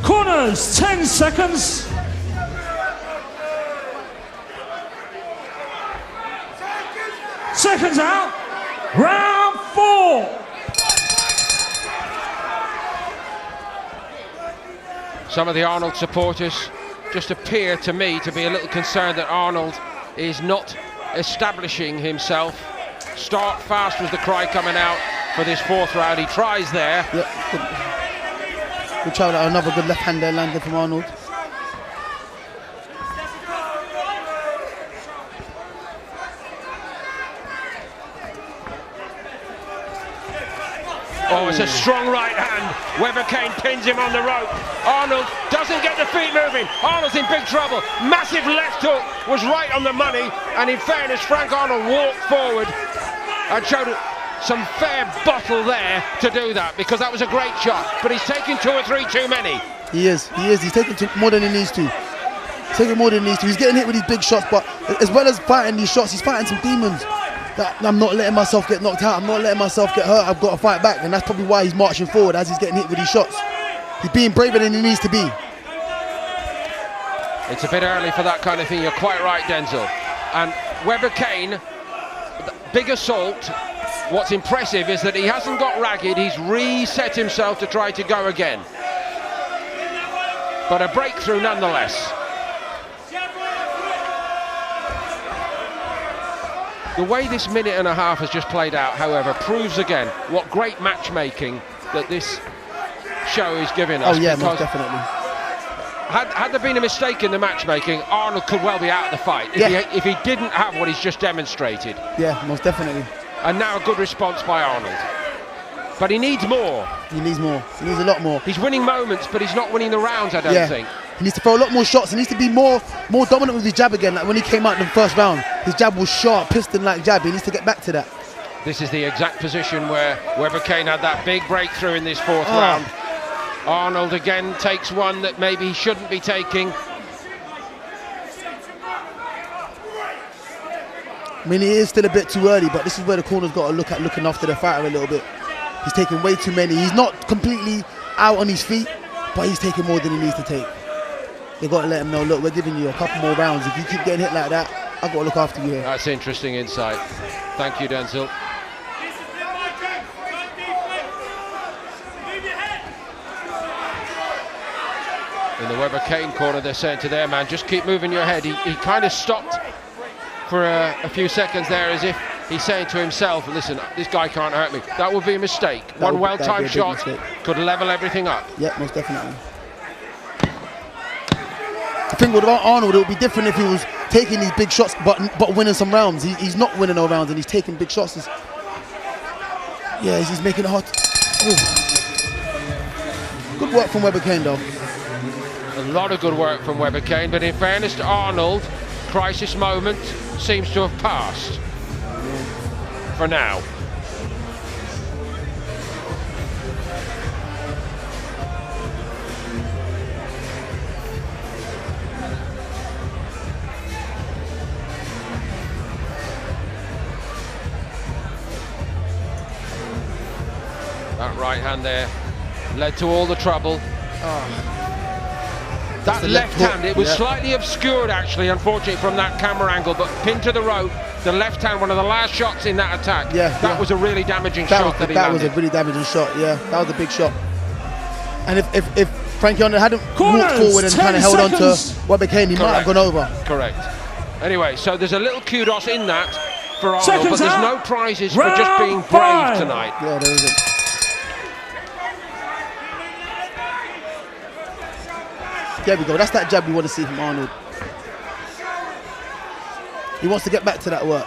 Corners, 10 seconds. Seconds out. Round 4.
Some of the Arnold supporters just appear to me to be a little concerned that Arnold is not establishing himself. Start fast was the cry coming out for this 4th round. He tries there.
Good try out, another good left hand there landed from Arnold.
Oh, it's a strong right hand. Weber Kane pins him on the rope. Arnold doesn't get the feet moving. Arnold's in big trouble. Massive left hook was right on the money. And in fairness, Frank Arnold walked forward and showed some fair bottle there to do that, because that was a great shot. But he's taking 2 or 3 too many.
He is. He's taking more than he needs to. He's taking more than he needs to. He's getting hit with these big shots, but as well as fighting these shots, he's fighting some demons. That I'm not letting myself get knocked out. I'm not letting myself get hurt. I've got to fight back, and that's probably why he's marching forward as he's getting hit with these shots. He's being braver than he needs to be.
It's a bit early for that kind of thing. You're quite right, Denzel. And Weber Kane, big assault. What's impressive is that he hasn't got ragged. He's reset himself to try to go again. But a breakthrough nonetheless. The way this minute and a half has just played out, however, proves again what great matchmaking that this show is giving us.
Oh yeah, most definitely.
Had there been a mistake in the matchmaking, Arnold could well be out of the fight if he didn't have what he's just demonstrated.
Yeah, most definitely.
And now a good response by Arnold. But he needs more.
He needs more. He needs a lot more.
He's winning moments, but he's not winning the rounds, I don't think.
He needs to throw a lot more shots. He needs to be more dominant with his jab again. Like when he came out in the first round, his jab was sharp, piston-like jab. He needs to get back to that.
This is the exact position where Weber Kane had that big breakthrough in this 4th round. Arnold again takes one that maybe he shouldn't be taking.
I mean, it is still a bit too early, but this is where the corner's got to look at looking after the fighter a little bit. He's taking way too many. He's not completely out on his feet, but he's taking more than he needs to take. They've got to let him know, look, we're giving you a couple more rounds. If you keep getting hit like that, I've got to look after you here.
That's interesting insight. Thank you, Denzel. In the Weber Kane corner, they're saying to their man, just keep moving your head. He kind of stopped for a few seconds there, as if he's saying to himself, listen, this guy can't hurt me. That would be a mistake. One well-timed shot could level everything up.
Yeah, most definitely. The thing with Arnold, it would be different if he was taking these big shots but winning some rounds. He's not winning no rounds, and he's taking big shots. He's making it hard. Ooh. Good work from Weber Kane, though.
A lot of good work from Weber Kane, but in fairness to Arnold, crisis moment seems to have passed for now. That right hand there led to all the trouble. That left hand, it was slightly obscured actually, unfortunately, from that camera angle, but pinned to the rope, the left hand, one of the last shots in that attack. That was a really damaging shot that he landed.
That was a really damaging shot, that was a big shot. And if Frankie Arnold hadn't walked forward and kind of held on to Weber Kane, he might have gone over.
Correct. Anyway, so there's a little kudos in that for Arnold, but there's no prizes for just being brave tonight.
Yeah, there isn't. There we go, that's that jab we want to see from Arnold. He wants to get back to that work.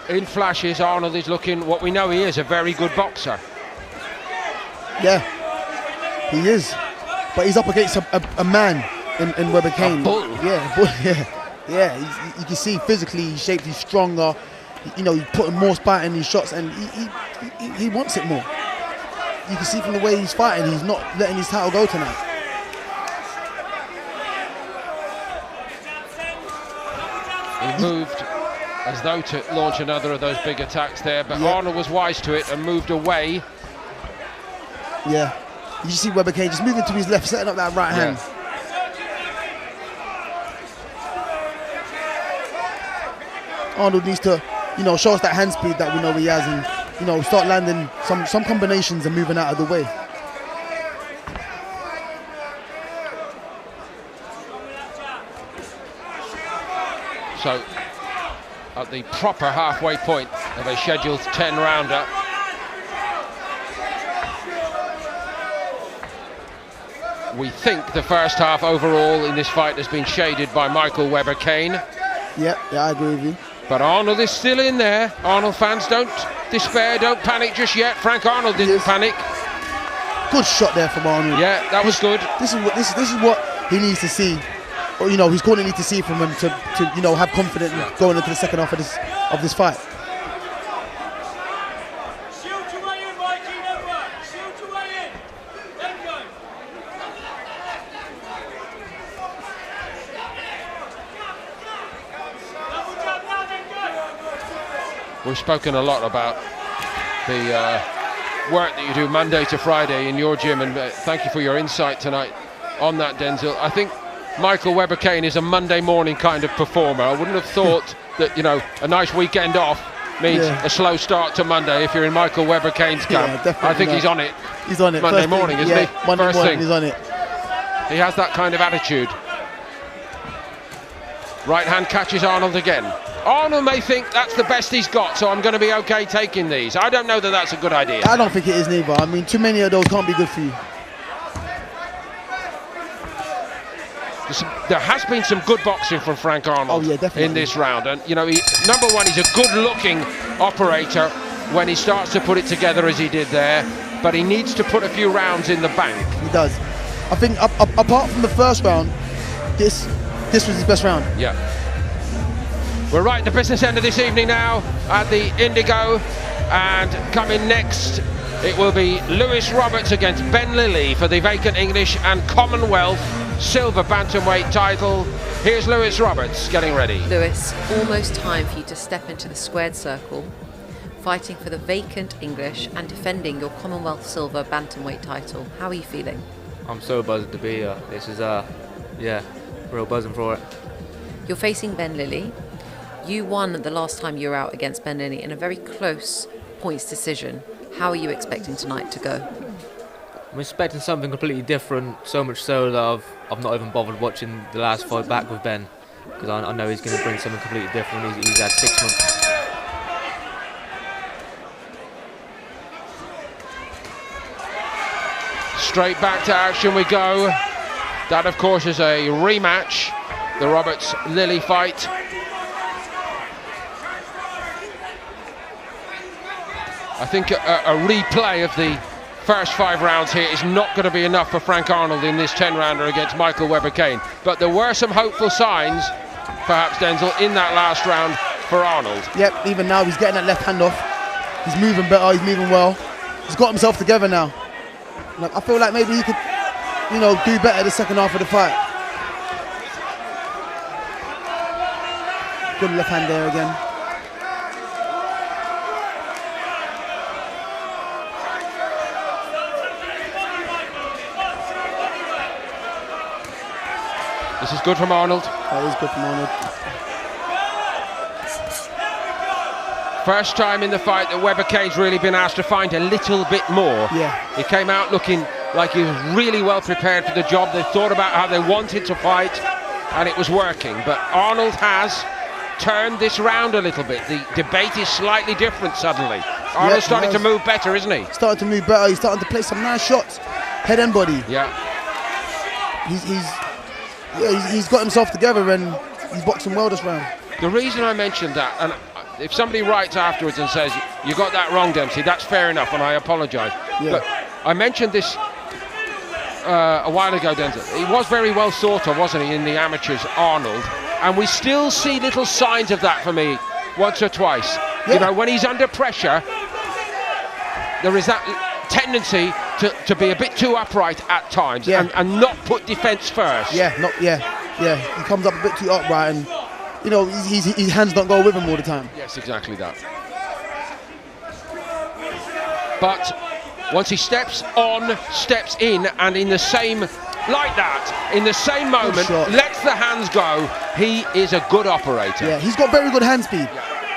In flashes, Arnold is looking what we know he is, a very good boxer.
Yeah, he is. But he's up against a man in Weber Kane.
A bull.
Yeah, a bull, yeah. You can see physically he's shaped, he's stronger. You know, he's putting more spite in his shots, and he wants it more. You can see from the way he's fighting, he's not letting his title go tonight.
He moved as though to launch another of those big attacks there, but Arnold was wise to it and moved away.
Yeah, you see Weber Kane just moving to his left, setting up that right hand. Arnold needs to you know, show us that hand speed that we know he has, and you know, start landing some combinations and moving out of the way.
So, at the proper halfway point of a scheduled 10-rounder, we think the first half overall in this fight has been shaded by Michael Webber-Kane.
Yeah, I agree with you.
But Arnold is still in there. Arnold fans, don't despair, don't panic just yet. Frank Arnold didn't panic.
Good shot there from Arnold.
Yeah, that was good.
This is what he needs to see. Or, you know, his corner needs to see from him to you know, have confidence going into the second half of this fight.
We've spoken a lot about the work that you do Monday to Friday in your gym, and thank you for your insight tonight on that, Denzel. I think Michael Webber-Kane is a Monday morning kind of performer. I wouldn't have thought that, you know, a nice weekend off means a slow start to Monday if you're in Michael Webber-Kane's camp. I think he's on it.
He's on it.
Monday morning, isn't he?
Monday morning, he's on it.
He has that kind of attitude. Right hand catches Arnold again. Arnold may think that's the best he's got, so I'm going to be okay taking these. I don't know that that's a good idea.
I don't think it is neither. I mean, too many of those can't be good for you.
There has been some good boxing from Frank Arnold in this round, and you know, number one, he's a good-looking operator when he starts to put it together as he did there, but he needs to put a few rounds in the bank.
He does. I think apart from the first round, this was his best round.
Yeah. We're right at the business end of this evening now at the Indigo, and coming next it will be Lewis Roberts against Ben Lilly for the vacant English and Commonwealth silver bantamweight title. Here's Lewis Roberts getting ready.
Lewis, almost time for you to step into the squared circle, fighting for the vacant English and defending your Commonwealth silver bantamweight title. How are you feeling?
I'm so buzzed to be here. This is real buzzing for it.
You're facing Ben Lilly. You won the last time you were out against Ben Lilly in a very close points decision. How are you expecting tonight to go?
I'm expecting something completely different, so much so that I've not even bothered watching the last fight back with Ben, because I know he's going to bring something completely different. He's had 6 months.
Straight back to action we go. That, of course, is a rematch, the Roberts-Lilly fight. I think a replay of the first 5 rounds here is not going to be enough for Frank Arnold in this 10-rounder against Michael Webber-Kane. But there were some hopeful signs, perhaps, Denzel, in that last round for Arnold.
Yep, even now he's getting that left hand off. He's moving better, he's moving well. He's got himself together now. Like, I feel like maybe he could, you know, do better the second half of the fight. Good left hand there again.
This is good from Arnold.
That is good from Arnold.
First time in the fight that Webber-Kane's really been asked to find a little bit more.
Yeah.
He came out looking like he was really well prepared for the job. They thought about how they wanted to fight, and it was working. But Arnold has turned this round a little bit. The debate is slightly different suddenly. Arnold's starting to move better, isn't he?
Starting to move better. He's starting to play some nice shots. Head and body.
Yeah.
He's got himself together, and he's boxing well this round.
The reason I mentioned that, and if somebody writes afterwards and says, you got that wrong, Dempsey, that's fair enough, and I apologise.
Yeah.
But I mentioned this a while ago, Denzel. He was very well thought of, wasn't he, in the amateurs, Arnold? And we still see little signs of that for me, once or twice. Yeah. You know, when he's under pressure, there is that tendency to be a bit too upright at times, and not put defence first.
Yeah. He comes up a bit too upright, and you know, his hands don't go with him all the time.
Yes, exactly that. But once he steps on, steps in, and in the same, like that, in the same moment, lets the hands go, he is a good operator.
Yeah, he's got very good hand speed.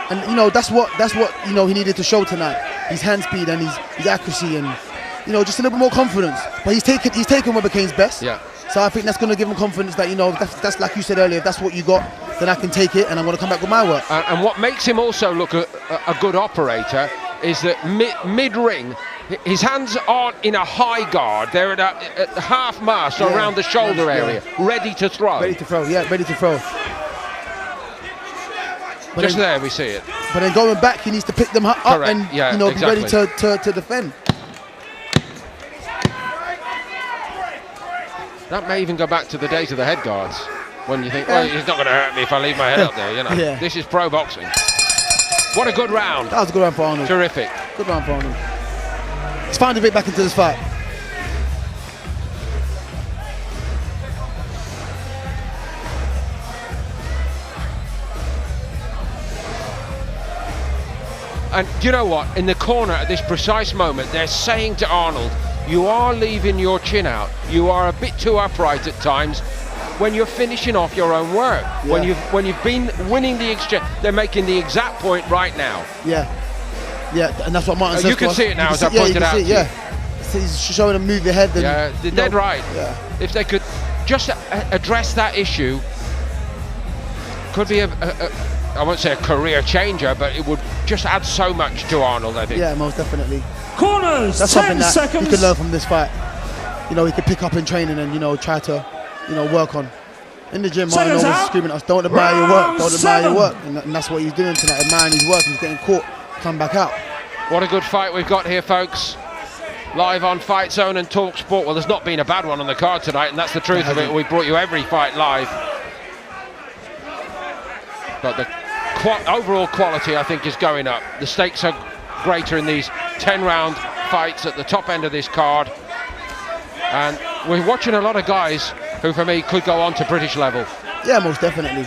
And you know that's what you know he needed to show tonight. His hand speed and his accuracy and you know just a little bit more confidence. But he's taken Webber Kane's best.
Yeah.
So I think that's going to give him confidence that you know that's like you said earlier. If that's what you got, then I can take it and I'm going to come back with my work.
And what makes him also look a good operator is that mid-ring, his hands aren't in a high guard. They're at half mast around the shoulder area, ready to throw.
Ready to throw, yeah, ready to throw. But
Just
then,
there we see it.
But then going back, he needs to pick them up
Correct.
and
Yeah,
you know
exactly.
be ready to defend.
That may even go back to the days of the head guards, when you think, well, he's not going to hurt me if I leave my head up there, you know.
Yeah.
This is pro boxing. What a good round.
That was a good round for Arnold.
Terrific.
Good round for Arnold. He's found his way back into this fight.
And you know what? In the corner at this precise moment, they're saying to Arnold, you are leaving your chin out. You are a bit too upright at times when you're finishing off your own work.
Yeah.
When you've been winning the exchange, they're making the exact point right now.
Yeah, and that's what Martin says.
You can see it now, as I pointed out.
Yeah, he's showing them move your head.
Yeah, they're dead right.
Yeah.
If they could just address that issue, could be I won't say a career changer, but it would just add so much to Arnold, I think.
Yeah, most definitely.
Corners,
that's
10
something that
seconds.
he could learn from this fight. You know, he could pick up in training and, you know, try to, you know, work on. In the gym, Martin always screaming at us, don't admire your work, don't admire your work. And that's what he's doing tonight, admiring his work. He's getting caught, come back out.
What a good fight we've got here, folks. Live on FightZone and Talk Sport. Well, there's not been a bad one on the card tonight, and that's the truth of it. We brought you every fight live. But the overall quality, I think, is going up. The stakes are greater in these 10-round fights at the top end of this card. And we're watching a lot of guys who, for me, could go on to British level.
Yeah, most definitely.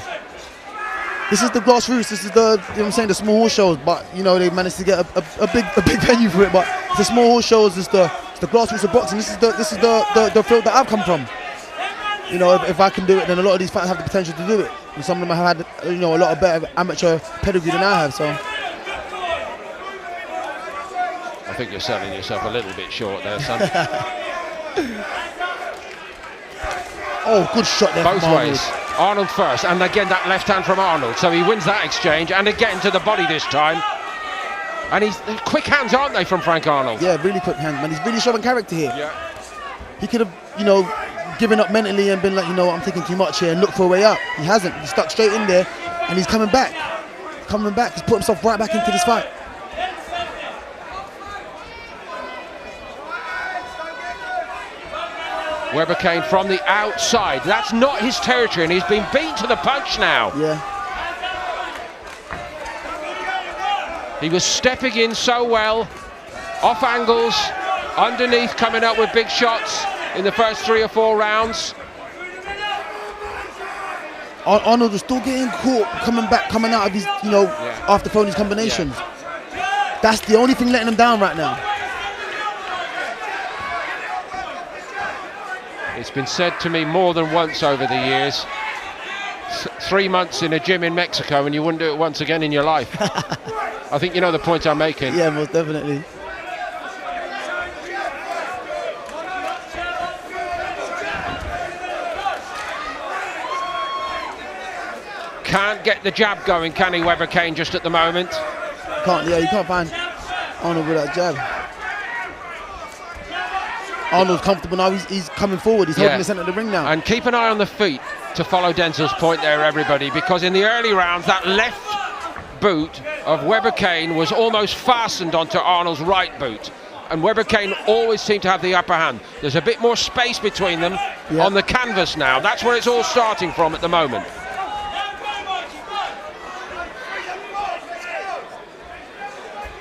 This is the grassroots. This is the, you know what I'm saying, the small horse shows. But you know they managed to get a big venue for it. But the small horse shows is the grassroots of boxing. This is the field that I've come from. You know, if I can do it, then a lot of these fighters have the potential to do it. And some of them have had, you know, a lot of better amateur pedigree than I have. So
I think you're selling yourself a little bit short there, son.
Oh, good shot there.
Both ways. Arnold first, and again that left hand from Arnold. So he wins that exchange, and again to the body this time. And he's quick hands, aren't they, from Frank Arnold?
Yeah, really quick hands, man. He's really showing character here.
Yeah.
He could have, you know, given up mentally and been like, you know, I'm taking too much here and look for a way out. He hasn't. He's stuck straight in there, and he's coming back. He's put himself right back into this fight.
Webber Kane from the outside. That's not his territory, and he's been beaten to the punch now.
Yeah.
He was stepping in so well, off angles, underneath, coming up with big shots in the first 3 or 4 rounds.
Arnold was still getting caught, coming out of his, you know, after throwing his combinations. Yeah. That's the only thing letting him down right now.
It's been said to me more than once over the years. 3 months in a gym in Mexico and you wouldn't do it once again in your life. I think you know the point I'm making.
Yeah, most definitely.
Can't get the jab going, can he, Webber Kane, just at the moment?
You can't find Arnold with that jab. Arnold's comfortable now, he's coming forward, he's holding the centre of the ring now.
And keep an eye on the feet to follow Denzel's point there, everybody, because in the early rounds, that left boot of Webber Kane was almost fastened onto Arnold's right boot. And Webber Kane always seemed to have the upper hand. There's a bit more space between them on the canvas now. That's where it's all starting from at the moment.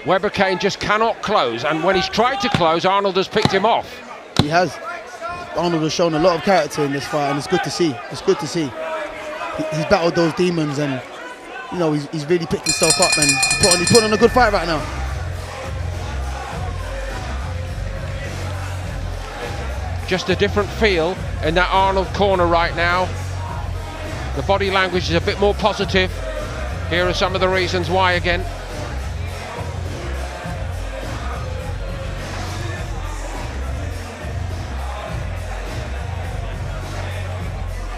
Webber Kane just cannot close, and when he's tried to close, Arnold has picked him off.
He has. Arnold has shown a lot of character in this fight, and it's good to see. It's good to see. He's battled those demons, and you know he's really picked himself up, and he's putting on a good fight right now.
Just a different feel in that Arnold corner right now. The body language is a bit more positive. Here are some of the reasons why again.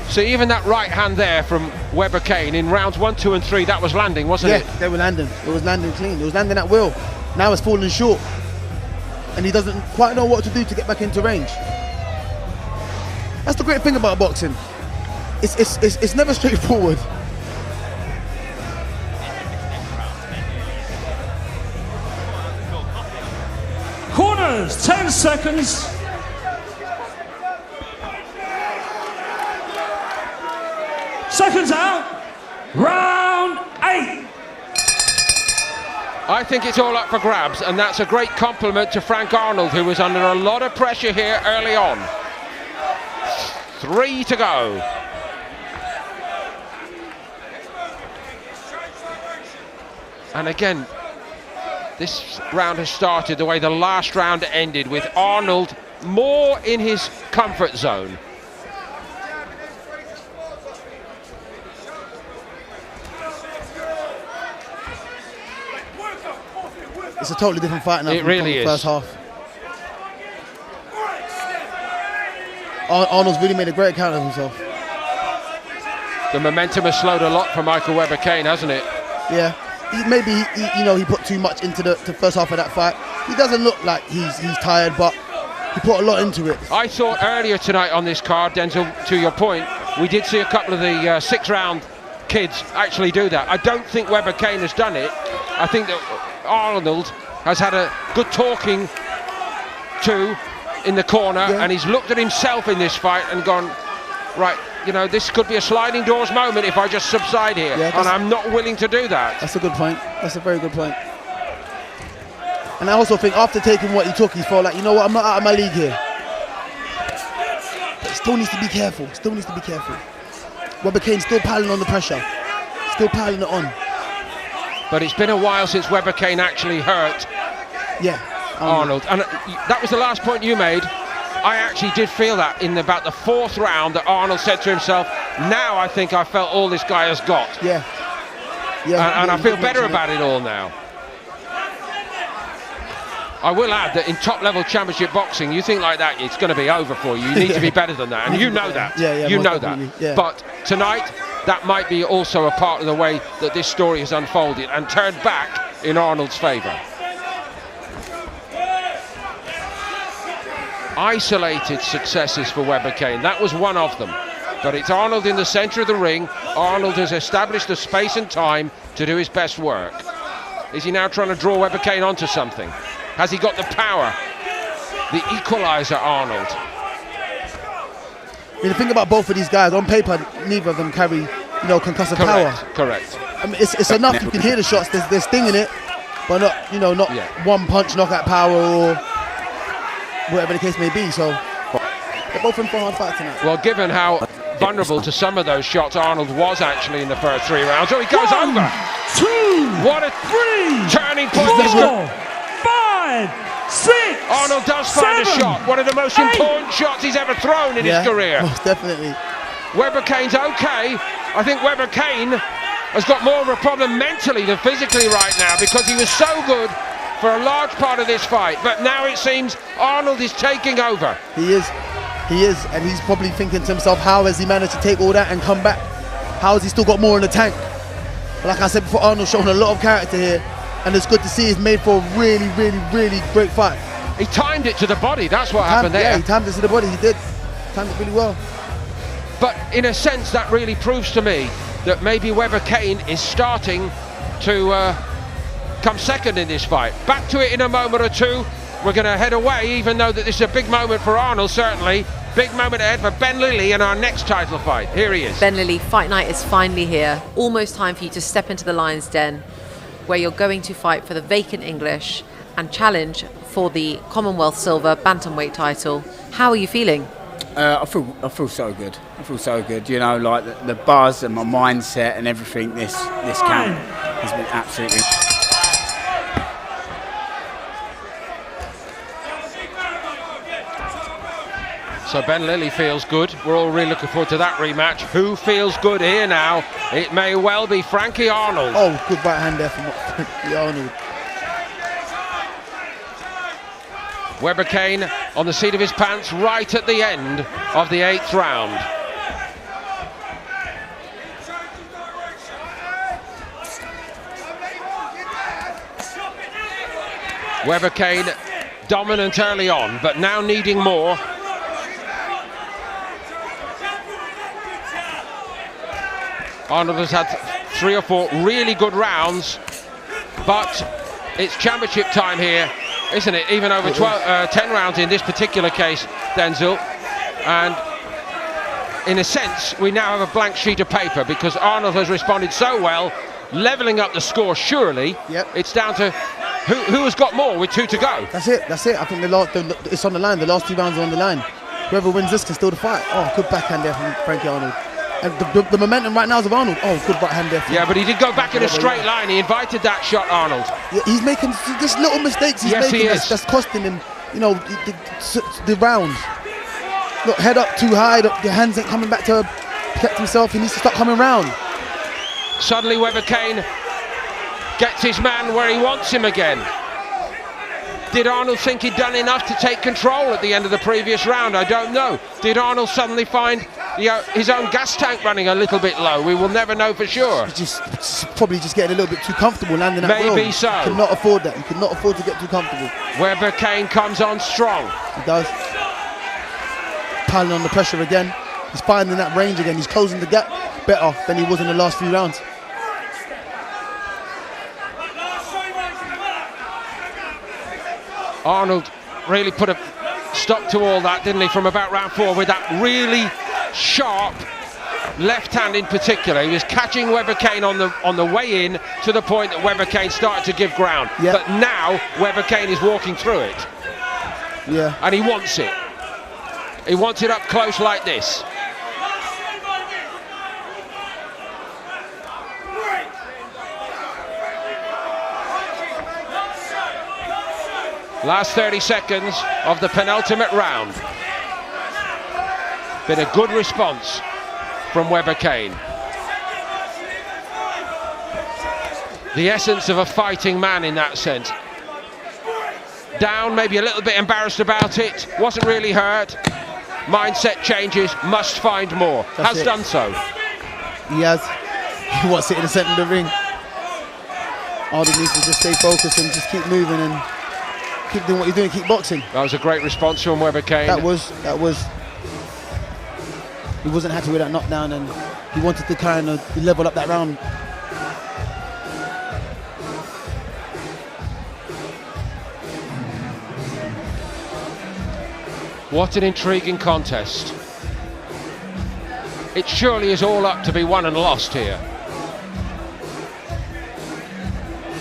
So even that right hand there from Webber Kane in rounds 1, 2 and 3, that was landing, wasn't it?
Yeah, they were landing. It was landing clean. It was landing at will. Now it's falling short. And he doesn't quite know what to do to get back into range. That's the great thing about boxing. It's never straightforward.
Corners, 10 seconds. Seconds out. Round 8.
I think it's all up for grabs, and that's a great compliment to Frank Arnold, who was under a lot of pressure here early on. 3 to go. And again, this round has started the way the last round ended, with Arnold more in his comfort zone.
It's a totally different fight now.
It really is.
First half. Arnold's really made a great account of himself.
The momentum has slowed a lot for Michael Webber Kane, hasn't it?
Yeah. Maybe he put too much into the first half of that fight. He doesn't look like he's tired, but he put a lot into it.
I thought earlier tonight on this card, Denzel, to your point, we did see a couple of the 6-round kids actually do that. I don't think Webber Kane has done it. I think that Arnold has had a good talking to in the corner, and he's looked at himself in this fight and gone, right, you know, this could be a sliding doors moment if I just subside here, and I'm not willing to do that.
That's a good point. That's a very good point. And I also think after taking what he took, he felt like, you know what, I'm not out of my league here. But still needs to be careful. Still needs to be careful. Webber Kane's still piling on the pressure. Still piling it on.
But it's been a while since Webber Kane actually hurt Arnold. And that was the last point you made. I actually did feel that in about the 4th round, that Arnold said to himself, now I think I felt all this guy has got.
Yeah.
And I feel better about it all now. I will add that in top-level championship boxing, you think like that, it's going to be over for you. You need to be better than that, and you know that. You know that.
Yeah.
But tonight, that might be also a part of the way that this story has unfolded and turned back in Arnold's favour. Isolated successes for Webber Kane, that was one of them. But it's Arnold in the centre of the ring. Arnold has established the space and time to do his best work. Is he now trying to draw Webber Kane onto something? Has he got the power? The equaliser, Arnold.
I mean, the thing about both of these guys, on paper, neither of them carry, concussive power.
Correct.
I mean, it's enough. You can hear the shots. There's sting in it, but not one punch knockout power or whatever the case may be. So they're both in for a hard fight tonight.
Well, given how vulnerable to some of those shots Arnold was actually in the first 3 rounds, he goes over.
2,
what a
3,
turning point!
4, 5, 6.
Arnold does find a shot. One of the most important shots he's ever thrown in his career.
Most definitely.
Webber Kane's okay. I think Webber Kane has got more of a problem mentally than physically right now, because he was so good for a large part of this fight, but now it seems Arnold is taking over.
He is, and he's probably thinking to himself, how has he managed to take all that and come back? How has he still got more in the tank? Like I said before, Arnold's shown a lot of character here, and it's good to see he's made for a really, really, really great fight.
He timed it to the body, that's what happened there.
Yeah, he timed it to the body, he did. Timed it really well.
But in a sense, that really proves to me that maybe Webber Kane is starting to come second in this fight. Back to it in a moment or two. We're going to head away, even though that this is a big moment for Arnold, certainly. Big moment ahead for Ben Lilly in our next title fight. Here he is.
Ben Lilly, fight night is finally here. Almost time for you to step into the Lion's Den, where you're going to fight for the vacant English and challenge for the Commonwealth Silver Bantamweight title. How are you feeling?
I feel so good. I feel so good. Like the buzz and my mindset and everything. This camp has been absolutely.
So Ben Lilly feels good. We're all really looking forward to that rematch. Who feels good here now? It may well be Frankie Arnold.
Oh, good right hand there from Frankie Arnold.
Webber Kane on the seat of his pants right at the end of the 8th round. Webber Kane dominant early on, but now needing more. Arnold has had 3 or 4 really good rounds, but it's championship time here, isn't it? Even over 10 rounds in this particular case, Denzel. And in a sense, we now have a blank sheet of paper because Arnold has responded so well, levelling up the score surely.
Yep.
It's down to who has got more with 2 to go.
That's it. I think it's on the line. The last 2 rounds are on the line. Whoever wins this can still the fight. Oh, good backhand there from Frankie Arnold. And the momentum right now is of Arnold. Oh, good right hand there.
Yeah, but he did go back in a straight line. He invited that shot, Arnold.
Yeah, he's making just little mistakes. He's making that's costing him, you know, the rounds. Look, head up too high. The hands ain't coming back to protect himself. He needs to start coming round.
Suddenly Webber Kane gets his man where he wants him again. Did Arnold think he'd done enough to take control at the end of the previous round? I don't know. Did Arnold suddenly find his own gas tank running a little bit low? We will never know for sure.
He's probably just getting a little bit too comfortable landing that roll.
Maybe so.
He cannot afford that. He cannot afford to get too comfortable.
Webber Kane comes on strong.
He does. Piling on the pressure again. He's finding that range again. He's closing the gap better than he was in the last few rounds.
Arnold really put a stop to all that, didn't he, from about round 4 with that really sharp left hand in particular. He was catching Webber Kane on the way in to the point that Webber Kane started to give ground.
Yep.
But now Webber Kane is walking through it.
Yeah.
And he wants it. He wants it up close like this. Last 30 seconds of the penultimate round. Been a good response from Webber Kane. The essence of a fighting man in that sense. Down, maybe a little bit embarrassed about it, wasn't really hurt. Mindset changes, must find more. Has done so.
He has. He wants it in the centre of the ring. Arnold needs to just stay focused and just keep moving and keep doing what you're doing, keep boxing.
That was a great response from Webber Kane.
That was. He wasn't happy with that knockdown and he wanted to kind of level up that round.
What an intriguing contest. It surely is all up to be won and lost here.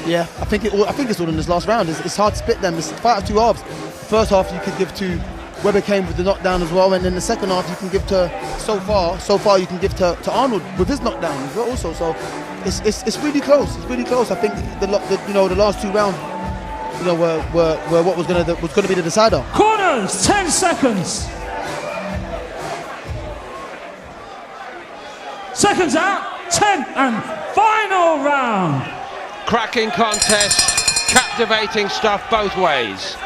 Yeah, I think it's all in this last round. It's hard to split them. It's a fight of 2 halves. First half you could give to Webber Kane with the knockdown as well, and then the second half you can give to so far you can give to Arnold with his knockdown as well also. So it's really close. It's really close. I think the last 2 rounds, were what was gonna be the decider.
Corners, 10 seconds. Seconds out, 10 and final round.
Cracking contest, captivating stuff both ways.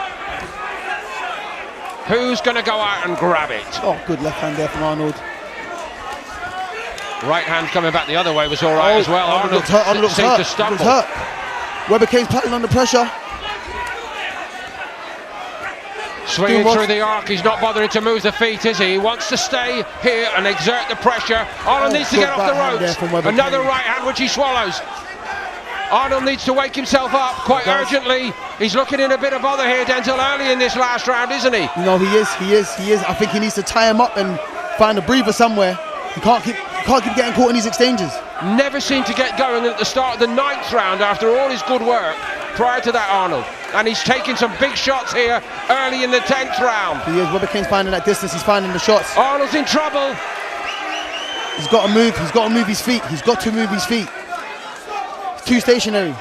Who's going to go out and grab it?
Oh, good left hand there from Arnold.
Right hand coming back the other way was all right as well. Arnold seemed to stumble.
Webber Kane's battling under pressure.
Swinging through the arc, he's not bothering to move the feet, is he? He wants to stay here and exert the pressure. Arnold needs to get off the ropes. Another right hand which he swallows. Arnold needs to wake himself up quite urgently. He's looking in a bit of bother here, Denzel, early in this last round, isn't he?
No, he is. I think he needs to tie him up and find a breather somewhere. He can't keep getting caught in these exchanges.
Never seemed to get going at the start of the 9th round after all his good work prior to that, Arnold. And he's taking some big shots here early in the 10th round.
He is. Webber Kane's finding that distance. He's finding the shots.
Arnold's in trouble.
He's got to move. He's got to move his feet. He's got to move his feet. He's too stationary.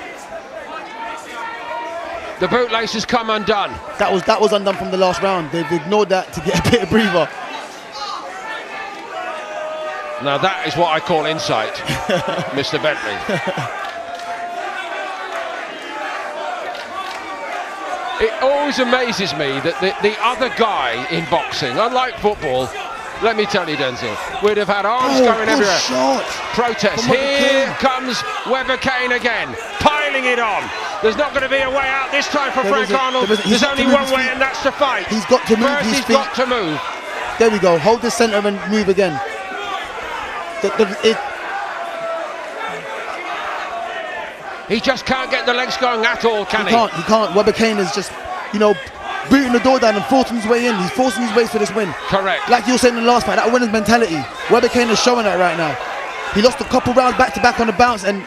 The bootlace has come undone.
That was undone from the last round. They've ignored that to get a bit of breather.
Now that is what I call insight, Mr. Bentley. It always amazes me that the other guy in boxing, unlike football, let me tell you, Denzel, we'd have had arms going everywhere.
Shot.
Protest. Here comes Weber Kane again, piling it on. There's not going to be a way out this time for Frank Arnold. There's only one way, and that's to fight.
He's got to move
First,
his
he's
feet.
got to move.
There we go. Hold the centre and move again.
He just can't get the legs going at all, can he?
He can't. Weber Kane is just, you know, booting the door down and forcing his way in. He's forcing his way for this win.
Correct.
Like you were saying in the last fight, that winner's mentality. Weber Kane is showing that right now. He lost a couple rounds back to back on the bounce, and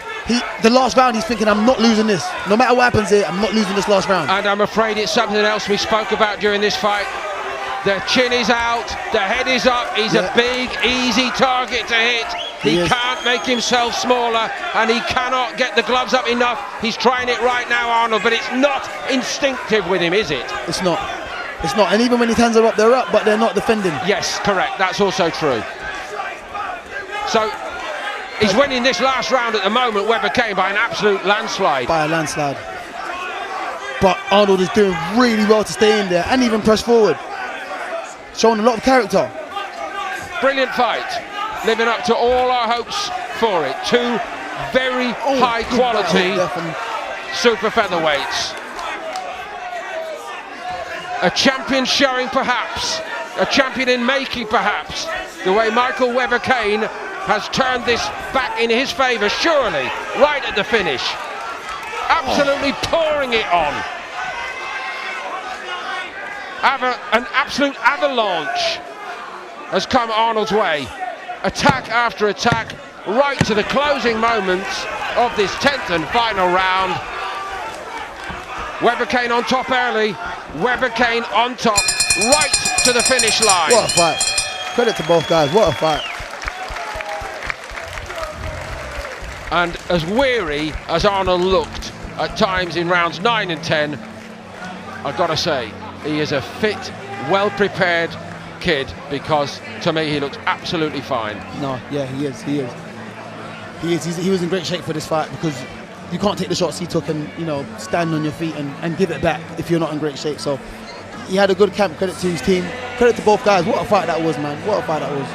the last round he's thinking, I'm not losing this. No matter what happens here, I'm not losing this last round.
And I'm afraid it's something else we spoke about during this fight. The chin is out, the head is up. He's a big, easy target to hit. He can't make himself smaller, and he cannot get the gloves up enough. He's trying it right now, Arnold, but it's not instinctive with him, is it?
It's not. It's not. And even when his hands are up, they're up, but they're not defending.
Yes, correct. That's also true. So he's winning this last round at the moment, Weber Kane, by an absolute landslide.
By a landslide. But Arnold is doing really well to stay in there and even press forward. Showing a lot of character.
Brilliant fight. Living up to all our hopes for it. Two very high quality super featherweights. A champion showing perhaps, a champion in making perhaps, the way Michael Weber Kane has turned this back in his favour, surely, right at the finish. Absolutely pouring it on. An absolute avalanche has come Arnold's way. Attack after attack, right to the closing moments of this 10th and final round. Weber Kane on top early, Weber Kane on top, right to the finish line.
What a fight. Credit to both guys, what a fight.
And as weary as Arnold looked at times in rounds 9 and 10, I've got to say, he is a fit, well-prepared kid, because to me he looks absolutely fine.
No, yeah, he is. He was in great shape for this fight, because you can't take the shots he took and, you know, stand on your feet and give it back if you're not in great shape. So he had a good camp. Credit to his team. Credit to both guys. What a fight that was, man. What a fight that was.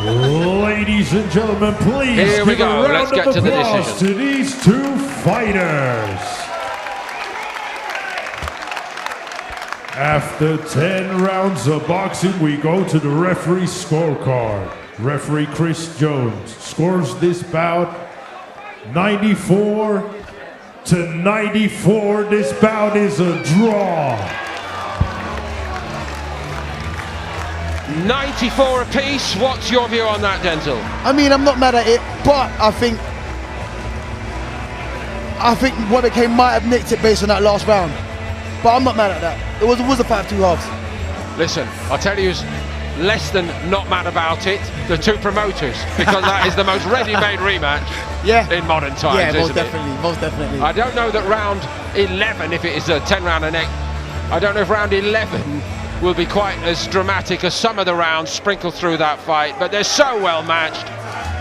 Ladies and gentlemen, please
Here we
give
go.
a round
Let's get
of
to the
applause
decision.
to these two fighters. After 10 rounds of boxing, we go to the referee's scorecard. Referee Chris Jones scores this bout 94-94. This bout is a draw.
94 apiece. What's your view on that, Denzel?
I mean, I'm not mad at it, but I think Weber Kane might have nicked it based on that last round. But I'm not mad at that. It was a fight of two halves.
Listen, I'll tell you who's less than not mad about it, the two promoters, because that is the most ready-made rematch in modern times,
yeah,
isn't
most
it?
definitely, most definitely.
I don't know that round 11, if it is a 10-round and 8, I don't know if round 11 will be quite as dramatic as some of the rounds sprinkled through that fight, but they're so well matched.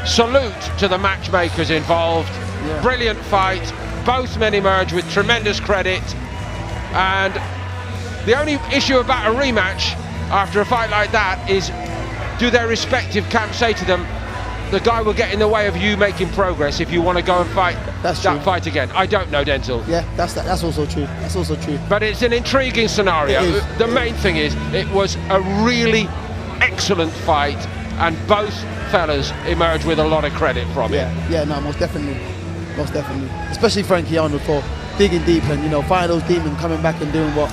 Salute to the matchmakers involved.
Yeah.
Brilliant fight. Both men emerge with tremendous credit, and the only issue about a rematch after a fight like that is, do their respective camps say to them, the guy will get in the way of you making progress if you want to go and fight that fight again? I don't know, Denzel.
Yeah, that's also true. That's also true.
But it's an intriguing scenario.
It is.
The main thing is, it was a really excellent fight, and both fellas emerged with a lot of credit from it.
Yeah, no, most definitely. Most definitely. Especially Frankie Arnold for digging deep and, you know, fighting those demons, coming back and doing what,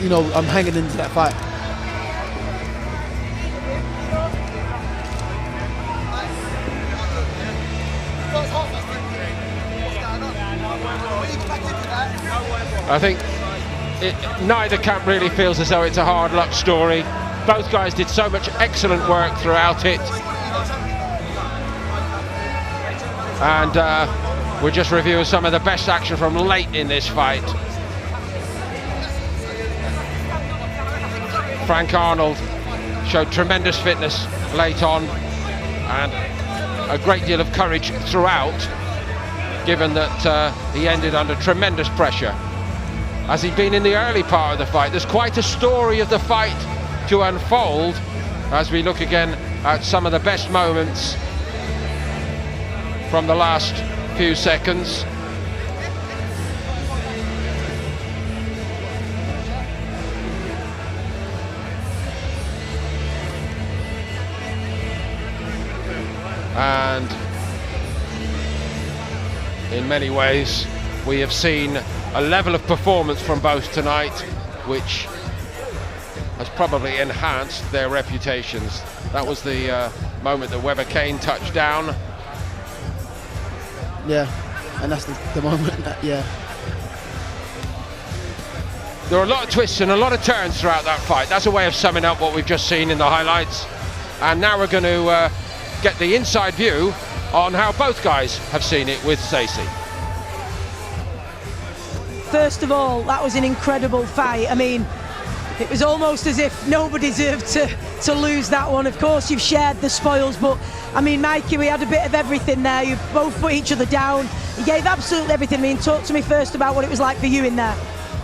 you know, I'm hanging into that fight.
I think neither camp really feels as though it's a hard luck story. Both guys did so much excellent work throughout it. And we're just reviewing some of the best action from late in this fight. Frank Arnold showed tremendous fitness late on and a great deal of courage throughout, given that he ended under tremendous pressure. As he'd been in the early part of the fight, there's quite a story of the fight to unfold as we look again at some of the best moments from the last few seconds. And in many ways we have seen a level of performance from both tonight which has probably enhanced their reputations. That was the moment that Weber Kane touched down.
Yeah, and that's the moment that, yeah.
There were a lot of twists and a lot of turns throughout that fight. That's a way of summing up what we've just seen in the highlights. And now we're going to get the inside view on how both guys have seen it with Stacey.
First of all, that was an incredible fight. I mean, it was almost as if nobody deserved to lose that one. Of course, you've shared the spoils, but I mean, Mikey, we had a bit of everything there. You both put each other down. You gave absolutely everything. I mean, talk to me first about what it was like for you in there.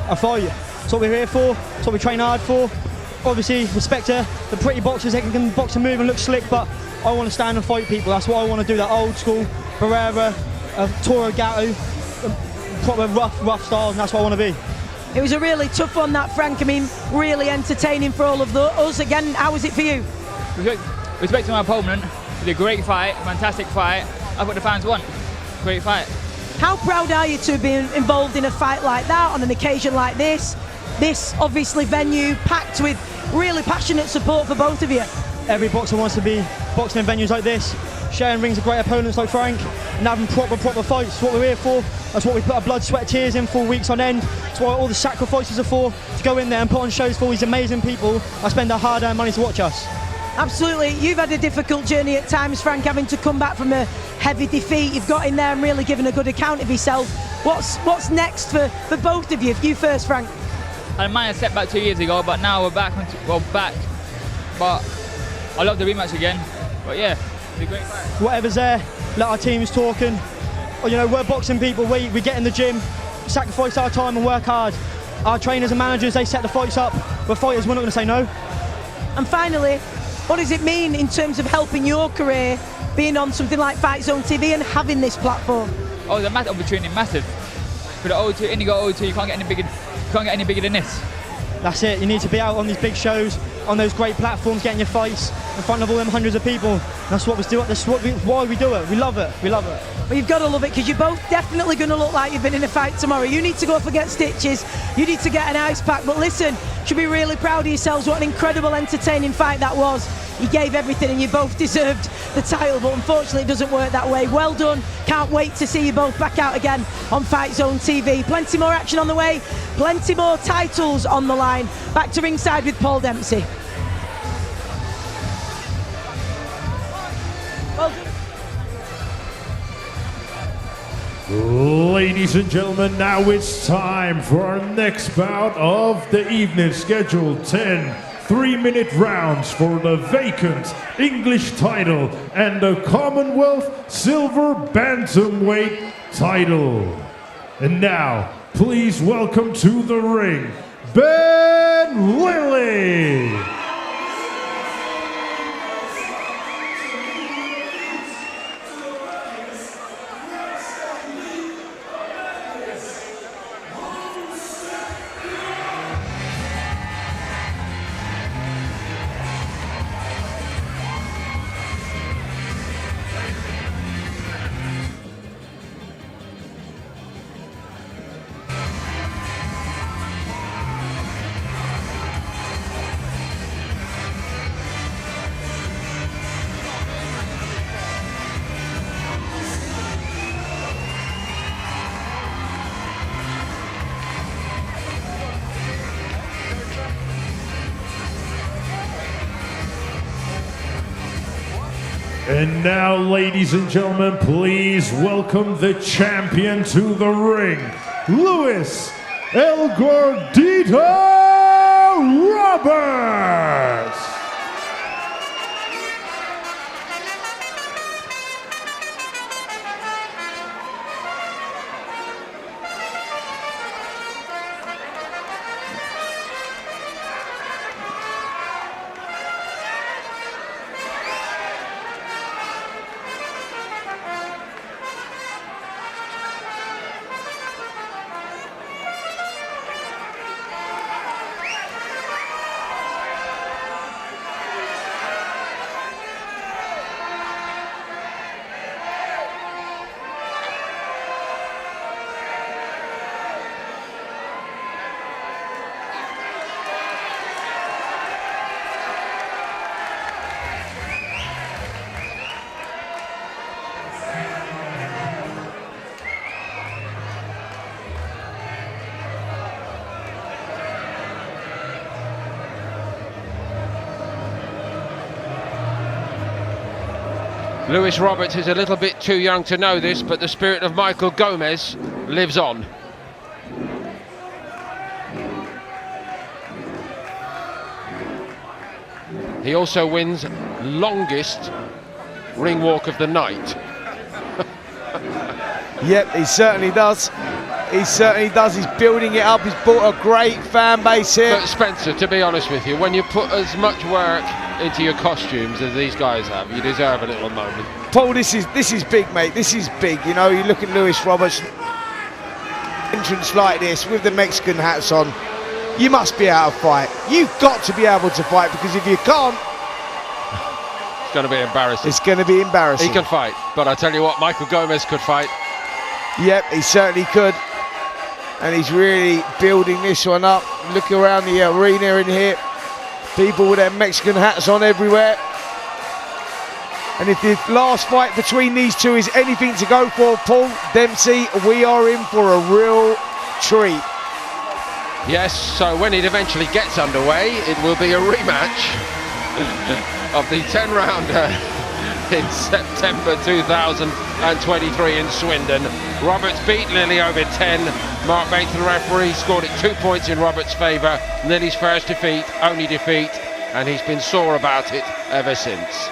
I fight. That's what we're here for. That's what we train hard for. Obviously, respect the pretty boxers. They can box and move and look slick, but I want to stand and fight people. That's what I want to do. That old school Barrera, Toro Gatto, proper rough styles, and that's what I want to be.
It was a really tough one, that, Frank. I mean, really entertaining for all of us. Again, how was it for you?
Respect to my opponent. It was a great fight, fantastic fight. That's what the fans want. Great fight.
How proud are you to be involved in a fight like that on an occasion like this? This, obviously, venue packed with really passionate support for both of you.
Every boxer wants to be boxing in venues like this, sharing rings with great opponents like Frank, and having proper fights. That's what we're here for. That's what we put our blood, sweat, tears in for weeks on end. That's what all the sacrifices are for, to go in there and put on shows for these amazing people that spend their hard-earned money to watch us.
Absolutely. You've had a difficult journey at times, Frank, having to come back from a heavy defeat. You've got in there and really given a good account of yourself. What's next for both of you? You first, Frank.
I had a minor setback 2 years ago, but now we're back. But I love the rematch again. But yeah, it's a great fight.
Whatever's there, let our teams talking. You know, we're boxing people. We get in the gym, sacrifice our time and work hard. Our trainers and managers, they set the fights up. We're fighters, we're not going to say no.
And finally, what does it mean in terms of helping your career, being on something like FightZone TV and having this platform?
Oh, the opportunity massive. For the O2, Indigo O2, you can't get any bigger than this.
That's it. You need to be out on these big shows, on those great platforms, getting your fights in front of all them hundreds of people. That's what we do. That's why we do it. We love it. We love it.
Well, you've got to love it, because you're both definitely going to look like you've been in a fight tomorrow. You need to go off and get stitches. You need to get an ice pack. But listen, you should be really proud of yourselves. What an incredible, entertaining fight that was. You gave everything and you both deserved the title, but unfortunately it doesn't work that way. Well done. Can't wait to see you both back out again on FightZone TV. Plenty more action on the way. Plenty more titles on the line. Back to ringside with Paul Dempsey. Well done.
Ladies and gentlemen, now it's time for our next bout of the evening. Scheduled 10 3-minute rounds for the vacant English title and the Commonwealth Silver Bantamweight title. And now, please welcome to the ring, Ben Lilly. And now, ladies and gentlemen, please welcome the champion to the ring, Luis El Gordito Roberts.
Luis Roberts is a little bit too young to know this, but the spirit of Michael Gomez lives on. He also wins longest ring walk of the night.
Yep, he certainly does. He certainly does. He's building it up. He's built a great fan base here.
But Spencer, to be honest with you, when you put as much work into your costumes as these guys have, you deserve a little moment.
Paul, this is big, mate. This is big. You know, you look at Luis Roberts entrance like this with the Mexican hats on. You must be able to fight. You've got to be able to fight, because if you can't,
it's going to be embarrassing.
It's going to be embarrassing.
He can fight, but I tell you what, Michael Gomez could fight.
Yep, he certainly could. And he's really building this one up. Look around the arena in here. People with their Mexican hats on everywhere. And if the last fight between these two is anything to go for, Paul Dempsey, we are in for a real treat.
Yes, so when it eventually gets underway, it will be a rematch of the 10-rounder in September 2023 in Swindon. Roberts beat Lilly over 10. Mark Bates, the referee, scored it 2 points in Roberts' favour. Lilly's first defeat, only defeat, and he's been sore about it ever since.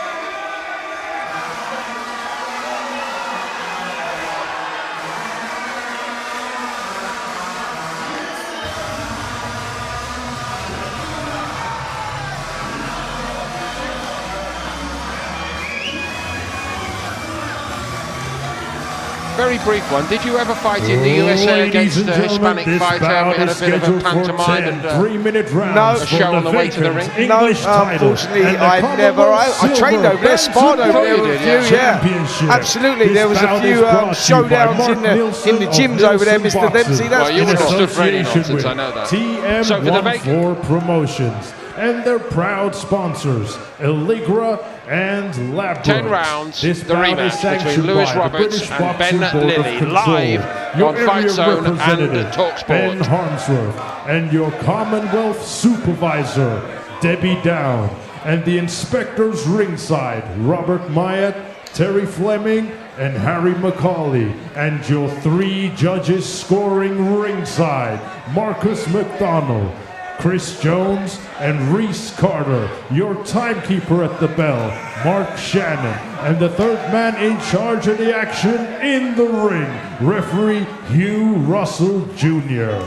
Very brief one. Did you ever fight in the USA against a Hispanic fighter? We had a bit of a pantomime and a show on the way to the ring.
No, unfortunately, I never. I trained over there, sparred over there with a few. Yeah, absolutely. There was a few showdowns in the gyms over there, Mr. Dempsey.
Well, you wouldn't have stood for any nonsense, I know that. So for the
TM14 Promotions and their proud sponsors, Allegra and Labrador.
10 rounds, the rematch between Luis Roberts and Ben Lilly, live on FightZone and TalkSport.
Ben Harmsworth and your Commonwealth Supervisor, Debbie Down, and the inspectors ringside, Robert Myatt, Terry Fleming, and Harry McCauley, and your 3 judges scoring ringside, Marcus McDonald, Chris Jones, and Reese Carter, your timekeeper at the bell, Mark Shannon, and the third man in charge of the action in the ring, referee Hugh Russell Jr.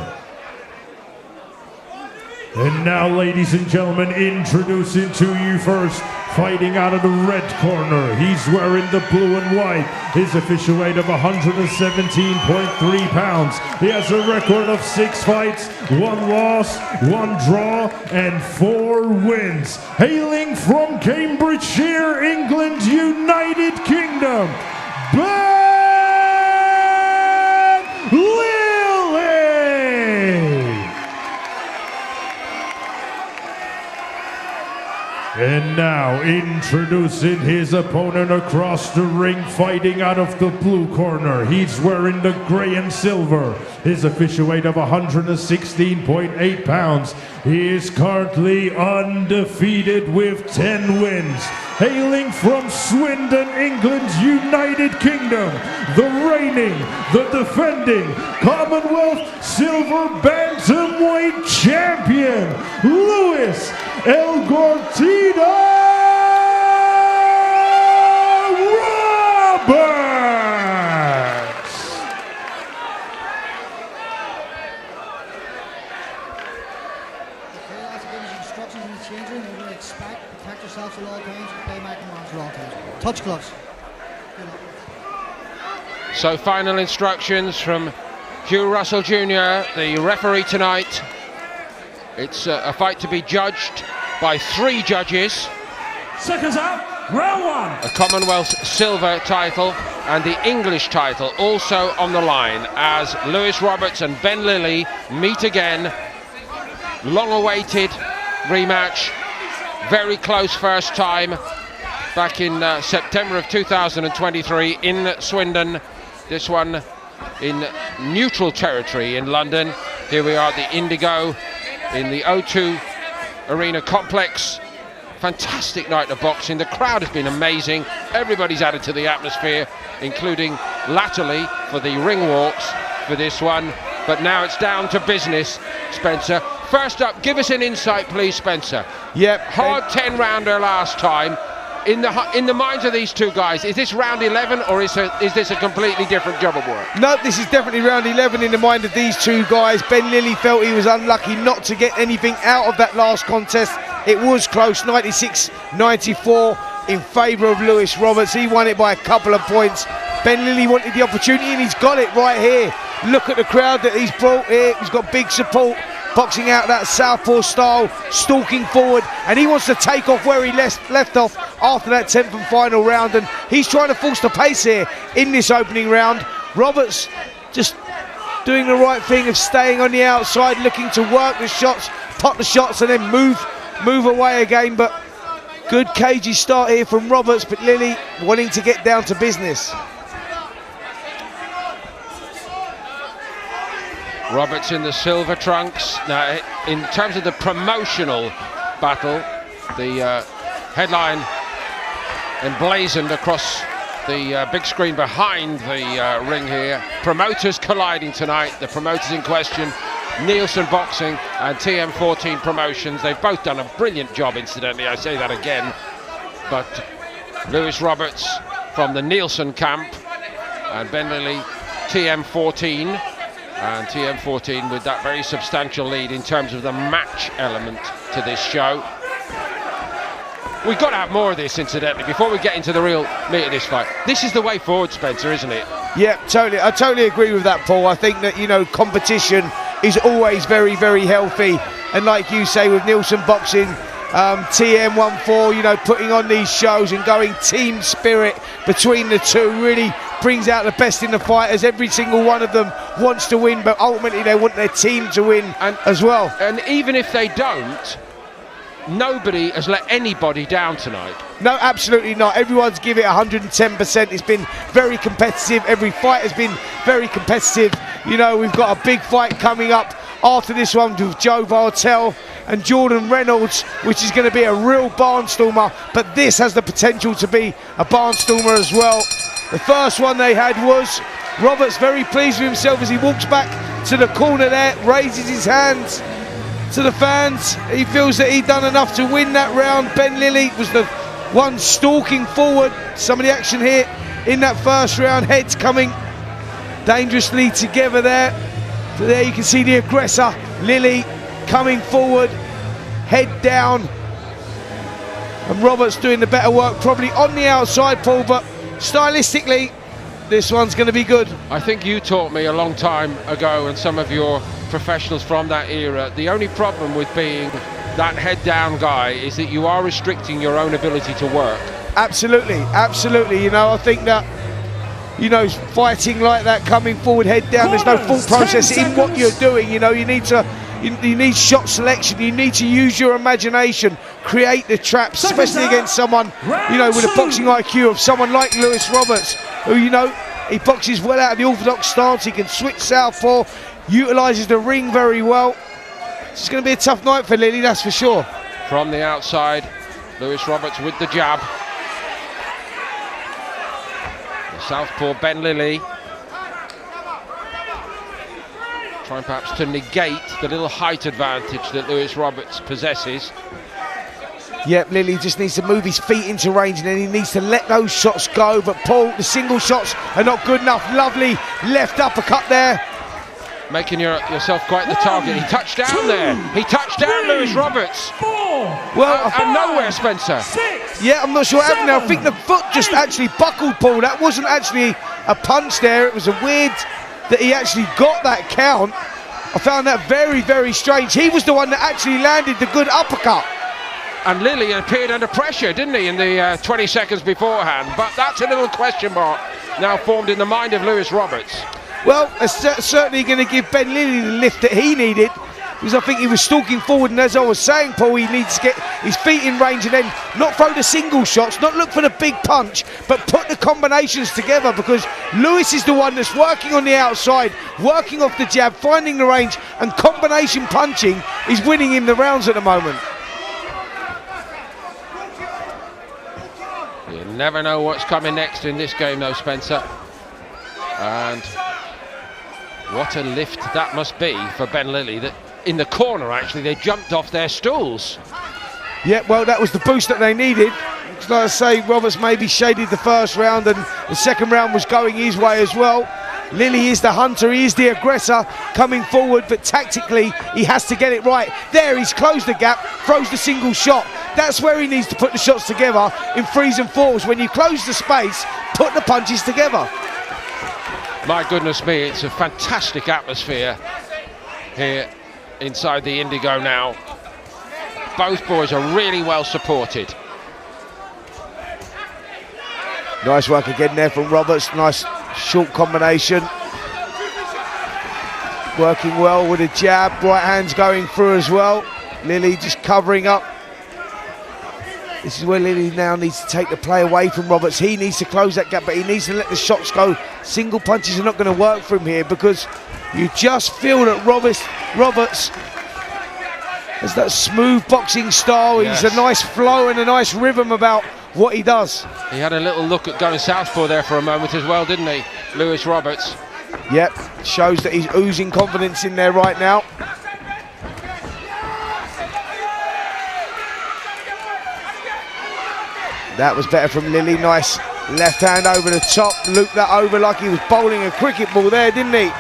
And now, ladies and gentlemen, introducing to you first, fighting out of the red corner, he's wearing the blue and white, his official weight of 117.3 pounds. He has a record of 6 fights, 1 loss, 1 draw, and 4 wins. Hailing from Cambridgeshire, England, United Kingdom, Ben Lilly! And now, introducing his opponent across the ring, fighting out of the blue corner. He's wearing the gray and silver. His official weight of 116.8 pounds. He is currently undefeated with 10 wins. Hailing from Swindon, England's United Kingdom, the reigning, the defending Commonwealth Silver Bantamweight Champion, Luis El Gortino Roberts!
Okay, that's given instructions in the change room. We're going to expect, protect yourselves at all times, obey my commands at all times. Touch gloves.
So final instructions from Hugh Russell Jr., the referee tonight. It's a fight to be judged by 3 judges.
Seconds out, round 1.
A Commonwealth silver title and the English title also on the line as Lewis Roberts and Ben Lilly meet again. Long-awaited rematch, very close first time back in September of 2023 in Swindon. This one in neutral territory in London. Here we are at the Indigo in the O2 Arena complex. Fantastic night of boxing. The crowd has been amazing. Everybody's added to the atmosphere, including latterly for the ring walks for this one. But now it's down to business, Spencer. First up, give us an insight, please, Spencer.
Yep.
Hard 10-rounder last time. In the minds of these two guys, is this round 11 or is this a completely different job of work?
No, this is definitely round 11 in the mind of these two guys. Ben Lilly felt he was unlucky not to get anything out of that last contest. It was close, 96-94 in favour of Lewis Roberts. He won it by a couple of points. Ben Lilly wanted the opportunity and he's got it right here. Look at the crowd that he's brought here. He's got big support. Boxing out that southpaw style, stalking forward, and he wants to take off where he left off after that 10th and final round, and he's trying to force the pace here in this opening round. Roberts just doing the right thing of staying on the outside, looking to work the shots, pot the shots, and then move away again. But good cagey start here from Roberts, but Lilly wanting to get down to business.
Roberts in the silver trunks. Now, in terms of the promotional battle, the headline emblazoned across the big screen behind the ring here. Promoters colliding tonight. The promoters in question, Nielsen Boxing and TM14 Promotions. They've both done a brilliant job, incidentally. I say that again. But Lewis Roberts from the Nielsen camp and Ben Lilly, TM14. And TM14 with that very substantial lead in terms of the match element to this show. We've got to have more of this, incidentally, before we get into the real meat of this fight. This is the way forward, Spencer, isn't it?
Yeah, totally. I totally agree with that, Paul. I think that, you know, competition is always very, very healthy. And like you say, with Nielsen Boxing, TM14, you know, putting on these shows and going team spirit between the two really brings out the best in the fighters. Every single one of them wants to win, but ultimately they want their team to win as well.
And even if they don't, nobody has let anybody down tonight.
No, absolutely not. Everyone's given it 110%. It's been very competitive. Every fight has been very competitive. You know, we've got a big fight coming up after this one with Joe Bartell and Jordan Reynolds, which is going to be a real barnstormer, but this has the potential to be a barnstormer as well. The first one they had was Roberts very pleased with himself as he walks back to the corner there, raises his hands to the fans. He feels that he'd done enough to win that round. Ben Lilly was the one stalking forward. Some of the action here in that first round, heads coming dangerously together there. So there you can see the aggressor, Lilly, coming forward, head down. And Roberts doing the better work, probably on the outside, Paul, but stylistically, this one's going to be good.
I think you taught me a long time ago, and some of your professionals from that era, the only problem with being that head-down guy is that you are restricting your own ability to work.
Absolutely, absolutely. You know, I think that, you know, fighting like that, coming forward, head down, there's no thought process in what you're doing. You know, you need to You need shot selection. You need to use your imagination, create the traps, especially against someone, you know, with a boxing IQ of someone like Lewis Roberts, who, you know, he boxes well out of the orthodox stance. He can switch southpaw, utilises the ring very well. It's going to be a tough night for Lily, that's for sure.
From the outside, Lewis Roberts with the jab. The southpaw Ben Lilly trying perhaps to negate the little height advantage that Lewis Roberts possesses.
Yep, Lily just needs to move his feet into range and then he needs to let those shots go. But Paul, the single shots are not good enough. Lovely left uppercut there.
Making yourself quite the target. He touched down there. He touched down Lewis Roberts.
Well,
and nowhere, Spencer.
Yeah, I'm not sure what happened there. I think the foot just actually buckled, Paul. That wasn't actually a punch there. It was a weird that he actually got that count. I found that very, very strange. He was the one that actually landed the good uppercut.
And Lilly appeared under pressure, didn't he, in the 20 seconds beforehand? But that's a little question mark now formed in the mind of Lewis Roberts.
Well, it's certainly going to give Ben Lilly the lift that he needed, because I think he was stalking forward, and as I was saying, Paul, he needs to get his feet in range and then not throw the single shots, not look for the big punch, but put the combinations together, because Lewis is the one that's working on the outside, working off the jab, finding the range, and combination punching is winning him the rounds at the moment.
You never know what's coming next in this game, though, Spencer. And what a lift that must be for Ben Lilly. That in the corner, actually, they jumped off their stools.
Yeah, well, that was the boost that they needed. Like I say, Roberts maybe shaded the first round and the second round was going his way as well. Lilly is the hunter, he is the aggressor coming forward, but tactically he has to get it right. There, he's closed the gap, throws the single shot. That's where he needs to put the shots together in threes and fours. When you close the space, put the punches together.
My goodness me, it's a fantastic atmosphere here inside the Indigo now. Both boys are really well supported.
Nice work again there from Roberts, nice short combination. Working well with a jab, right hands going through as well. Lilly just covering up. This is where Lilly now needs to take the play away from Roberts. He needs to close that gap, but he needs to let the shots go. Single punches are not going to work for him here, because you just feel that Roberts has that smooth boxing style.
Yes.
He's a nice flow and a nice rhythm about what he does.
He had a little look at going southpaw there for a moment as well, didn't he, Lewis Roberts?
Yep, shows that he's oozing confidence in there right now. That was better from Lilly. Nice left hand over the top, looped that over like he was bowling a cricket ball there, didn't he?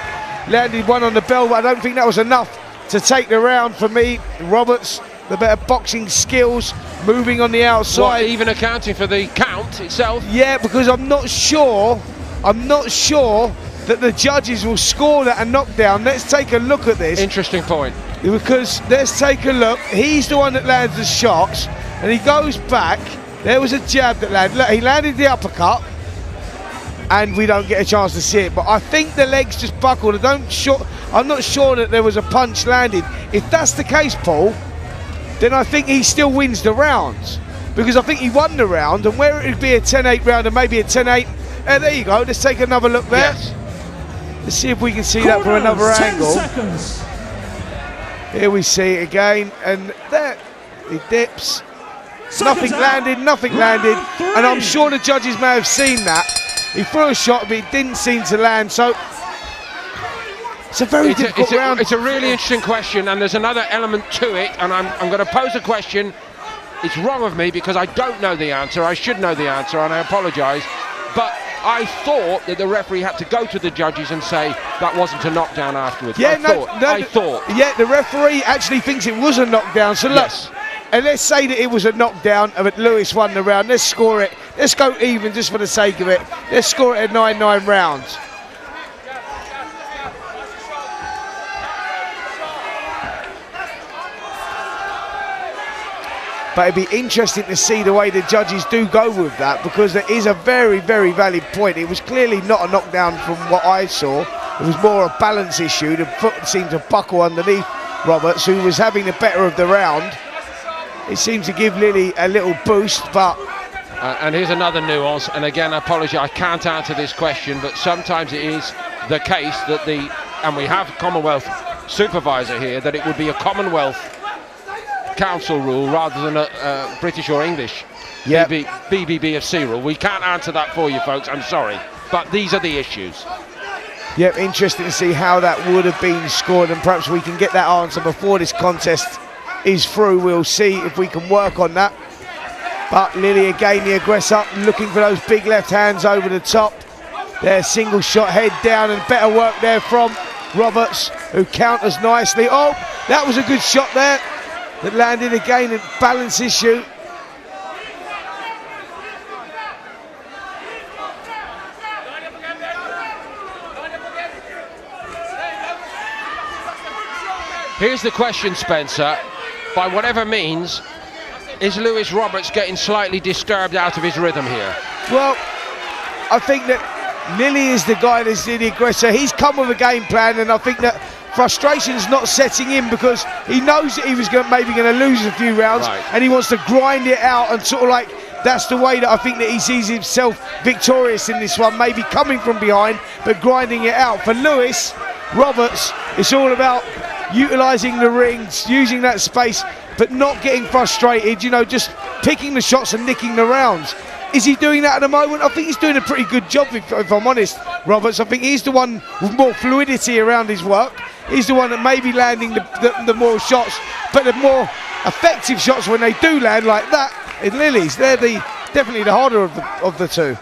Landed one on the bell, but I don't think that was enough to take the round for me. Roberts, the better boxing skills, moving on the outside.
What, even accounting for the count itself?
Yeah, because I'm not sure that the judges will score that a knockdown. Let's take a look at this.
Interesting point.
Because let's take a look. He's the one that lands the shots, and he goes back. There was a jab that landed. Look, he landed the uppercut, and we don't get a chance to see it. But I think the legs just buckled. I'm not sure that there was a punch landed. If that's the case, Paul, then I think he still wins the rounds, because I think he won the round. And where it would be a 10-8 round and maybe a 10-8, there you go. Let's take another look there.
Yes.
Let's see if we can see that from another angle.
Seconds.
Here we see it again, and there he dips. Nothing landed, and I'm sure the judges may have seen that. He threw a shot, but it didn't seem to land, so it's a very difficult round.
It's a really interesting question, and there's another element to it, and I'm going to pose a question. It's wrong of me because I don't know the answer. I should know the answer, and I apologise, but I thought that the referee had to go to the judges and say that wasn't a knockdown afterwards.
Yeah,
I thought.
Yeah, the referee actually thinks it was a knockdown, so look.
Yes.
And let's say that it was a knockdown, but Lewis won the round. Let's score it. Let's go even just for the sake of it. Let's score it at 9-9 rounds. But it'd be interesting to see the way the judges do go with that, because it is a very, very valid point. It was clearly not a knockdown from what I saw. It was more a balance issue. The foot seemed to buckle underneath Roberts, who was having the better of the round. It seemed to give Lilly a little boost, but...
and here's another nuance, and again, I apologise, I can't answer this question, but sometimes it is the case that and we have Commonwealth supervisor here, that it would be a Commonwealth Council rule rather than a British or English BBBFC rule. We can't answer that for you folks, I'm sorry, but these are the issues.
Yep, interesting to see how that would have been scored, and perhaps we can get that answer before this contest is through. We'll see if we can work on that. But Lilly again, the aggressor, looking for those big left hands over the top. There, single shot, head down, and better work there from Roberts, who counters nicely. Oh, that was a good shot there that landed again, a balance issue.
Here's the question, Spencer. By whatever means, is Lewis Roberts getting slightly disturbed out of his rhythm here?
Well, I think that Lilly is the guy that's the aggressor. He's come with a game plan, and I think that frustration's not setting in because he knows that he was maybe going to lose a few rounds, and he wants to grind it out, and sort of like that's the way that I think that he sees himself victorious in this one, maybe coming from behind but grinding it out. For Lewis Roberts, it's all about utilising the rings, using that space, but not getting frustrated, you know, just picking the shots and nicking the rounds. Is he doing that at the moment? I think he's doing a pretty good job, if I'm honest, Roberts. I think he's the one with more fluidity around his work. He's the one that may be landing the more shots, but the more effective shots when they do land like that in Lilly's, they're definitely the harder of the two.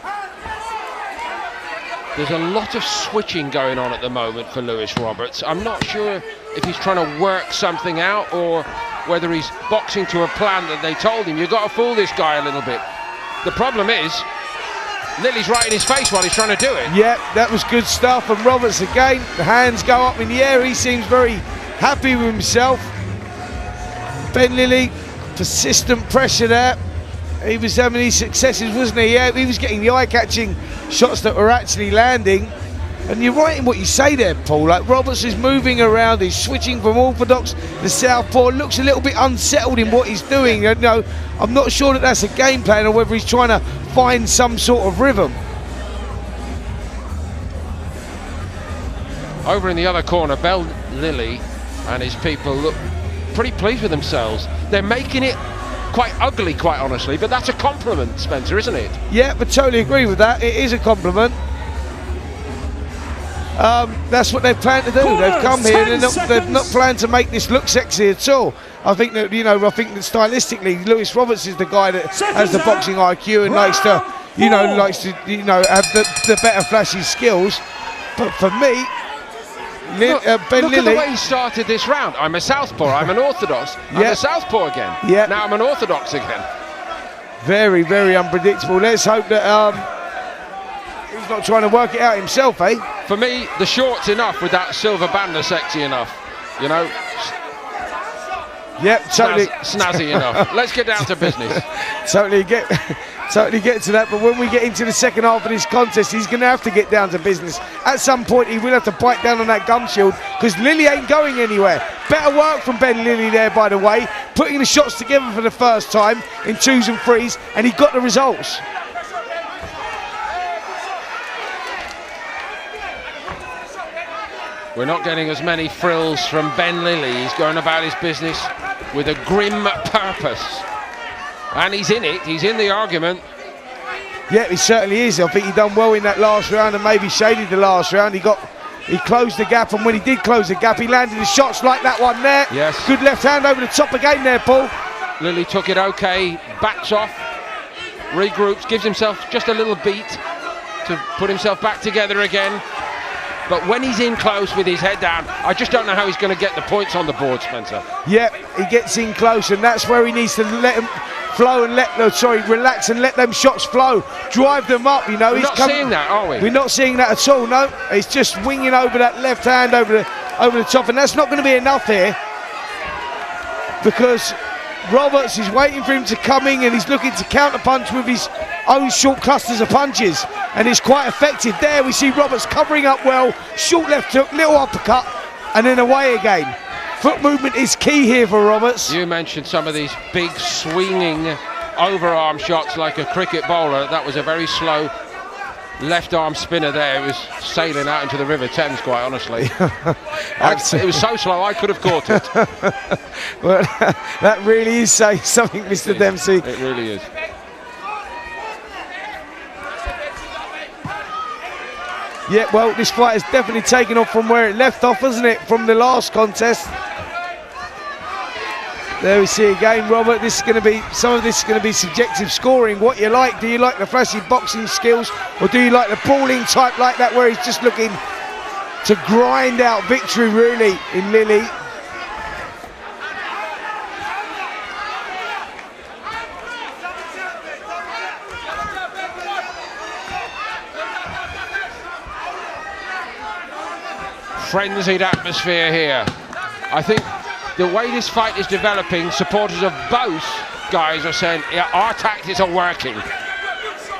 There's a lot of switching going on at the moment for Lewis Roberts. I'm not sure if he's trying to work something out or whether he's boxing to a plan that they told him. You've got to fool this guy a little bit. The problem is, Lilly's right in his face while he's trying to do it.
Yeah, that was good stuff. And Roberts again, the hands go up in the air. He seems very happy with himself. Ben Lilly, persistent pressure there. He was having these successes, wasn't he? Yeah, he was getting the eye-catching shots that were actually landing. And you're right in what you say there, Paul. Like, Roberts is moving around, he's switching from orthodox to southpaw, looks a little bit unsettled in what he's doing. You know, I'm not sure that that's a game plan or whether he's trying to find some sort of rhythm.
Over in the other corner, Ben Lilly and his people look pretty pleased with themselves. They're making it quite ugly, quite honestly, but that's a compliment, Spencer, isn't it?
Yeah, but totally agree with that. It is a compliment. That's what they've planned to do. They've come here and they've not planned to make this look sexy at all. I think that, you know, stylistically, Lewis Roberts is the guy that has the boxing IQ and likes to have the better flashy skills. But for me, Ben
look
Lilly,
at the way he started this round. I'm a southpaw, I'm an orthodox, I'm a southpaw again.
Yeah.
Now I'm an orthodox again.
Very, very unpredictable. Let's hope that he's not trying to work it out himself, eh?
For me, the short's enough with that silver band are sexy enough, you know.
Yep, totally.
Snazzy enough. Let's get down to business.
Totally get to that, but when we get into the second half of this contest, he's going to have to get down to business. At some point, he will have to bite down on that gum shield because Lilly ain't going anywhere. Better work from Ben Lilly there, by the way, putting the shots together for the first time in 2s and 3s, and he got the results.
We're not getting as many frills from Ben Lilly. He's going about his business with a grim purpose. And he's in it, he's in the argument.
Yeah, he certainly is. I think he done well in that last round and maybe shaded the last round. He closed the gap, and when he did close the gap, he landed the shots like that one there.
Yes.
Good left hand over the top again there, Paul.
Lilly took it okay, backs off, regroups, gives himself just a little beat to put himself back together again. But when he's in close with his head down, I just don't know how he's going to get the points on the board, Spencer.
Yeah, he gets in close, and that's where he needs to let him flow and relax and let them shots flow. Drive them up, you know.
We're not seeing that, are we?
We're not seeing that at all, no. He's just winging over that left hand over the top, and that's not going to be enough here because Roberts is waiting for him to come in, and he's looking to counter punch with his own short clusters of punches, and it's quite effective. There we see Roberts covering up well, short left hook, little uppercut, and then away again. Foot movement is key here for Roberts.
You mentioned some of these big swinging overarm shots like a cricket bowler. That was a very slow left arm spinner there. It was sailing out into the River Thames, quite honestly. It was so slow I could have caught it.
Well, that really is saying something, Mr. Dempsey.
It really is.
Yeah, well, this fight has definitely taken off from where it left off, hasn't it, from the last contest. There we see again, Robert, this is going to be, some of this is going to be subjective scoring. What you like, do you like the flashy boxing skills, or do you like the brawling type like that where he's just looking to grind out victory really in Lily?
Frenzied atmosphere here. I think the way this fight is developing, supporters of both guys are saying, yeah, our tactics are working.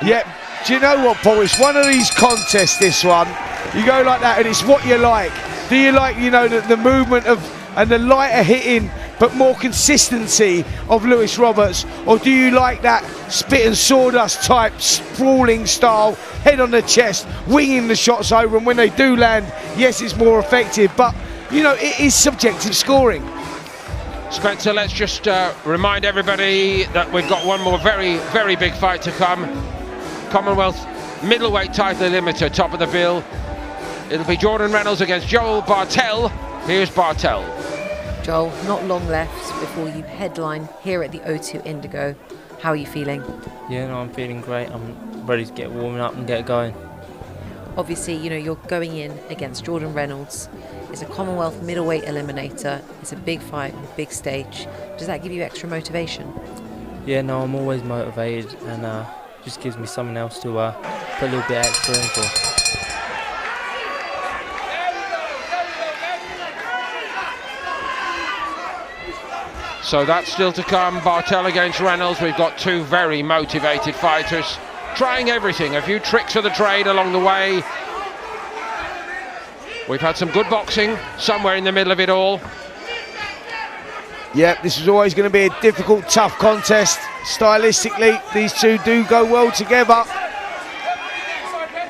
Yeah, do you know what, Paul? It's one of these contests, this one. You go like that and it's what you like. Do you like, you know, the movement of and the lighter hitting but more consistency of Lewis Roberts, or do you like that spit and sawdust type sprawling style, head on the chest, winging the shots over, and when they do land, yes, it's more effective, but you know, it is subjective scoring.
Spencer, let's just remind everybody that we've got one more very, very big fight to come. Commonwealth middleweight title limiter, top of the bill. It'll be Jordan Reynolds against Joel Bartell. Here's Bartell.
Joel, not long left before you headline here at the O2 Indigo. How are you feeling?
Yeah, no, I'm feeling great. I'm ready to get warming up and get going.
Obviously, you know, you're going in against Jordan Reynolds. It's a Commonwealth middleweight eliminator. It's a big fight, big stage. Does that give you extra motivation?
Yeah, no, I'm always motivated, and just gives me something else to put a little bit extra in for.
So that's still to come. Bartell against Reynolds. We've got two very motivated fighters trying everything. A few tricks of the trade along the way. We've had some good boxing somewhere in the middle of it all.
Yeah, this is always going to be a difficult, tough contest. Stylistically, these two do go well together.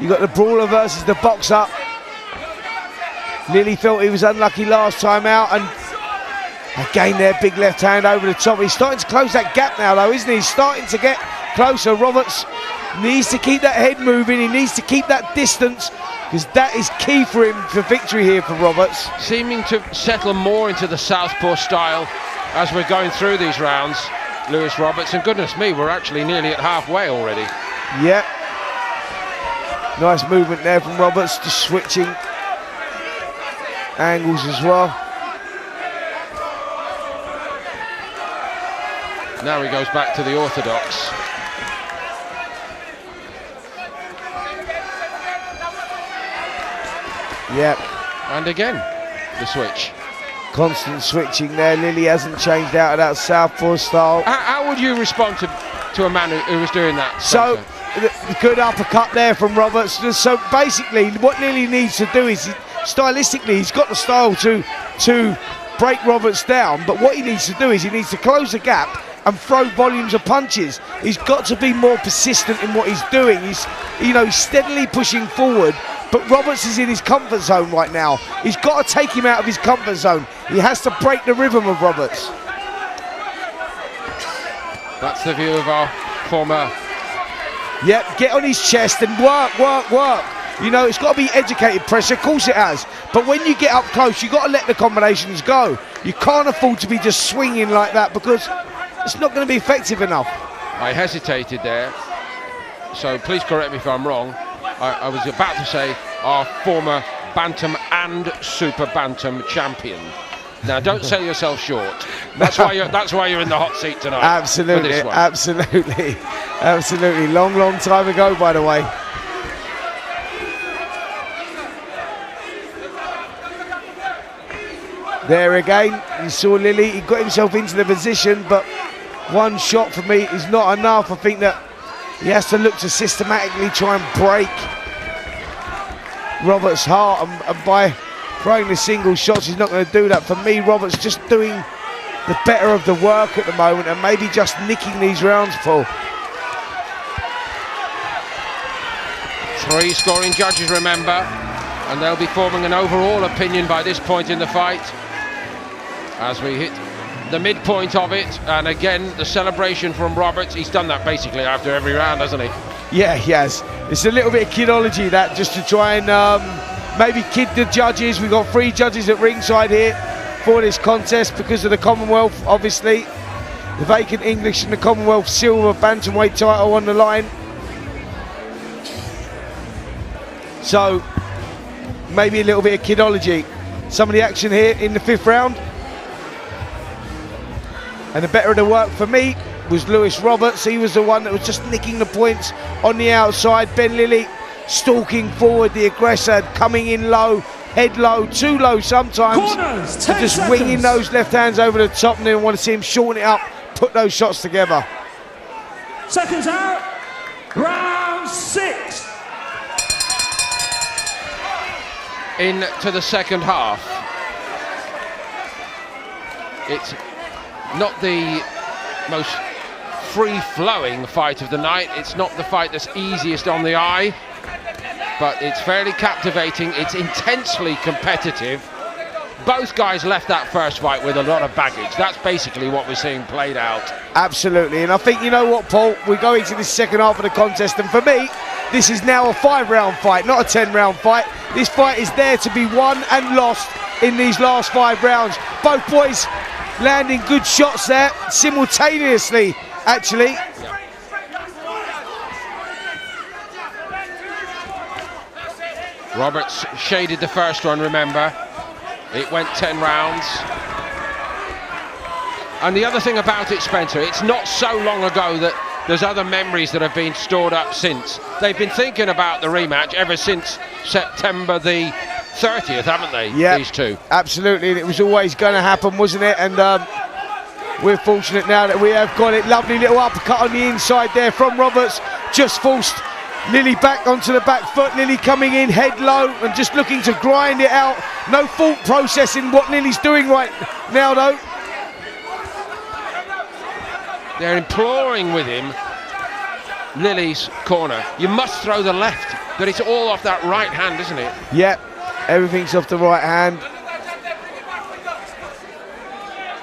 You got the brawler versus the boxer. Lily felt he was unlucky last time out, and again there, big left hand over the top. He's starting to close that gap now though, isn't he? He's starting to get closer. Roberts needs to keep that head moving. He needs to keep that distance, because that is key for him for victory here for Roberts.
Seeming to settle more into the southpaw style as we're going through these rounds, Lewis Roberts, and goodness me, we're actually nearly at halfway already.
Yep. Nice movement there from Roberts, just switching angles as well.
Now he goes back to the orthodox.
Yep.
And again, the switch.
Constant switching there. Lily hasn't changed out of that southpaw style.
How would you respond to a man who was doing that?
So, the good uppercut there from Roberts. So basically, what Lily needs to do is, stylistically, he's got the style to break Roberts down, but what he needs to do is he needs to close the gap and throw volumes of punches. He's got to be more persistent in what he's doing. He's, you know, steadily pushing forward, but Roberts is in his comfort zone right now. He's got to take him out of his comfort zone. He has to break the rhythm of Roberts.
That's the view of our former...
Yep, get on his chest and work. You know, it's got to be educated pressure, of course it has. But when you get up close, you've got to let the combinations go. You can't afford to be just swinging like that, because it's not going to be effective enough.
I hesitated there, so please correct me if I'm wrong. I was about to say our former bantam and super bantam champion. Now, don't sell yourself short. That's why you're in the hot seat tonight.
Absolutely, absolutely. Long time ago, by the way. There again, you saw Lily. He got himself into the position, but one shot for me is not enough. I think that he has to look to systematically try and break Roberts' heart, and by throwing the single shots. He's not going to do that. For me, Roberts just doing the better of the work at the moment and maybe just nicking these rounds, Paul.
3 scoring judges, remember, and they'll be forming an overall opinion by this point in the fight as we hit the midpoint of it. And again, the celebration from Roberts. He's done that basically after every round, hasn't he?
Yeah, he has. It's a little bit of kidology, that, just to try and maybe kid the judges. We've got 3 judges at ringside here for this contest because of the Commonwealth, obviously. The vacant English and the Commonwealth silver bantamweight title on the line. So, maybe a little bit of kidology. Some of the action here in the 5th round. And the better of the work for me was Lewis Roberts. He was the one that was just nicking the points on the outside. Ben Lilly stalking forward, the aggressor, coming in low, head low, too low sometimes.
Corners,
and
10
just
seconds.
winging those left hands over the top, and then want to see him shorten it up, put those shots together.
Seconds out. Round 6.
Into the second half. It's not the most free-flowing fight of the night. It's not the fight that's easiest on the eye, but it's fairly captivating. It's intensely competitive. Both guys left that first fight with a lot of baggage. That's basically what we're seeing played out.
Absolutely, and I think, you know what, Paul, we're going to the second half of the contest, and for me, this is now a 5-round fight, not a 10-round fight. This fight is there to be won and lost in these last 5 rounds. Both boys landing good shots there, simultaneously, actually.
Roberts shaded the first one, remember. It went 10 rounds. And the other thing about it, Spencer, it's not so long ago that there's other memories that have been stored up since. They've been thinking about the rematch ever since September the 30th, haven't they?
Yeah,
these two.
Absolutely, and it was always going to happen, wasn't it? And we're fortunate now that we have got it. Lovely little uppercut on the inside there from Roberts. Just forced Lilly back onto the back foot. Lilly coming in head low and just looking to grind it out. No thought process in what Lilly's doing right now, though.
They're imploring with him, Lilly's corner. You must throw the left, but it's all off that right hand, isn't it?
Yep, everything's off the right hand.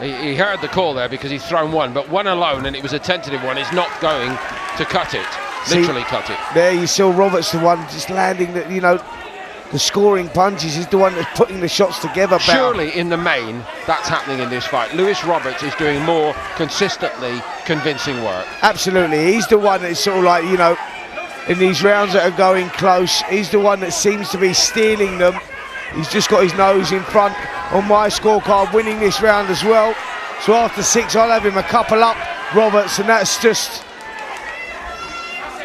He heard the call there because he's thrown one, but one alone, and it was a tentative one, is not going to cut it. Literally cut it.
There you saw Roberts, the one just landing the, you know, the scoring punches. He's the one that's putting the shots together.
Surely in the main, that's happening in this fight. Lewis Roberts is doing more consistently convincing work.
Absolutely, he's the one that's sort of like, you know, in these rounds that are going close, he's the one that seems to be stealing them. He's just got his nose in front on my scorecard, winning this round as well. So after 6, I'll have him a couple up, Roberts, and that's just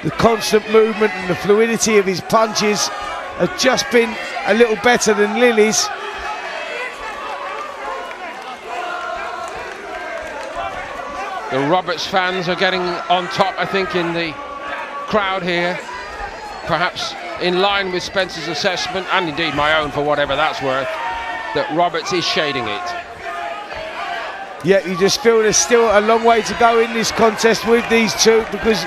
the constant movement and the fluidity of his punches have just been a little better than Lilly's.
The Roberts fans are getting on top, I think, in the crowd here. Perhaps in line with Spencer's assessment, and indeed my own for whatever that's worth, that Roberts is shading it.
Yeah, you just feel there's still a long way to go in this contest with these two, because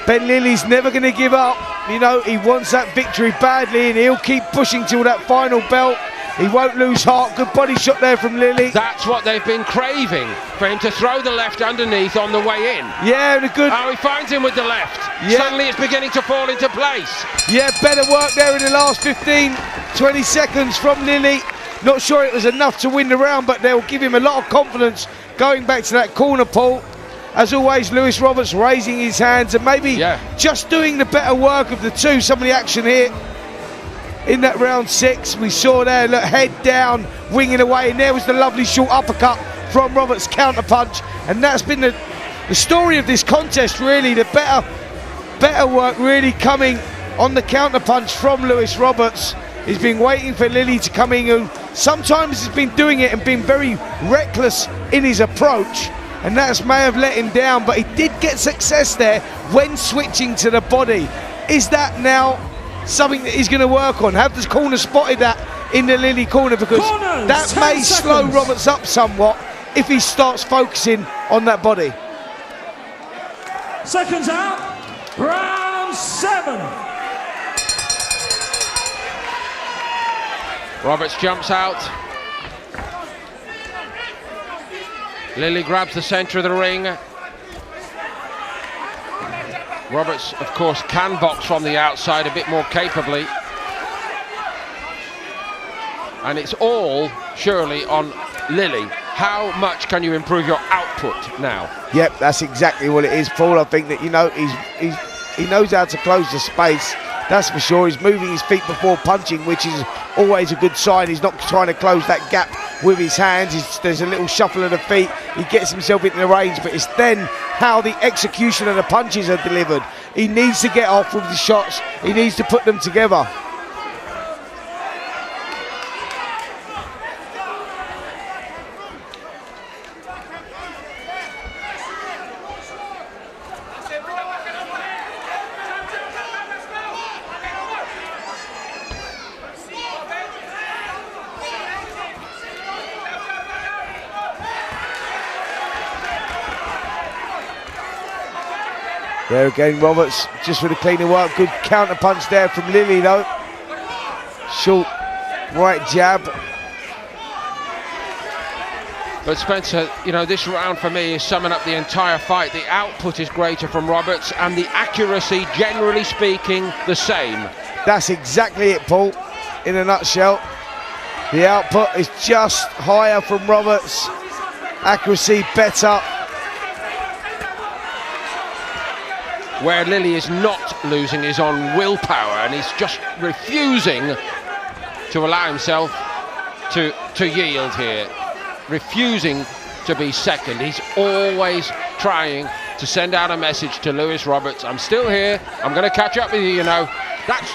Ben Lilly's never going to give up. You know, he wants that victory badly, and he'll keep pushing till that final belt. He won't lose heart. Good body shot there from Lilly.
That's what they've been craving, for him to throw the left underneath on the way in.
Yeah, and a good...
Oh, he finds him with the left.
Yeah.
Suddenly it's beginning to fall into place.
Yeah, better work there in the last 15, 20 seconds from Lilly. Not sure it was enough to win the round, but they'll give him a lot of confidence going back to that corner, Paul. As always, Lewis Roberts raising his hands and maybe just doing the better work of the two. Some of the action here in that round 6, we saw there, look, head down, winging away, and there was the lovely short uppercut from Roberts' counter punch. And that's been the story of this contest, really. The better work really coming on the counter punch from Lewis Roberts. He's been waiting for Lilly to come in, who sometimes has been doing it and been very reckless in his approach, and that may have let him down, but he did get success there when switching to the body. Is that now something that he's going to work on? Have the corner spotted that in the Lily corner, because that may slow Roberts up somewhat if he starts focusing on that body.
Seconds out, round 7.
Roberts jumps out. Lily grabs the centre of the ring. Roberts, of course, can box from the outside a bit more capably. And it's all, surely, on Lily. How much can you improve your output now?
Yep, that's exactly what it is, Paul. I think that, you know, he knows how to close the space. That's for sure. He's moving his feet before punching, which is always a good sign. He's not trying to close that gap with his hands. There's a little shuffle of the feet. He gets himself into the range, but it's then how the execution of the punches are delivered. He needs to get off with the shots. He needs to put them together. There again, Roberts just with a cleaner work. Good counter punch there from Lily though. Short right jab.
But Spencer, you know, this round for me is summing up the entire fight. The output is greater from Roberts and the accuracy, generally speaking, the same.
That's exactly it, Paul, in a nutshell. The output is just higher from Roberts. Accuracy better.
Where Lily is not losing is on willpower, and he's just refusing to allow himself to yield here. Refusing to be second. He's always trying to send out a message to Lewis Roberts. I'm still here. I'm going to catch up with you, you know. That's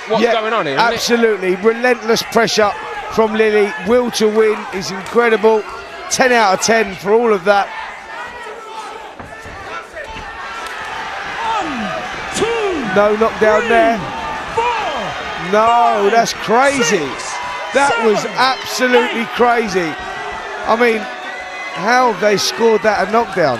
what's going on here, isn't
absolutely. Relentless pressure from Lily. Will to win is incredible. 10 out of 10 for all of that. No knockdown there. No, that's crazy. That was absolutely crazy. I mean, how have they scored that a knockdown?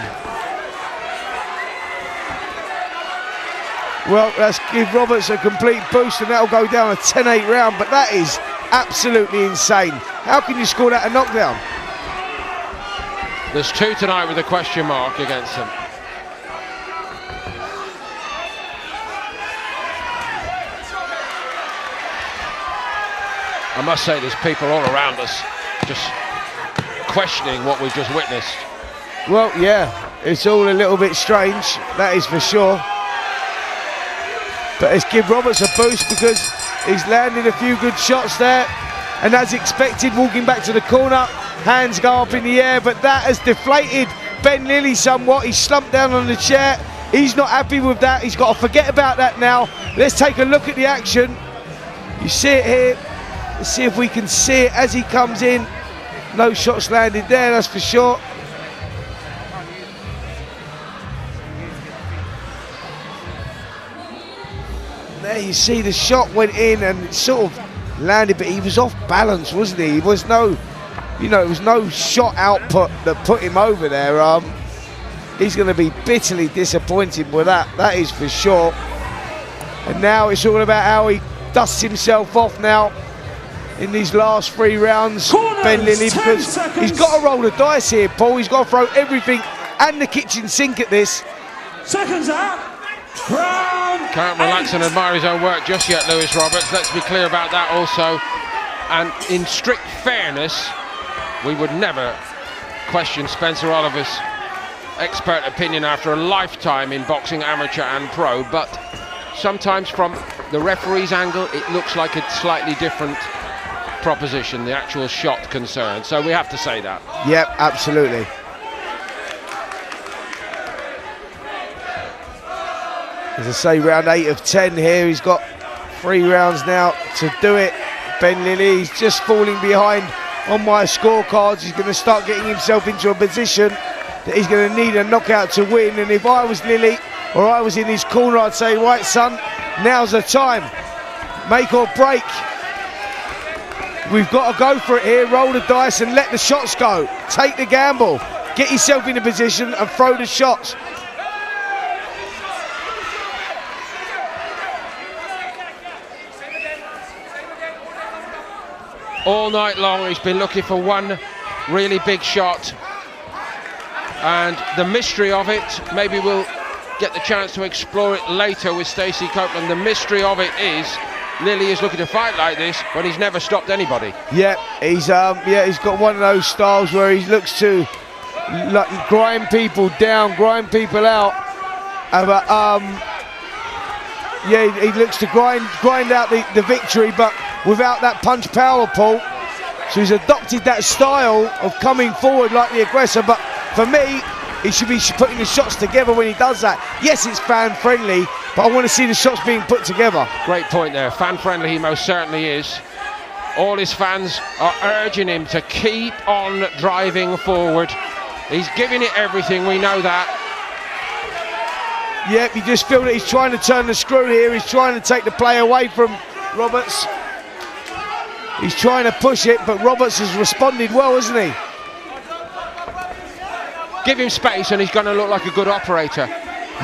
Well, let's give Roberts a complete boost and that'll go down a 10-8 round, but that is absolutely insane. How can you score that a knockdown?
There's two tonight with a question mark against them. I must say there's people all around us just questioning what we've just witnessed.
Well, yeah, it's all a little bit strange, that is for sure. But let's give Roberts a boost because he's landed a few good shots there. And as expected, walking back to the corner, hands go up in the air, but that has deflated Ben Lilly somewhat. He's slumped down on the chair. He's not happy with that. He's got to forget about that now. Let's take a look at the action. You see it here. Let's see if we can see it as he comes in. No shots landed there, that's for sure. There you see the shot went in and it sort of landed, but he was off balance, wasn't he? It was no, you know, it was no shot output that put him over there. He's going to be bitterly disappointed with that, that is for sure. And now it's all about how he dusts himself off now in these last 3 rounds. Corners, Ben Lilly, because he's got to roll the dice here, Paul. He's got to throw everything and the kitchen sink at this.
Seconds out. Round
Can't relax and admire his own work just yet, Lewis Roberts. Let's be clear about that also. And in strict fairness, we would never question Spencer Oliver's expert opinion after a lifetime in boxing, amateur and pro, but sometimes from the referee's angle, it looks like a slightly different proposition, the actual shot concerned. So we have to say that.
Yep, absolutely. As I say, round 8 of 10 here. He's got 3 rounds now to do it. Ben Lilly, he's just falling behind on my scorecards. He's going to start getting himself into a position that he's going to need a knockout to win. And if I was Lilly or I was in his corner, I'd say, right, son, now's the time. Make or break. we've got to go for it here, roll the dice and let the shots go. Take the gamble, get yourself in a position and throw the shots.
All night long he's been looking for one really big shot, and the mystery of it, maybe we'll get the chance to explore it later with Stacey Copeland. The mystery of it is Lilly is looking to fight like this when he's never stopped anybody.
Yeah, he's got one of those styles where he looks to like grind people down, grind people out. Yeah, he looks to grind out the victory, but without that punch power, Paul. So he's adopted that style of coming forward like the aggressor, but for me, he should be putting the shots together when he does that. Yes, it's fan friendly, but I want to see the shots being put together.
Great point there. Fan friendly he most certainly is. All his fans are urging him to keep on driving forward. He's giving it everything, we know that.
Yep, you just feel that he's trying to turn the screw here. He's trying to take the play away from Roberts. He's trying to push it, but Roberts has responded well, hasn't he?
Give him space and he's going to look like a good operator.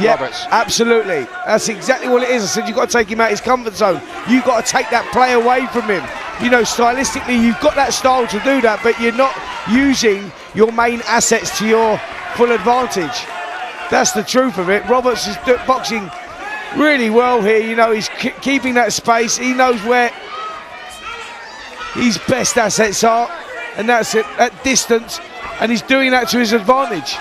Yeah,
Roberts.
Absolutely. That's exactly what it is. I said you've got to take him out his comfort zone. You've got to take that play away from him. You know, stylistically, you've got that style to do that, but you're not using your main assets to your full advantage. That's the truth of it. Roberts is boxing really well here. You know, he's keeping that space. He knows where his best assets are, and that's it, at distance, and he's doing that to his advantage.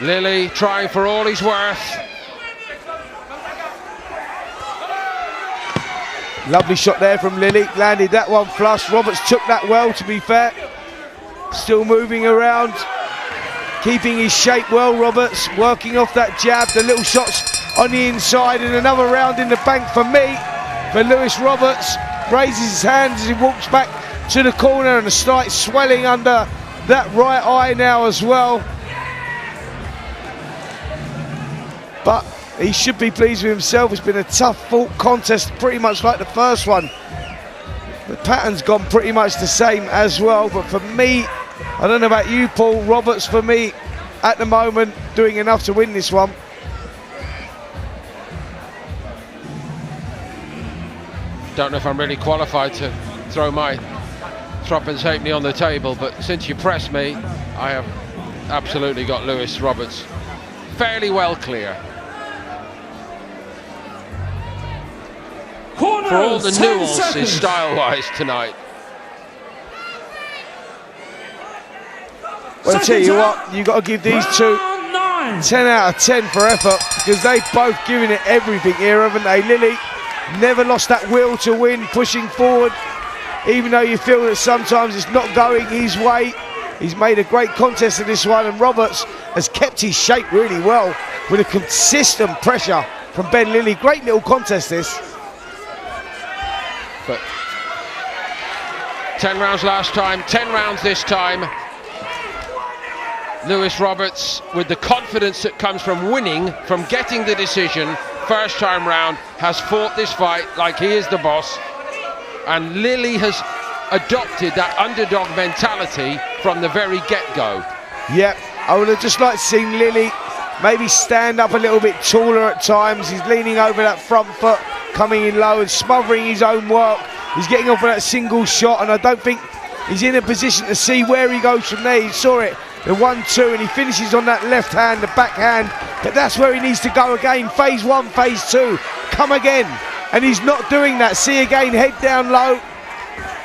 Lilly trying for all he's worth.
Lovely shot there from Lilly, landed that one flush. Roberts took that well, to be fair. Still moving around, keeping his shape well, Roberts, working off that jab, the little shots on the inside, and another round in the bank for me. For Lewis Roberts, raises his hands as he walks back to the corner, and a slight swelling under that right eye now as well. But he should be pleased with himself. It's been a tough fought contest, pretty much like the first one. The pattern's gone pretty much the same as well, but for me, I don't know about you, Paul, Roberts for me at the moment doing enough to win this one.
Don't know if I'm really qualified to throw my threepence halfpenny on the table, but since you press me, I have absolutely got Lewis Roberts fairly well clear.
Corners,
for all the nuances style-wise tonight.
Well, I'll tell you what, you've got to give these two 10 out of 10 for effort, because they've both given it everything here, haven't they? Lilly never lost that will to win, pushing forward, even though you feel that sometimes it's not going his way. He's made a great contest of this one, and Roberts has kept his shape really well with a consistent pressure from Ben Lilly. Great little contest this.
But 10 rounds last time, 10 rounds this time. Lewis Roberts, with the confidence that comes from winning, from getting the decision first time round, has fought this fight like he is the boss. And Lilly has adopted that underdog mentality from the very get-go.
Yep, I would have just liked to see Lilly maybe stand up a little bit taller at times. He's leaning over that front foot, coming in low and smothering his own work. He's getting off of that single shot, and I don't think he's in a position to see where he goes from there. He saw it, the 1-2, and he finishes on that left hand, the backhand, but that's where he needs to go again. Phase 1, phase 2, come again, and he's not doing that. See again, head down low,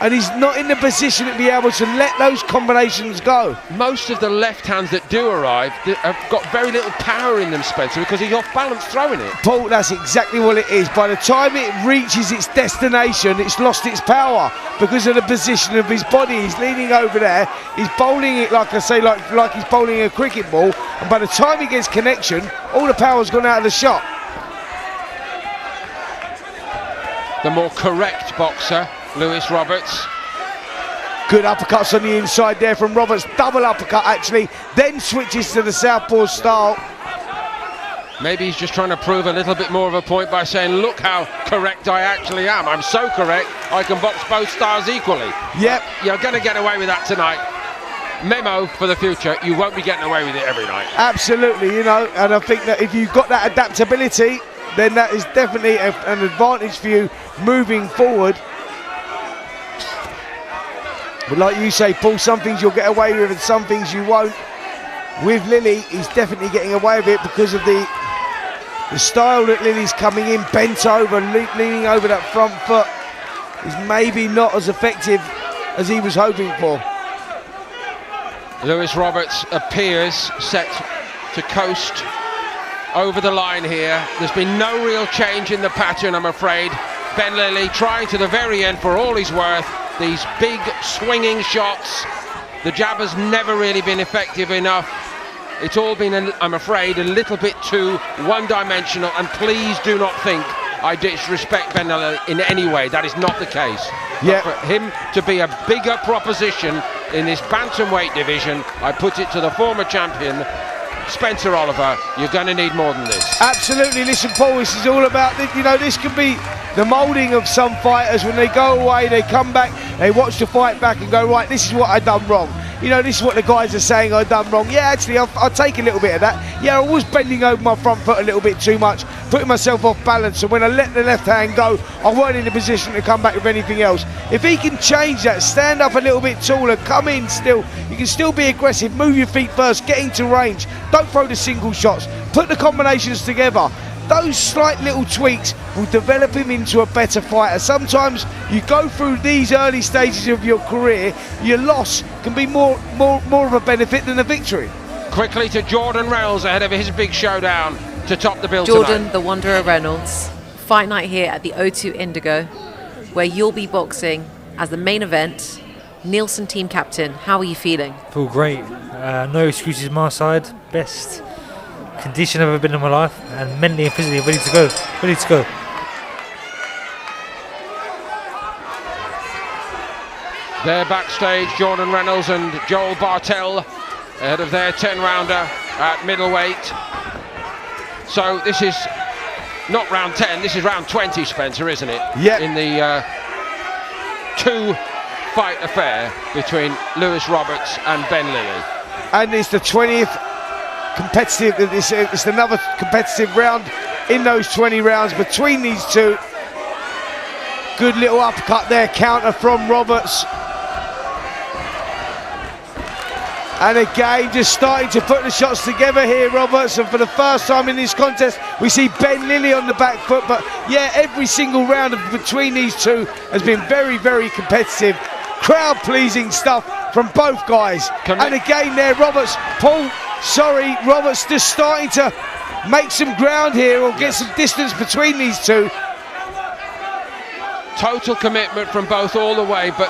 and he's not in the position to be able to let those combinations go.
Most of the left hands that do arrive have got very little power in them, Spencer, because he's off balance throwing it.
Paul, that's exactly what it is. By the time it reaches its destination, it's lost its power because of the position of his body. He's leaning over there, he's bowling it, like I say, like he's bowling a cricket ball, and by the time he gets connection, all the power's gone out of the shot.
The more correct boxer, Lewis Roberts.
Good uppercuts on the inside there from Roberts, double uppercut actually, then switches to the southpaw style.
Maybe he's just trying to prove a little bit more of a point by saying, look how correct I actually am. I'm so correct, I can box both stars equally.
Yep.
You're going to get away with that tonight. Memo for the future, you won't be getting away with it every night.
Absolutely, you know, and I think that if you've got that adaptability, then that is definitely an advantage for you moving forward. But like you say, Paul, some things you'll get away with and some things you won't. With Lily, he's definitely getting away with it because of the style that Lily's coming in, bent over, leaning over that front foot, is maybe not as effective as he was hoping for.
Lewis Roberts appears set to coast over the line here. There's been no real change in the pattern, I'm afraid. Ben Lilly trying to the very end for all he's worth. These big swinging shots. The jab has never really been effective enough. It's all been, I'm afraid, a little bit too one-dimensional, and please do not think I disrespect Ben Lilly in any way. That is not the case.
Yeah.
But for him to be a bigger proposition in this bantamweight division, I put it to the former champion, Spencer Oliver, you're going to need more than this.
Absolutely. Listen, Paul, this is all about, you know, this could be the moulding of some fighters. When they go away, they come back, they watch the fight back and go, right, this is what I've done wrong. You know, this is what the guys are saying I've done wrong. Yeah, actually, I'll take a little bit of that. Yeah, I was bending over my front foot a little bit too much, putting myself off balance, and when I let the left hand go, I weren't in a position to come back with anything else. If he can change that, stand up a little bit taller, come in still, you can still be aggressive, move your feet first, get into range, don't throw the single shots, put the combinations together. Those slight little tweaks will develop him into a better fighter. Sometimes you go through these early stages of your career, your loss can be more of a benefit than a victory.
Quickly to Jordan Reynolds ahead of his big showdown to top the bill
Jordan,
tonight.
the Wanderer Reynolds. Fight night here at the O2 Indigo, where you'll be boxing as the main event. Nielsen team captain, how are you feeling?
Feel great. No excuses my side. Best condition I've ever been in my life, and mentally and physically ready to go. Ready to go.
There backstage, Jordan Reynolds and Joel Bartell ahead of their 10-rounder at middleweight. So this is not round 10, this is round 20, Spencer, isn't it?
Yeah.
In the two-fight affair between Lewis Roberts and Ben Lilly.
And it's the 20th competitive, it's another competitive round in those 20 rounds between these two. Good little uppercut there, counter from Roberts. And again, just starting to put the shots together here, Roberts. And for the first time in this contest, we see Ben Lilly on the back foot. But yeah, every single round between these two has been very, very competitive. Crowd-pleasing stuff from both guys. And again there, Roberts, Roberts just starting to make some ground here or get some distance between these two.
Total commitment from both all the way, but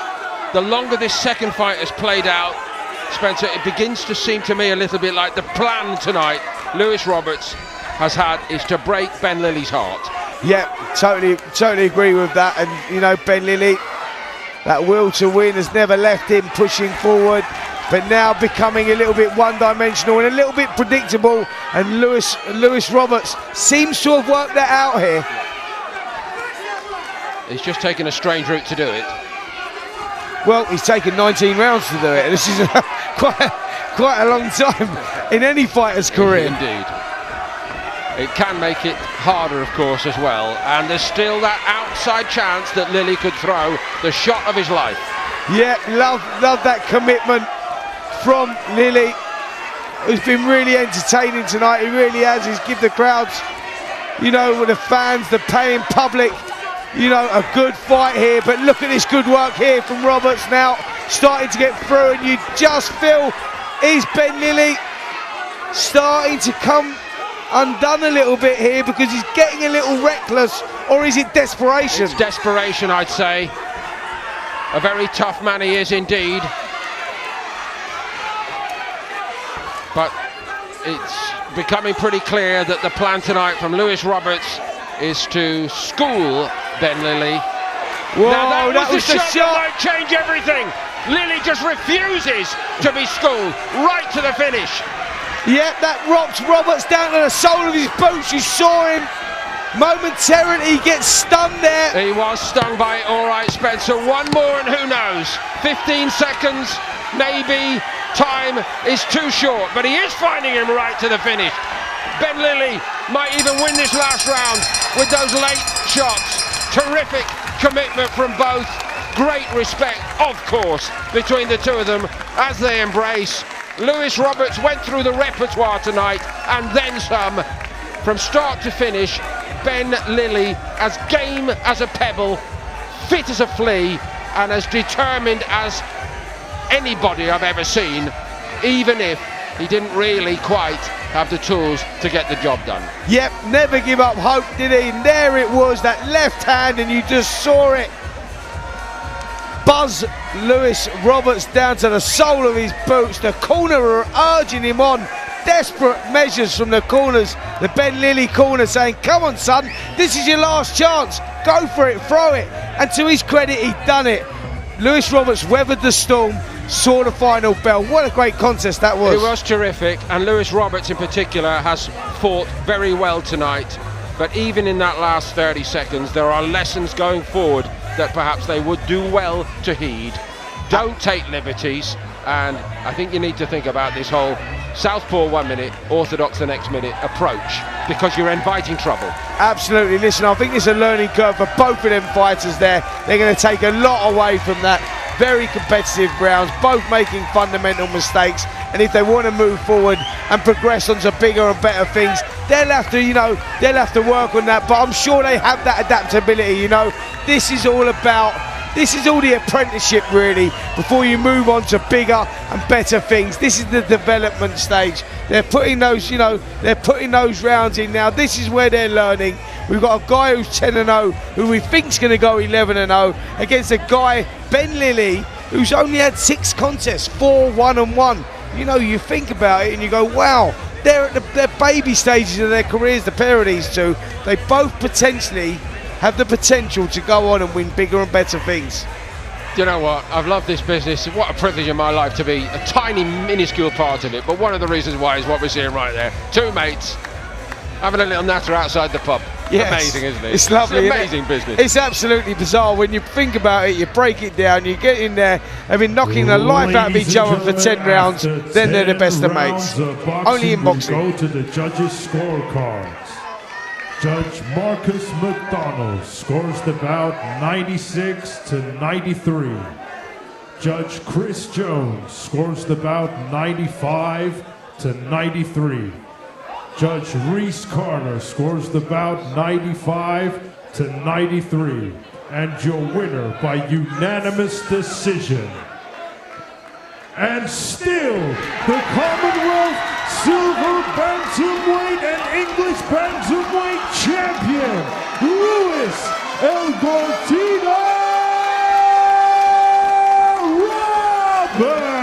the longer this second fight has played out, Spencer, it begins to seem to me a little bit like the plan tonight Lewis Roberts has had is to break Ben Lilly's heart.
Yeah, totally agree with that. And you know, Ben Lilly, that will to win has never left him, pushing forward, but now becoming a little bit one-dimensional and a little bit predictable. And Lewis Roberts seems to have worked that out here.
He's just taken a strange route to do it.
Well, he's taken 19 rounds to do it. This is quite a long time in any fighter's career.
Indeed. It can make it harder, of course, as well. And there's still that outside chance that Lilly could throw the shot of his life.
Yeah, love that commitment from Lilly, who's been really entertaining tonight. He really has. He's given the crowds, you know, with the fans, the paying public, you know, a good fight here. But look at this good work here from Roberts now, starting to get through, and you just feel, is Ben Lilly starting to come undone a little bit here because he's getting a little reckless, or is it desperation?
It's desperation, I'd say. A very tough man he is indeed. But it's becoming pretty clear that the plan tonight from Lewis Roberts is to school Ben Lilly.
Whoa,
now that was the shot that might change everything. Lilly just refuses to be schooled right to the finish.
Yep, that rocks Roberts down to the sole of his boots. You saw him momentarily get stunned there.
He was stung by it, all right, Spencer. One more and who knows? 15 seconds, maybe. Time is too short, but he is finding him right to the finish. Ben Lilly might even win this last round with those late shots. Terrific commitment from both. Great respect, of course, between the two of them as they embrace. Lewis Roberts went through the repertoire tonight and then some. From start to finish, Ben Lilly as game as a pebble, fit as a flea, and as determined as anybody I've ever seen, even if he didn't really quite have the tools to get the job done.
Yep, never give up hope, did he? And there it was, that left hand, and you just saw it buzz Lewis Roberts down to the sole of his boots. The corner were urging him on. Desperate measures from the corners. The Ben Lilly corner saying, come on, son, this is your last chance. Go for it, throw it. And to his credit, he'd done it. Lewis Roberts weathered the storm, saw the final bell. What a great contest that was.
It was terrific, and Lewis Roberts in particular has fought very well tonight. But even in that last 30 seconds, there are lessons going forward that perhaps they would do well to heed. Don't take liberties, and I think you need to think about this whole southpaw 1 minute, orthodox the next minute approach, because you're inviting trouble.
Absolutely. Listen, I think it's a learning curve for both of them fighters there. They're going to take a lot away from that. Very competitive rounds, both making fundamental mistakes, and if they want to move forward and progress onto bigger and better things, they'll have to, they'll have to work on that. But I'm sure they have that adaptability. This is all the apprenticeship really, before you move on to bigger and better things. This is the development stage. They're putting those, they're putting those rounds in now. This is where they're learning. We've got a guy who's 10-0, who we think's going to go 11-0, against a guy, Ben Lilly, who's only had 6 contests, 4 1-1. You think about it and you go, wow, they're at their baby stages of their careers, the pair of these two. They both potentially have the potential to go on and win bigger and better things.
You know what? I've loved this business. What a privilege in my life to be a tiny, minuscule part of it. But one of the reasons why is what we're seeing right there. Two mates having a little natter outside the pub. Yes. Amazing, isn't it?
It's lovely.
It's amazing business.
It's absolutely bizarre. When you think about it, you break it down, you get in there, and been knocking the life out of each other for 10 rounds, then they're the best of mates. Only in boxing.
Go to the judges' scorecards. Judge Marcus McDonald scores the bout 96-93. Judge Chris Jones scores the bout 95-93. Judge Reese Carter scores the bout 95-93. And your winner by unanimous decision, and still the Commonwealth Silver Bantamweight and English Bantamweight champion, Luis El Gortino Roberts.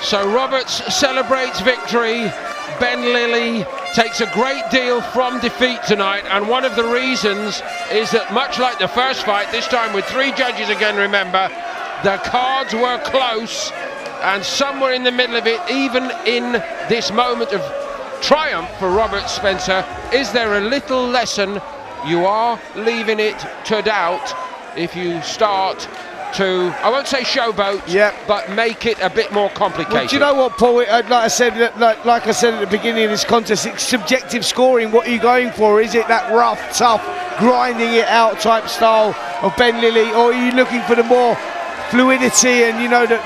So Roberts celebrates victory. Ben Lilly takes a great deal from defeat tonight, and one of the reasons is that, much like the first fight, this time with 3 judges again, remember, the cards were close, and somewhere in the middle of it, even in this moment of triumph for Robert Spencer, is there a little lesson you are leaving it to doubt if you start to, I won't say showboat, but make it a bit more complicated.
Well, do you know what, Paul? Like I said at the beginning of this contest, it's subjective scoring. What are you going for? Is it that rough, tough, grinding it out type style of Ben Lilly, or are you looking for the more fluidity and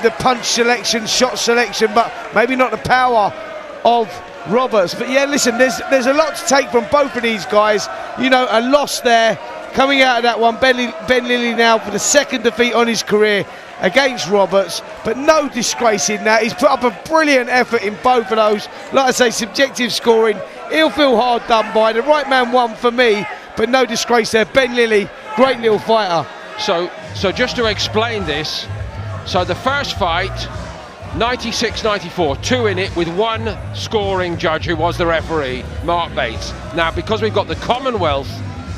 the punch selection, shot selection, but maybe not the power of Roberts? But yeah, listen, there's a lot to take from both of these guys. A loss there. Coming out of that one, Ben Lilly now for the 2nd defeat on his career against Roberts, but no disgrace in that. He's put up a brilliant effort in both of those. Like I say, subjective scoring. He'll feel hard done by. The right man won for me, but no disgrace there. Ben Lilly, great little fighter.
So just to explain this, so the first fight, 96-94, 2 in it with 1 scoring judge who was the referee, Mark Bates. Now, because we've got the Commonwealth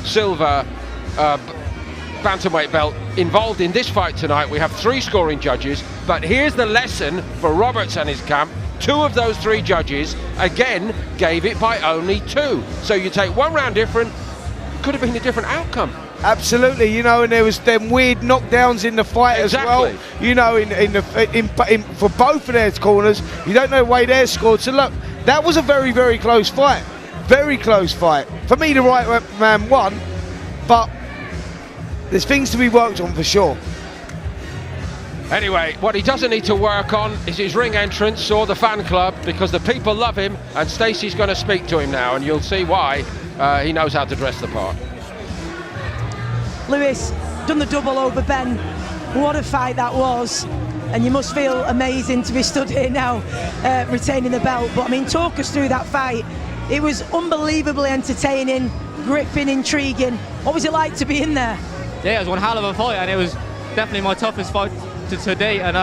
Silver bantamweight belt involved in this fight tonight. We have 3 scoring judges, but here's the lesson for Roberts and his camp. 2 of those 3 judges, again, gave it by only 2. So you take 1 round different, could have been a different outcome.
Absolutely, you know, and there was them weird knockdowns in the fight as well. You know, for both of their corners, you don't know the way they're scored. So look, that was a very, very close fight. Very close fight. For me, the right man won, but there's things to be worked on for sure.
Anyway, what he doesn't need to work on is his ring entrance or the fan club, because the people love him, and Stacey's going to speak to him now, and you'll see why. He knows how to dress the part.
Lewis, done the double over Ben. What a fight that was. And you must feel amazing to be stood here now, retaining the belt. But I mean, talk us through that fight. It was unbelievably entertaining, gripping, intriguing. What was it like to be in there?
Yeah, it was one hell of a fight, and it was definitely my toughest fight to date. And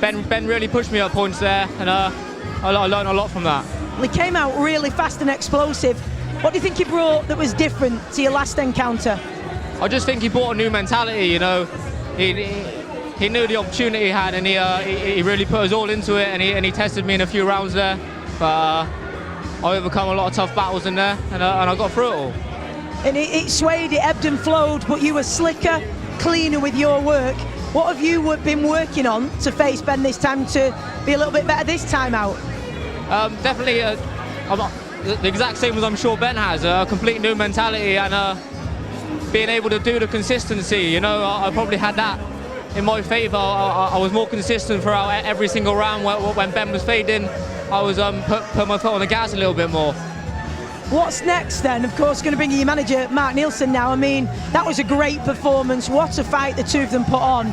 Ben really pushed me at points there, and I learned a lot from that.
Well, he came out really fast and explosive. What do you think he brought that was different to your last encounter?
I just think he brought a new mentality, you know. He knew the opportunity he had, and he really put us all into it, and he tested me in a few rounds there. But I overcome a lot of tough battles in there, and I got through it all.
And it swayed, it ebbed and flowed, but you were slicker, cleaner with your work. What have you been working on to face Ben this time, to be a little bit better this time out?
Definitely the exact same as I'm sure Ben has, a complete new mentality, and being able to do the consistency. You know, I probably had that in my favour. I was more consistent throughout every single round. When Ben was fading, I was put my foot on the gas a little bit more.
What's next then? Of course, going to bring in your manager, Mark Nielsen now. I mean, that was a great performance. What a fight the two of them put on.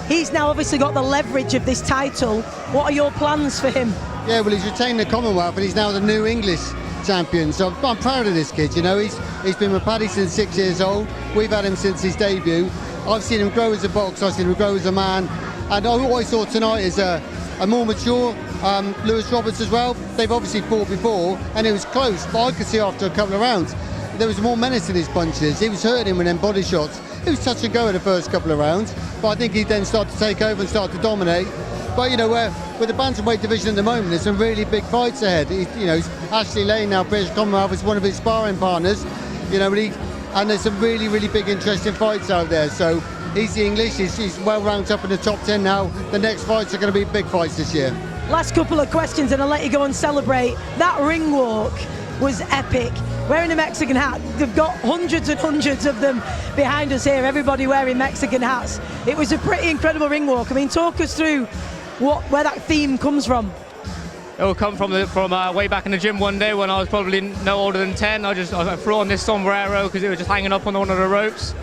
He's now obviously got the leverage of this title. What are your plans for him?
Yeah, well, he's retained the Commonwealth, and he's now the new English champion. So I'm proud of this kid. You know, he's been with Paddy since 6 years old. We've had him since his debut. I've seen him grow as a boxer. I've seen him grow as a man. And I always thought tonight is a more mature Lewis Roberts as well. They've obviously fought before, and it was close. But I could see after a couple of rounds, there was more menace in his punches. He was hurting him with them body shots. It was touch and go in the first couple of rounds, but I think he then started to take over and start to dominate. But you know, with the bantamweight division at the moment, there's some really big fights ahead. You know, Ashley Lane now, British Commonwealth, is one of his sparring partners. You know, and there's some really, really big, interesting fights out there. So he's the English. He's well ranked up in the top 10 now. The next fights are going to be big fights this year.
Last couple of questions, and I'll let you go and celebrate. That ring walk was epic. Wearing a Mexican hat, they've got hundreds and hundreds of them behind us here, everybody wearing Mexican hats. It was a pretty incredible ring walk. I mean, talk us through where that theme comes from.
It will come from way back in the gym one day when I was probably no older than 10. I threw on this sombrero because it was just hanging up on one of the ropes,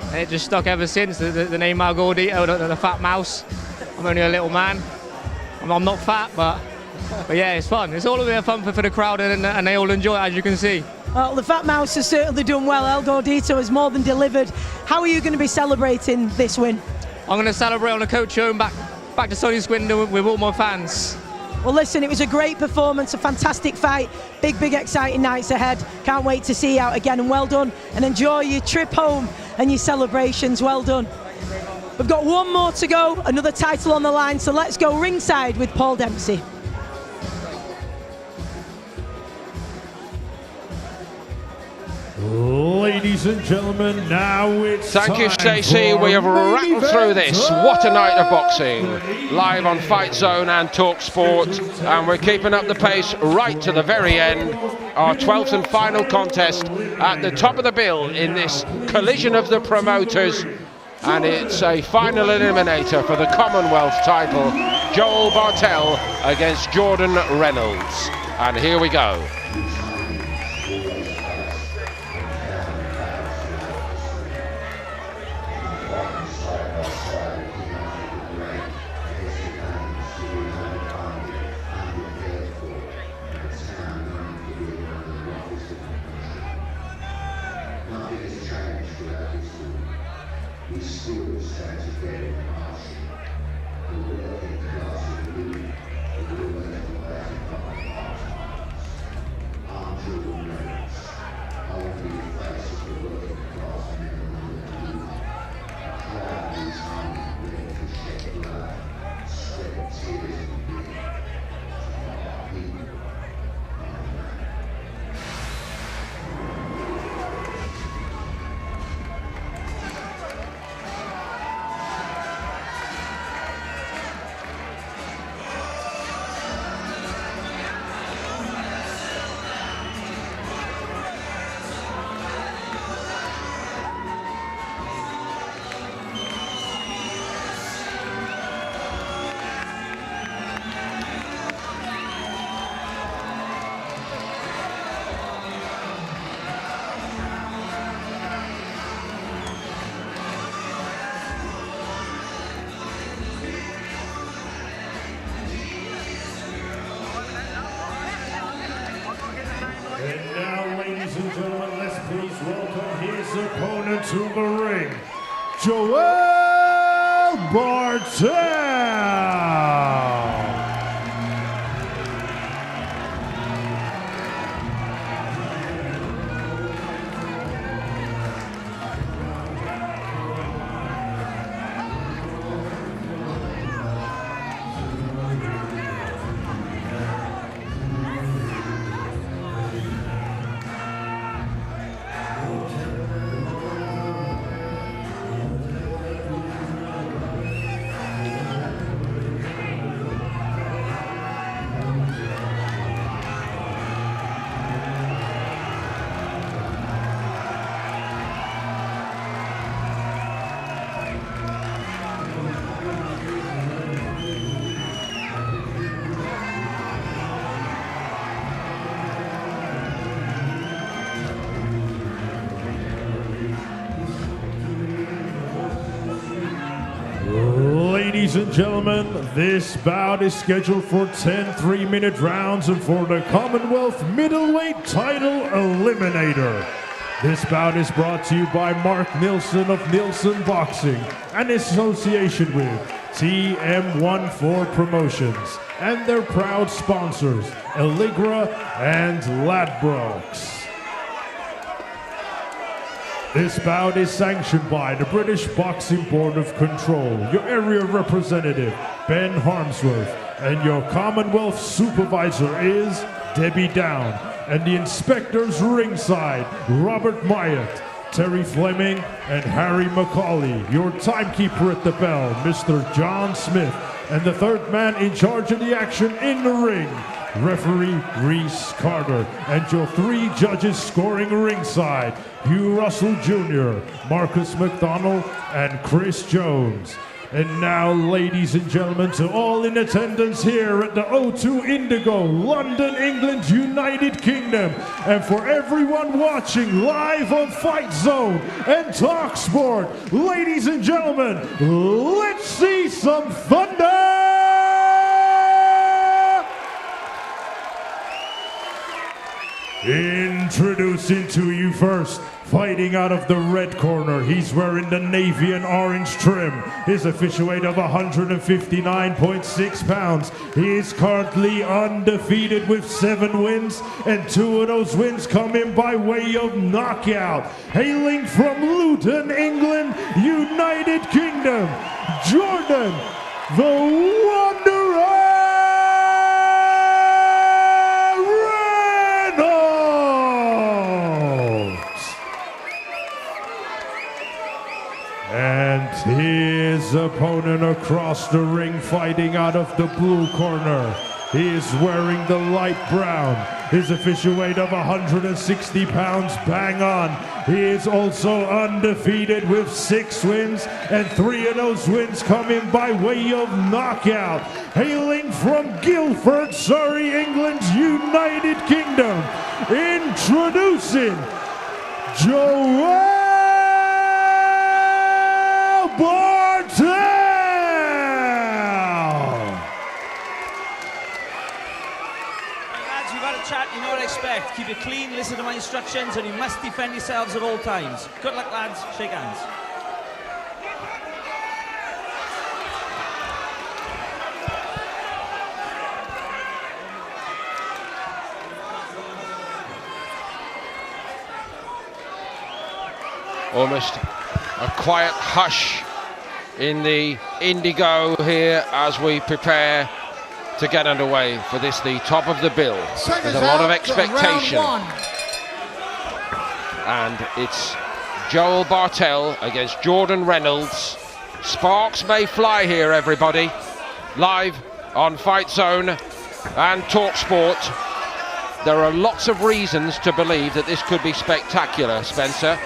and it just stuck ever since. The name Mal Gordito, the fat mouse. I'm only a little man. I'm not fat, but yeah, it's fun. It's all a bit of fun for the crowd, and they all enjoy it, as you can see.
Well, the Fat Mouse has certainly done well. El Gordito has more than delivered. How are you going to be celebrating this win?
I'm going to celebrate on the coach home back to Sunny Swindon with all my fans.
Well, listen, it was a great performance, a fantastic fight. Big, exciting nights ahead. Can't wait to see you out again, and well done. And enjoy your trip home and your celebrations. Well done. We've got one more to go, another title on the line, so let's go ringside with Paul Dempsey.
Ladies and gentlemen, now it's
Thank you, Stacey. We have rattled through this. What a night of boxing. Live on FightZone and TalkSport. And we're keeping up the pace right to the very end. Our 12th and final contest at the top of the bill in this collision of the promoters. And it's a final eliminator for the Commonwealth title. Joel Bartell against Jordan Reynolds. And here we go.
into the ring, Joel Bartell. Ladies and gentlemen, this bout is scheduled for 10 3-minute rounds and for the Commonwealth Middleweight Title Eliminator. This bout is brought to you by Mark Nilsson of Nilsson Boxing and in association with TM14 Promotions and their proud sponsors, Allegra and Ladbrokes. This bout is sanctioned by the British Boxing Board of Control, your area representative, Ben Harmsworth, and your Commonwealth supervisor is Debbie Down, and the inspectors ringside, Robert Myatt, Terry Fleming, and Harry McCauley, your timekeeper at the bell, Mr. John Smith, and the third man in charge of the action in the ring, referee Reese Carter, and your 3 judges scoring ringside, Hugh Russell Jr., Marcus McDonald, and Chris Jones. And now, ladies and gentlemen, to all in attendance here at the O2 Indigo, London, England, United Kingdom, and for everyone watching live on FightZone and TalkSport, ladies and gentlemen, let's see some thunder! Introducing to you first, fighting out of the red corner, he's wearing the navy and orange trim. His official weight of 159.6 pounds. He is currently undefeated with 7 wins, and 2 of those wins come in by way of knockout. Hailing from Luton, England, United Kingdom, Jordan, the Wanderer! And his opponent across the ring, fighting out of the blue corner. He is wearing the light brown. His official weight of 160 pounds, bang on. He is also undefeated with 6 wins, and 3 of those wins come in by way of knockout. Hailing from Guildford, Surrey, England's United Kingdom, introducing Joel Bartell!
Lads, we've had a chat, you know what I expect. Keep it clean, listen to my instructions, and you must defend yourselves at all times. Good luck, lads. Shake hands.
Almost a quiet hush in the Indigo here as we prepare to get underway for this, the top of the bill. There's a lot of expectation. And it's Joel Bartell against Jordan Reynolds. Sparks may fly here, everybody. Live on FightZone and TalkSport. There are lots of reasons to believe that this could be spectacular, Spencer.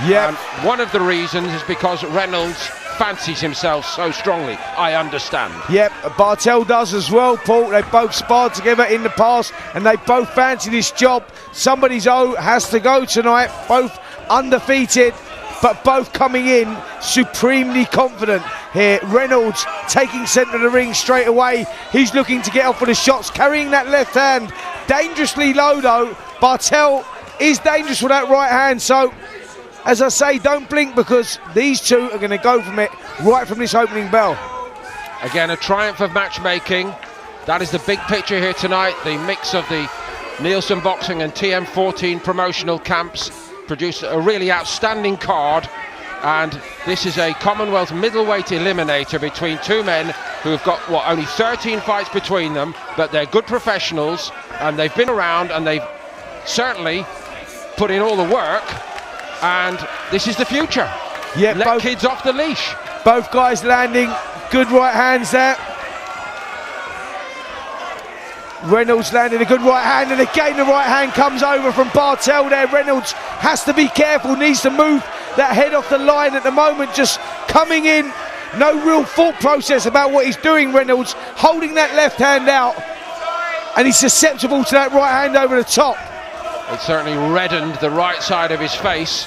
Yeah.
And one of the reasons is because Reynolds fancies himself so strongly. I understand.
Yep, Bartell does as well, Paul. They both sparred together in the past and they both fancy this job. Somebody's has to go tonight. Both undefeated, but both coming in supremely confident here. Reynolds taking centre of the ring straight away. He's looking to get off with the shots, carrying that left hand dangerously low though. Bartell is dangerous with that right hand, so as I say, don't blink, because these two are going to go from it right from this opening bell.
Again, a triumph of matchmaking. That is the big picture here tonight. The mix of the Nielsen Boxing and TM14 promotional camps produced a really outstanding card. And this is a Commonwealth middleweight eliminator between two men who have got, what, only 13 fights between them, but they're good professionals, and they've been around, and they've certainly put in all the work, and this is the future.
Yeah,
let kids off the leash.
Both guys landing good right hands there. Reynolds landing a good right hand, and again the right hand comes over from Bartell there. Reynolds has to be careful, needs to move that head off the line at the moment, just coming in, no real thought process about what he's doing. Reynolds holding that left hand out, and he's susceptible to that right hand over the top.
It certainly reddened the right side of his face.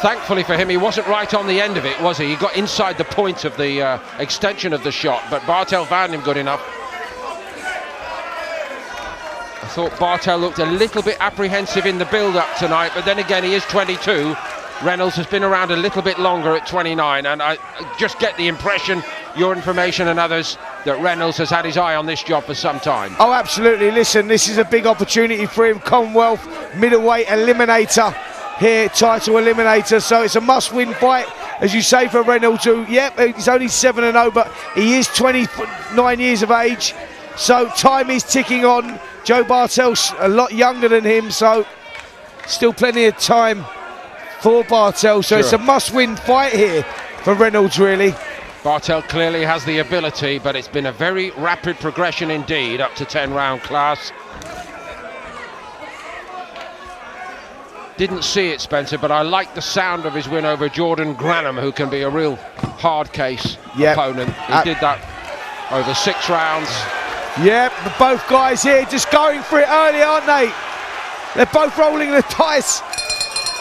Thankfully for him, he wasn't right on the end of it, was he? He got inside the point of the extension of the shot, but Bartell found him good enough. I thought Bartell looked a little bit apprehensive in the build-up tonight, but then again, he is 22. Reynolds has been around a little bit longer at 29, and I just get the impression, your information and others, that Reynolds has had his eye on this job for some time.
Oh, absolutely. Listen, this is a big opportunity for him. Commonwealth middleweight eliminator here, title eliminator, so it's a must-win fight, as you say, for Reynolds, who, yep, he's only 7-0, but he is 29 years of age, so time is ticking on. Joe Bartell's a lot younger than him, so still plenty of time for Bartell, so it's a must-win fight here for Reynolds, really.
Bartell clearly has the ability, but it's been a very rapid progression indeed up to 10-round class. Didn't see it, Spencer, but I like the sound of his win over Jordan Granham, who can be a real hard case opponent. He did that over 6 rounds.
Yep, both guys here just going for it early, aren't they? They're both rolling the dice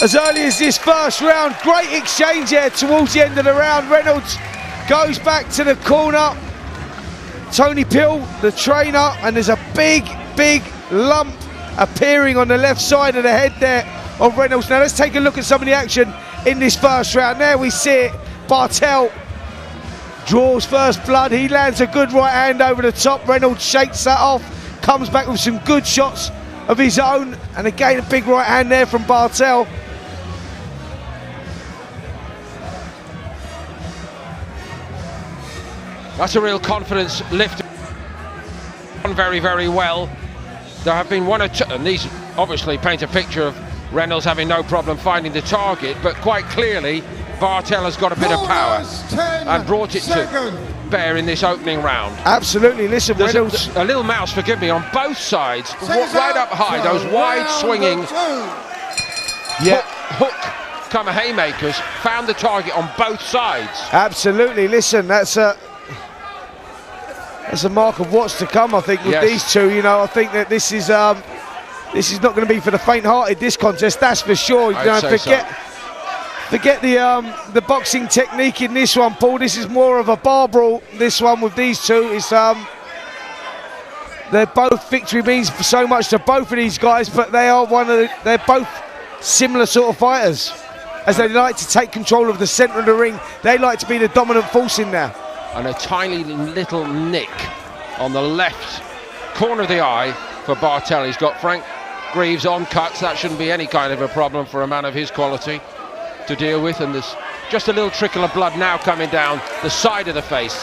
as early as this first round. Great exchange here towards the end of the round. Reynolds goes back to the corner. Tony Pill, the trainer, and there's a big lump appearing on the left side of the head there of Reynolds. Now let's take a look at some of the action in this first round. There we see it. Bartell draws first blood. He lands a good right hand over the top. Reynolds shakes that off, comes back with some good shots of his own, and again a big right hand there from Bartell.
That's a real confidence lift. Very, very well. There have been one or two, and these obviously paint a picture of Reynolds having no problem finding the target, but quite clearly Bartell has got a bit of power and brought it to bear in this opening round.
Absolutely. Listen,
there's
Reynolds,
a little mouse, forgive me, on both sides, right up high, those wide swinging hook come haymakers, found the target on both sides.
Absolutely. Listen, that's a mark of what's to come, I think, with these two. You know, I think that this is not going to be for the faint-hearted, this contest, that's for sure. You know, forget the boxing technique in this one, Paul. This is more of a bar brawl, this one, with these two. It's they're both, victory means so much to both of these guys, but they're both similar sort of fighters, as they like to take control of the centre of the ring. They like to be the dominant force in there.
And a tiny little nick on the left corner of the eye for Bartell. He's got Frank Greaves on cuts. That shouldn't be any kind of a problem for a man of his quality to deal with. And there's just a little trickle of blood now coming down the side of the face.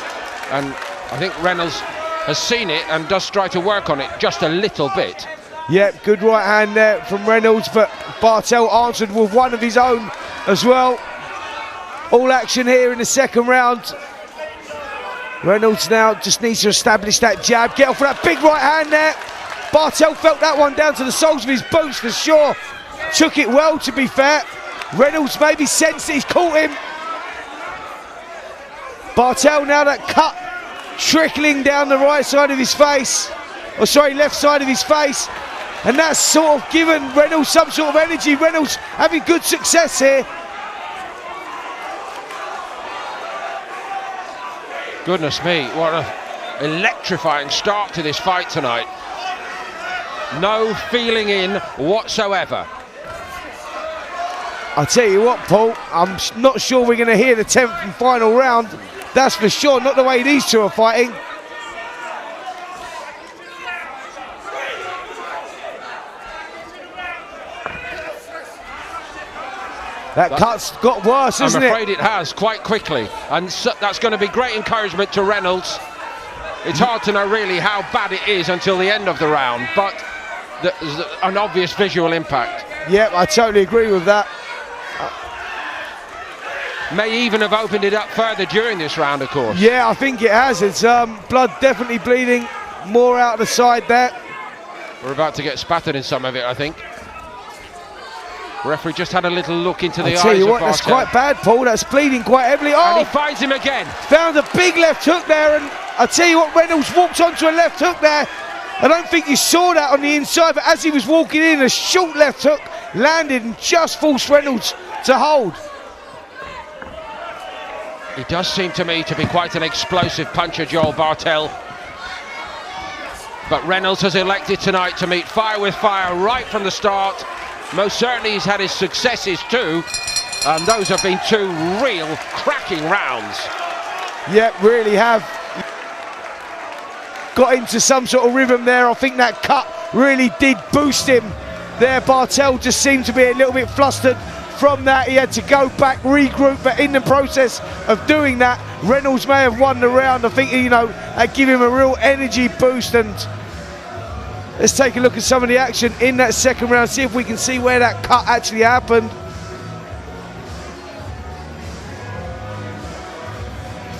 And I think Reynolds has seen it and does try to work on it just a little bit.
Yep, good right hand there from Reynolds, but Bartell answered with one of his own as well. All action here in the second round. Reynolds now just needs to establish that jab, get off for that big right hand there. Bartell felt that one down to the soles of his boots for sure. Took it well, to be fair. Reynolds maybe sensed that he's caught him. Bartell now, that cut trickling down the right side of his face. Or sorry, left side of his face. And that's sort of given Reynolds some sort of energy. Reynolds having good success here.
Goodness me, what an electrifying start to this fight tonight. No feeling in whatsoever.
I'll tell you what, Paul, I'm not sure we're going to hear the 10th and final round. That's for sure, not the way these two are fighting. That cut's got worse, isn't it?
I'm afraid it has, quite quickly. And so that's going to be great encouragement to Reynolds. It's hard to know really how bad it is until the end of the round, but there's an obvious visual impact.
Yep, I totally agree with that.
May even have opened it up further during this round, of course.
Yeah, I think it has. It's blood definitely bleeding, more out the side there.
We're about to get spattered in some of it, I think. Referee just had a little look into the eyes of Bartell.
I'll tell you what, that's quite bad, Paul. That's bleeding quite heavily. Oh,
and he finds him again.
Found a big left hook there, and I'll tell you what, Reynolds walked onto a left hook there. I don't think you saw that on the inside, but as he was walking in, a short left hook landed and just forced Reynolds to hold.
He does seem to me to be quite an explosive puncher, Joel Bartell. But Reynolds has elected tonight to meet fire with fire right from the start. Most certainly he's had his successes too, and those have been two real cracking rounds.
Yep, really have. Got into some sort of rhythm there. I think that cut really did boost him there. Bartell just seemed to be a little bit flustered from that. He had to go back, regroup, but in the process of doing that, Reynolds may have won the round. I think, you know, that gave him a real energy boost. And let's take a look at some of the action in that second round, see if we can see where that cut actually happened.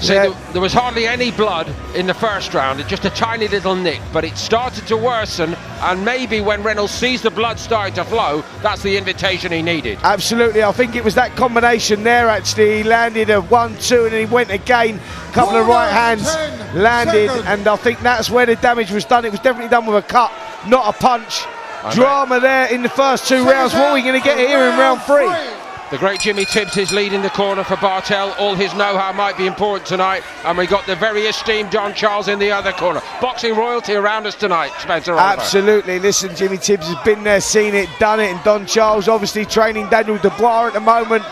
See, there was hardly any blood in the first round, just a tiny little nick, but it started to worsen, and maybe when Reynolds sees the blood starting to flow, that's the invitation he needed.
Absolutely, I think it was that combination there actually. He landed a 1-2 and then he went again, a couple of right hands landed, and I think that's where the damage was done. It was definitely done with a cut, not a punch. Drama there in the first two rounds. What are we going to get here in round three?
The great Jimmy Tibbs is leading the corner for Bartell. All his know-how might be important tonight. And we got the very esteemed Don Charles in the other corner. Boxing royalty around us tonight, Spencer Oliver.
Absolutely. Listen, Jimmy Tibbs has been there, seen it, done it. And Don Charles obviously training Daniel Dubois at the moment.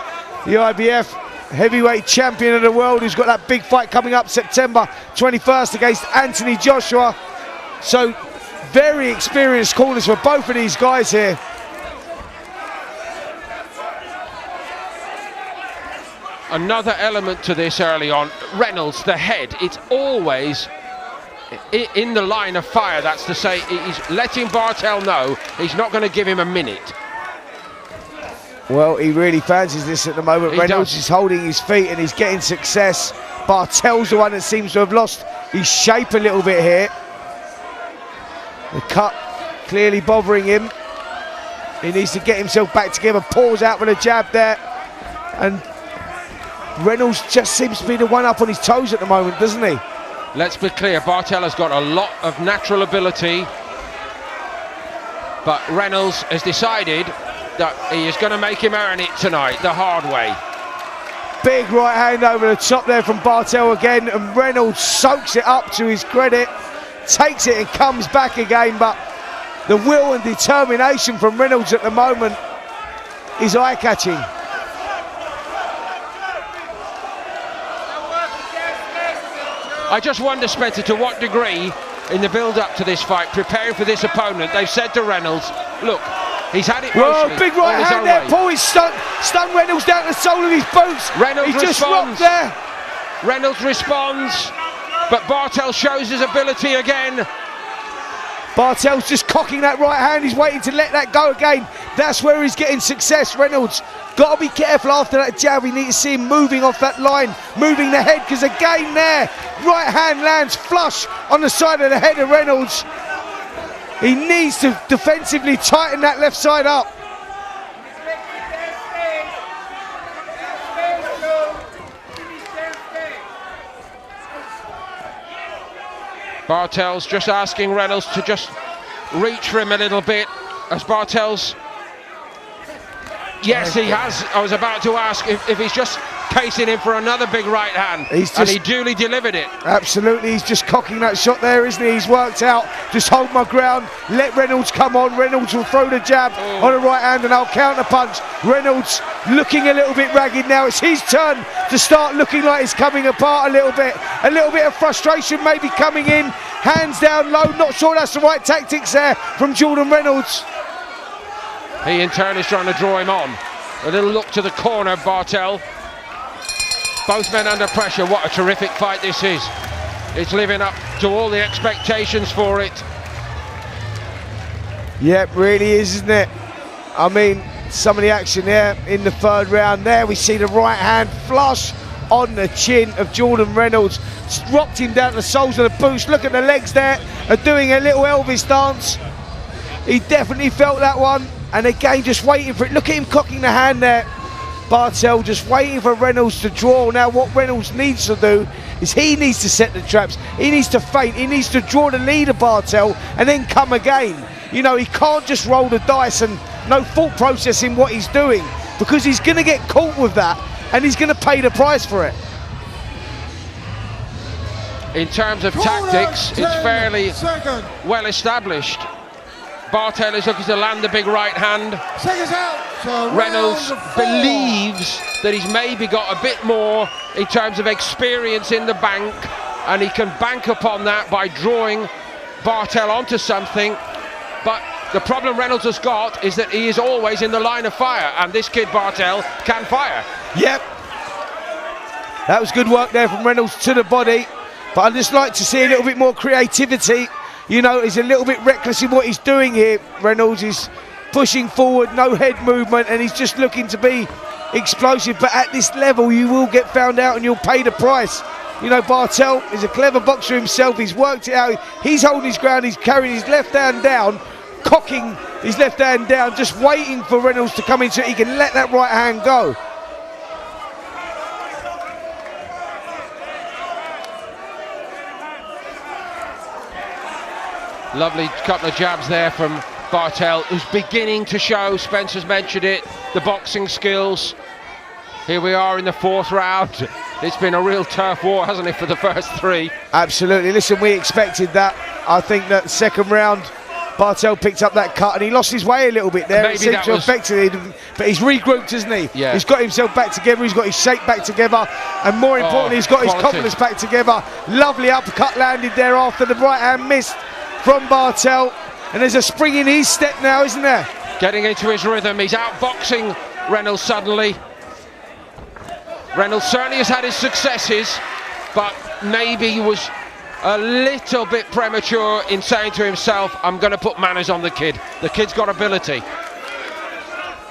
The IBF heavyweight champion of the world, who's got that big fight coming up September 21st against Anthony Joshua. So very experienced corners for both of these guys here.
Another element to this early on, Reynolds, the head, it's always in the line of fire. That's to say, he's letting Bartell know he's not going to give him a minute.
Well, he really fancies this at the moment. Reynolds is holding his feet and he's getting success. Bartell's the one that seems to have lost his shape a little bit here. The cut clearly bothering him. He needs to get himself back together. Pause out with a jab there. And Reynolds just seems to be the one up on his toes at the moment, doesn't he?
Let's be clear, Bartell has got a lot of natural ability, but Reynolds has decided that he is going to make him earn it tonight, the hard way.
Big right hand over the top there from Bartell again, and Reynolds soaks it up to his credit, takes it and comes back again, but the will and determination from Reynolds at the moment is eye-catching.
I just wonder, Spencer, to what degree in the build-up to this fight, preparing for this opponent, they've said to Reynolds, look, he's had it mostly.
Whoa, big right hand there, Paul. He's stunned Reynolds down the sole of his boots.
Reynolds
just rocked there.
Reynolds responds, but Bartell shows his ability again.
Bartell's just cocking that right hand. He's waiting to let that go again. That's where he's getting success. Reynolds got to be careful after that jab. We need to see him moving off that line, moving the head, because again there, right hand lands flush on the side of the head of Reynolds. He needs to defensively tighten that left side up.
Bartell's just asking Reynolds to just reach for him a little bit, as Bartell's... Yes, he has. I was about to ask if he's just pacing him for another big right hand, and he duly delivered it.
Absolutely, he's just cocking that shot there, isn't he? He's worked out, just hold my ground, let Reynolds come on. Reynolds will throw the jab on the right hand and I'll counter punch. Reynolds looking a little bit ragged now. It's his turn to start looking like he's coming apart a little bit. A little bit of frustration maybe coming in. Hands down low, not sure that's the right tactics there from Jordan Reynolds.
He in turn is trying to draw him on. A little look to the corner, Bartell. Both men under pressure. What a terrific fight this is. It's living up to all the expectations for it.
Yep, really is, isn't it? I mean, some of the action there in the third round there. We see the right hand flush on the chin of Jordan Reynolds. Dropped him down to the soles of the boots. Look at the legs there. Are doing a little Elvis dance. He definitely felt that one. And again, just waiting for it. Look at him cocking the hand there. Bartell just waiting for Reynolds to draw. Now what Reynolds needs to do is he needs to set the traps. He needs to feint. He needs to draw the lead of Bartell and then come again. You know, he can't just roll the dice and no thought process in what he's doing, because he's going to get caught with that and he's going to pay the price for it.
In terms of tactics, it's fairly well established. Bartell is looking to land the big right hand. Reynolds believes that he's maybe got a bit more in terms of experience in the bank, and he can bank upon that by drawing Bartell onto something. But the problem Reynolds has got is that he is always in the line of fire, and this kid Bartell can fire.
Yep. That was good work there from Reynolds to the body, but I'd just like to see a little bit more creativity. You know, he's a little bit reckless in what he's doing here. Reynolds is pushing forward, no head movement, and he's just looking to be explosive. But at this level, you will get found out and you'll pay the price. You know, Bartell is a clever boxer himself. He's worked it out. He's holding his ground. He's carrying his left hand down, cocking his left hand down, just waiting for Reynolds to come in so he can let that right hand go.
Lovely couple of jabs there from Bartell, who's beginning to show, Spencer's mentioned it, the boxing skills. Here we are in the fourth round. It's been a real turf war, hasn't it, for the first three?
Absolutely. Listen, we expected that. I think that second round, Bartell picked up that cut and he lost his way a little bit there. It seemed to have affected him, but he's regrouped, isn't he?
Yeah.
He's got himself back together, he's got his shape back together, and more importantly, he's got his confidence back together. Lovely uppercut landed there after the right hand missed from Bartell, and there's a spring in his step now, isn't there?
Getting into his rhythm, he's outboxing Reynolds suddenly. Reynolds certainly has had his successes, but maybe he was a little bit premature in saying to himself, I'm going to put manners on the kid. The kid's got ability.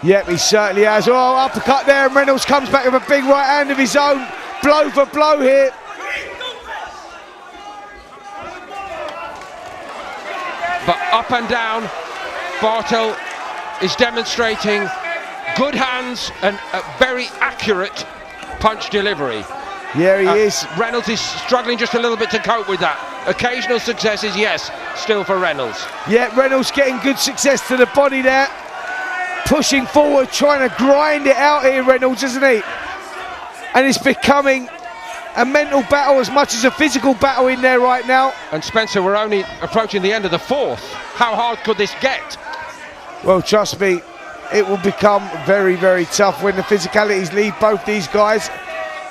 Yep, he certainly has. Oh, uppercut there, and Reynolds comes back with a big right hand of his own. Blow for blow here.
But up and down, Bartell is demonstrating good hands and a very accurate punch delivery.
Yeah, he is.
Reynolds is struggling just a little bit to cope with that. Occasional successes, yes, still for Reynolds.
Yeah, Reynolds getting good success to the body there. Pushing forward, trying to grind it out here, Reynolds, isn't he? And it's becoming a mental battle as much as a physical battle in there right now.
And Spencer, we're only approaching the end of the fourth. How hard could this get?
Well, trust me, it will become very, very tough when the physicalities leave both these guys,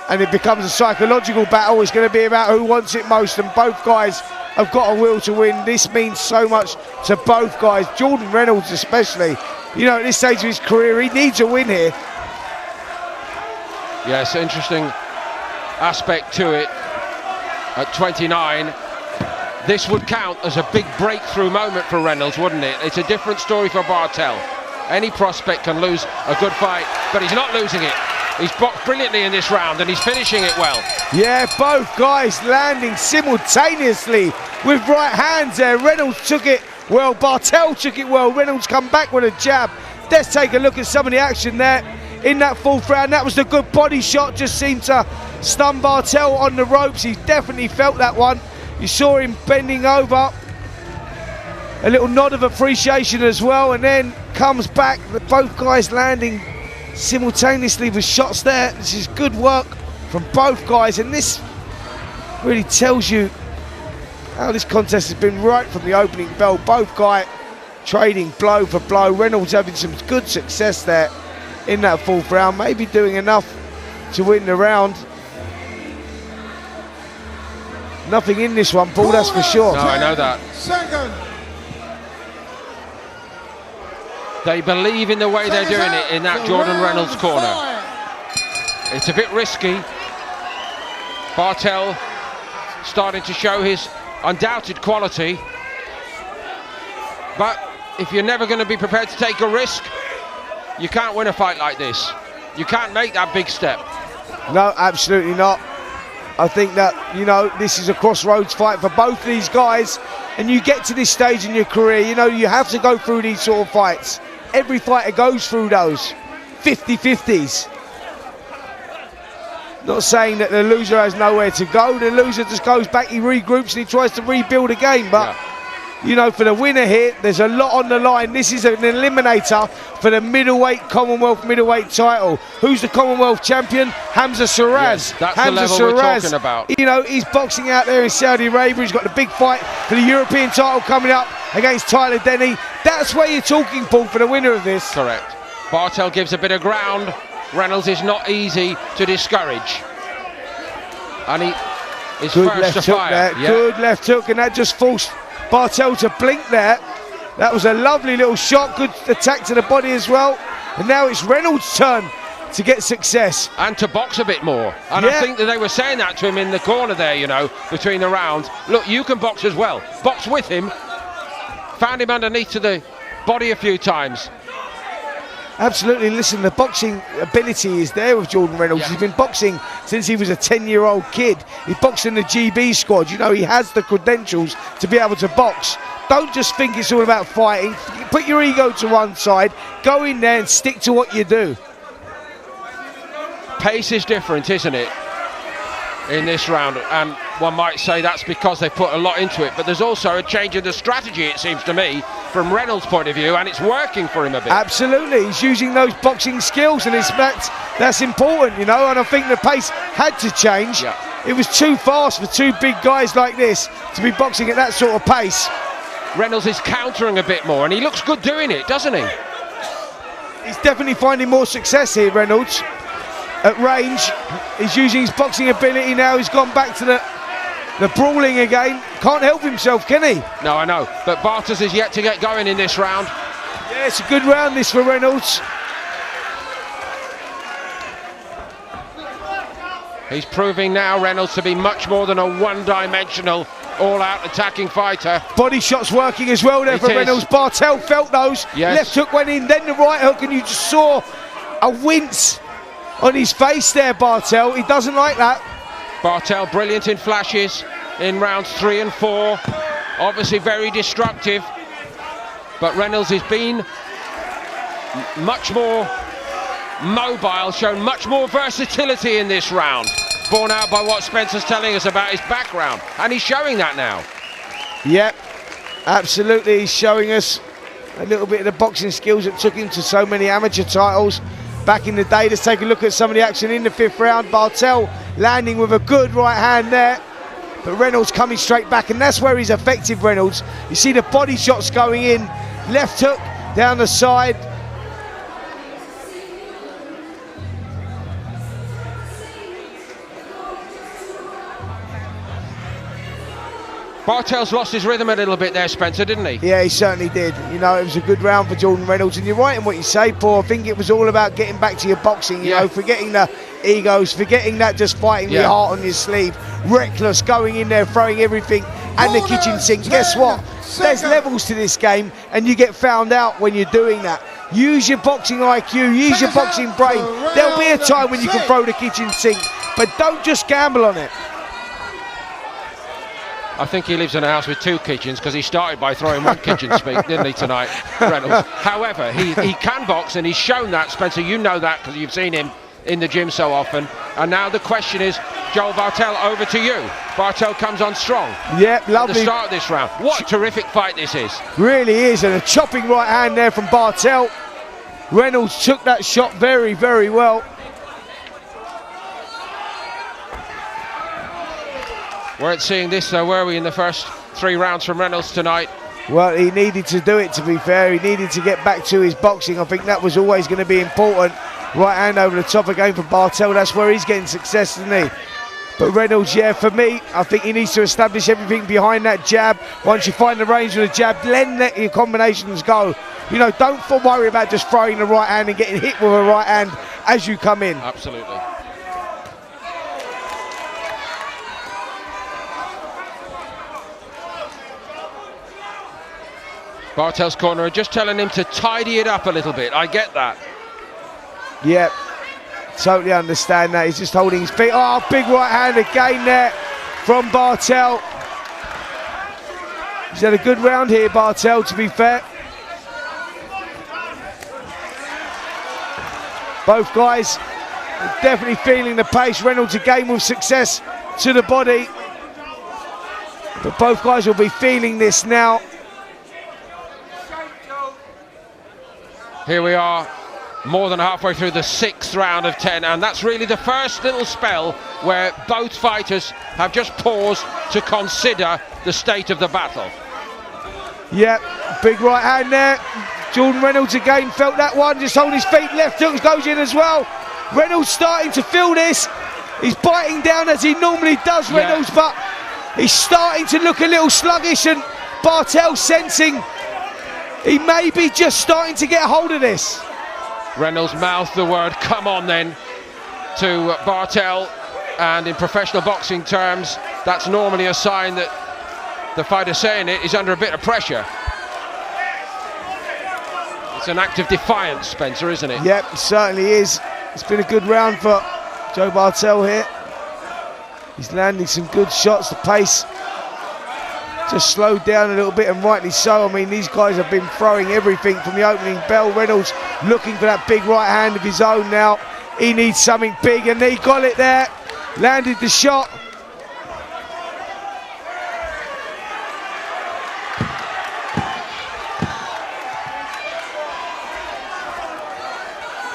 and it becomes a psychological battle. It's going to be about who wants it most, and both guys have got a will to win. This means so much to both guys, Jordan Reynolds especially. You know, at this stage of his career, he needs a win here.
Yes, interesting aspect to it. At 29, this would count as a big breakthrough moment for Reynolds, wouldn't it? It's a different story for Bartell. Any prospect can lose a good fight, but he's not losing it. He's boxed brilliantly in this round and he's finishing it well.
Yeah, both guys landing simultaneously with right hands there. Reynolds took it well, Bartell took it well. Reynolds come back with a jab. Let's take a look at some of the action there in that fourth round. That was the good body shot, just seemed to stun Bartell on the ropes. He definitely felt that one. You saw him bending over. A little nod of appreciation as well, and then comes back, both guys landing simultaneously with shots there. This is good work from both guys, and this really tells you how this contest has been right from the opening bell. Both guys trading blow for blow. Reynolds having some good success there in that fourth round, maybe doing enough to win the round. Nothing in this one, Paul, that's for sure.
No, I know that.
Second.
They believe in the way they're doing it in that Jordan Reynolds corner. It's a bit risky. Bartell starting to show his undoubted quality. But if you're never going to be prepared to take a risk, you can't win a fight like this. You can't make that big step.
No, absolutely not. I think that, you know, this is a crossroads fight for both of these guys, and you get to this stage in your career, you know, you have to go through these sort of fights. Every fighter goes through those 50-50s. Not saying that the loser has nowhere to go. The loser just goes back, he regroups and he tries to rebuild again. But you know, for the winner here, there's a lot on the line. This is an eliminator for the middleweight, Commonwealth middleweight title. Who's the Commonwealth champion? Hamza Shiraz.
Yes, that's
Hamza
the level we're talking about.
You know, he's boxing out there in Saudi Arabia. He's got the big fight for the European title coming up against Tyler Denny. That's where you're talking, Paul, for the winner of this.
Correct. Bartell gives a bit of ground. Reynolds is not easy to discourage. And he is
good
first
left
to
hook
fire.
there.
Yeah.
Good left hook, and that just forced Bartell to blink there. That was a lovely little shot. Good attack to the body as well. And now it's Reynolds' turn to get success.
And to box a bit more. And I think that they were saying that to him in the corner there, you know, between the rounds. Look, you can box as well. Box with him. Found him underneath to the body a few times.
Absolutely. Listen, the boxing ability is there with Jordan Reynolds. He's been boxing since he was a 10-year-old kid. He boxed in the GB squad. You know, he has the credentials to be able to box. Don't just think it's all about fighting. Put your ego to one side. Go in there and stick to what you do.
Pace is different, isn't it, in this round? And one might say that's because they put a lot into it. But there's also a change in the strategy, it seems to me, from Reynolds' point of view, and it's working for him a bit.
Absolutely, he's using those boxing skills, and that's important, you know. And I think the pace had to change. It was too fast for two big guys like this to be boxing at that sort of pace.
Reynolds is countering a bit more, and he looks good doing it, doesn't he?
He's definitely finding more success here, Reynolds. At range, he's using his boxing ability now. He's gone back to the brawling again. Can't help himself, can he?
No, I know. But Bartels is yet to get going in this round.
Yeah, it's a good round this for Reynolds.
He's proving now, Reynolds, to be much more than a one-dimensional, all-out attacking fighter.
Body shots working as well there for Reynolds. Bartell felt those.
Yes.
Left hook went in, then the right hook, and you just saw a wince on his face there, Bartell. He doesn't like that.
Bartell brilliant in flashes in rounds 3 and 4. Obviously very destructive. But Reynolds has been much more mobile, shown much more versatility in this round. Borne out by what Spencer's telling us about his background. And he's showing that now.
Yep, absolutely. He's showing us a little bit of the boxing skills that took him to so many amateur titles back in the day. Let's take a look at some of the action in the 5th round. Bartell landing with a good right hand there, but Reynolds coming straight back, and that's where he's effective, Reynolds. You see the body shots going in, left hook down the side.
Bartell's lost his rhythm a little bit there, Spencer, didn't he?
Yeah, he certainly did. You know, it was a good round for Jordan Reynolds, and you're right in what you say, Paul. I think it was all about getting back to your boxing, you know, forgetting the egos, forgetting that just fighting with your heart on your sleeve, reckless, going in there, throwing everything, and the kitchen sink. Guess what? There's levels to this game, and you get found out when you're doing that. Use your boxing IQ, use your boxing brain. There'll be a time when you can throw the kitchen sink, but don't just gamble on it.
I think he lives in a house with 2 kitchens, because he started by throwing one kitchen sink, didn't he, tonight, Reynolds? However, he can box, and he's shown that, Spencer. You know that because you've seen him in the gym so often. And now the question is, Joel Bartell, over to you. Bartell comes on strong.
Yep, lovely.
At the start of this round. What a terrific fight this is.
Really is, and a chopping right hand there from Bartell. Reynolds took that shot very, very well.
Weren't seeing this though, were we, in the first 3 rounds from Reynolds tonight?
Well, he needed to do it, to be fair. He needed to get back to his boxing. I think that was always going to be important. Right hand over the top again for Bartell. That's where he's getting success, isn't he? But Reynolds, yeah, for me, I think he needs to establish everything behind that jab. Once you find the range of the jab, then let your combinations go. You know, don't worry about just throwing the right hand and getting hit with a right hand as you come in.
Absolutely. Bartell's corner are just telling him to tidy it up a little bit. I get that.
Yeah, totally understand that. He's just holding his feet. Oh, big right hand again there from Bartell. He's had a good round here, Bartell, to be fair. Both guys are definitely feeling the pace. Reynolds again with success to the body. But both guys will be feeling this now.
Here we are, more than halfway through the 6th round of 10, and that's really the first little spell where both fighters have just paused to consider the state of the battle.
Yeah, big right hand there. Jordan Reynolds again felt that one, just hold his feet, left hook goes in as well. Reynolds starting to feel this. He's biting down as he normally does, Reynolds, but he's starting to look a little sluggish, and Bartell sensing he may be just starting to get a hold of this.
Reynolds mouthed the word "come on" then to Bartell, and in professional boxing terms, that's normally a sign that the fighter saying it is under a bit of pressure. It's an act of defiance, Spencer, isn't it?
Yep, it certainly is. It's been a good round for Joe Bartell here. He's landing some good shots. The pace just slowed down a little bit, and rightly so. I mean, these guys have been throwing everything from the opening bell. Reynolds looking for that big right hand of his own now. He needs something big, and he got it there. Landed the shot.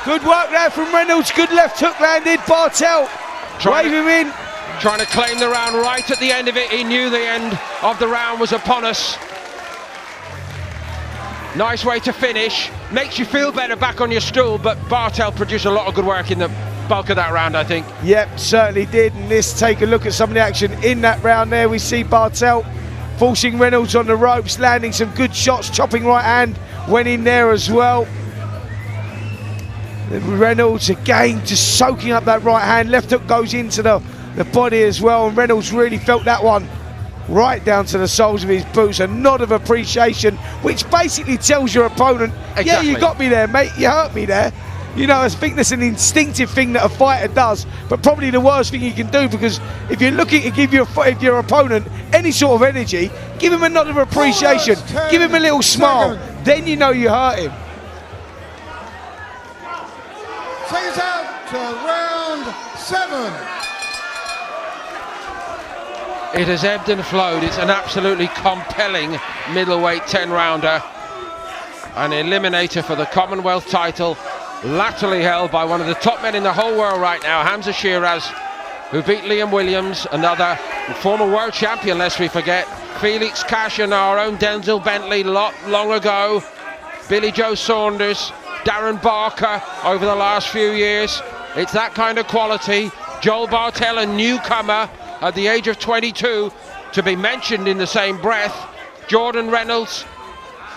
Good work there from Reynolds. Good left hook landed. Bartell wave him in.
Trying to claim the round right at the end of it. He knew the end of the round was upon us. Nice way to finish. Makes you feel better back on your stool, but Bartell produced a lot of good work in the bulk of that round, I think.
Yep, certainly did. And let's take a look at some of the action in that round there. We see Bartell forcing Reynolds on the ropes, landing some good shots, chopping right hand, went in there as well. Reynolds again just soaking up that right hand. Left hook goes into the body as well, and Reynolds really felt that one right down to the soles of his boots. A nod of appreciation, which basically tells your opponent, exactly. Yeah, you got me there, mate, you hurt me there. You know, I think that's an instinctive thing that a fighter does, but probably the worst thing you can do, because if you're looking to give your opponent any sort of energy, give him a nod of appreciation, give him a little smile, then you know you hurt him.
Take us out to round 7.
It has ebbed and flowed. It's an absolutely compelling middleweight 10-rounder. An eliminator for the Commonwealth title, laterally held by one of the top men in the whole world right now, Hamza Shiraz, who beat Liam Williams, another former world champion, lest we forget, Felix Cash and our own Denzel Bentley long ago, Billy Joe Saunders, Darren Barker over the last few years. It's that kind of quality. Joel Bartell, a newcomer at the age of 22, to be mentioned in the same breath. Jordan Reynolds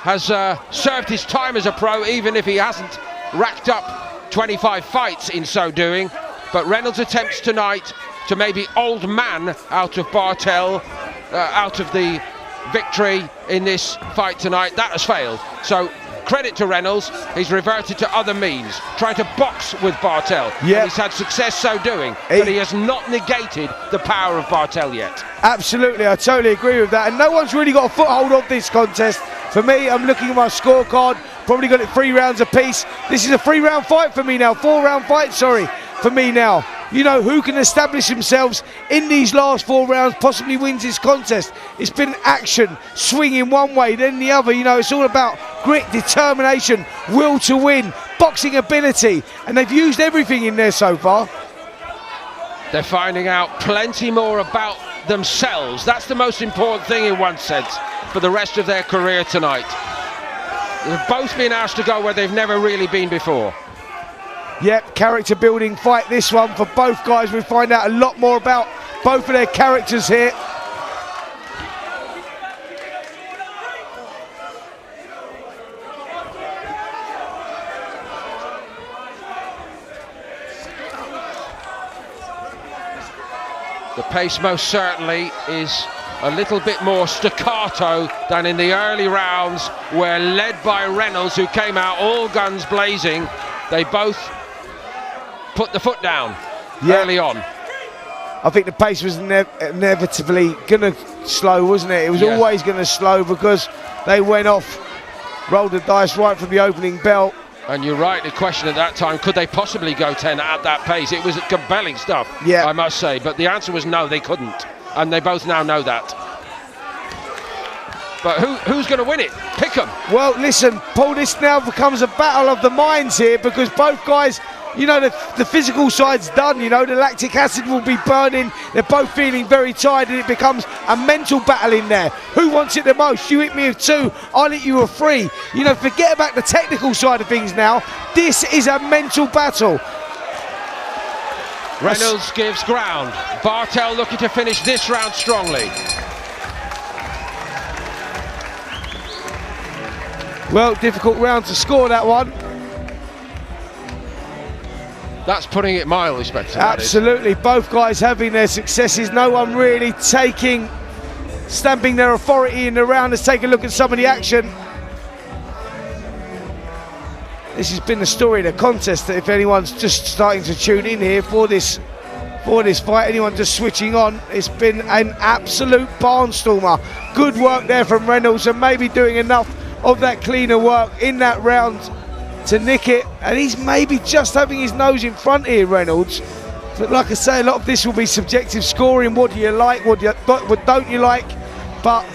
has served his time as a pro, even if he hasn't racked up 25 fights in so doing. But Reynolds attempts tonight to maybe old man out of Bartell, out of the victory in this fight tonight. That has failed. So credit to Reynolds, he's reverted to other means, trying to box with Bartell. Yep. He's had success so doing, but he has not negated the power of Bartell yet.
Absolutely, I totally agree with that, and no one's really got a foothold of this contest. For me, I'm looking at my scorecard, probably got it 3 rounds apiece. This is a 3-round fight for me now, 4-round fight, sorry, for me now. You know, who can establish themselves in these last 4 rounds possibly wins this contest. It's been action, swinging one way, then the other. You know, it's all about grit, determination, will to win, boxing ability, and they've used everything in there so far.
They're finding out plenty more about themselves. That's the most important thing in one sense for the rest of their career tonight. They've both been asked to go where they've never really been before.
Yep, character building fight this one for both guys. We find out a lot more about both of their characters here.
The pace most certainly is a little bit more staccato than in the early rounds, where led by Reynolds, who came out all guns blazing, they both put the foot down early on.
I think the pace was inevitably going to slow, wasn't it? It was always going to slow because they went off, rolled the dice right from the opening bell.
And you rightly questioned at that time, could they possibly go 10 at that pace? It was compelling stuff, I must say. But the answer was no, they couldn't. And they both now know that. But who's going to win it? Pick 'em.
Well, listen, Paul, this now becomes a battle of the minds here, because both guys, you know, the physical side's done, you know, the lactic acid will be burning. They're both feeling very tired, and it becomes a mental battle in there. Who wants it the most? You hit me with 2, I'll hit you with 3. You know, forget about the technical side of things now. This is a mental battle.
Reynolds gives ground. Bartell looking to finish this round strongly.
Well, difficult round to score that one.
That's putting it mildly, Spencer.
Absolutely, both guys having their successes. No one really stamping their authority in the round. Let's take a look at some of the action. This has been the story of the contest. That if anyone's just starting to tune in here for this fight, anyone just switching on, it's been an absolute barnstormer. Good work there from Reynolds, and maybe doing enough of that cleaner work in that round to nick it, and he's maybe just having his nose in front here, Reynolds. But like I say, a lot of this will be subjective scoring. What do you like, what don't you like? But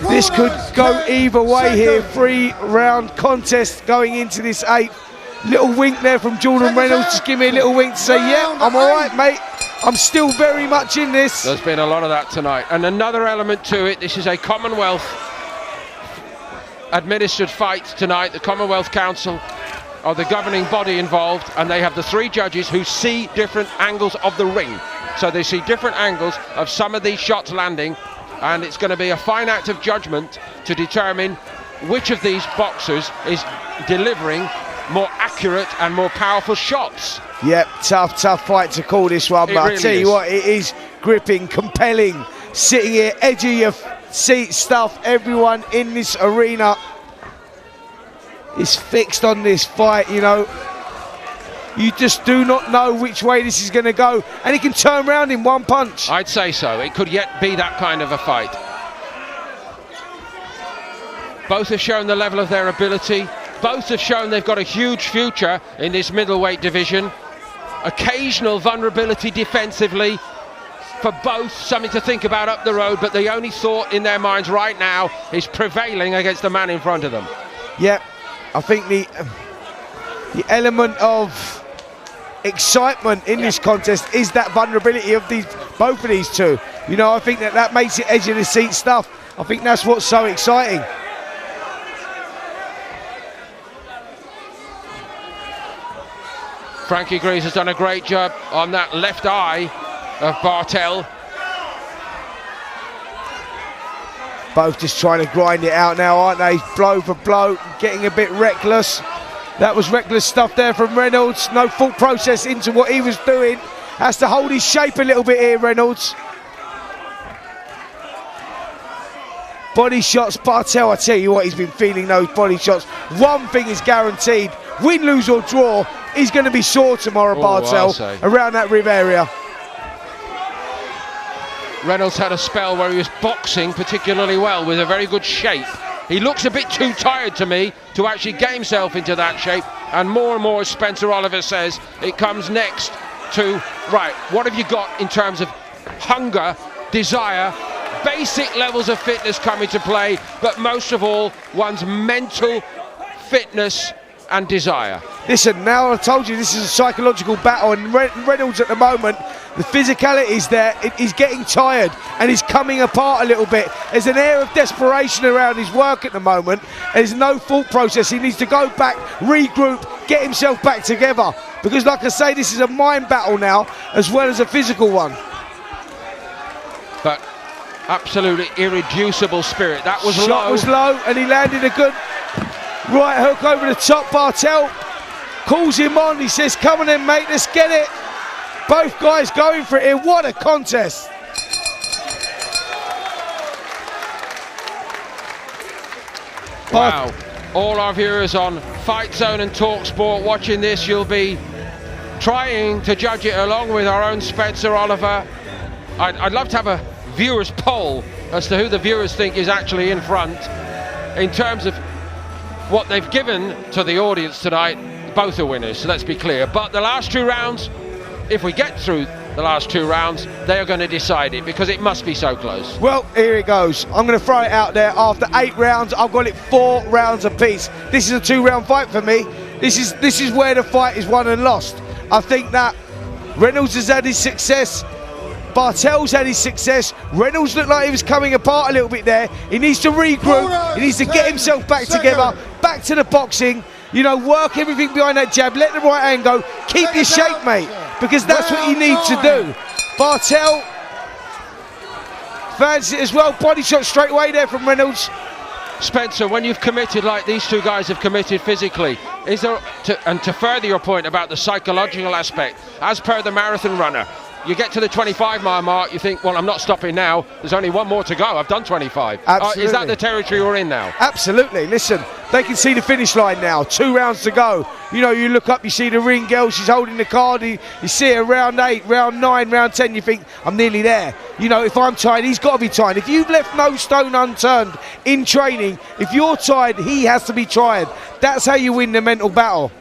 this could go either way here. 3-round contest going into this 8th. Little wink there from Jordan Reynolds, just give me a little wink to say, yeah, I'm all right, mate. I'm still very much in this.
There's been a lot of that tonight. And another element to it, this is a Commonwealth administered fight tonight. The Commonwealth Council are the governing body involved, and they have the 3 judges who see different angles of the ring. So they see different angles of some of these shots landing, and it's going to be a fine act of judgment to determine which of these boxers is delivering more accurate and more powerful shots.
Yep, tough fight to call this one, but really, I tell you what, it is gripping, compelling, sitting here, edge of your seat stuff. Everyone in this arena is fixed on this fight, you know. You just do not know which way this is going to go, and it can turn around in one punch.
I'd say so. It could yet be that kind of a fight. Both have shown the level of their ability. Both have shown they've got a huge future in this middleweight division. Occasional vulnerability defensively for both, something to think about up the road, but the only thought in their minds right now is prevailing against the man in front of them.
Yep, I think the element of excitement in this contest is that vulnerability of both of these two. You know, I think that makes it edge of the seat stuff. I think that's what's so exciting.
Frankie Greaves has done a great job on that left eye of Bartell.
Both just trying to grind it out now, aren't they? Blow for blow, getting a bit reckless. That was reckless stuff there from Reynolds. No thought process into what he was doing. Has to hold his shape a little bit here, Reynolds. Body shots, Bartell, I tell you what, he's been feeling those body shots. One thing is guaranteed, win, lose or draw, he's going to be sore tomorrow, Bartell, around that rib area.
Reynolds had a spell where he was boxing particularly well with a very good shape. He looks a bit too tired to me to actually get himself into that shape, and more, as Spencer Oliver says, it comes next to, right, what have you got in terms of hunger, desire, basic levels of fitness come into play, but most of all, one's mental fitness and desire.
Listen, now I told you this is a psychological battle, and Reynolds at the moment, the physicality is there. He's getting tired and he's coming apart a little bit. There's an air of desperation around his work at the moment. There's no thought process. He needs to go back, regroup, get himself back together. Because like I say, this is a mind battle now as well as a physical one.
But absolutely irreducible spirit. That was
Shot
low.
was low, and he landed a good right hook over the top. Bartell calls him on. He says, come on then, mate, let's get it. Both guys going for it here. What a contest.
Wow. All our viewers on FightZone and TalkSport watching this, you'll be trying to judge it along with our own Spencer Oliver. I'd love to have a viewers poll as to who the viewers think is actually in front in terms of what they've given to the audience tonight. Both are winners, so let's be clear. But the last 2 rounds, if we get through the last 2 rounds, they are going to decide it, because it must be so close.
Well, here it goes. I'm going to throw it out there. After 8 rounds, I've got it 4 rounds apiece. This is a 2-round fight for me. This is where the fight is won and lost. I think that Reynolds has had his success. Bartell's had his success. Reynolds looked like he was coming apart a little bit there. He needs to regroup. He needs to get himself back together, back to the boxing. You know, work everything behind that jab. Let the right hand go. Keep your shape, mate, because that's what you need to do. Bartell fancies it as well. Body shot straight away there from Reynolds.
Spencer, when you've committed like these 2 guys have committed physically, is there, to further your point about the psychological aspect, as per the marathon runner, you get to the 25-mile mark, you think, well, I'm not stopping now. There's only 1 more to go. I've done 25.
Absolutely.
Is that the territory we're in now?
Absolutely. Listen, they can see the finish line now. 2 rounds to go. You know, you look up, you see the ring girl. She's holding the card. You see her round 8, round 9, round 10. You think, I'm nearly there. You know, if I'm tired, he's got to be tired. If you've left no stone unturned in training, if you're tired, he has to be tired. That's how you win the mental battle.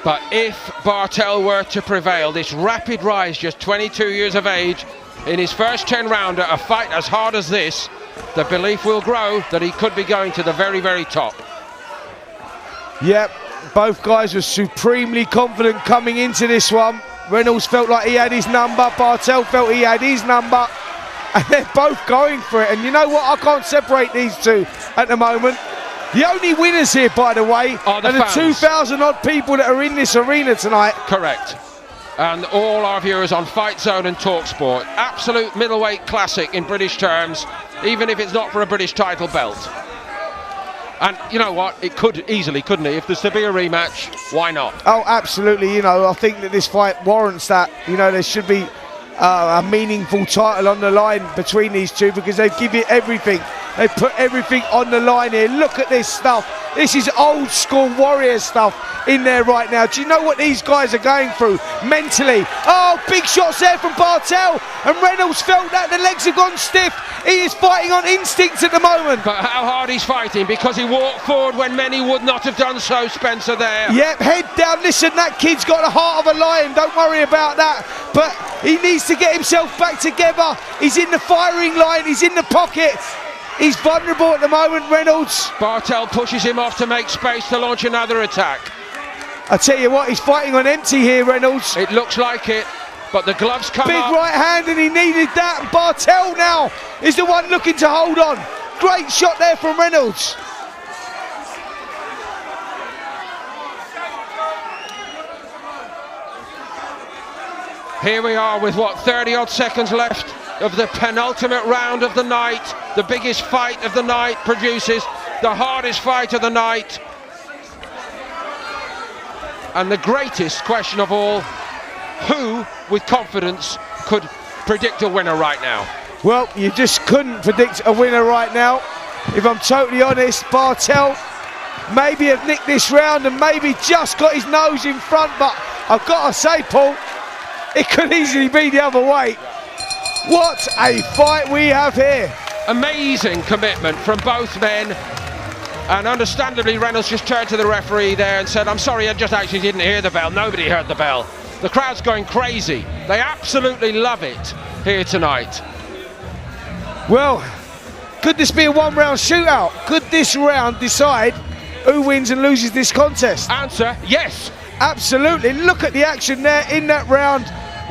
But if Bartell were to prevail, this rapid rise, just 22 years of age, in his first 10-rounder, a fight as hard as this, the belief will grow that he could be going to the very, very top.
Yep, both guys were supremely confident coming into this one. Reynolds felt like he had his number. Bartell felt he had his number. And they're both going for it. And you know what? I can't separate these 2 at the moment. The only winners here, by the way,
are the
2,000 odd people that are in this arena tonight.
Correct. And all our viewers on FightZone and TalkSport. Absolute middleweight classic in British terms, even if it's not for a British title belt. And you know what? It could easily, couldn't it? If there's to be a rematch, why not?
Oh, absolutely. You know, I think that this fight warrants that. You know, there should be a meaningful title on the line between these 2, because they give you everything. They put everything on the line here. Look at this stuff. This is old school warrior stuff in there right now. Do you know what these guys are going through mentally? Oh, big shots there from Bartell. And Reynolds felt that the legs have gone stiff. He is fighting on instinct at the moment.
But how hard he's fighting, because he walked forward when many would not have done so, Spencer, there.
Yep, head down. Listen, that kid's got the heart of a lion. Don't worry about that. But he needs to get himself back together. He's in the firing line. He's in the pocket. He's vulnerable at the moment, Reynolds.
Bartell pushes him off to make space to launch another attack.
I tell you what, he's fighting on empty here, Reynolds.
It looks like it, but the gloves come
Big
up.
right hand, and he needed that. And Bartell now is the one looking to hold on. Great shot there from Reynolds.
Here we are with, what, 30-odd seconds left of the penultimate round of the night. The biggest fight of the night produces the hardest fight of the night. And the greatest question of all, who with confidence could predict a winner right now?
Well, you just couldn't predict a winner right now. If I'm totally honest, Bartell maybe have nicked this round and maybe just got his nose in front, but I've got to say, Paul, it could easily be the other way. What a fight we have here.
Amazing commitment from both men. And understandably, Reynolds just turned to the referee there and said, I'm sorry, I just actually didn't hear the bell. Nobody heard the bell. The crowd's going crazy. They absolutely love it here tonight.
Well, could this be a 1-round shootout? Could this round decide who wins and loses this contest?
Answer, yes.
Absolutely. Look at the action there in that round.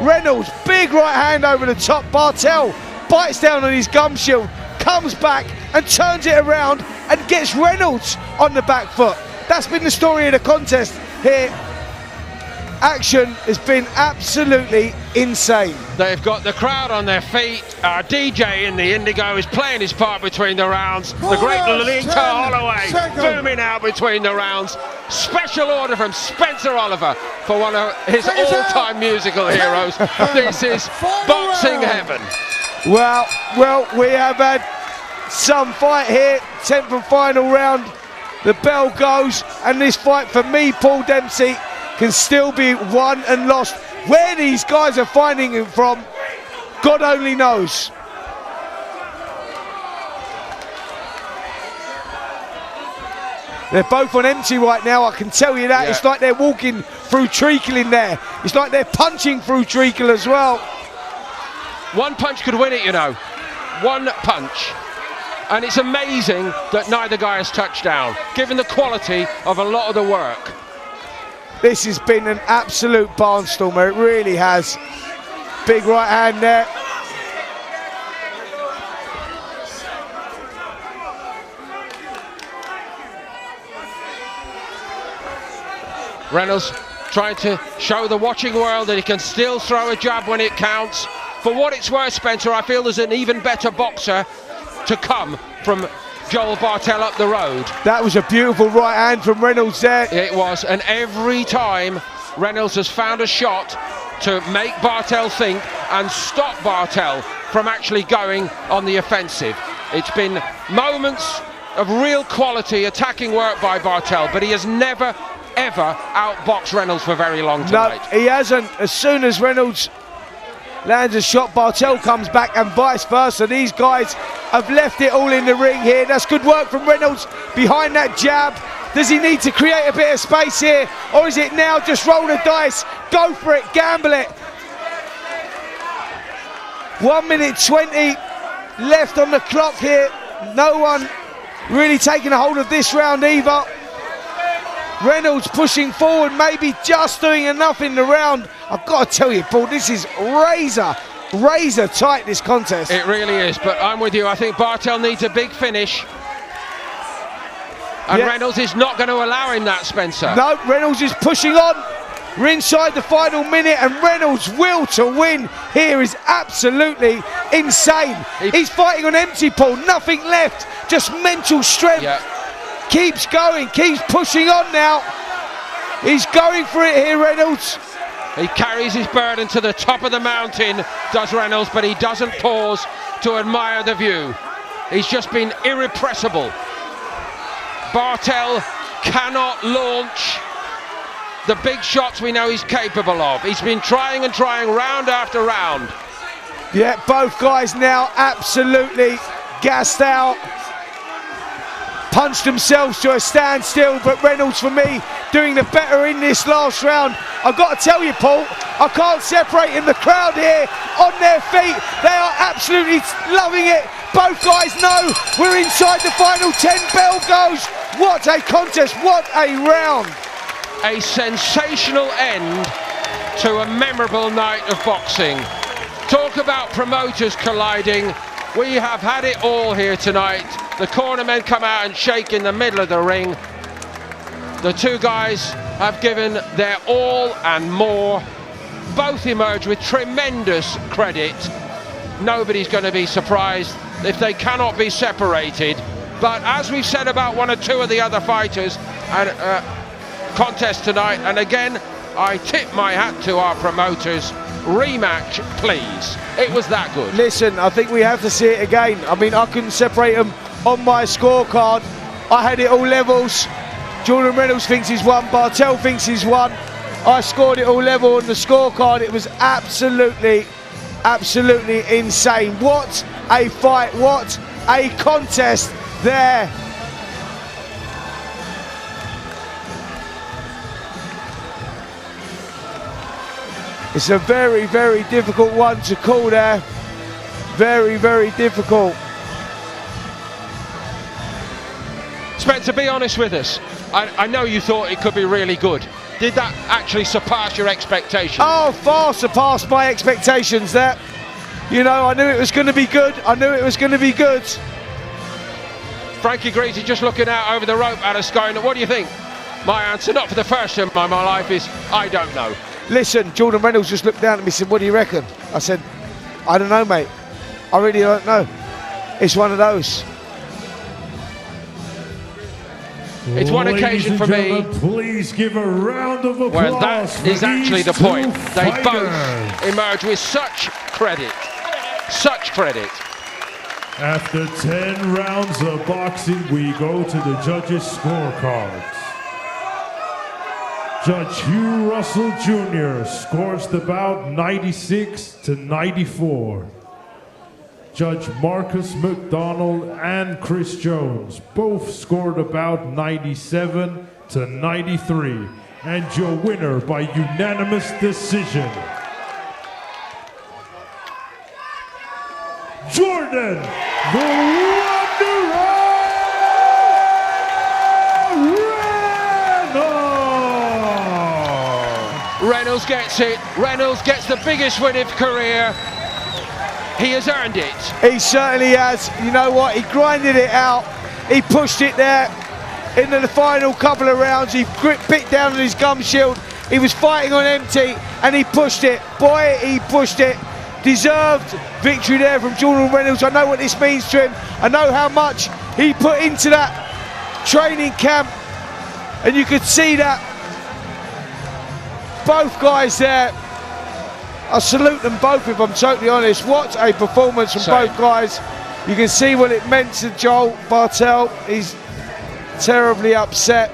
Reynolds, big right hand over the top. Bartell bites down on his gum shield, comes back and turns it around and gets Reynolds on the back foot. That's been the story of the contest here. Action has been absolutely insane.
They've got the crowd on their feet. Our DJ in the Indigo is playing his part between the rounds. The great Lolita Holloway booming out between the rounds. Special order from Spencer Oliver for one of his all-time musical heroes. This is boxing heaven.
Well, we have had some fight here. 10th and final round. The bell goes, and this fight for me, Paul Dempsey, can still be won and lost. Where these guys are finding him from, God only knows. They're both on empty right now, I can tell you that.
Yeah.
It's like they're walking through treacle in there. It's like they're punching through treacle as well.
One punch could win it, you know. One punch. And it's amazing that neither guy has touched down, given the quality of a lot of the work.
This has been an absolute barnstormer, it really has. Big right hand there.
Reynolds trying to show the watching world that he can still throw a jab when it counts. For what it's worth, Spencer, I feel there's an even better boxer to come from Joel Bartell up the road.
That was a beautiful right hand from Reynolds there.
It was, and every time Reynolds has found a shot to make Bartell think and stop Bartell from actually going on the offensive. It's been moments of real quality attacking work by Bartell, but he has never, ever outboxed Reynolds for very long tonight.
No, he hasn't. As soon as Reynolds lands a shot, Bartell comes back and vice versa. These guys have left it all in the ring here. That's good work from Reynolds behind that jab. Does he need to create a bit of space here, or is it now just roll the dice, go for it, gamble it? 1 minute 20 left on the clock here. No one really taking a hold of this round either. Reynolds pushing forward, maybe just doing enough in the round. I've got to tell you, Paul, this is razor tight, this contest.
It really is, but I'm with you. I think Bartell needs a big finish. And Reynolds is not going to allow him that, Spencer.
No, Reynolds is pushing on. We're inside the final minute, and Reynolds' will to win here is absolutely insane. He's fighting on empty, Paul, nothing left, just mental strength.
Yeah.
Keeps going, keeps pushing on now. He's going for it here, Reynolds.
He carries his burden to the top of the mountain, does Reynolds, but he doesn't pause to admire the view. He's just been irrepressible. Bartell cannot launch the big shots we know he's capable of. He's been trying and trying round after round.
Yeah, both guys now absolutely gassed out. Punched themselves to a standstill, but Reynolds, for me, doing the better in this last round. I've got to tell you, Paul, I can't separate in the crowd here on their feet. They are absolutely loving it. Both guys know we're inside the final 10. Bell goes. What a contest, what a round.
A sensational end to a memorable night of boxing. Talk about promoters colliding. We have had it all here tonight. The cornermen come out and shake in the middle of the ring. The two guys have given their all and more. Both emerge with tremendous credit. Nobody's going to be surprised if they cannot be separated. But as we've said about one or two of the other fighters and contest tonight, and again, I tip my hat to our promoters. Rematch, please. It was that good.
Listen, I think we have to see it again. I mean, I couldn't separate them on my scorecard. I had it all levels. Jordan Reynolds thinks he's won. Bartell thinks he's won. I scored it all level on the scorecard. It was absolutely insane. What a fight. What a contest there. It's a very, very difficult one to call there. Very, very difficult.
Spencer, be honest with us. I know you thought it could be really good. Did that actually surpass your expectations?
Oh, far surpassed my expectations there. You know, I knew it was going to be good. I knew it was going to be good.
Frankie Greasy just looking out over the rope at us going, what do you think? My answer, not for the first time in my life, is I don't know.
Listen, Jordan Reynolds just looked down at me and said, what do you reckon? I said, I don't know, mate. I really don't know. It's one of those.
It's one occasion for me.
Please give a round of applause.
Where that is actually the point. They both emerge with such credit. Such credit.
After 10 rounds of boxing, we go to the judges' scorecards. Judge Hugh Russell Jr. scores the bout 96 to 94. Judge Marcus McDonald and Chris Jones both scored about 97 to 93. And your winner by unanimous decision, Jordan the Wanderer Reynolds!
Reynolds gets it. Reynolds gets the biggest win of his career. He has earned it.
He certainly has. You know what? He grinded it out. He pushed it there. Into the final couple of rounds, he bit down on his gum shield. He was fighting on empty, and he pushed it. Boy, he pushed it. Deserved victory there from Jordan Reynolds. I know what this means to him. I know how much he put into that training camp, and you could see that. Both guys there, I salute them both, if I'm totally honest. What a performance from both guys. You can see what it meant to Joel Bartell. He's terribly upset.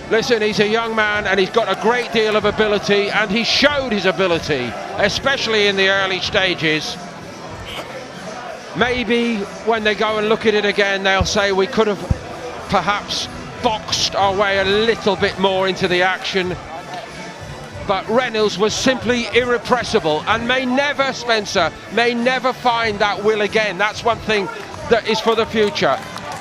Listen, he's a young man and he's got a great deal of ability, and he showed his ability, especially in the early stages. Maybe when they go and look at it again, they'll say we could have perhaps boxed our way a little bit more into the action. But Reynolds was simply irrepressible, and may never, Spencer, may never find that will again. That's one thing that is for the future.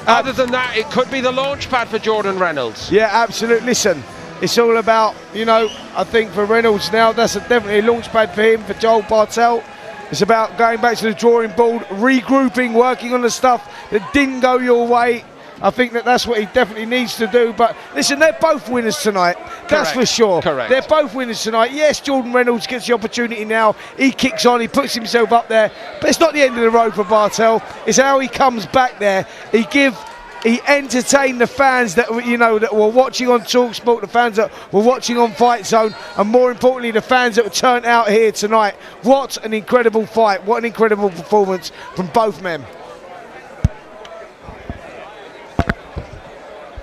Other than that, it could be the launch pad for Jordan Reynolds.
Yeah, absolutely. Listen, it's all about, you know, I think for Reynolds now, that's definitely a launch pad for him, for Joel Bartell. It's about going back to the drawing board, regrouping, working on the stuff that didn't go your way. I think that's what he definitely needs to do. But listen, they're both winners tonight. That's for sure.
Correct.
They're both winners tonight. Yes, Jordan Reynolds gets the opportunity now. He kicks on, he puts himself up there. But it's not the end of the road for Bartell. It's how he comes back there. He entertained the fans that that were watching on TalkSport, the fans that were watching on FightZone, and more importantly, the fans that were turned out here tonight. What an incredible fight! What an incredible performance from both men.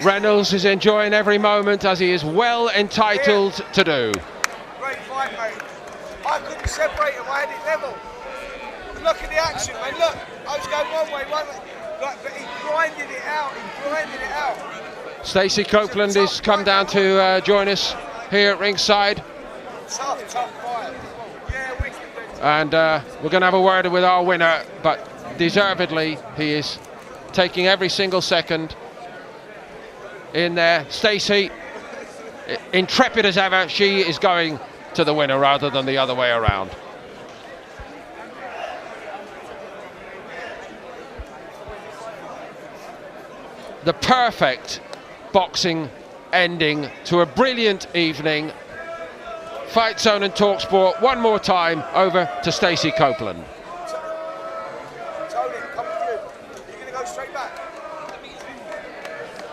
Reynolds is enjoying every moment, as he is well entitled to do.
Great fight, mate. I couldn't separate them. I had it level. Look at the action, man. Look, I was going one way. But he grinded it out. He grinded it out.
Stacey Copeland has come down to join us here at ringside.
Tough fight. Yeah, we can do.
And we're going to have a word with our winner, but deservedly, he is taking every single second in there. Stacey, intrepid as ever, she is going to the winner rather than the other way around. The perfect boxing ending to a brilliant evening. FightZone and TalkSport one more time over to Stacey Copeland.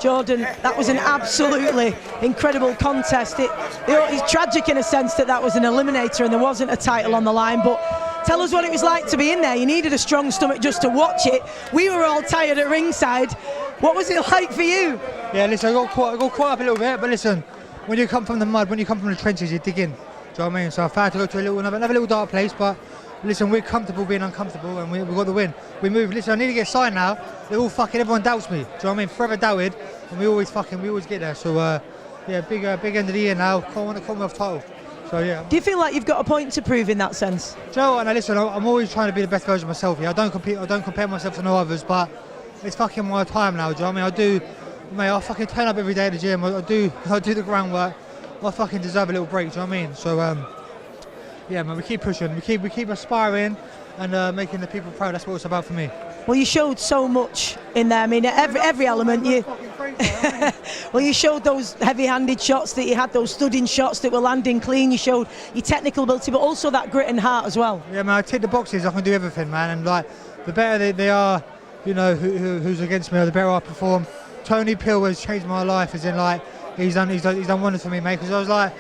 Jordan, that was an absolutely incredible contest. It's tragic in a sense that was an eliminator and there wasn't a title on the line, but tell us what it was like to be in there. You needed a strong stomach just to watch it. We were all tired at ringside. What was it like for you?
Yeah, listen, I got caught up a little bit, but listen, when you come from the mud, when you come from the trenches, you dig in. Do you know what I mean? So I had to go to another little dark place, but listen, we're comfortable being uncomfortable, and we got the win. We moved. Listen, I need to get signed now. Everyone doubts me. Do you know what I mean? Forever doubted, and we always get there. So yeah, big end of the year now. Can't win the Commonwealth title. So yeah.
Do you feel like you've got a point to prove in that sense?
Do you know what? And listen, I'm always trying to be the best version of myself. Yeah, I don't compare myself to no others, but it's fucking my time now. Do you know what I mean?
mate, I fucking turn up every day at the gym. I do the groundwork. I fucking deserve a little break. Do you know what I mean? So yeah, man, we keep pushing. We keep aspiring and making the people proud. That's what it's about for me.
Well, you showed so much in there. I mean, every element. Well, you showed those heavy-handed shots that you had, those studding shots that were landing clean. You showed your technical ability, but also that grit and heart as well.
Yeah, man, I tick the boxes. I can do everything, man. And like, the better they are, you know, who's against me, the better I perform. Tony Pill has changed my life, as in like he's done wonders for me, mate. Because I was like,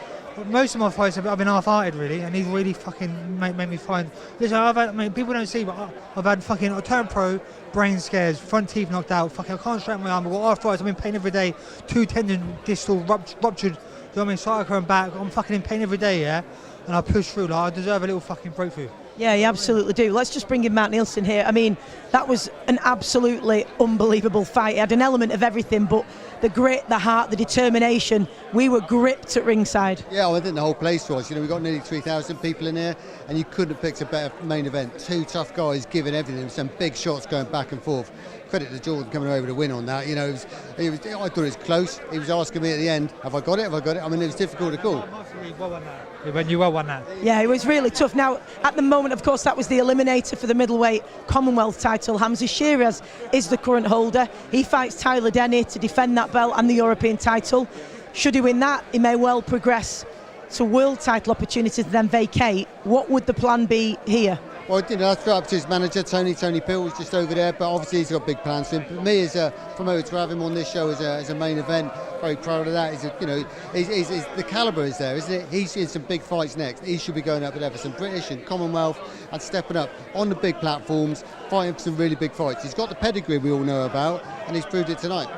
most of my fights I've been half-hearted really, and he's really fucking made me find. Listen, I mean, people don't see, but I've had fucking, I turned pro, brain scares, front teeth knocked out, fucking I can't straighten my arm. But arthritis, I'm in pain every day. 2 tendon distal ruptured. Do you know what I mean? Sciatica and back. I'm fucking in pain every day, yeah. And I push through. Like, I deserve a little fucking breakthrough.
Yeah, you absolutely do. Let's just bring in Matt Nielsen here. I mean, that was an absolutely unbelievable fight. It had an element of everything, but the grit, the heart, the determination, we were gripped at ringside.
Yeah, well, I think the whole place was. You know, we got nearly 3,000 people in here, and you couldn't have picked a better main event. 2 tough guys giving everything, some big shots going back and forth. Credit to Jordan coming over to win on that. You know, I thought it was close. He was asking me at the end, have I got it? Have I got it? I mean, it was difficult to call.
When you well won that.
Yeah, it was really tough. Now, at the moment, of course, that was the eliminator for the middleweight Commonwealth title. Hamza Shiraz is the current holder. He fights Tyler Denny to defend that belt and the European title. Should he win that, he may well progress to world title opportunities, then vacate. What would the plan be here?
Well, you know, that's up to his manager, Tony Pill, was just over there, but obviously he's got big plans for him. But me as a promoter to have him on this show as a main event, very proud of that. The calibre is there, isn't it? He's in some big fights next. He should be going up with Everton, British and Commonwealth, and stepping up on the big platforms, fighting for some really big fights. He's got the pedigree we all know about, and he's proved it tonight.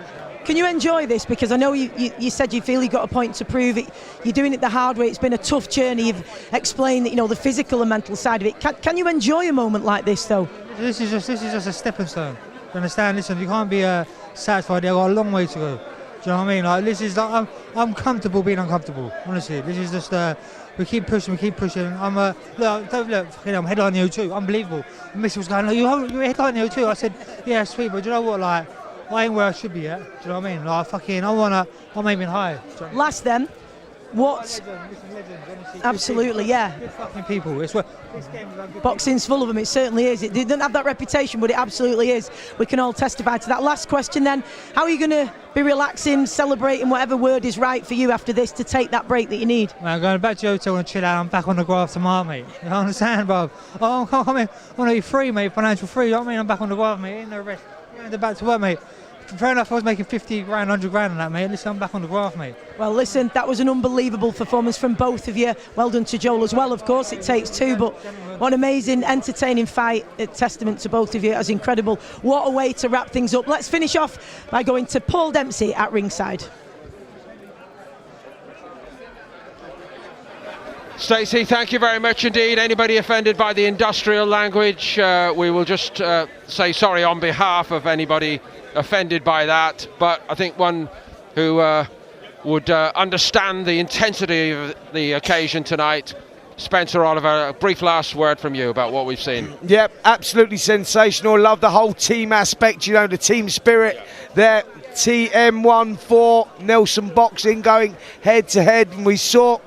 Can you enjoy this? Because I know you said you feel you got a point to prove it. You're doing it the hard way. It's been a tough journey. You've explained that, you know, the physical and mental side of it. Can you enjoy a moment like this, though?
This is just a stepping stone. You understand? Listen, you can't be satisfied. I've got a long way to go. Do you know what I mean? Like, this is like, I'm comfortable being uncomfortable. Honestly, this is just we keep pushing. I'm look, I'm headlining the O2. Unbelievable. The missus was going, you're headlining the O2. I said, yeah, sweet, but do you know what? Like, I ain't where I should be yet. Do you know what I mean? Like, I'm aiming high.
Last then, what? Absolutely, yeah.
Good fucking people. It's what
boxing's full of them. It certainly is. It didn't have that reputation, but it absolutely is. We can all testify to that. Last question then: how are you going to be relaxing, celebrating, whatever word is right for you after this, to take that break that you need?
I'm going back to the hotel and chill out. I'm back on the graph tomorrow, mate. You understand, bro? Oh, I'm coming. I want to be free, mate. Financial free. You know what I mean? I'm back on the graph, mate. Ain't no rest. I'm back to work, mate. Fair enough, I was making 50 grand, 100 grand on that, mate. Listen, I'm back on the graph, mate.
Well, listen, that was an unbelievable performance from both of you. Well done to Joel as well, of course. It takes two, but what an amazing, entertaining fight. A testament to both of you. That was incredible. What a way to wrap things up. Let's finish off by going to Paul Dempsey at ringside.
Stacey, thank you very much indeed. Anybody offended by the industrial language, we will just say sorry on behalf of anybody offended by that. But I think one who would understand the intensity of the occasion tonight. Spencer Oliver, a brief last word from you about what we've seen.
Yep, absolutely sensational. Love the whole team aspect, you know, the team spirit there. TM14, Nelson Boxing going head to head, and we saw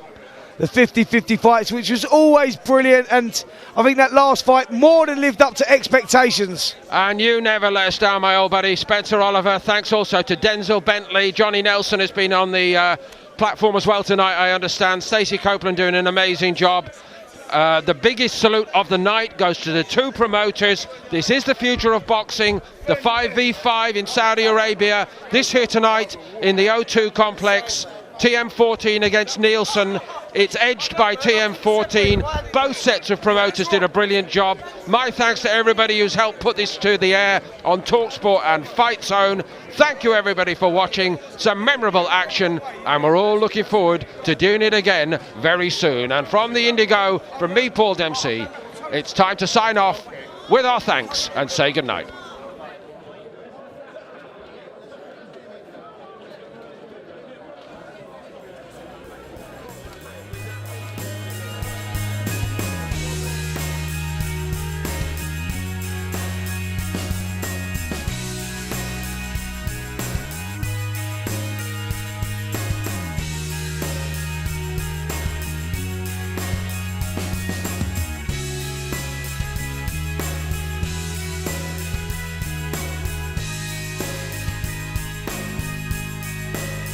the 50-50 fights, which was always brilliant, and I think that last fight more than lived up to expectations.
And you never let us down, my old buddy Spencer Oliver. Thanks also to Denzel Bentley. Johnny Nelson has been on the platform as well tonight, I understand. Stacey Copeland doing an amazing job. The biggest salute of the night goes to the two promoters. This is the future of boxing. The 5v5 in Saudi Arabia. This here tonight in the O2 complex. TM14 against Nielsen. It's edged by TM14. Both sets of promoters did a brilliant job. My thanks to everybody who's helped put this to the air on TalkSport and FightZone. Thank you everybody for watching. Some memorable action, and we're all looking forward to doing it again very soon. And from the Indigo, from me, Paul Dempsey, it's time to sign off with our thanks and say goodnight.